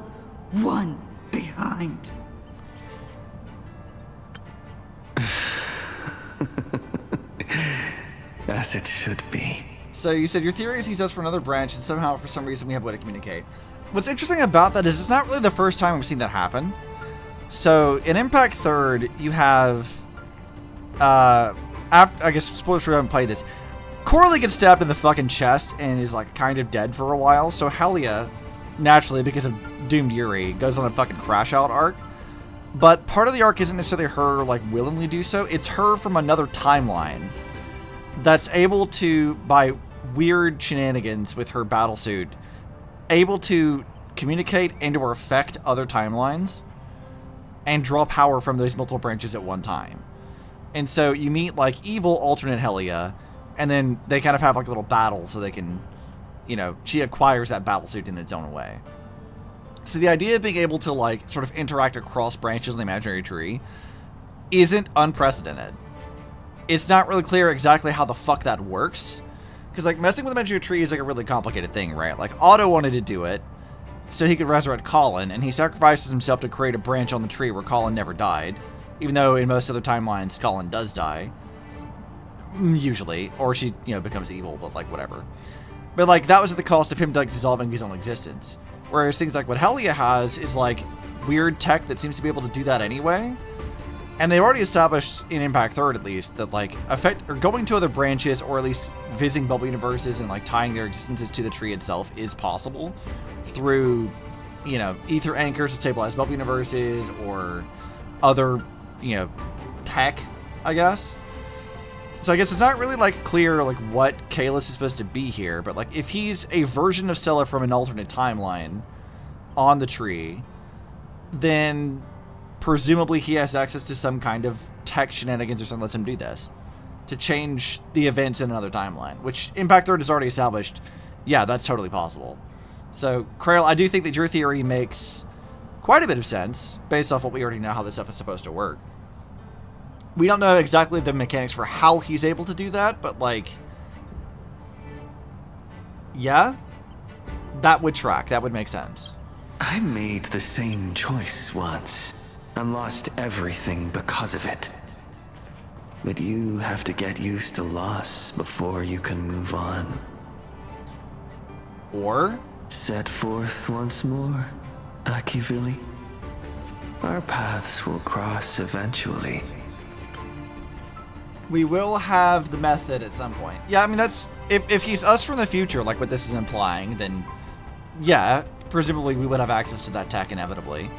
one behind. As it should be. So you said your theory is he's us for another branch, and somehow, for some reason, we have a way to communicate. What's interesting about that is it's not really the first time we've seen that happen. So in Impact 3rd, you have, after, I guess spoilers for who haven't played this, Coralie gets stabbed in the fucking chest and is like kind of dead for a while. So Helia, naturally because of doomed Yuri, goes on a fucking crash out arc. But part of the arc isn't necessarily her like willingly do so. It's her from another timeline that's able to, by weird shenanigans with her battlesuit, able to communicate and or affect other timelines and draw power from those multiple branches at one time. And so you meet like evil alternate Helia, and then they kind of have like a little battle so they can, you know, she acquires that battlesuit in its own way. So the idea of being able to like sort of interact across branches in the imaginary tree isn't unprecedented. It's not really clear exactly how the fuck that works. Because, like, messing with the imaginary tree is, like, a really complicated thing, right? Like, Otto wanted to do it so he could resurrect Colin, and he sacrifices himself to create a branch on the tree where Colin never died. Even though in most other timelines, Colin does die. Usually. Or she, you know, becomes evil, but, like, whatever. But, like, that was at the cost of him, like, dissolving his own existence. Whereas things like what Helia has is, like, weird tech that seems to be able to do that anyway. And they've already established, in Impact 3rd at least, that, like, going to other branches, or at least visiting bubble universes and, like, tying their existences to the tree itself is possible through, you know, ether anchors to stabilize bubble universes, or other, you know, tech, I guess. So I guess it's not really, like, clear, like, what Kahless is supposed to be here, but, like, if he's a version of Stella from an alternate timeline on the tree, then presumably he has access to some kind of tech shenanigans or something that lets him do this to change the events in another timeline, which Impact 3rd has already established. Yeah, that's totally possible. So, Krail, I do think that your theory makes quite a bit of sense based off what we already know how this stuff is supposed to work. We don't know exactly the mechanics for how he's able to do that, but, like, yeah, that would track. That would make sense. I made the same choice once and lost everything because of it. But you have to get used to loss before you can move on. Or? Set forth once more, Akivili. Our paths will cross eventually. We will have the method at some point. Yeah, I mean, that's... If he's us from the future, like what this is implying, then... yeah, presumably we would have access to that tech inevitably.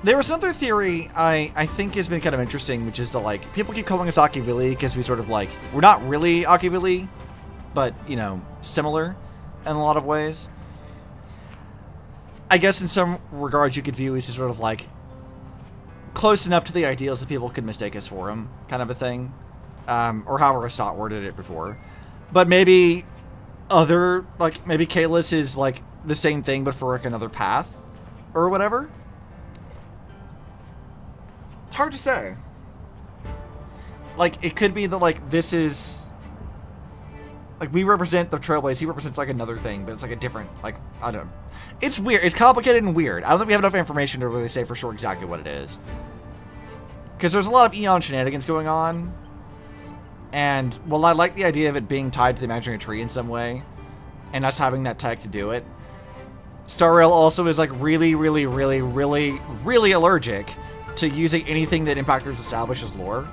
There was another theory I think has been kind of interesting, which is that, like, people keep calling us Akivili because we sort of, like, we're not really Akivili, but, you know, similar in a lot of ways. I guess in some regards you could view us as sort of, like, close enough to the ideals that people could mistake us for him, kind of a thing. Or however Assat worded it before. But maybe maybe Kahless is, like, the same thing, but for, like, another path, or whatever. It's hard to say. Like, it could be that, like, this is... like, we represent the Trailblaze, he represents, like, another thing, but it's, like, a different, like, I don't know. It's weird. It's complicated and weird. I don't think we have enough information to really say for sure exactly what it is. Because there's a lot of Eon shenanigans going on. And, while I like the idea of it being tied to the imaginary tree in some way, and us having that tech to do it, Star Rail also is, like, really, really, really, really, really allergic to using anything that Impactors establish as lore.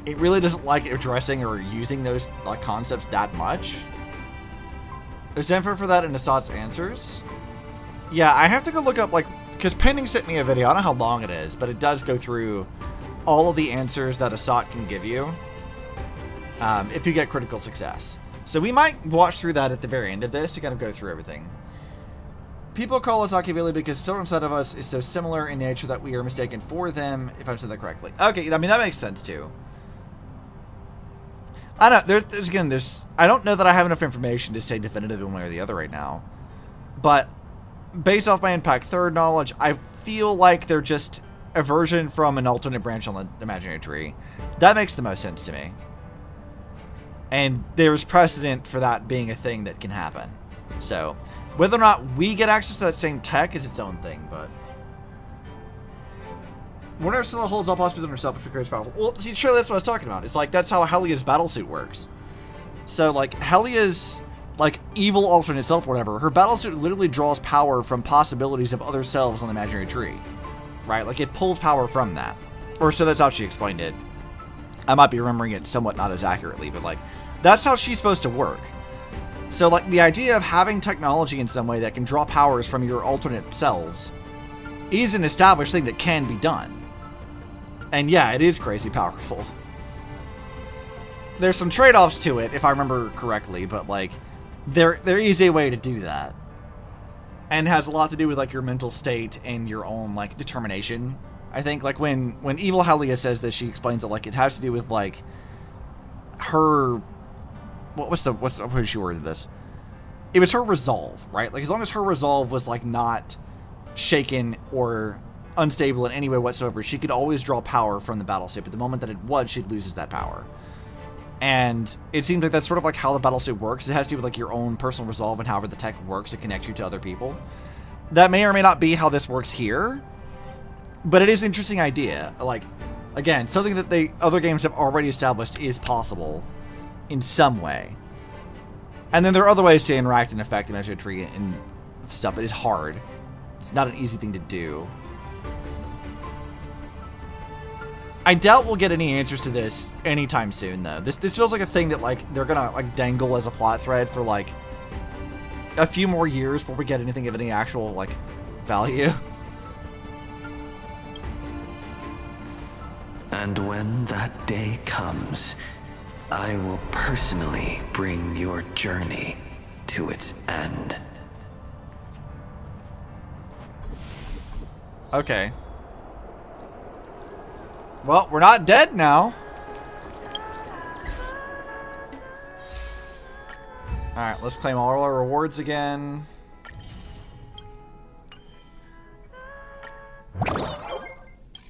It really doesn't like addressing or using those, like, concepts that much. There's info for that in Assat's answers. Yeah, I have to go look up, like, because Pending sent me a video. I don't know how long it is, but it does go through all of the answers that Assat can give you if you get critical success. So we might watch through that at the very end of this to kind of go through everything. People call us Akivili because so inside of us is so similar in nature that we are mistaken for them, if I've said that correctly. Okay, I mean, that makes sense too. I don't know, there's I don't know that I have enough information to say definitive one way or the other right now. But based off my Impact 3rd knowledge, I feel like they're just a version from an alternate branch on the imaginary tree. That makes the most sense to me. And there's precedent for that being a thing that can happen. So, whether or not we get access to that same tech is its own thing, but... Whenever Stella holds all possibilities on herself, which becomes powerful. Well, see, surely that's what I was talking about. It's like, that's how Helia's battlesuit works. So, like, Helia's, like, evil alternate self or whatever, her battlesuit literally draws power from possibilities of other selves on the imaginary tree. Right? Like, it pulls power from that. Or so that's how she explained it. I might be remembering it somewhat not as accurately, but, like, that's how she's supposed to work. So, like, the idea of having technology in some way that can draw powers from your alternate selves is an established thing that can be done. And yeah, it is crazy powerful. there's some trade-offs to it, if I remember correctly, but like, there is a way to do that. And it has a lot to do with like your mental state and your own like determination. I think like when Evil Halia says this, she explains it like it has to do with like her, what's she worded this? It was her resolve, right? Like as long as her resolve was like not shaken or unstable in any way whatsoever, she could always draw power from the battleship. At the moment that it was, she loses that power. And it seems like that's sort of like how the battleship works. It has to do with like your own personal resolve and however the tech works to connect you to other people. That may or may not be how this works here, but it is an interesting idea. Like, again, something that the other games have already established is possible in some way. And then there are other ways to interact and affect the Magic Tree and stuff, but it's hard. It's not an easy thing to do. I doubt we'll get any answers to this anytime soon, though. This feels like a thing that like they're gonna like dangle as a plot thread for like a few more years before we get anything of any actual like value. And when that day comes, I will personally bring your journey to its end. Okay. Well, we're not dead now. Alright, let's claim all our rewards again.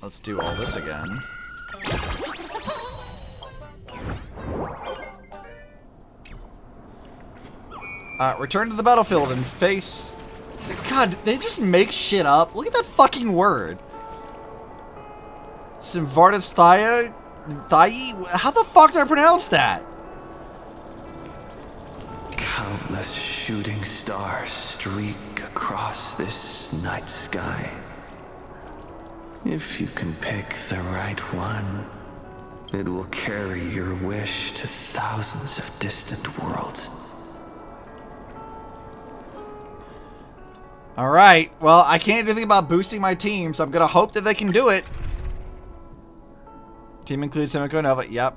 Let's do all this again. Alright, return to the battlefield and face... God, they just make shit up. Look at that fucking word. Simvardas Thaya? How the fuck do I pronounce that? Countless shooting stars streak across this night sky. If you can pick the right one, it will carry your wish to thousands of distant worlds. Alright, well, I can't do anything about boosting my team, so I'm gonna hope that they can do it. Team includes Himeko Nova. Yep.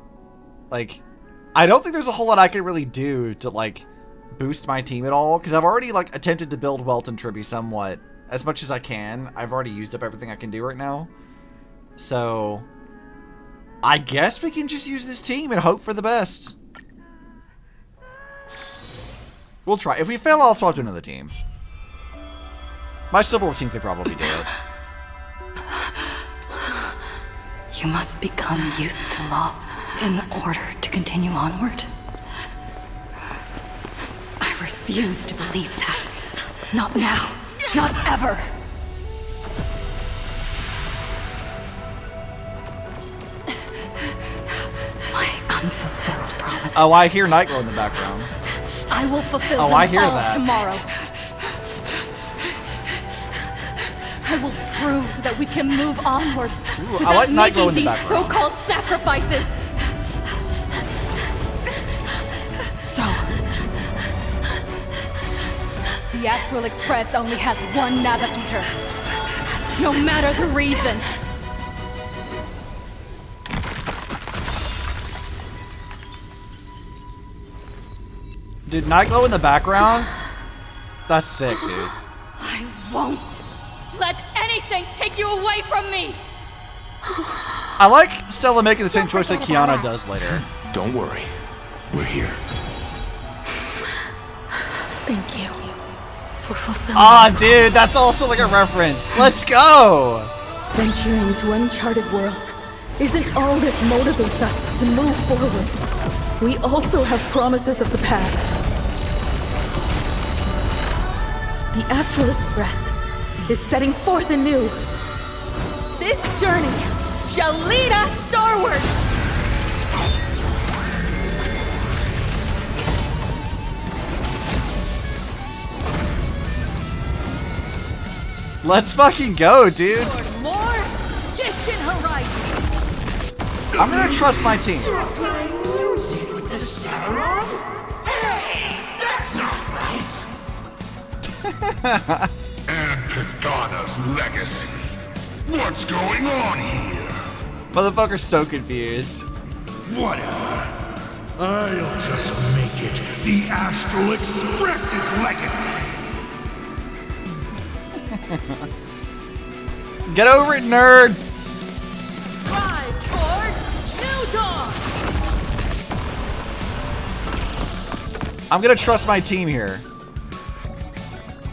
Like, I don't think there's a whole lot I can really do to, like, boost my team at all. Because I've already, like, attempted to build Welt and Tribby somewhat. As much as I can. I've already used up everything I can do right now. So, I guess we can just use this team and hope for the best. We'll try. If we fail, I'll swap to another team. My Silver team could probably do it. You must become used to loss in order to continue onward. I refuse to believe that. Not now. Not ever. My unfulfilled promise. Oh, I hear Nightglow in the background. I will fulfill them all that. Tomorrow. I will prove that we can move onward. Ooh, I like Nightglow in the background. So-called sacrifices. So, the Astral Express only has one navigator, no matter the reason. Dude, Nightglow in the background? That's sick, dude. I won't let anything take you away from me. I like Stella making the same choice that Kiana does later. Don't worry. We're here. Thank you for fulfilling. Ah, dude, that's also like a reference. Let's go! Venturing into uncharted worlds isn't all that motivates us to move forward. We also have promises of the past. The Astral Express is setting forth anew. This journey shall lead us starward! Let's fucking go, dude. More distant horizons. I'm gonna trust my team. You're playing music with the Sauron? Hey, that's not right. And Pagana's legacy. What's going on here? Motherfucker's so confused. Whatever. I'll just make it the Astral Express's legacy. Get over it, nerd! Rise towards New Dawn! I'm gonna trust my team here.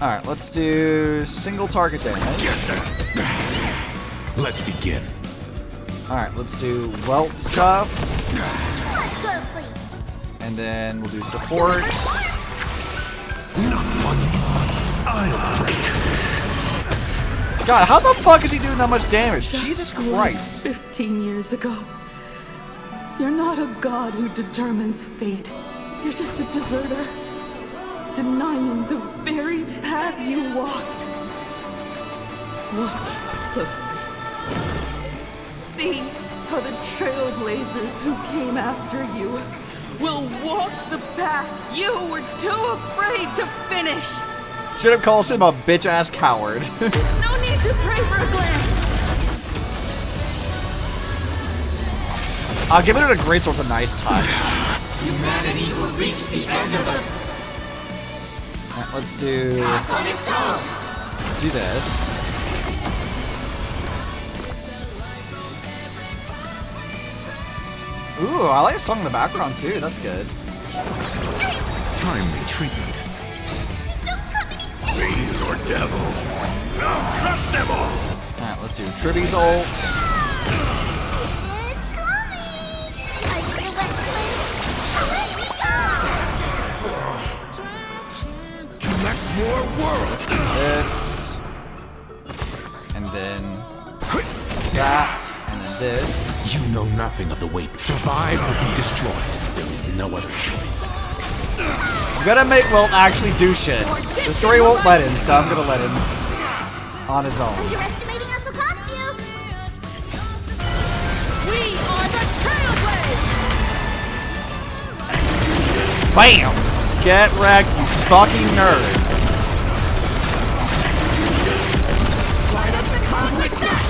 Alright, let's do single target damage. Let's begin. Alright, let's do welt stuff. Closely. And then we'll do support. Not funny. I'll break. God, how the fuck is he doing that much damage? Jesus Christ. 15 years ago. You're not a god who determines fate. You're just a deserter, denying the very path you walked. Look closely. See how the trailblazers who came after you will walk the path you were too afraid to finish. Should have called him a bitch-ass coward. No need to pray for a glance. I'll give it a great sword's a nice touch. Humanity will reach the end of the Alright, let's do this. Ooh, I like the song in the background too. That's good. Timely treatment. Fiend or devil, I'll crush them all. Alright, let's do Tribby's ult. Collect more worlds. Let's do this. And then that. And then this. You know nothing of the weight. Survive or be destroyed. There is no other choice. I'm gonna make Wilt actually do shit. The story won't let him, so I'm gonna let him on his own. Underestimating us will cost you. We are the Trailblazers! BAM! Get wrecked, you fucking nerd. Light up the cosmic net!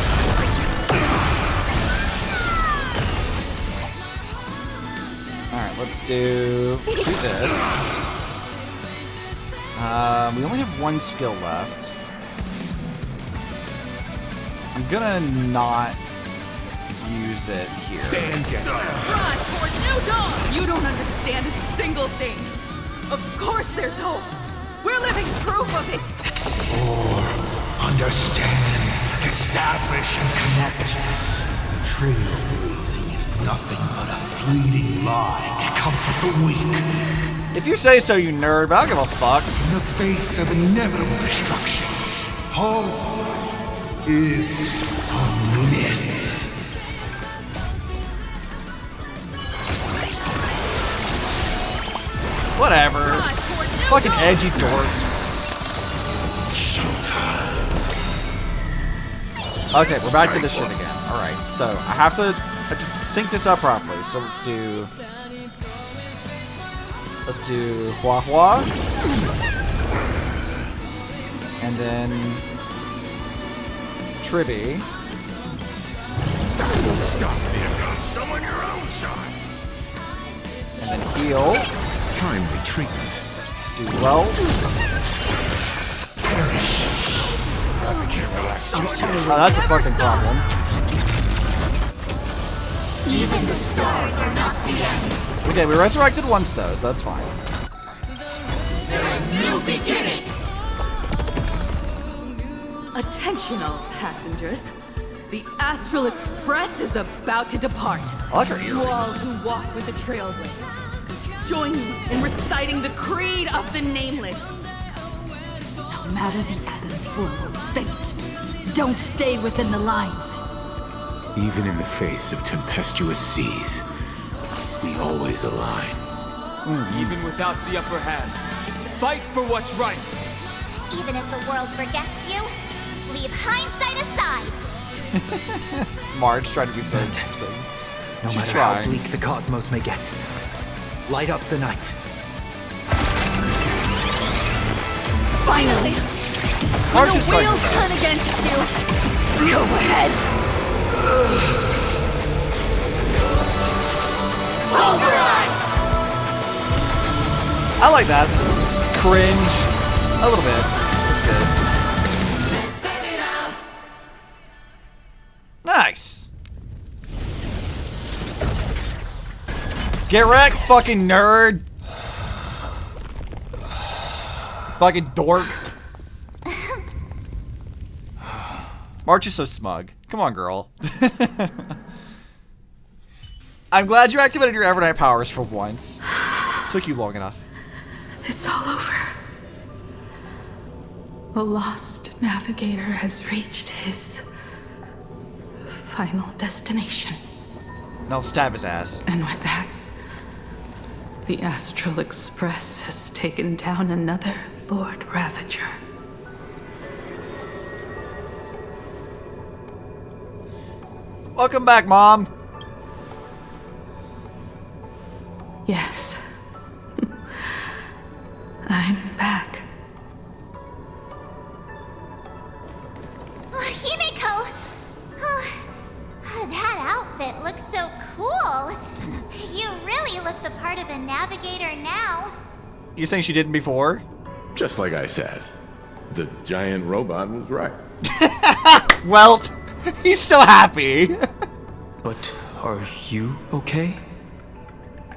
Alright, let's do this. We only have one skill left. I'm gonna not use it here. Rise toward New Dawn! You don't understand a single thing. Of course there's hope. We're living proof of it. Explore, understand, establish, and connect. Trailblazing is nothing but a fleeting lie to comfort the weak. If you say so, you nerd, but I don't give a fuck. In the face of inevitable destruction, hope is a myth. Whatever. Fucking edgy dork. Okay, we're back to this shit again. Alright, so I have to sync this up properly. So let's do Hua Hua. And then Tribby. Stop being on someone your own side. And then heal. Timely treatment. Do well. I can't relax just yet. Oh, that's a fucking problem. Even the stars are not the end. Okay, we resurrected once though, so that's fine. They're a new beginning. Attention all passengers. The Astral Express is about to depart. I like her You all earrings. who walk with the Trailblazers, join me in reciting the creed of the Nameless. No matter the ebb and flow of fate, don't stay within the lines. Even in the face of tempestuous seas, we always align. Even without the upper hand, fight for what's right. Even if the world forgets you, leave hindsight aside. Marge trying to be so interesting. No She's matter trying. how bleak the cosmos may get, light up the night. Finally! Marge When is the trying wheels her best. turn against you, go ahead! Hold your eyes! like that. Cringe. A little bit. That's good. Nice. Get wrecked, fucking nerd. Fucking dork. March is so smug. Come on, girl. I'm glad you activated your Evernight powers for once. Took you long enough. It's all over. The lost navigator has reached his final destination. And I'll stab his ass. And with that, the Astral Express has taken down another Lord Ravager. Welcome back, Mom. Yes. I'm back. Oh, Himeko! Oh, that outfit looks so cool. You really look the part of a navigator now. You saying she didn't before? Just like I said, the giant robot was right. Welt, he's so happy. But are you okay?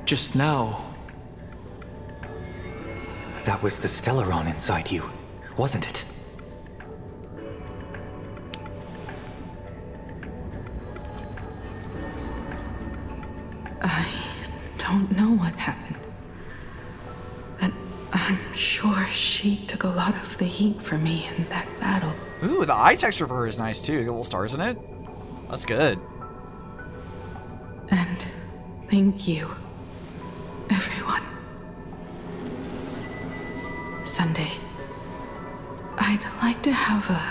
Just now. That was the Stellaron inside you, wasn't it? I don't know what happened. But I'm sure she took a lot of the heat for me in that battle. Ooh, the eye texture for her is nice too. Got little stars in it. That's good. And thank you, everyone. Sunday, I'd like to have a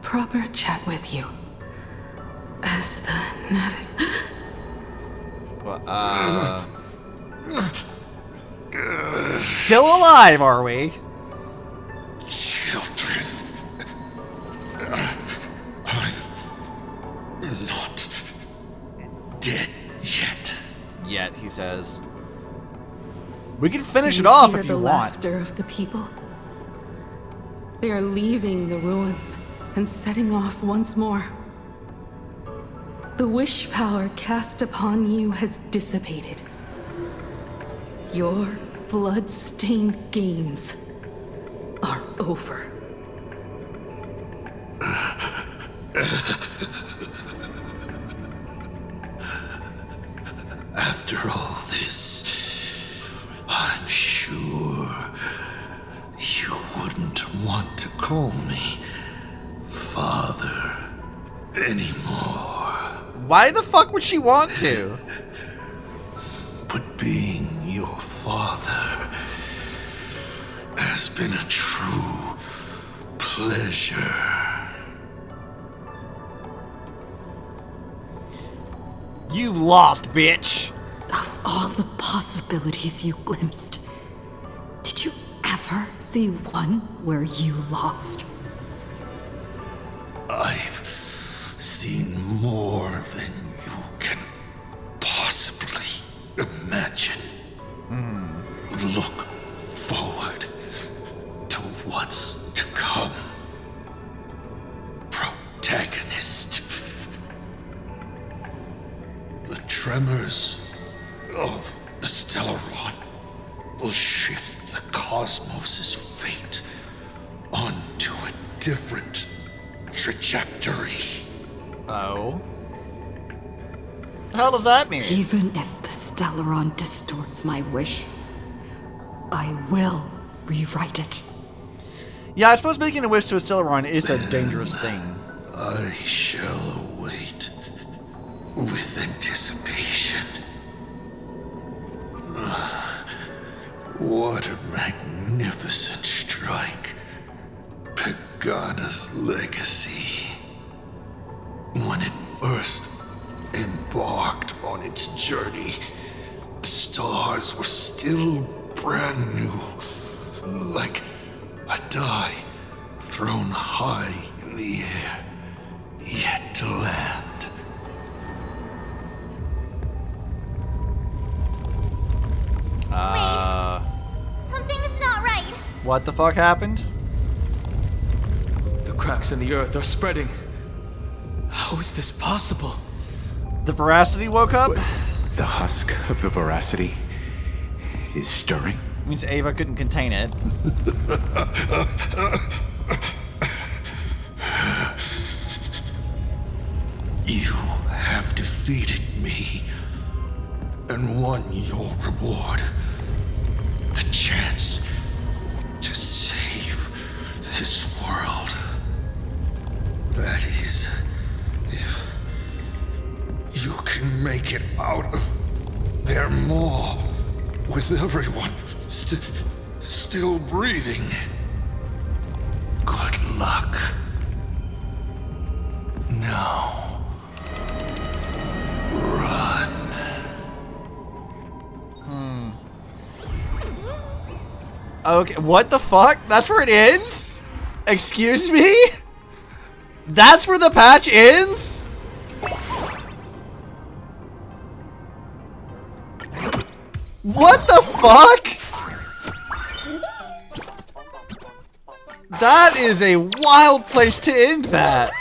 proper chat with you. As the Still alive, are we? Children. I'm not dead yet. Yet, he says. We can finish it off if you the want. Laughter of the people. They are leaving the ruins and setting off once more. The wish power cast upon you has dissipated. Your blood-stained games are over. After all this, I'm sure you wouldn't want to call me father anymore. Why the fuck would she want to? But being your father has been a true pleasure. You lost, bitch. Of all the possibilities you glimpsed, did you ever see one where you lost? I've seen more than you can possibly imagine. Look forward to what's to come. Protagonist. The tremors of the Stellaron will shift the cosmos's fate onto a different trajectory. Oh? The hell does that mean? Even if the Stellaron distorts my wish, I will rewrite it. Yeah, I suppose making a wish to a Stellaron is a dangerous thing. I shall await with anticipation. What a magnificent strike. Pagana's legacy. When it first embarked on its journey, the stars were still brand new, like a die thrown high in the air, yet to land. Something's not What the fuck happened? The cracks in the earth are spreading. How is this possible? The veracity woke up? The husk of the veracity is stirring. Means Ava couldn't contain it. You have defeated me and won your reward. The chance to save this world. That is, if you can make it out of there more with everyone still breathing. Good luck. Now, run. Okay, what the fuck? That's where it ends? Excuse me? That's where the patch ends? What the fuck? That is a wild place to end that.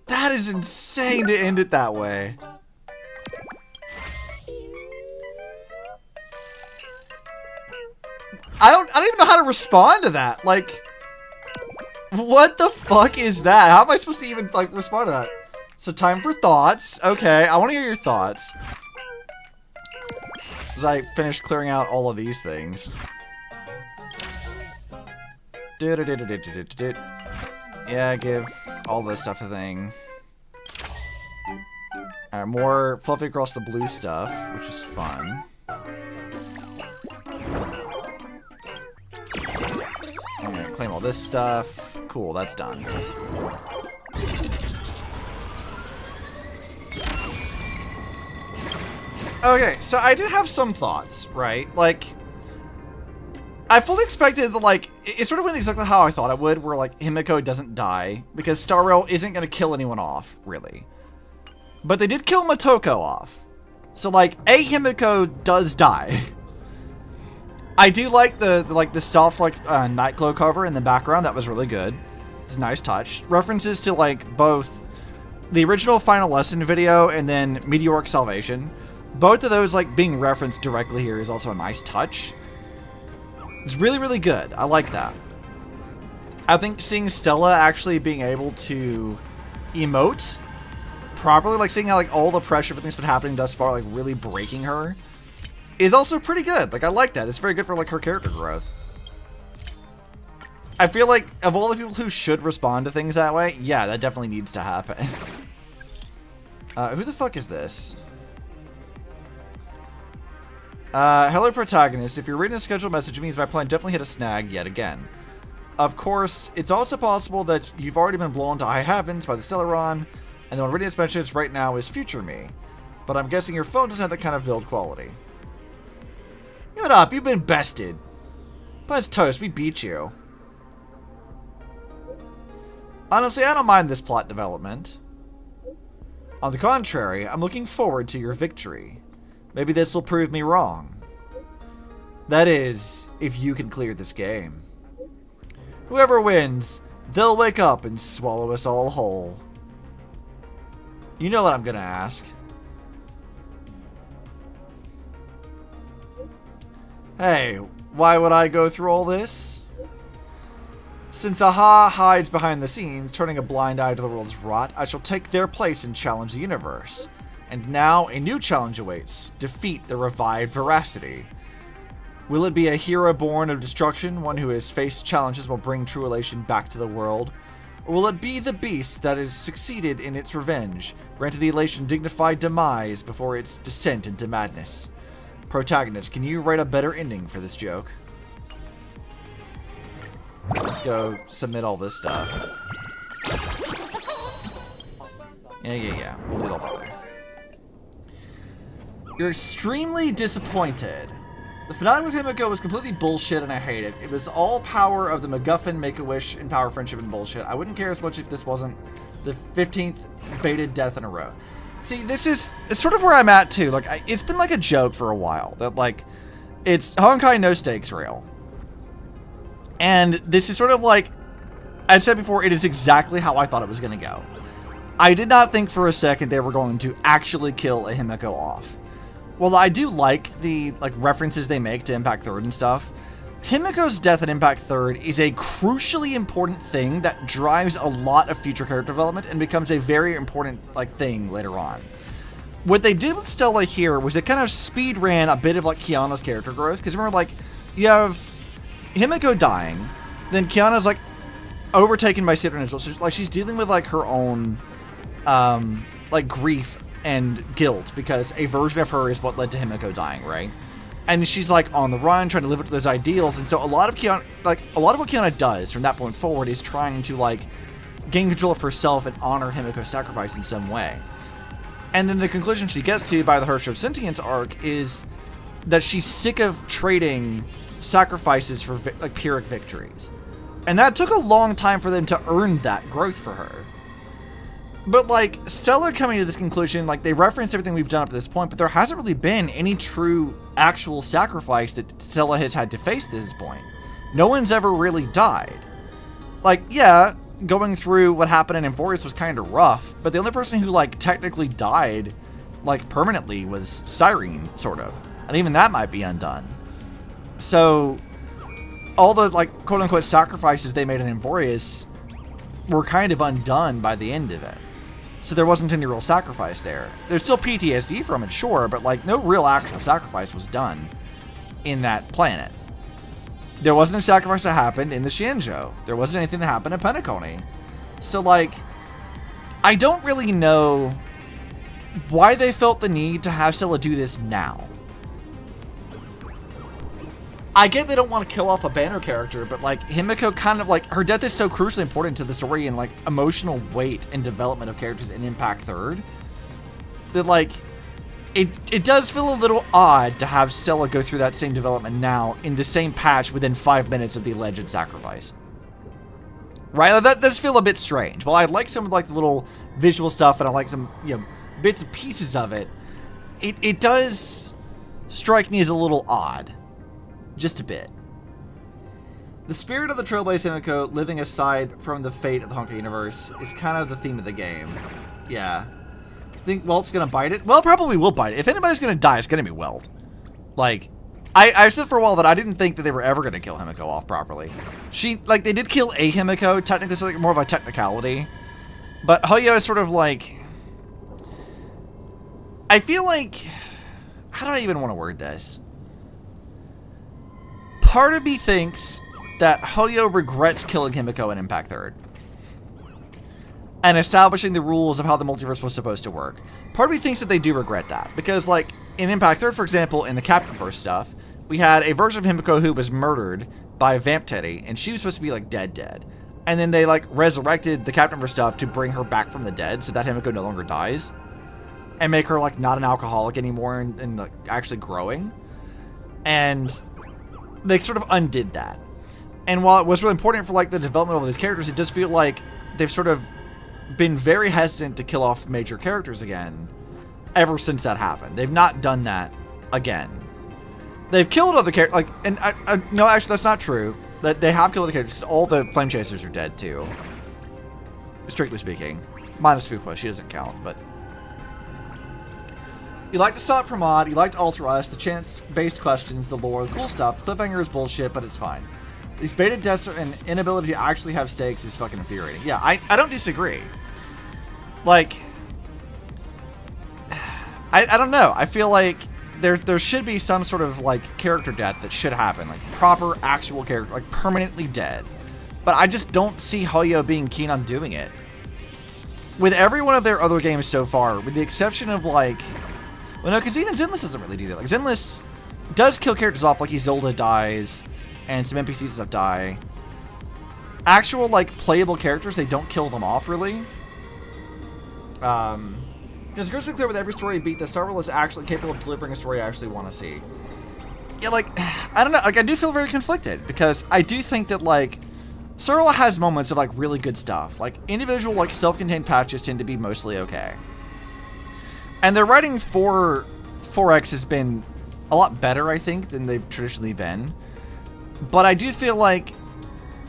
That is insane to end it that way. I don't even know how to respond to that. Like, what the fuck is that? How am I supposed to even like respond to that? So time for thoughts. Okay, I want to hear your thoughts. As I finish clearing out all of these things. Yeah, give all this stuff a thing. Alright, more fluffy across the blue stuff, which is fun. Alright, claim all this stuff. Cool, that's done. Okay, so I do have some thoughts, right? Like, I fully expected that, like, it sort of went exactly how I thought it would, where, like, Himeko doesn't die, because Star Rail isn't going to kill anyone off, really. But they did kill Motoko off. So, like, Himeko does die. I do like the soft, like, Nightglow cover in the background. That was really good. It's a nice touch. References to, like, both the original Final Lesson video and then Meteoric Salvation. Both of those, like, being referenced directly here is also a nice touch. It's really, really good. I like that. I think seeing Stella actually being able to emote properly, like seeing how like all the pressure, everything's been happening thus far, like really breaking her, is also pretty good. Like I like that. It's very good for like her character growth. I feel like of all the people who should respond to things that way, yeah, that definitely needs to happen. Who the fuck is this? Hello protagonist, if you're reading a scheduled message, it means my plan definitely hit a snag yet again. Of course, it's also possible that you've already been blown to high heavens by the Stellaron, and the one reading this message right now is future me. But I'm guessing your phone doesn't have that kind of build quality. Give it up, you've been bested. But it's toast, we beat you. Honestly, I don't mind this plot development. On the contrary, I'm looking forward to your victory. Maybe this will prove me wrong. That is, if you can clear this game. Whoever wins, they'll wake up and swallow us all whole. You know what I'm gonna ask. Hey, why would I go through all this? Since Aha hides behind the scenes, turning a blind eye to the world's rot, I shall take their place and challenge the universe. And now, a new challenge awaits. Defeat the revived Veracity. Will it be a hero born of destruction, one who has faced challenges while bringing true elation back to the world? Or will it be the beast that has succeeded in its revenge, granted the elation dignified demise before its descent into madness? Protagonist, can you write a better ending for this joke? Let's go submit all this stuff. Yeah. We'll do it all that way. You're extremely disappointed. The finale with Himeko was completely bullshit and I hate it. It was all power of the MacGuffin, Make-A-Wish, and Power Friendship and bullshit. I wouldn't care as much if this wasn't the 15th baited death in a row. See, it's sort of where I'm at too. Like, it's been like a joke for a while that like It's Honkai no stakes rail. And this is sort of like, I said before, it is exactly how I thought it was going to go. I did not think for a second they were going to actually kill a Himeko off. While I do like the references they make to Impact 3rd and stuff, Himeko's death in Impact 3rd is a crucially important thing that drives a lot of future character development and becomes a very important thing later on. What they did with Stella here was it kind of speed ran a bit of Kiana's character growth, because remember, you have Himeko dying, then Kiana's overtaken by Citra as well. So she's dealing with her own grief and guilt, because a version of her is what led to Himeko dying, right? And she's on the run, trying to live up to those ideals. And so a lot of Kiana, a lot of what Kiana does from that point forward is trying to gain control of herself and honor Himeko's sacrifice in some way. And then the conclusion she gets to by the Herrscher of Sentience arc is that she's sick of trading sacrifices for Pyrrhic victories. And that took a long time for them to earn that growth for her. But Stella coming to this conclusion, they reference everything we've done up to this point, but there hasn't really been any true actual sacrifice that Stella has had to face to this point. No one's ever really died. Yeah, going through what happened in Emborius was kind of rough, but the only person who technically died permanently was Cyrene, sort of. And even that might be undone. So all the quote unquote sacrifices they made in Emborius were kind of undone by the end of it. So there wasn't any real sacrifice there. There's still PTSD from it, sure, but no real actual sacrifice was done in that planet. There wasn't a sacrifice that happened in the Shinjo. There wasn't anything that happened in Penacony. So I don't really know why they felt the need to have Stella do this now. I get they don't want to kill off a banner character, but Himeko kind of her death is so crucially important to the story and emotional weight and development of characters in Impact 3rd that it does feel a little odd to have Stella go through that same development now in the same patch within 5 minutes of the alleged sacrifice. Right? That does feel a bit strange. While I like some of the little visual stuff and I like some bits and pieces of it, it does strike me as a little odd. Just a bit. The spirit of the Trailblaze Himeko living aside from the fate of the Honkai universe is kind of the theme of the game. Yeah. Think Welt's gonna bite it? Well, probably will bite it. If anybody's gonna die, it's gonna be Welt. I've said for a while that I didn't think that they were ever gonna kill Himeko off properly. They did kill a Himeko, technically, so more of a technicality. But Hoyo is sort of I feel how do I even want to word this? Part of me thinks that Hoyo regrets killing Himeko in Impact 3rd and establishing the rules of how the multiverse was supposed to work. Part of me thinks that they do regret that, because in Impact 3rd, for example, in the Captain Verse stuff, we had a version of Himeko who was murdered by Vamp Teddy, and she was supposed to be dead. And then they resurrected the Captain Verse stuff to bring her back from the dead so that Himeko no longer dies and make her not an alcoholic anymore and actually growing. And they sort of undid that. And while it was really important for the development of all these characters, it does feel like they've sort of been very hesitant to kill off major characters again ever since that happened. They've not done that again. They've killed other characters, no, actually that's not true. That they have killed other characters because all the Flame Chasers are dead too. Strictly speaking. Minus Fuqua, she doesn't count, but you liked Assault Pramod, you liked Alter Us, the chance-based questions, the lore, the cool stuff. The cliffhanger is bullshit, but it's fine. These beta deaths and inability to actually have stakes is fucking infuriating. Yeah, I don't disagree. I don't know. I feel there should be some sort of character death that should happen. Proper, actual character, permanently dead. But I just don't see Hoyo being keen on doing it. With every one of their other games so far, with the exception of well, no, because even Zenless doesn't really do that. Zenless does kill characters off, Isolde dies, and some NPCs and stuff die. Actual, playable characters, they don't kill them off, really. Because it's clear with every story beat that Star Wars is actually capable of delivering a story I actually want to see. Yeah, I don't know, I do feel very conflicted, because I do think that, Sorla has moments of, really good stuff. Individual, self-contained patches tend to be mostly okay. And their writing for 4X has been a lot better, I think, than they've traditionally been. But I do feel like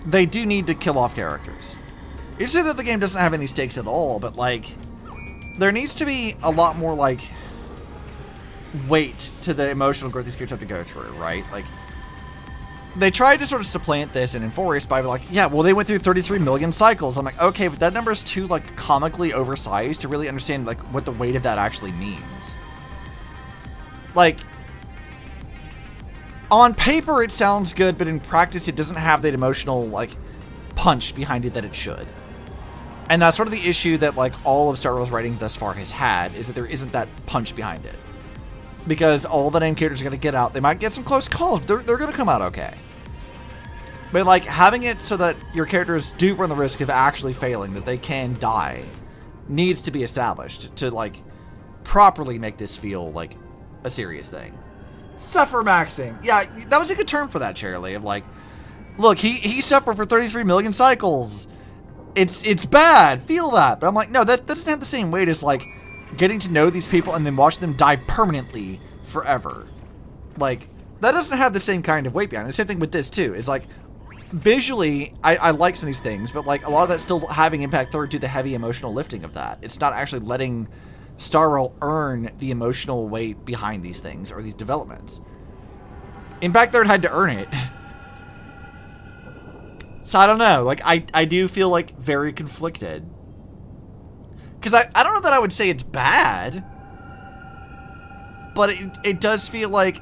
they do need to kill off characters. You say that the game doesn't have any stakes at all, but like, there needs to be a lot more like weight to the emotional growth these characters have to go through, right? Like, they tried to sort of supplant this in Infurious by like, yeah, well, they went through 33 million cycles. I'm like, okay, but that number is too like comically oversized to really understand like what the weight of that actually means. Like, on paper it sounds good, but in practice it doesn't have that emotional like punch behind it that it should. And that's sort of the issue that like all of Star Wars writing thus far has had, is that there isn't that punch behind it. Because all the named characters are going to get out. They might get some close calls, but they're going to come out okay. But like having it so that your characters do run the risk of actually failing, that they can die, needs to be established to like properly make this feel like a serious thing. Suffer maxing. Yeah, that was a good term for that, Charlie. Of like, look, he suffered for 33 million cycles. It's bad. Feel that. But I'm like, no, that doesn't have the same weight as like getting to know these people and then watch them die permanently forever. Like, that doesn't have the same kind of weight behind it. The same thing with this too. Is like, visually, I like some of these things, but like a lot of that's still having Impact Third do the heavy emotional lifting of that. It's not actually letting Star Rail earn the emotional weight behind these things or these developments. Impact Third had to earn it. So I don't know. Like, I do feel like very conflicted. Because I don't know that I would say it's bad, but it does feel like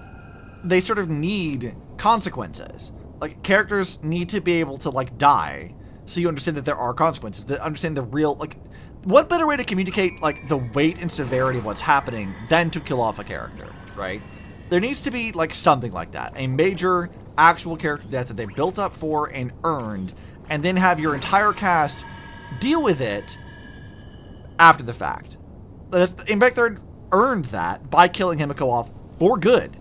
they sort of need consequences. Like, characters need to be able to, like, die, so you understand that there are consequences, that understand the real, like, what better way to communicate, like, the weight and severity of what's happening than to kill off a character, right? There needs to be, like, something like that. A major, actual character death that they built up for and earned, and then have your entire cast deal with it after the fact. Impact Third earned that by killing Himeko off for good.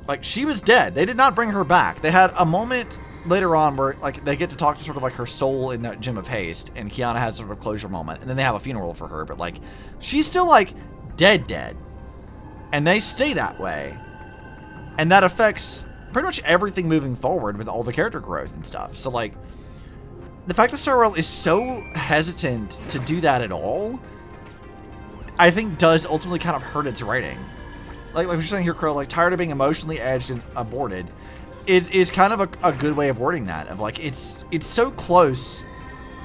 Like, she was dead. They did not bring her back. They had a moment later on where, like, they get to talk to sort of, like, her soul in that Gem of Haste, and Kiana has sort of a closure moment, and then they have a funeral for her, but, like, she's still, like, dead. And they stay that way. And that affects pretty much everything moving forward with all the character growth and stuff. So, like, the fact that Star Rail is so hesitant to do that at all, I think does ultimately kind of hurt its writing. Like you're saying here, Crow, like, tired of being emotionally edged and aborted is kind of a good way of wording that. Of like, it's so close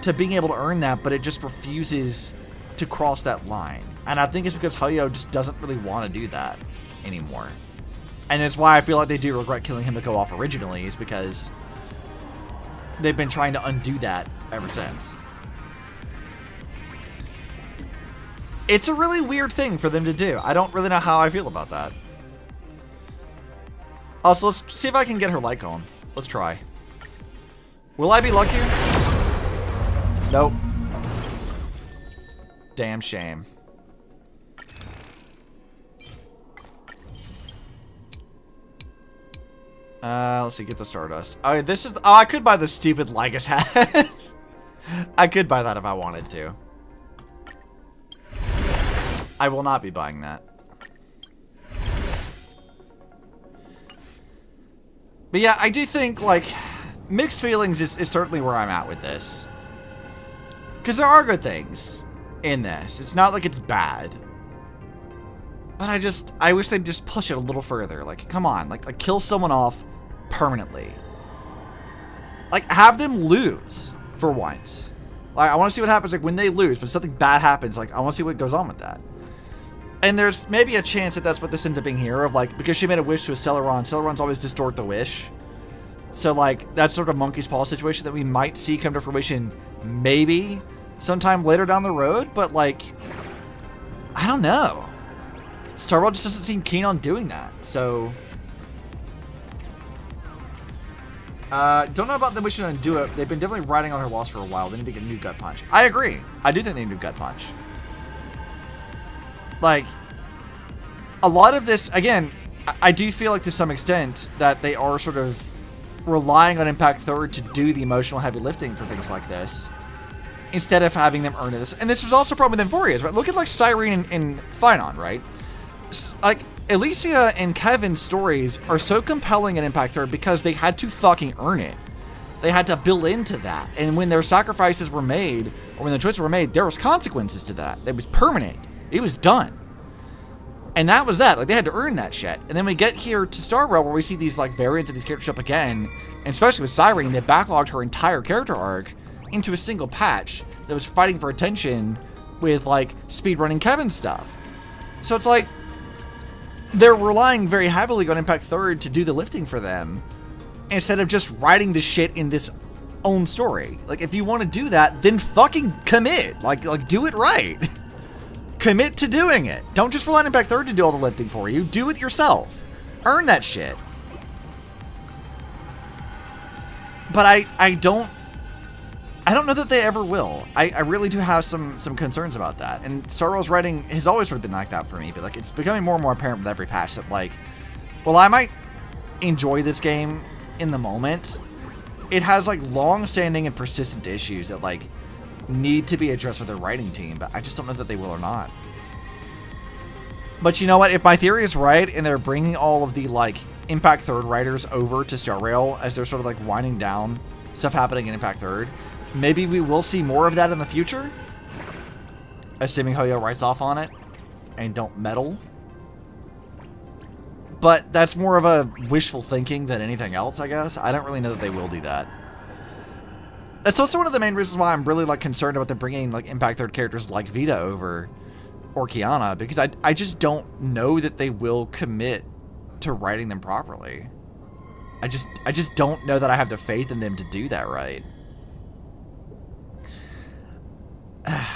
to being able to earn that, but it just refuses to cross that line. And I think it's because Hayo just doesn't really want to do that anymore. And that's why I feel like they do regret killing Himeko off originally, is because they've been trying to undo that ever since. It's a really weird thing for them to do. I don't really know how I feel about that. Also, let's see if I can get her light on. Let's try. Will I be lucky? Nope. Damn shame. Let's see, get the Stardust. Oh, this is... Oh, I could buy the stupid Lygus hat. I could buy that if I wanted to. I will not be buying that. But yeah, I do think, like, mixed feelings is certainly where I'm at with this. Because there are good things in this. It's not like it's bad. But I wish they'd just push it a little further. Like, come on, like kill someone off permanently. Like, have them lose for once. Like, I want to see what happens, like, when they lose, but something bad happens. Like, I want to see what goes on with that. And there's maybe a chance that that's what this ends up being here, of like, because she made a wish to a Celeron. Celerons always distort the wish. So like, that's sort of monkey's paw situation that we might see come to fruition maybe sometime later down the road. But like, I don't know. Star Rail just doesn't seem keen on doing that. So don't know about them wishing to undo it. They've been definitely riding on her loss for a while. They need to get a new gut punch. I agree. I do think they need a new gut punch. Like, a lot of this, again, I do feel like to some extent that they are sort of relying on Impact Third to do the emotional heavy lifting for things like this, instead of having them earn this. And this was also a problem with Infurious, right? Look at like Cyrene and Finon, right? Like, Alicia and Kevin's stories are so compelling in Impact 3rd because they had to fucking earn it. They had to build into that. And when their sacrifices were made, or when the choices were made, there was consequences to that. It was permanent. It was done. And that was that. Like, they had to earn that shit. And then we get here to Star Rail, where we see these, like, variants of these characters show up again. And especially with Cyrene, they backlogged her entire character arc into a single patch that was fighting for attention with, like, speedrunning Kevin stuff. So it's like, they're relying very heavily on Impact 3rd to do the lifting for them, instead of just writing the shit in this own story. Like, if you want to do that, then fucking commit. Like do it right. Commit to doing it. Don't just rely on Impact 3rd to do all the lifting for you. Do it yourself. Earn that shit. But I don't know that they ever will. I really do have some concerns about that. And Star Rail's writing has always sort of been like that for me, but like it's becoming more and more apparent with every patch that like, well, I might enjoy this game in the moment. It has like long-standing and persistent issues that like need to be addressed with their writing team, but I just don't know that they will or not. But you know what? If my theory is right and they're bringing all of the like Impact 3rd writers over to Star Rail as they're sort of like winding down stuff happening in Impact 3rd, maybe we will see more of that in the future, assuming Hoyo writes off on it and don't meddle. But that's more of a wishful thinking than anything else, I guess. I don't really know that they will do that. That's also one of the main reasons why I'm really like concerned about them bringing like Impact 3rd characters like Vita over or Kiana, because I just don't know that they will commit to writing them properly. I just don't know that I have the faith in them to do that right.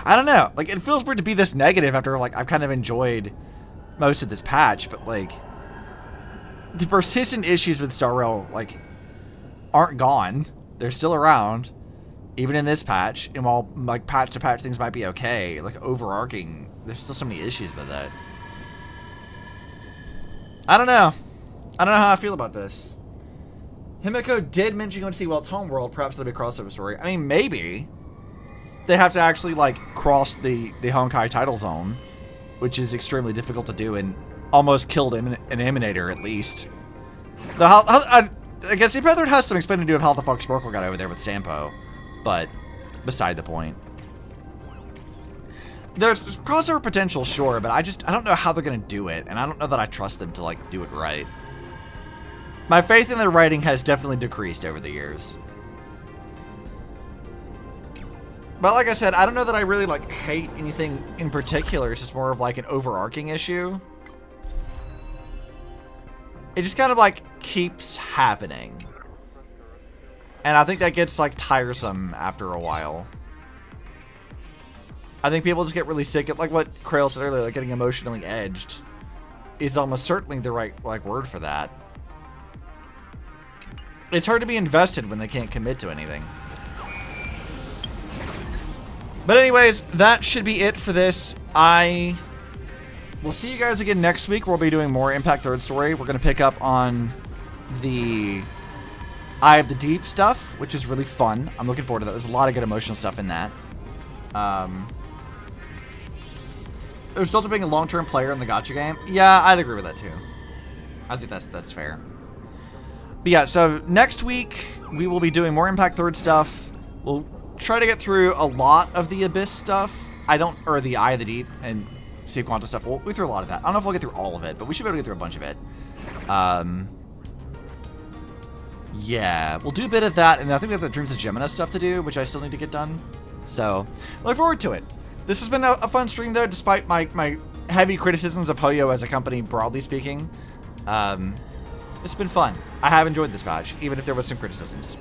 I don't know. Like, it feels weird to be this negative after like I've kind of enjoyed most of this patch, but like the persistent issues with Star Rail like aren't gone. They're still around, even in this patch. And while like patch to patch things might be okay, like overarching, there's still so many issues with that. I don't know. I don't know how I feel about this. Himeko did mention going to see Welt's homeworld. Perhaps it'll be a crossover story. I mean, maybe. They have to actually like cross the Honkai title zone, which is extremely difficult to do and almost killed an Emanator at least. I guess Impact 3rd has some explaining to do with how the fuck Sparkle got over there with Sampo, but beside the point. There's crossover potential, sure, but I don't know how they're gonna do it, and I don't know that I trust them to like do it right. My faith in their writing has definitely decreased over the years. But like I said, I don't know that I really like hate anything in particular. It's just more of like an overarching issue. It just kind of like keeps happening. And I think that gets like tiresome after a while. I think people just get really sick of like what Krail said earlier, like getting emotionally edged is almost certainly the right like word for that. It's hard to be invested when they can't commit to anything. But anyways, that should be it for this. I will see you guys again next week. We'll be doing more Impact 3rd story. We're going to pick up on the Eye of the Deep stuff, which is really fun. I'm looking forward to that. There's a lot of good emotional stuff in that. There's still being a long-term player in the gacha game. Yeah, I'd agree with that too. I think that's fair. But yeah, so next week we will be doing more Impact 3rd stuff. We'll try to get through a lot of the Abyss stuff. Or the Eye of the Deep and Sea Quanta stuff. We'll get through a lot of that. I don't know if we'll get through all of it, but we should be able to get through a bunch of it. Yeah, we'll do a bit of that, and I think we have the Dreams of Gemina stuff to do, which I still need to get done. So, look forward to it. This has been a fun stream, though, despite my heavy criticisms of Hoyo as a company, broadly speaking. It's been fun. I have enjoyed this patch, even if there was some criticisms.